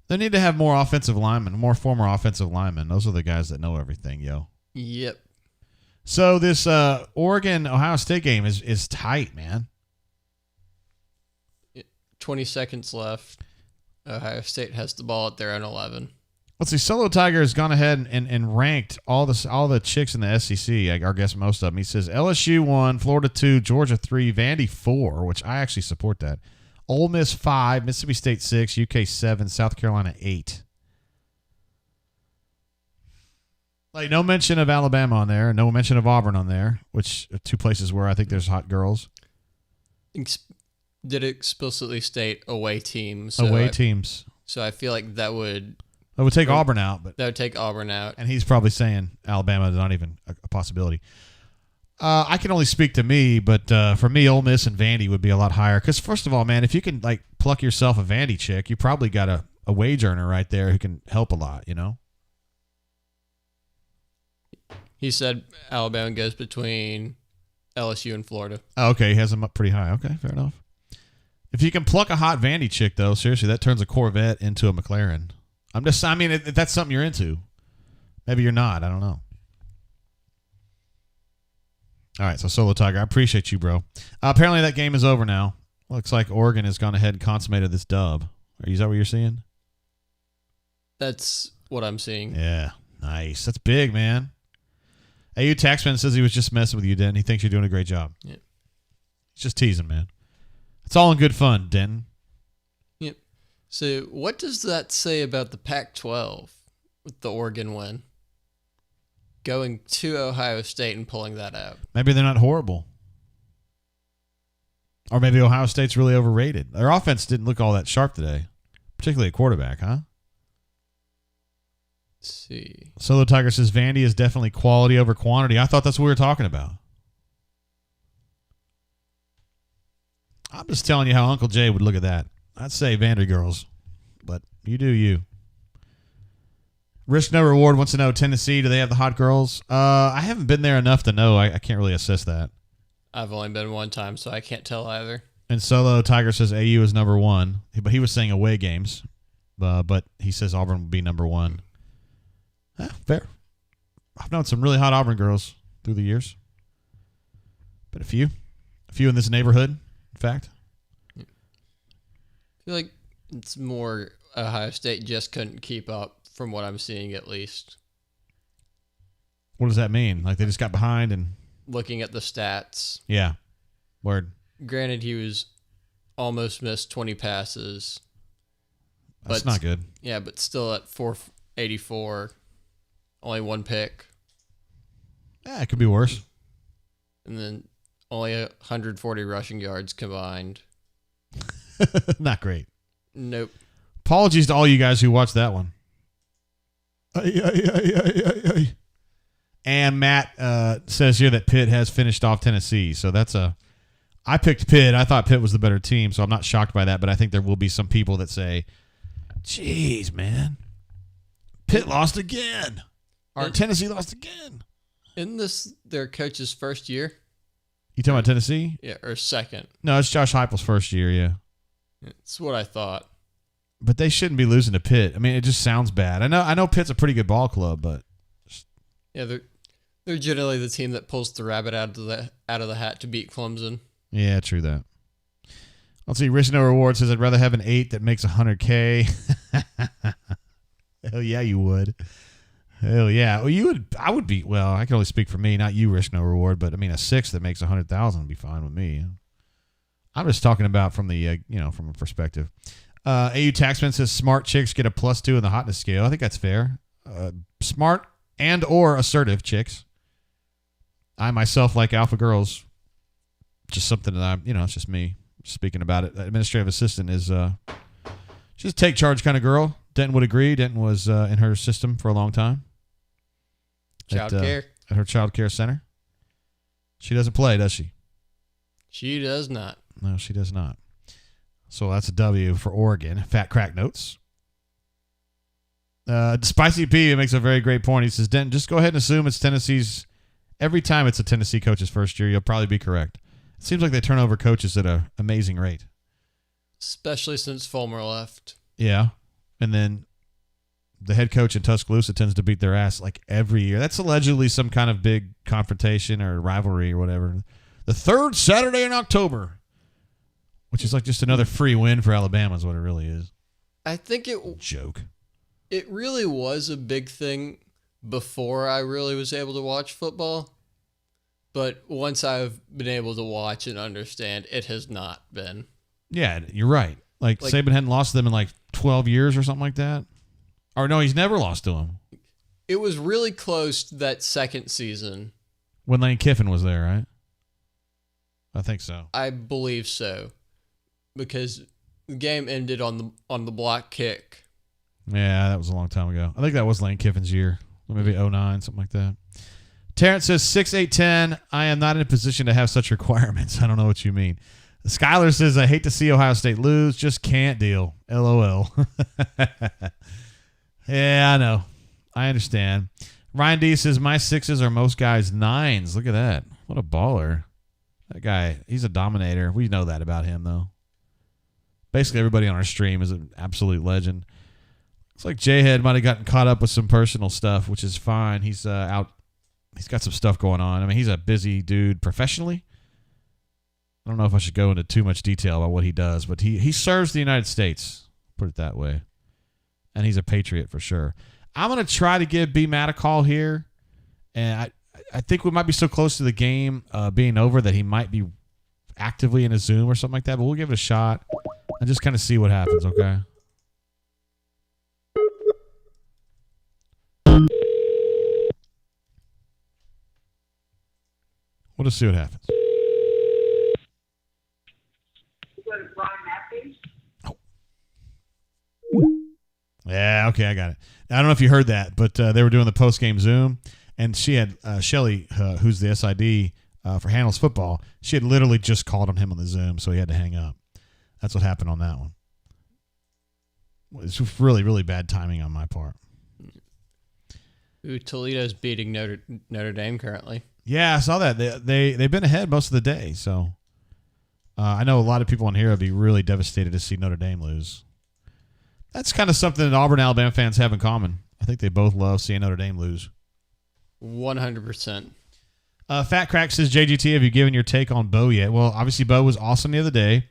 They need to have more offensive linemen, more former offensive linemen. Those are the guys that know everything, yo. Yep. So this Oregon-Ohio State game is tight, man. 20 seconds left. Ohio State has the ball at their own 11. Let's see. Solo Tiger has gone ahead and ranked all the chicks in the SEC. I guess most of them. He says LSU 1, Florida 2, Georgia 3, Vandy 4, which I actually support that. Ole Miss 5, Mississippi State 6, UK 7, South Carolina 8. Like, no mention of Alabama on there, no mention of Auburn on there, which are two places where I think there's hot girls. Did explicitly state away teams. Away teams. So I feel like that would take Auburn out. But that would take Auburn out. And he's probably saying Alabama is not even a possibility. I can only speak to me, but for me, Ole Miss and Vandy would be a lot higher. Because first of all, man, if you can like pluck yourself a Vandy chick, you probably got a a wage earner right there who can help a lot, you know? He said Alabama goes between LSU and Florida. Oh, okay, he has them up pretty high. Okay, fair enough. If you can pluck a hot Vandy chick, though, seriously, that turns a Corvette into a McLaren. If that's something you're into. Maybe you're not. I don't know. All right, so Solo Tiger, I appreciate you, bro. Apparently that game is over now. Looks like Oregon has gone ahead and consummated this dub. Is that what you're seeing? That's what I'm seeing. Yeah, nice. That's big, man. AU Taxman says he was just messing with you, Denton. He thinks you're doing a great job. Yeah. He's just teasing, man. It's all in good fun, Denton. Yep. So what does that say about the Pac-12 with the Oregon win? Going to Ohio State and pulling that out. Maybe they're not horrible. Or maybe Ohio State's really overrated. Their offense didn't look all that sharp today, particularly at quarterback, huh? Let's see. Solo Tiger says Vandy is definitely quality over quantity. I thought that's what we were talking about. I'm just telling you how Uncle Jay would look at that. I'd say Vandy girls, but you do you. Risk No Reward wants to know, Tennessee, do they have the hot girls? I haven't been there enough to know. I can't really assess that. I've only been one time, so I can't tell either. And Solo Tiger says AU is number one, but he was saying away games. But he says Auburn will be number one. Fair. I've known some really hot Auburn girls through the years. But a few in this neighborhood, in fact. I feel like it's more Ohio State just couldn't keep up from what I'm seeing, at least. What does that mean? Like they just got behind and... Looking at the stats. Yeah. Word. Granted, he was almost missed 20 passes. That's not good. Yeah, but still at 484. Only one pick. Yeah, it could be worse. And then only 140 rushing yards combined. Not great. Nope. Apologies to all you guys who watched that one. And Matt says here that Pitt has finished off Tennessee. So I picked Pitt. I thought Pitt was the better team, so I'm not shocked by that. But I think there will be some people that say, geez, man, Pitt lost again. Or Tennessee lost again. Isn't this their coach's first year? You talking about Tennessee? Yeah, or second. No, it's Josh Heupel's first year, yeah. That's what I thought. But they shouldn't be losing to Pitt. I mean, it just sounds bad. I know Pitt's a pretty good ball club, but... Yeah, they're generally the team that pulls the rabbit out of the hat to beat Clemson. Yeah, true that. Let's see. Risk No Reward says, I'd rather have an 8 that makes $100K. Hell yeah, you would. Hell yeah. Well, I would be, well, I can only speak for me, not you, Risk No Reward, but I mean, a 6 that makes $100,000 would be fine with me. I'm just talking about from the, from a perspective. AU Taxman says, smart chicks get a +2 in the hotness scale. I think that's fair. Smart and or assertive chicks. I myself like alpha girls. Just something that it's just me speaking about it. Administrative assistant is she's a take charge kind of girl. Denton would agree. Denton was in her system for a long time. Child care. At her child care center. She doesn't play, does she? She does not. No, she does not. So that's a W for Oregon. Fat crack notes. Spicy P makes a very great point. He says, Denton, just go ahead and assume it's Tennessee's. Every time it's a Tennessee coach's first year, you'll probably be correct. It seems like they turn over coaches at an amazing rate. Especially since Fulmer left. Yeah. And then the head coach in Tuscaloosa tends to beat their ass like every year. That's allegedly some kind of big confrontation or rivalry or whatever. The third Saturday in October, which is like just another free win for Alabama is what it really is. I think Joke. It really was a big thing before I really was able to watch football. But once I've been able to watch and understand, it has not been. Yeah, you're right. Like Saban hadn't lost to them in like 12 years or something like that. Or no, he's never lost to them. It was really close that second season. When Lane Kiffin was there, right? I think so. I believe so. Because the game ended on the block kick. Yeah, that was a long time ago. I think that was Lane Kiffin's year. Maybe 09, something like that. Terrence says, 6'8", 10. I am not in a position to have such requirements. I don't know what you mean. Skylar says, I hate to see Ohio State lose. Just can't deal. LOL. Yeah, I know. I understand. Ryan D says, my 6s are most guys' 9s. Look at that. What a baller. That guy, he's a dominator. We know that about him, though. Basically, everybody on our stream is an absolute legend. Looks like J-Head might have gotten caught up with some personal stuff, which is fine. He's out. He's got some stuff going on. I mean, he's a busy dude professionally. I don't know if I should go into too much detail about what he does, but he serves the United States, put it that way. And he's a patriot for sure. I'm going to try to give B. Matt a call here. And I think we might be so close to the game being over that he might be actively in a Zoom or something like that. But we'll give it a shot and just kind of see what happens, okay? We'll just see what happens. Yeah, okay, I got it. I don't know if you heard that, but they were doing the post-game Zoom, and she had Shelly, who's the SID for Handles Football, she had literally just called on him on the Zoom, so he had to hang up. That's what happened on that one. It's really, really bad timing on my part. Ooh, Toledo's beating Notre Dame currently. Yeah, I saw that. They've been ahead most of the day, so I know a lot of people on here would be really devastated to see Notre Dame lose. That's kind of something that Auburn and Alabama fans have in common. I think they both love seeing Notre Dame lose. 100%. Fat Crack says, JGT, have you given your take on Bo yet? Well, obviously Bo was awesome the other day.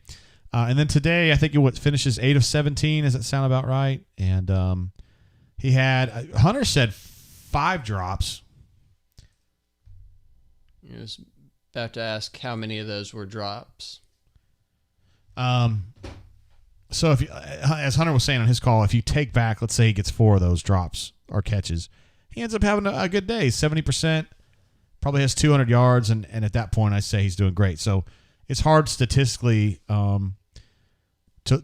And then today, I think it finishes 8 of 17. Does that sound about right? And he had, Hunter said 5 drops. I was about to ask how many of those were drops. So if you, as Hunter was saying on his call, if you take back, let's say he gets 4 of those drops or catches, he ends up having a good day. 70%, probably has 200 yards, and at that point, I say he's doing great. So it's hard statistically to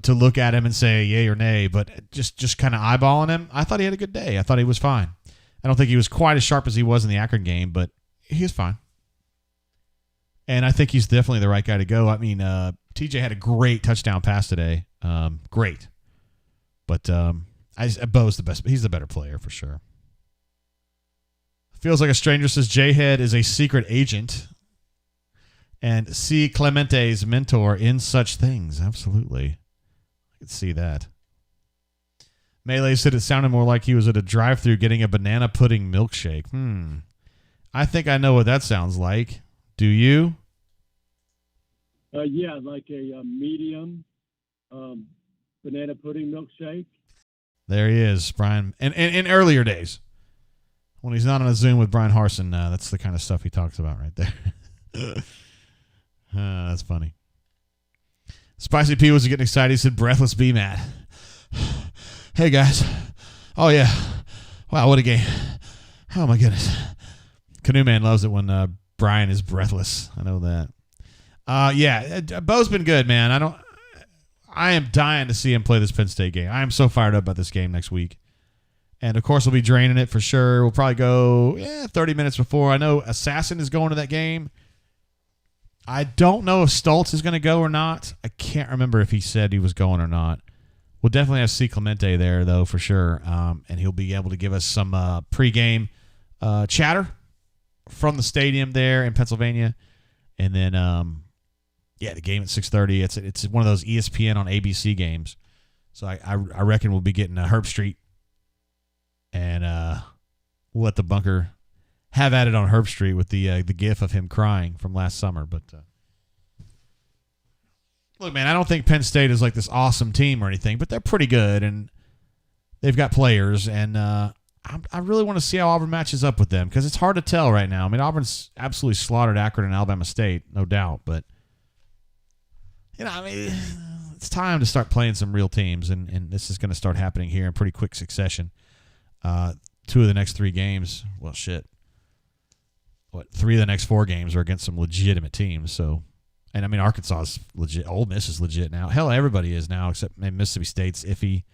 look at him and say yay or nay, but just kind of eyeballing him, I thought he had a good day. I thought he was fine. I don't think he was quite as sharp as he was in the Akron game, but he was fine. And I think he's definitely the right guy to go. I mean, TJ had a great touchdown pass today. Great. But Bo's the best. He's the better player for sure. Feels like a stranger says J-Head is a secret agent. And C. Clemente's mentor in such things. Absolutely. I could see that. Melee said it sounded more like he was at a drive-thru getting a banana pudding milkshake. I think I know what that sounds like. Do you? Yeah, like a medium banana pudding milkshake. There he is, Brian. And in earlier days, when he's not on a Zoom with Brian Harsin, that's the kind of stuff he talks about right there. That's funny. Spicy P was getting excited. He said, breathless B, Matt. Hey, guys. Oh, yeah. Wow, what a game. Oh, my goodness. Canoe Man loves it when Brian is breathless. I know that. Yeah, Bo's been good, man. I am dying to see him play this Penn State game. I am so fired up about this game next week. And, of course, we'll be draining it for sure. We'll probably go 30 minutes before. I know Assassin is going to that game. I don't know if Stoltz is going to go or not. I can't remember if he said he was going or not. We'll definitely have C. Clemente there, though, for sure. And he'll be able to give us some pregame chatter from the stadium there in Pennsylvania. And then, the game at 6:30. It's one of those ESPN on ABC games. So I reckon we'll be getting Herb Street. And we'll let the bunker have at it on Herb Street with the gif of him crying from last summer. But look, man, I don't think Penn State is like this awesome team or anything, but they're pretty good, and they've got players. And I really want to see how Auburn matches up with them because it's hard to tell right now. I mean, Auburn's absolutely slaughtered Akron and Alabama State, no doubt. But, it's time to start playing some real teams, and this is going to start happening here in pretty quick succession. 2 of the next 3 games, well, shit. 3 of the next 4 games are against some legitimate teams. So, and I mean, Arkansas is legit. Ole Miss is legit now. Hell, everybody is now, except Mississippi State's iffy.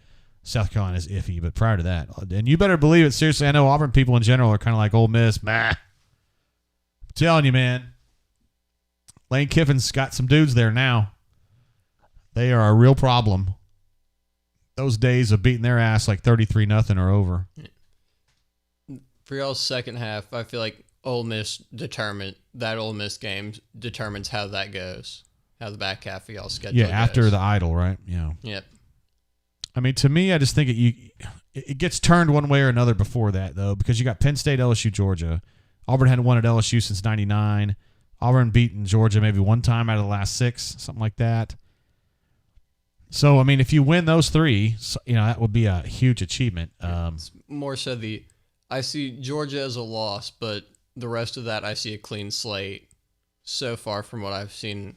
South Carolina's iffy. But prior to that, and you better believe it. Seriously, I know Auburn people in general are kind of like Ole Miss. I'm telling you, man. Lane Kiffin's got some dudes there now. They are a real problem. Those days of beating their ass like 33-0 are over. For y'all's second half, I feel like Ole Miss game determines how that goes, how the back half of y'all's schedule Yeah, goes. after the Idol, right? Yeah. Yep. I mean, to me, I just think it gets turned one way or another before that, though, because you got Penn State, LSU, Georgia. Auburn hadn't won at LSU since '99. Auburn beaten Georgia maybe one time out of the last 6, something like that. So, I mean, if you win those 3, that would be a huge achievement. It's more so I see Georgia as a loss, but the rest of that I see a clean slate so far from what I've seen.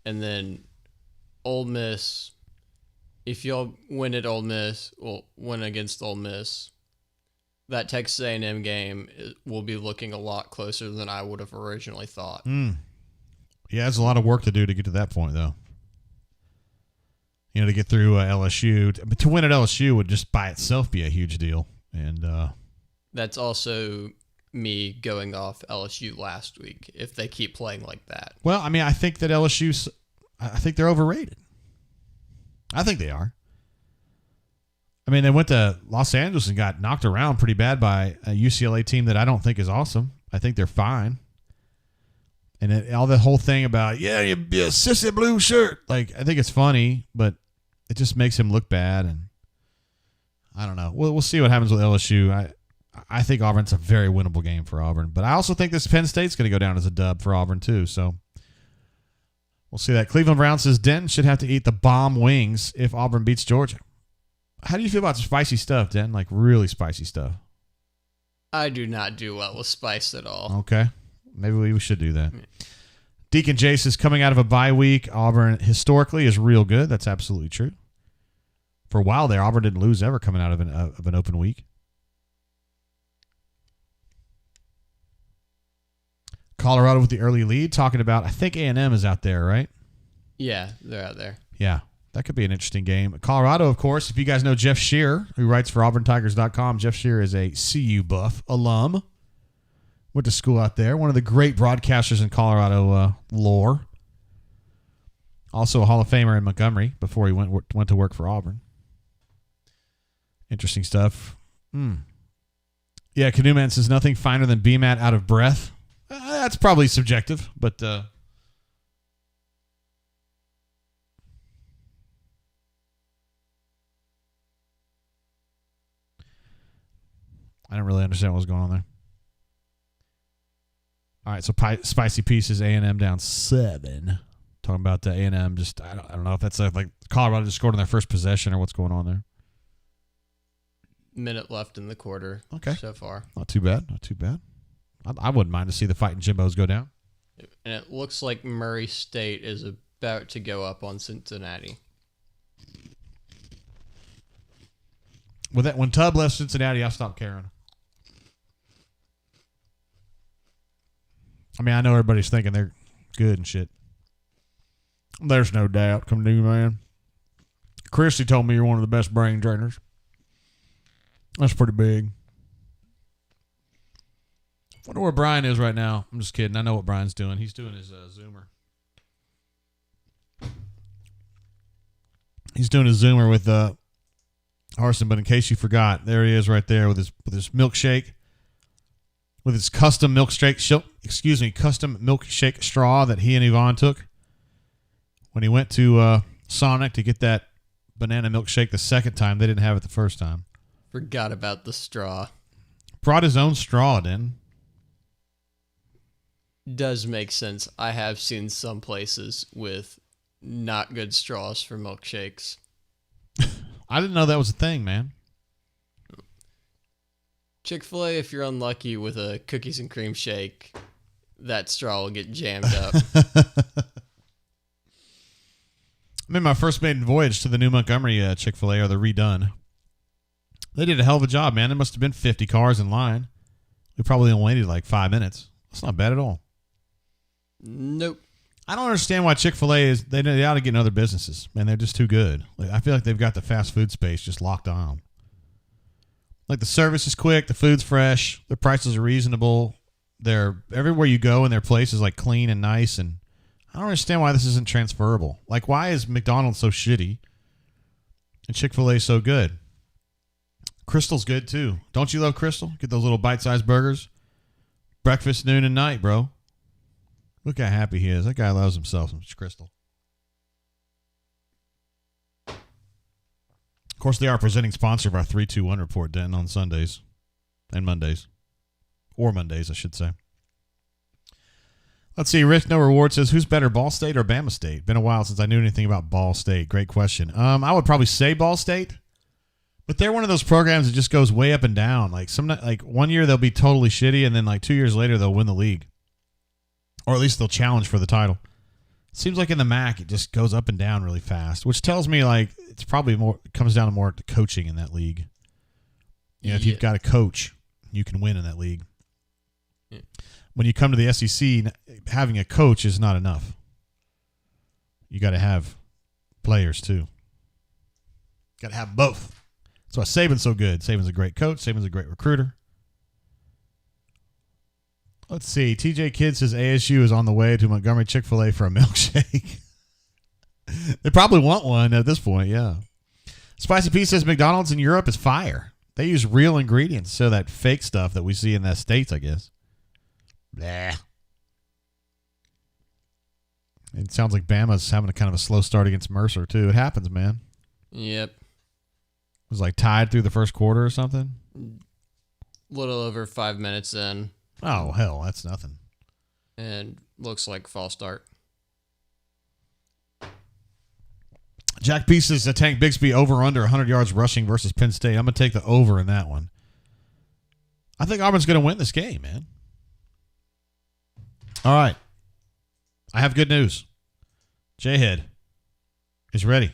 And then Ole Miss, if y'all win at Ole Miss, win against Ole Miss, that Texas A&M game will be looking a lot closer than I would have originally thought. Yeah, there's a lot of work to do to get to that point, though. To get through LSU. But to win at LSU would just by itself be a huge deal. And that's also me going off LSU last week if they keep playing like that. Well, I mean, I think that I think they're overrated. I think they are. I mean, they went to Los Angeles and got knocked around pretty bad by a UCLA team that I don't think is awesome. I think they're fine. And all the whole thing about, you be a sissy blue shirt. Like, I think it's funny, but it just makes him look bad. And I don't know. We'll see what happens with LSU. I think Auburn's a very winnable game for Auburn. But I also think this Penn State's going to go down as a dub for Auburn, too. So we'll see that. Cleveland Brown says Denton should have to eat the bomb wings if Auburn beats Georgia. How do you feel about spicy stuff, Denton? Like really spicy stuff? I do not do well with spice at all. Okay. Maybe we should do that. Deacon Jace is coming out of a bye week. Auburn historically is real good. That's absolutely true. For a while there, Auburn didn't lose ever coming out of an open week. Colorado with the early lead. Talking about, I think A&M is out there, right? Yeah, they're out there. Yeah, that could be an interesting game. Colorado, of course, if you guys know Jeff Shearer, who writes for AuburnTigers.com, Jeff Shearer is a CU Buff alum. Went to school out there. One of the great broadcasters in Colorado lore. Also a Hall of Famer in Montgomery before he went to work for Auburn. Interesting stuff. Yeah, Canoeman says nothing finer than BMAT out of breath. That's probably subjective, but I don't really understand what was going on there. All right, so Spicy Pieces, A&M down 7. Talking about the A&M, just I don't know if that's like Colorado just scored on their first possession or what's going on there. Minute left in the quarter. Okay, so far, not too bad. Not too bad. I wouldn't mind to see the Fighting Jimbos go down. And it looks like Murray State is about to go up on Cincinnati. When Tubb left Cincinnati, I stopped caring. I mean, I know everybody's thinking they're good and shit. There's no doubt. Come to you, man. Christy told me you're one of the best brain trainers. That's pretty big. Wonder where Brian is right now. I'm just kidding. I know what Brian's doing. He's doing his Zoomer. He's doing his Zoomer with Harson, but in case you forgot, there he is right there with his milkshake. With his custom milkshake straw that he and Yvonne took when he went to Sonic to get that banana milkshake the second time. They didn't have it the first time. Forgot about the straw. Brought his own straw, then. Does make sense. I have seen some places with not good straws for milkshakes. I didn't know that was a thing, man. Chick-fil-A, if you're unlucky with a cookies and cream shake, that straw will get jammed up. I made my first maiden voyage to the new Montgomery Chick-fil-A, or the redone. They did a hell of a job, man. There must have been 50 cars in line. We probably only waited like 5 minutes. That's not bad at all. Nope. I don't understand why Chick-fil-A is. They ought to get in other businesses, man. They're just too good. Like, I feel like they've got the fast food space just locked on. Like, the service is quick, the food's fresh, the prices are reasonable. They're everywhere you go, and their place is like clean and nice. And I don't understand why this isn't transferable. Like, why is McDonald's so shitty and Chick-fil-A so good? Crystal's good, too. Don't you love Crystal? Get those little bite-sized burgers. Breakfast, noon, and night, bro. Look how happy he is. That guy loves himself some Crystal. Of course, they are a presenting sponsor of our 3-2-1 report, Denton, on Sundays and Mondays. Or Mondays, I should say. Let's see. Rick No Reward says, who's better, Ball State or Bama State? Been a while since I knew anything about Ball State. Great question. I would probably say Ball State, but they're one of those programs that just goes way up and down. Like 1 year they'll be totally shitty, and then like 2 years later they'll win the league, or at least they'll challenge for the title. Seems like in the MAC it just goes up and down really fast, which tells me like it's probably more. It comes down to more to coaching in that league. You know, if you've got a coach, you can win in that league. Yeah. When you come to the SEC, having a coach is not enough. You got to have players too. Got to have both. That's why Saban's so good. Saban's a great coach. Saban's a great recruiter. Let's see. TJ Kidd says ASU is on the way to Montgomery Chick-fil-A for a milkshake. They probably want one at this point, yeah. Spicy P says McDonald's in Europe is fire. They use real ingredients, so that fake stuff that we see in the States, I guess. Blah. It sounds like Bama's having a kind of a slow start against Mercer, too. It happens, man. Yep. It was like tied through the first quarter or something. Little over 5 minutes in. Oh, hell, that's nothing. And looks like false start. Jack P says Tank Bixby over under 100 yards rushing versus Penn State. I'm going to take the over in that one. I think Auburn's going to win this game, man. All right. I have good news. J-Head is ready.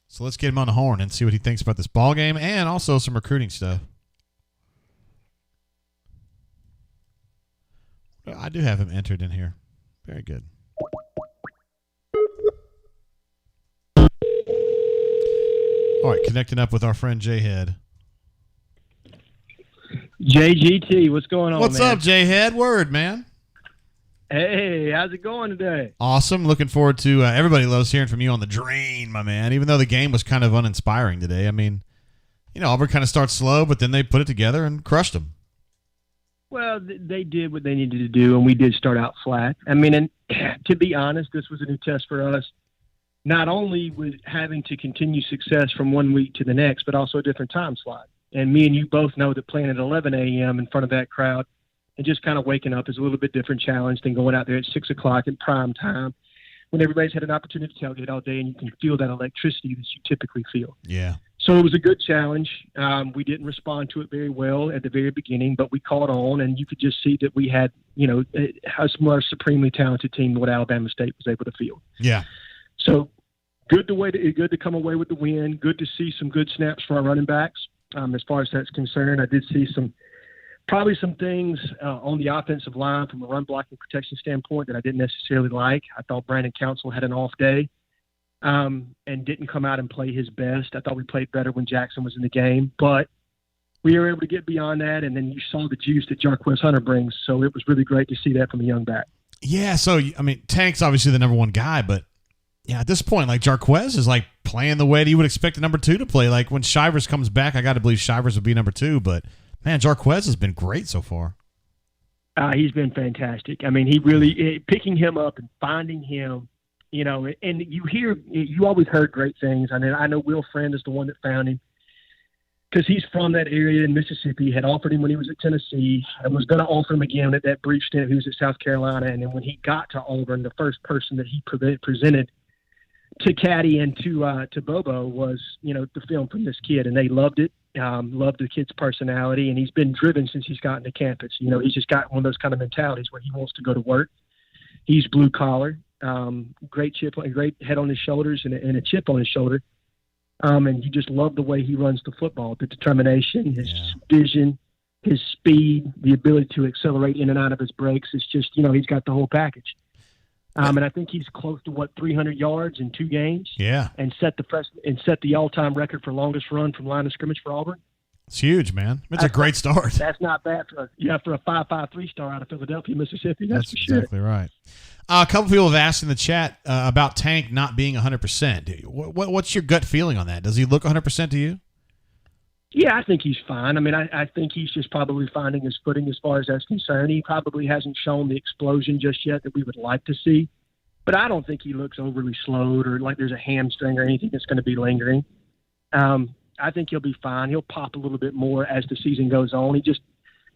So let's get him on the horn and see what he thinks about this ball game and also some recruiting stuff. I do have him entered in here. Very good. All right, connecting up with our friend J-Head. JGT, what's going on, What's man? up, J-Head? Word, man. Hey, how's it going today? Awesome. Looking forward to everybody loves hearing from you on the drain, my man, even though the game was kind of uninspiring today. I mean, you know, Auburn kind of starts slow, but then they put it together and crushed them. Well, they did what they needed to do, and we did start out flat. I mean, and to be honest, this was a new test for us, not only with having to continue success from 1 week to the next, but also a different time slot. And me and you both know that playing at 11 a.m. in front of that crowd and just kind of waking up is a little bit different challenge than going out there at 6 o'clock in prime time when everybody's had an opportunity to tailgate all day and you can feel that electricity that you typically feel. Yeah. So it was a good challenge. We didn't respond to it very well at the very beginning, but we caught on, and you could just see that we had, you know, a more supremely talented team than what Alabama State was able to field. Yeah. So good to come away with the win. Good to see some good snaps for our running backs. As far as that's concerned, I did see probably some things on the offensive line from a run blocking protection standpoint that I didn't necessarily like. I thought Brandon Council had an off day. And didn't come out and play his best. I thought we played better when Jackson was in the game, but we were able to get beyond that, and then you saw the juice that Jarquez Hunter brings, so it was really great to see that from a young back. Yeah, so, I mean, Tank's obviously the number one guy, but, yeah, at this point, like, Jarquez is, like, playing the way that you would expect a number two to play. Like, when Shivers comes back, I got to believe Shivers would be number two, but, man, Jarquez has been great so far. He's been fantastic. I mean, he really – picking him up and finding him – you know, and you always heard great things. I mean, I know Will Friend is the one that found him because he's from that area in Mississippi, had offered him when he was at Tennessee and was going to offer him again at that brief stint he was at South Carolina. And then when he got to Auburn, the first person that he presented to Caddy and to Bobo was, you know, the film from this kid. And they loved it, loved the kid's personality. And he's been driven since he's gotten to campus. You know, he's just got one of those kind of mentalities where he wants to go to work. He's blue collar. Great chip, great head on his shoulders and a chip on his shoulder. And you just love the way he runs the football, the determination, his vision, his speed, the ability to accelerate in and out of his breaks. It's just, you know, he's got the whole package. And I think he's close to 300 yards in 2 games. Yeah. And set the all-time record for longest run from line of scrimmage for Auburn. It's huge, man. It's a great start. That's not bad for a 5.5 3-star out of Philadelphia, Mississippi. That's for sure. Exactly right. A couple people have asked in the chat about Tank not being 100%. What's your gut feeling on that? Does he look 100% to you? Yeah, I think he's fine. I mean, I think he's just probably finding his footing as far as that's concerned. He probably hasn't shown the explosion just yet that we would like to see. But I don't think he looks overly slowed or like there's a hamstring or anything that's going to be lingering. I think he'll be fine. He'll pop a little bit more as the season goes on.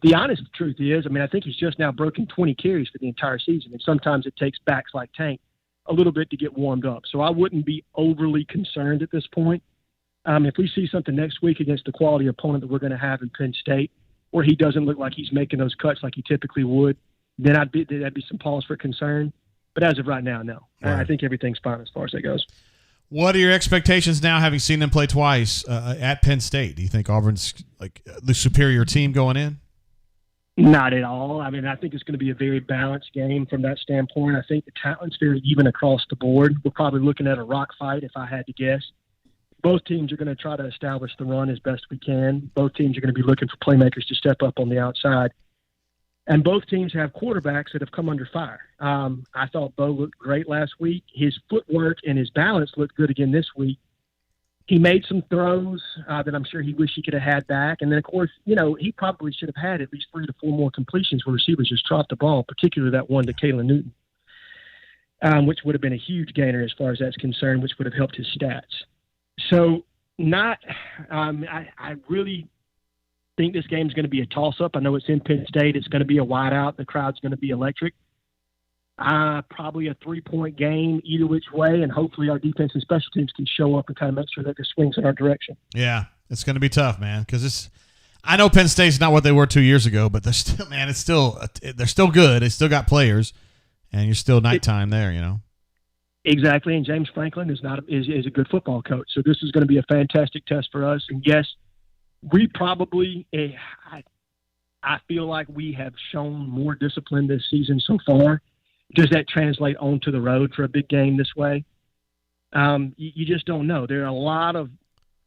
The honest truth is, I mean, I think he's just now broken 20 carries for the entire season. And sometimes it takes backs like Tank a little bit to get warmed up. So I wouldn't be overly concerned at this point. If we see something next week against the quality opponent that we're going to have in Penn State, where he doesn't look like he's making those cuts like he typically would, then that'd be some pause for concern. But as of right now, no. Right. I think everything's fine as far as that goes. What are your expectations now, having seen them play twice at Penn State? Do you think Auburn's like the superior team going in? Not at all. I mean, I think it's going to be a very balanced game from that standpoint. I think the talent's very even across the board. We're probably looking at a rock fight, if I had to guess. Both teams are going to try to establish the run as best we can. Both teams are going to be looking for playmakers to step up on the outside. And both teams have quarterbacks that have come under fire. I thought Bo looked great last week. His footwork and his balance looked good again this week. He made some throws that I'm sure he wished he could have had back. And then, of course, he probably should have had at least 3 to 4 more completions where receivers just dropped the ball, particularly that one to Kalen Newton, which would have been a huge gainer as far as that's concerned, which would have helped his stats. So I really think this game's going to be a toss-up. I know it's in Penn State. It's going to be a whiteout. The crowd's going to be electric. Probably a 3-point game either which way, and hopefully our defense and special teams can show up and kind of make sure that this swings in our direction. Yeah, it's going to be tough, man, because I know Penn State's not what they were 2 years ago, but they're still good. They still got players, and you're still nighttime there, Exactly, and James Franklin is a good football coach, so this is going to be a fantastic test for us. And yes, we probably, I feel like we have shown more discipline this season so far. Does that translate onto the road for a big game this way? You just don't know. There are a lot of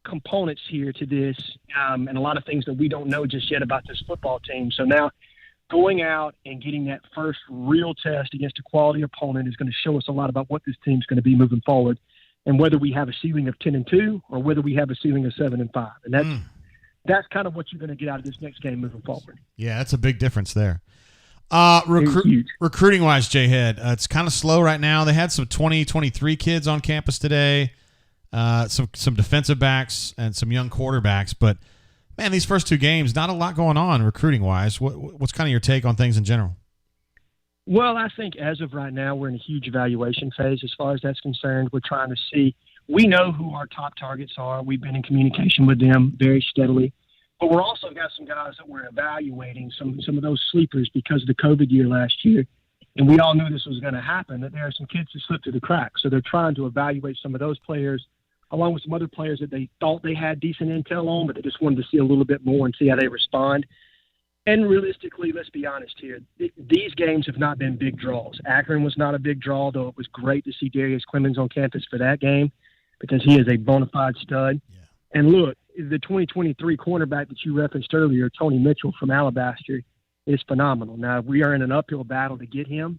components here to this, and a lot of things that we don't know just yet about this football team. So now going out and getting that first real test against a quality opponent is going to show us a lot about what this team's going to be moving forward, and whether we have a ceiling of 10-2 or whether we have a ceiling of 7-5. And that's kind of what you're going to get out of this next game moving forward. Yeah, that's a big difference there. Recruiting-wise, J-Head, it's kind of slow right now. They had some 23 kids on campus today, some defensive backs and some young quarterbacks. But, man, these first 2 games, not a lot going on recruiting-wise. What's kind of your take on things in general? Well, I think as of right now, we're in a huge evaluation phase as far as that's concerned. We're trying to see. We know who our top targets are. We've been in communication with them very steadily. But we're also got some guys that we're evaluating, some of those sleepers because of the COVID year last year. And we all knew this was going to happen, that there are some kids who slipped through the cracks. So they're trying to evaluate some of those players along with some other players that they thought they had decent intel on, but they just wanted to see a little bit more and see how they respond. And realistically, let's be honest here, these games have not been big draws. Akron was not a big draw, though it was great to see Darius Clemens on campus for that game because he is a bona fide stud. Yeah. And look, the 2023 cornerback that you referenced earlier, Tony Mitchell from Alabaster, is phenomenal. Now, we are in an uphill battle to get him,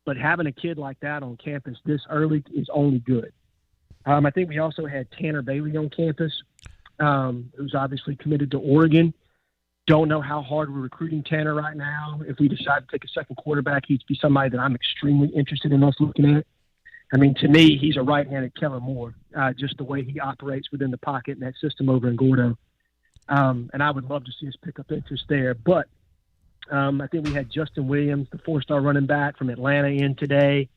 but having a kid like that on campus this early is only good. I think we also had Tanner Bailey on campus, who's obviously committed to Oregon. Don't know how hard we're recruiting Tanner right now. If we decide to take a second quarterback, he'd be somebody that I'm extremely interested in us looking at. I mean, to me, he's a right-handed Kellen Moore, just the way he operates within the pocket in that system over in Gordo. And I would love to see us pick up interest there. But I think we had Justin Williams, the 4-star running back from Atlanta, in today,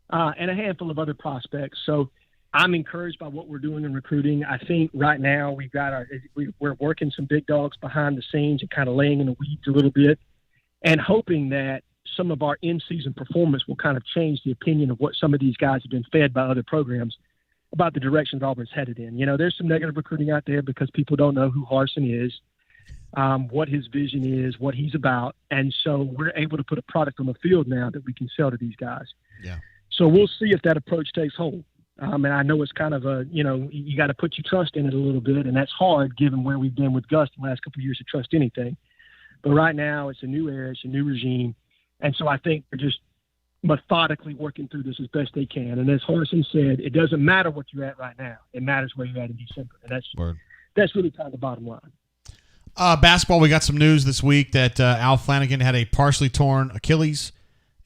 and a handful of other prospects. So I'm encouraged by what we're doing in recruiting. I think right now we're working some big dogs behind the scenes and kind of laying in the weeds a little bit and hoping that some of our in-season performance will kind of change the opinion of what some of these guys have been fed by other programs about the direction Auburn's headed in. There's some negative recruiting out there because people don't know who Harsin is, what his vision is, what he's about. And so we're able to put a product on the field now that we can sell to these guys. Yeah. So we'll see if that approach takes hold. And I know it's kind of you got to put your trust in it a little bit, and that's hard given where we've been with Gus the last couple of years to trust anything. But right now, it's a new era, it's a new regime, and so I think they're just methodically working through this as best they can. And as Harsin said, it doesn't matter what you're at right now; it matters where you're at in December, and that's really kind of the bottom line. Basketball, we got some news this week that Al Flanagan had a partially torn Achilles,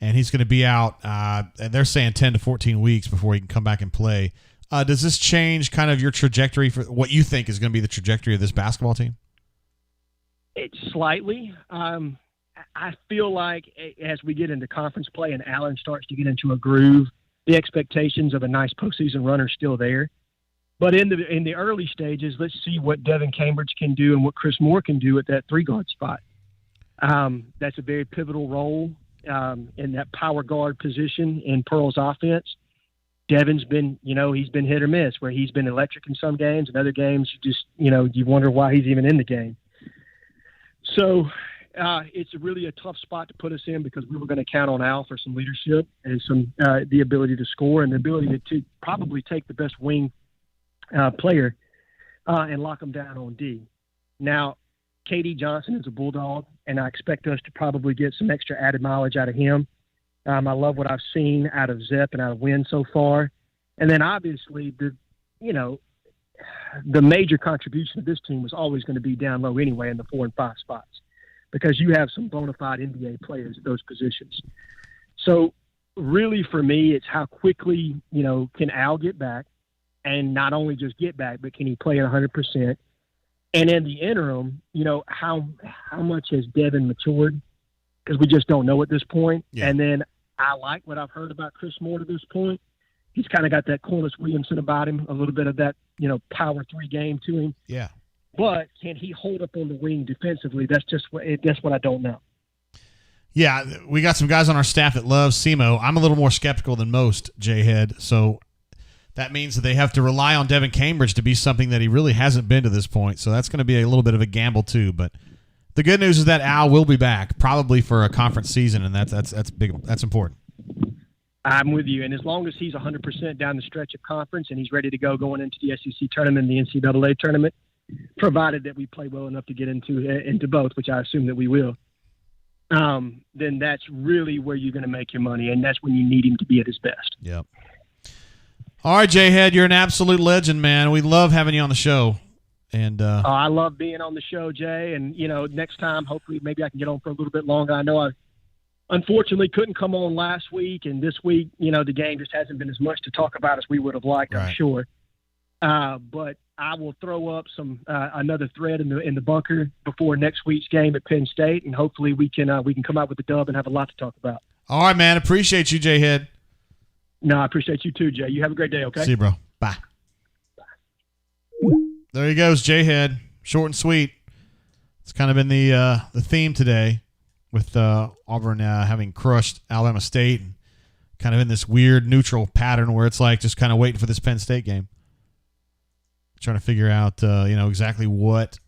and he's going to be out, and they're saying 10 to 14 weeks before he can come back and play. Does this change kind of your trajectory for what you think is going to be the trajectory of this basketball team? It's slightly. I feel like as we get into conference play and Allen starts to get into a groove, the expectations of a nice postseason run are still there. But in the early stages, let's see what Devin Cambridge can do and what Chris Moore can do at that 3-guard spot. That's a very pivotal role in that power guard position in Pearl's offense. Devin's been, he's been hit or miss, where he's been electric in some games, and other games you wonder why he's even in the game. So it's really a tough spot to put us in because we were going to count on Al for some leadership and some the ability to score and the ability to probably take the best wing player and lock him down on D. Now, KD Johnson is a bulldog, and I expect us to probably get some extra added mileage out of him. I love what I've seen out of Zep and out of Wynn so far. And then obviously the major contribution of this team was always going to be down low anyway in the 4 and 5 spots because you have some bona fide NBA players at those positions. So really for me, it's how quickly, can Al get back, and not only just get back, but can he play at 100%? And in the interim, how much has Devin matured? Because we just don't know at this point. Yeah. And then I like what I've heard about Chris Moore to this point. He's kind of got that Corliss Williamson about him, a little bit of that, power 3 game to him. Yeah. But can he hold up on the wing defensively? That's what I don't know. Yeah, we got some guys on our staff that love SEMO. I'm a little more skeptical than most, J-Head. So that means that they have to rely on Devin Cambridge to be something that he really hasn't been to this point. So that's going to be a little bit of a gamble too. But the good news is that Al will be back, probably for a conference season, and that's big. That's important. I'm with you. And as long as he's 100% down the stretch of conference and he's ready to go going into the SEC tournament and the NCAA tournament, provided that we play well enough to get into both, which I assume that we will, then that's really where you're going to make your money, and that's when you need him to be at his best. Yep. All right, J-Head, you're an absolute legend, man. We love having you on the show. And I love being on the show, Jay. And, next time, hopefully, maybe I can get on for a little bit longer. I know I unfortunately couldn't come on last week. And this week, the game just hasn't been as much to talk about as we would have liked, right. I'm sure. But I will throw up another thread in the bunker before next week's game at Penn State. And hopefully we can come out with the dub and have a lot to talk about. All right, man. Appreciate you, J-Head. No, I appreciate you too, Jay. You have a great day, okay? See you, bro. Bye. There he goes, J-Head. Short and sweet. It's kind of been the theme today with Auburn having crushed Alabama State and kind of in this weird neutral pattern where it's like just kind of waiting for this Penn State game. Trying to figure out, exactly what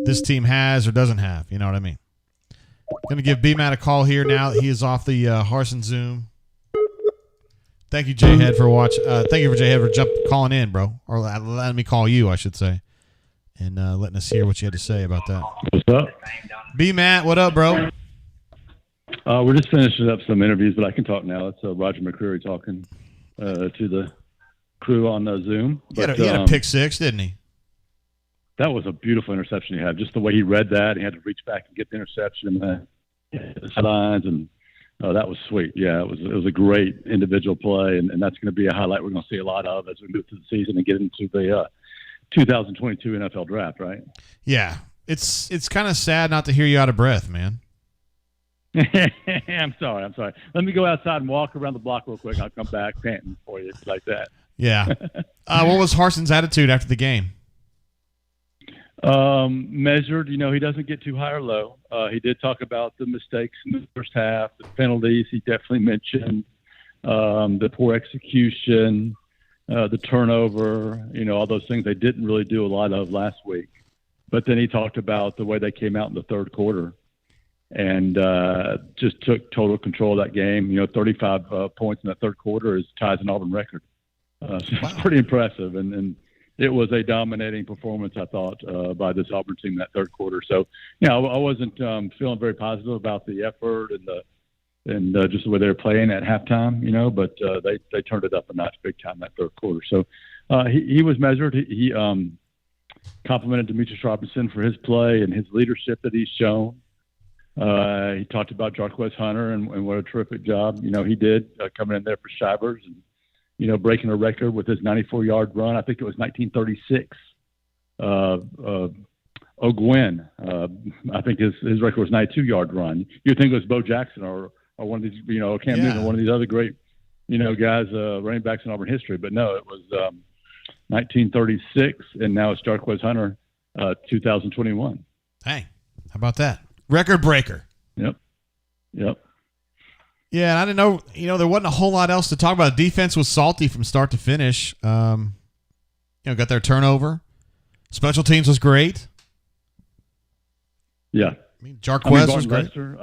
this team has or doesn't have. You know what I mean? Going to give B-Matt a call here now that he is off the Harsin Zoom. Thank you, J-Head, for watching. Thank you for J-Head for calling in, bro, or letting me call you, I should say, and letting us hear what you had to say about that. What's up? B-Matt, what up, bro? We're just finishing up some interviews, but I can talk now. It's Roger McCreary talking to the crew on Zoom. But, he had a pick six, didn't he? That was a beautiful interception he had. Just the way he read that, he had to reach back and get the interception and the sidelines, and that was sweet. Yeah, it was a great individual play, and that's going to be a highlight we're going to see a lot of as we move through the season and get into the 2022 NFL draft, right? Yeah, it's kind of sad not to hear you out of breath, man. I'm sorry. Let me go outside and walk around the block real quick. I'll come back panting for you like that. Yeah. What was Harsin's attitude after the game? Measured. He doesn't get too high or low. He did talk about the mistakes in the first half, the penalties. He definitely mentioned the poor execution, the turnover, all those things they didn't really do a lot of last week. But then he talked about the way they came out in the third quarter and just took total control of that game. 35 points in the third quarter ties an Auburn record. So it's pretty impressive, and it was a dominating performance, I thought, by this Auburn team in that third quarter. So, I wasn't feeling very positive about the effort and just the way they were playing at halftime, but they turned it up a notch big time that third quarter. So he was measured. He complimented Demetrius Robinson for his play and his leadership that he's shown. He talked about Jarquez Hunter and what a terrific job, he did coming in there for Shivers and, breaking a record with his 94-yard run. I think it was 1936. O'Gwen, I think his record was 92-yard run. You'd think it was Bo Jackson or one of these, Cam Newton or one of these other great, guys, running backs in Auburn history. But no, it was 1936, and now it's Jarquez Hunter, 2021. Hey, how about that? Record breaker. Yep. Yeah, and I didn't know, there wasn't a whole lot else to talk about. Defense was salty from start to finish. Got their turnover. Special teams was great. Yeah. Jarquez was great. Lester,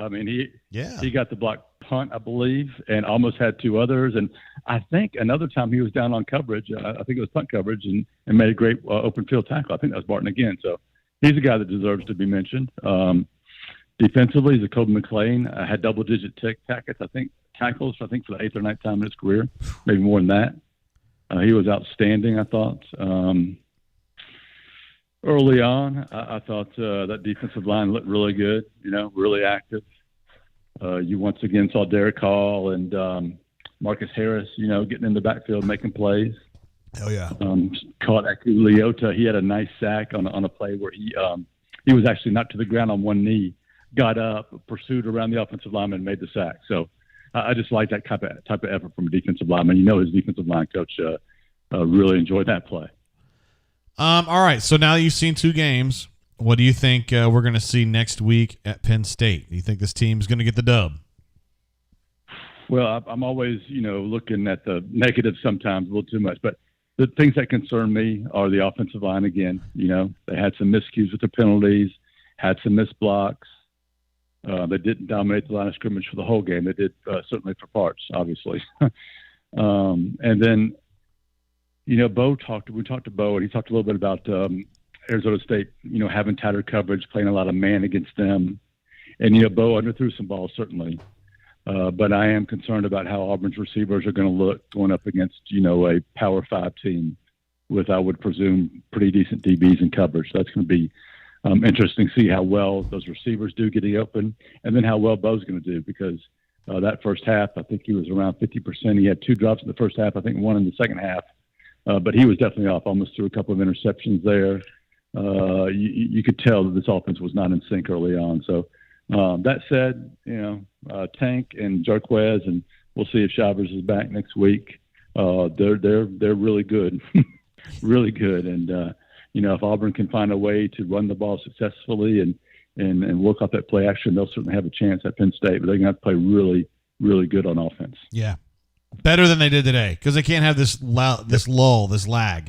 he got the block punt, I believe, and almost had two others. And I think another time he was down on coverage. I think it was punt coverage and made a great open field tackle. I think that was Barton again. So he's a guy that deserves to be mentioned. Defensively, Jacoby McClain had double-digit tackles, for the 8th or 9th time in his career, maybe more than that. He was outstanding, I thought. Early on, I thought that defensive line looked really good, really active. You once again saw Derek Hall and Marcus Harris, getting in the backfield, making plays. Hell yeah. Caught Aku Leota. He had a nice sack on a play where he was actually knocked to the ground on one knee, got up, pursued around the offensive lineman, and made the sack. So I just like that type of effort from a defensive lineman. His defensive line coach really enjoyed that play. All right, so now that you've seen two games, what do you think we're going to see next week at Penn State? Do you think this team's going to get the dub? Well, I'm always, looking at the negative sometimes a little too much, but the things that concern me are the offensive line again. They had some miscues with the penalties, had some missed blocks. They didn't dominate the line of scrimmage for the whole game. They did certainly for parts, obviously. And then, we talked to Bo, and he talked a little bit about Arizona State, having tighter coverage, playing a lot of man against them. And, Bo underthrew some balls, certainly. But I am concerned about how Auburn's receivers are going to look going up against, a Power 5 team with, I would presume, pretty decent DBs in coverage. So that's going to be interesting to see how well those receivers do getting open, and then how well Bo's going to do, because that first half, I think he was around 50%. He had two drops in the first half, I think one in the second half. But he was definitely off, almost threw a couple of interceptions there. You could tell that this offense was not in sync early on. So that said, Tank and Jarquez, and we'll see if Shivers is back next week. They're really good, really good. And if Auburn can find a way to run the ball successfully and work off that play action, they'll certainly have a chance at Penn State. But they're going to have to play really, really good on offense. Yeah. Better than they did today, because they can't have this lull, this lag,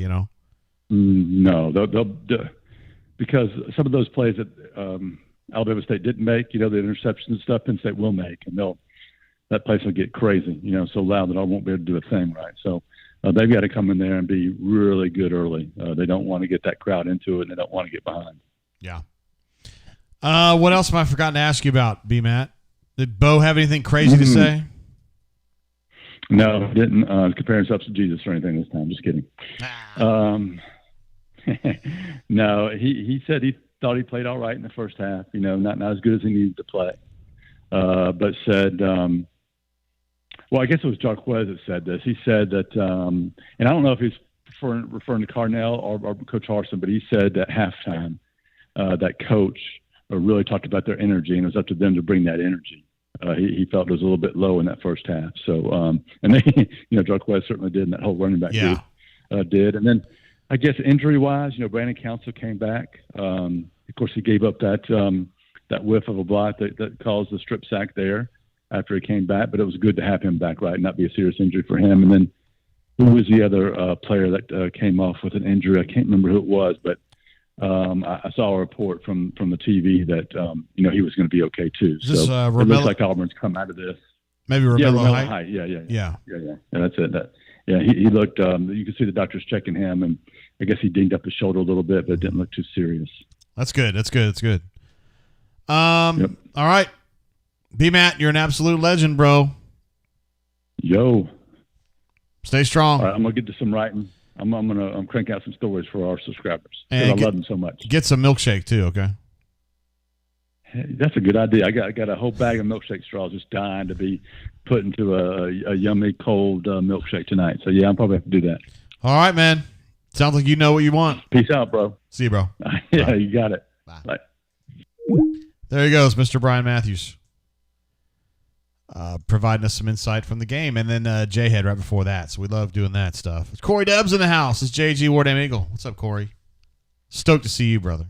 No, they'll because some of those plays that Alabama State didn't make, the interceptions and stuff, Penn State will make, and that place will get crazy, so loud that I won't be able to do a thing right. So they've got to come in there and be really good early. They don't want to get that crowd into it, and they don't want to get behind. Yeah. What else have I forgotten to ask you about, B-Matt? Did Bo have anything crazy to say? No, didn't compare himself to Jesus or anything this time. Just kidding. No, he said he thought he played all right in the first half. Not as good as he needed to play. But said, well, I guess it was Jarquez that said this. He said that, and I don't know if he's referring to Carnell or Coach Harsin, but he said at halftime that coach really talked about their energy, and it was up to them to bring that energy. He felt it was a little bit low in that first half. So, and they, Jarquez certainly did, and that whole running back group did. And then I guess injury-wise, Brandon Council came back. Of course, he gave up that whiff of a block that caused the strip sack there after he came back, but it was good to have him back, right, and not be a serious injury for him. And then who was the other player that came off with an injury? I can't remember who it was, but I saw a report from the TV that he was going to be okay too. Is this, so it looks like Auburn's come out of this. Maybe Romello Height. Yeah. That's it. He looked. You can see the doctors checking him, and I guess he dinged up his shoulder a little bit, but it didn't look too serious. That's good. All right, B-Matt, you're an absolute legend, bro. Yo, stay strong. All right, I'm gonna get to some writing. I'm crank out some stories for our subscribers because I love them so much. Get some milkshake too, okay? Hey, that's a good idea. I got a whole bag of milkshake straws just dying to be put into a yummy cold milkshake tonight. So yeah, I'll probably have to do that. All right, man. Sounds like you know what you want. Peace out, bro. See you, bro. Yeah, Bye. You got it. Bye. There he goes, Mr. Brian Matthews. Providing us some insight from the game. And then J-Head right before that. So we love doing that stuff. It's Corey Dubs in the house. It's JG Wardam Eagle. What's up, Corey? Stoked to see you, brother.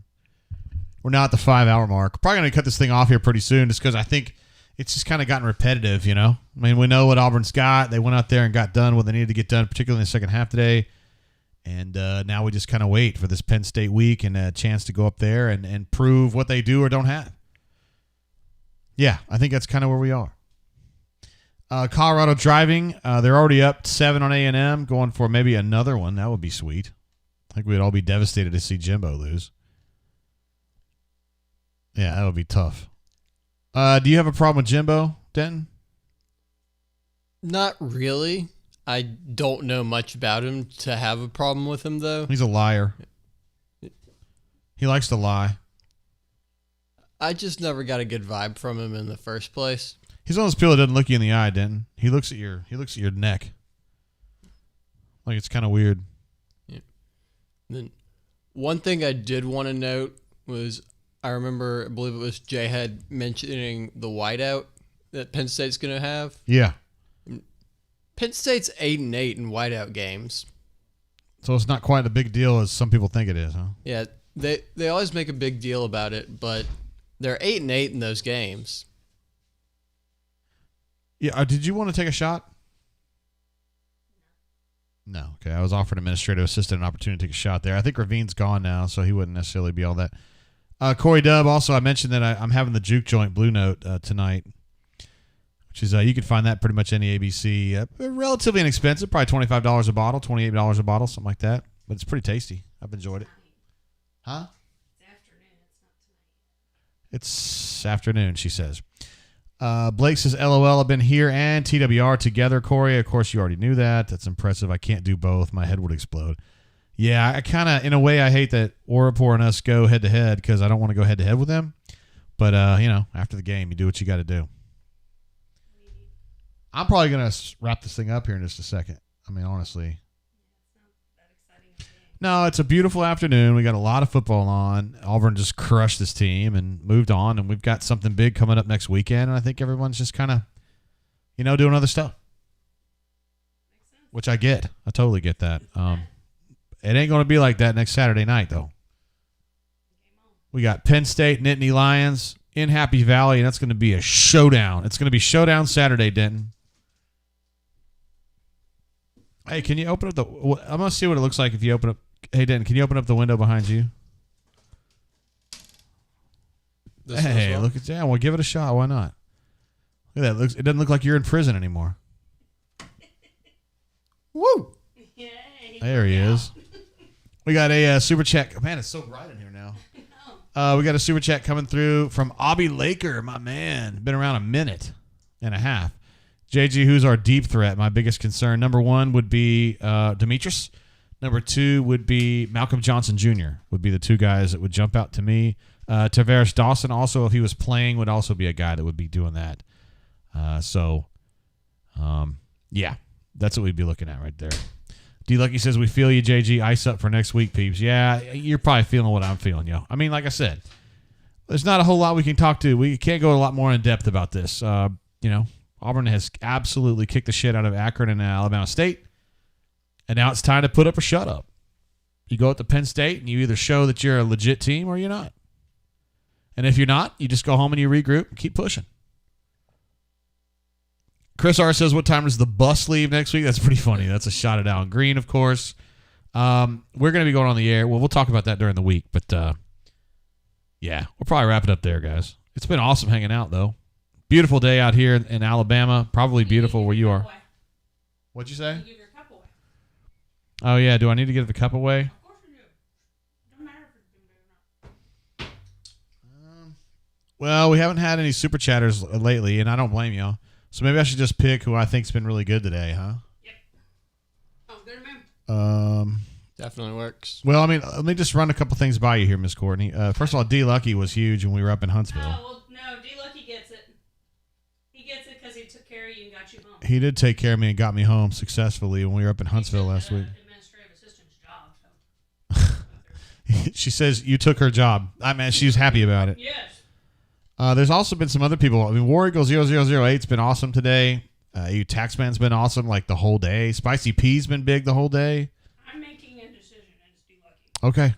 We're now at the 5-hour mark. Probably going to cut this thing off here pretty soon just because I think it's just kind of gotten repetitive, I mean, we know what Auburn's got. They went out there and got done what they needed to get done, particularly in the second half today. And now we just kind of wait for this Penn State week and a chance to go up there and prove what they do or don't have. Yeah, I think that's kind of where we are. Colorado driving. They're already up 7 on A&M, going for maybe another one. That would be sweet. I think we'd all be devastated to see Jimbo lose. Yeah, that would be tough. Do you have a problem with Jimbo, Denton? Not really. I don't know much about him to have a problem with him, though. He's a liar. He likes to lie. I just never got a good vibe from him in the first place. He's one of those people that doesn't look you in the eye, Denton. He looks at your neck. Like it's kind of weird. Yeah. Then one thing I did want to note was I believe it was J-Head mentioning the whiteout that Penn State's going to have. Yeah. Penn State's 8-8 in whiteout games. So it's not quite a big deal as some people think it is, huh? Yeah, they always make a big deal about it, but they're 8-8 in those games. Yeah, did you want to take a shot? No. Okay, I was offered administrative assistant an opportunity to take a shot there. I think Ravine's gone now, so he wouldn't necessarily be all that. Corey Dub, also, I mentioned that I'm having the Juke Joint Blue Note tonight, which is you can find that pretty much any ABC. Relatively inexpensive, probably $25 a bottle, $28 a bottle, something like that. But it's pretty tasty. I've enjoyed it. Huh? It's afternoon, she says. Blake says, LOL, I've been here and TWR together, Corey. Of course, you already knew that. That's impressive. I can't do both. My head would explode. Yeah, I kind of, in a way, I hate that Orapor and us go head-to-head because I don't want to go head-to-head with them. But, after the game, you do what you got to do. I'm probably going to wrap this thing up here in just a second. I mean, honestly. No, it's a beautiful afternoon. We got a lot of football on. Auburn just crushed this team and moved on, and we've got something big coming up next weekend, and I think everyone's just kind of, doing other stuff, which I get. I totally get that. It ain't going to be like that next Saturday night, though. We got Penn State, Nittany Lions in Happy Valley, and that's going to be a showdown. It's going to be showdown Saturday, Denton. Hey, can you open up I'm going to see what it looks like if you open up. Hey, Denton, can you open up the window behind you? Hey, look at that. Well, give it a shot. Why not? Look at that. It doesn't look like you're in prison anymore. Woo! Yay. There he is. We got a super chat. Man, it's so bright in here now. We got a super chat coming through from Obby Laker, my man. Been around a minute and a half. JG, who's our deep threat? My biggest concern. Number one would be Demetrius. Number two would be Malcolm Johnson Jr. would be the two guys that would jump out to me. Tavares Dawson also, if he was playing, would also be a guy that would be doing that. Yeah, that's what we'd be looking at right there. D Lucky says, we feel you, JG. Ice up for next week, peeps. Yeah, you're probably feeling what I'm feeling, yo. I mean, like I said, there's not a whole lot we can talk to. We can't go a lot more in depth about this. Auburn has absolutely kicked the shit out of Akron and Alabama State. And now it's time to put up or shut up. You go up to Penn State and you either show that you're a legit team or you're not. And if you're not, you just go home and you regroup and keep pushing. Chris R. says, what time does the bus leave next week? That's pretty funny. That's a shot at Alan Green, of course. We're going to be going on the air. Well, we'll talk about that during the week. But, yeah, we'll probably wrap it up there, guys. It's been awesome hanging out, though. Beautiful day out here in Alabama. Probably beautiful where you are. What'd you say? Give your cup away. Oh, yeah. Do I need to give the cup away? Of course you do. Don't matter if it's been big or not. Well, we haven't had any super chatters lately, and I don't blame y'all. So maybe I should just pick who I think's been really good today, huh? Yep. Oh, good man. Definitely works. Well, I mean, let me just run a couple things by you here, Miss Courtney. First of all, D Lucky was huge when we were up in Huntsville. Oh, well, no, D Lucky gets it. He gets it because he took care of you and got you home. He did take care of me and got me home successfully when we were up in Huntsville last week. Administrative assistant's job. So. She says you took her job. I mean, she's happy about it. Yes. There's also been some other people. I mean, War Eagle 0008's been awesome today. You Taxman's been awesome like the whole day. Spicy P's been big the whole day. I'm making a decision, and it's D Lucky. Okay.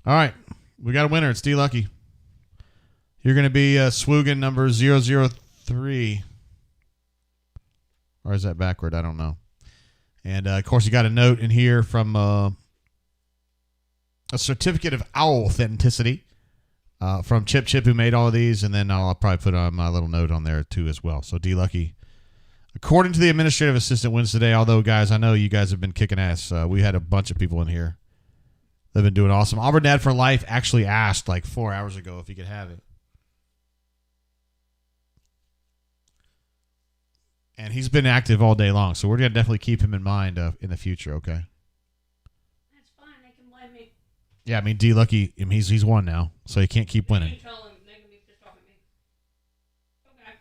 All right. We got a winner. It's D Lucky. You're going to be Swoogan number 003. Or is that backward? I don't know. And, of course, you got a note in here from a certificate of authenticity from Chip, who made all of these. And then I'll probably put my little note on there, too, as well. So, D Lucky, according to the administrative assistant, wins today. Although, guys, I know you guys have been kicking ass. We had a bunch of people in here. They've been doing awesome. Auburn Dad for Life actually asked like 4 hours ago if he could have it. And he's been active all day long, so we're going to definitely keep him in mind in the future, okay? That's fine. They can blame me. Yeah, I mean, D Lucky, I mean, he's won now, so he can't keep winning. You tell them they can be pissed off at me. Okay.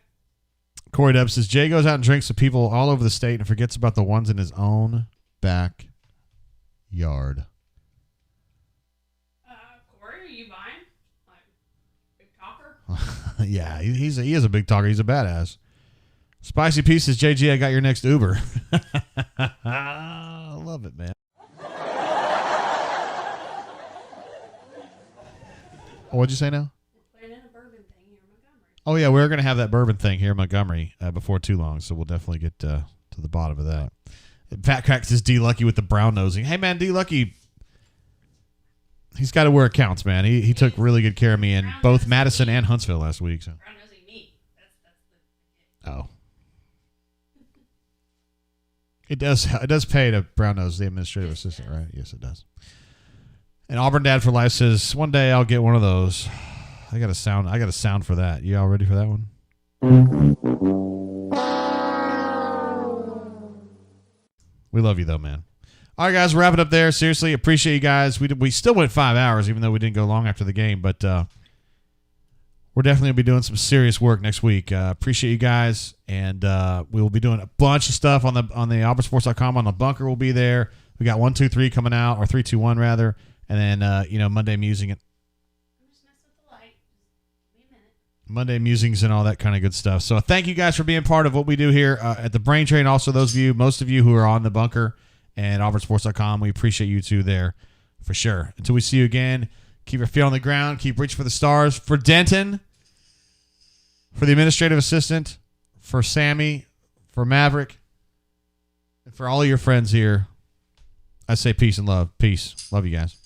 Corey Dub says, Jay goes out and drinks with people all over the state and forgets about the ones in his own backyard. Corey, are you buying? Like, big talker? Yeah, he is a big talker. He's a badass. Spicy P says, JG, I got your next Uber. I love it, man. What'd you say now? Planning a bourbon thing here in Montgomery. Oh, yeah, we're going to have that bourbon thing here in Montgomery before too long, so we'll definitely get to the bottom of that. Fat Crack says D Lucky with the brown nosing. Hey, man, D Lucky, he's got it where it counts, man. He took really good care of me in both Madison and Huntsville last week. So. Brown nosing me. That's the Oh. It does pay to brown nose the administrative assistant, right? Yes, it does. And Auburn Dad for Life says, one day I'll get one of those. I got a sound for that. You all ready for that one? We love you though, man. All right, guys, wrap it up there. Seriously, appreciate you guys. We still went 5 hours, even though we didn't go long after the game, but we're definitely going to be doing some serious work next week. Appreciate you guys, and we will be doing a bunch of stuff on the auburnsports.com. On the bunker, we'll be there. We got 1, 2, 3 coming out, or 3, 2, 1 rather, and then Monday musing it. I'm just messing with the light. Just give me a minute. Monday musings and all that kind of good stuff. So thank you guys for being part of what we do here at the Brain Train. Also, most of you who are on the bunker and auburnsports.com, we appreciate you too there for sure. Until we see you again. Keep your feet on the ground. Keep reaching for the stars. For Denton, for the administrative assistant, for Sammy, for Maverick, and for all of your friends here, I say peace and love. Peace. Love you guys.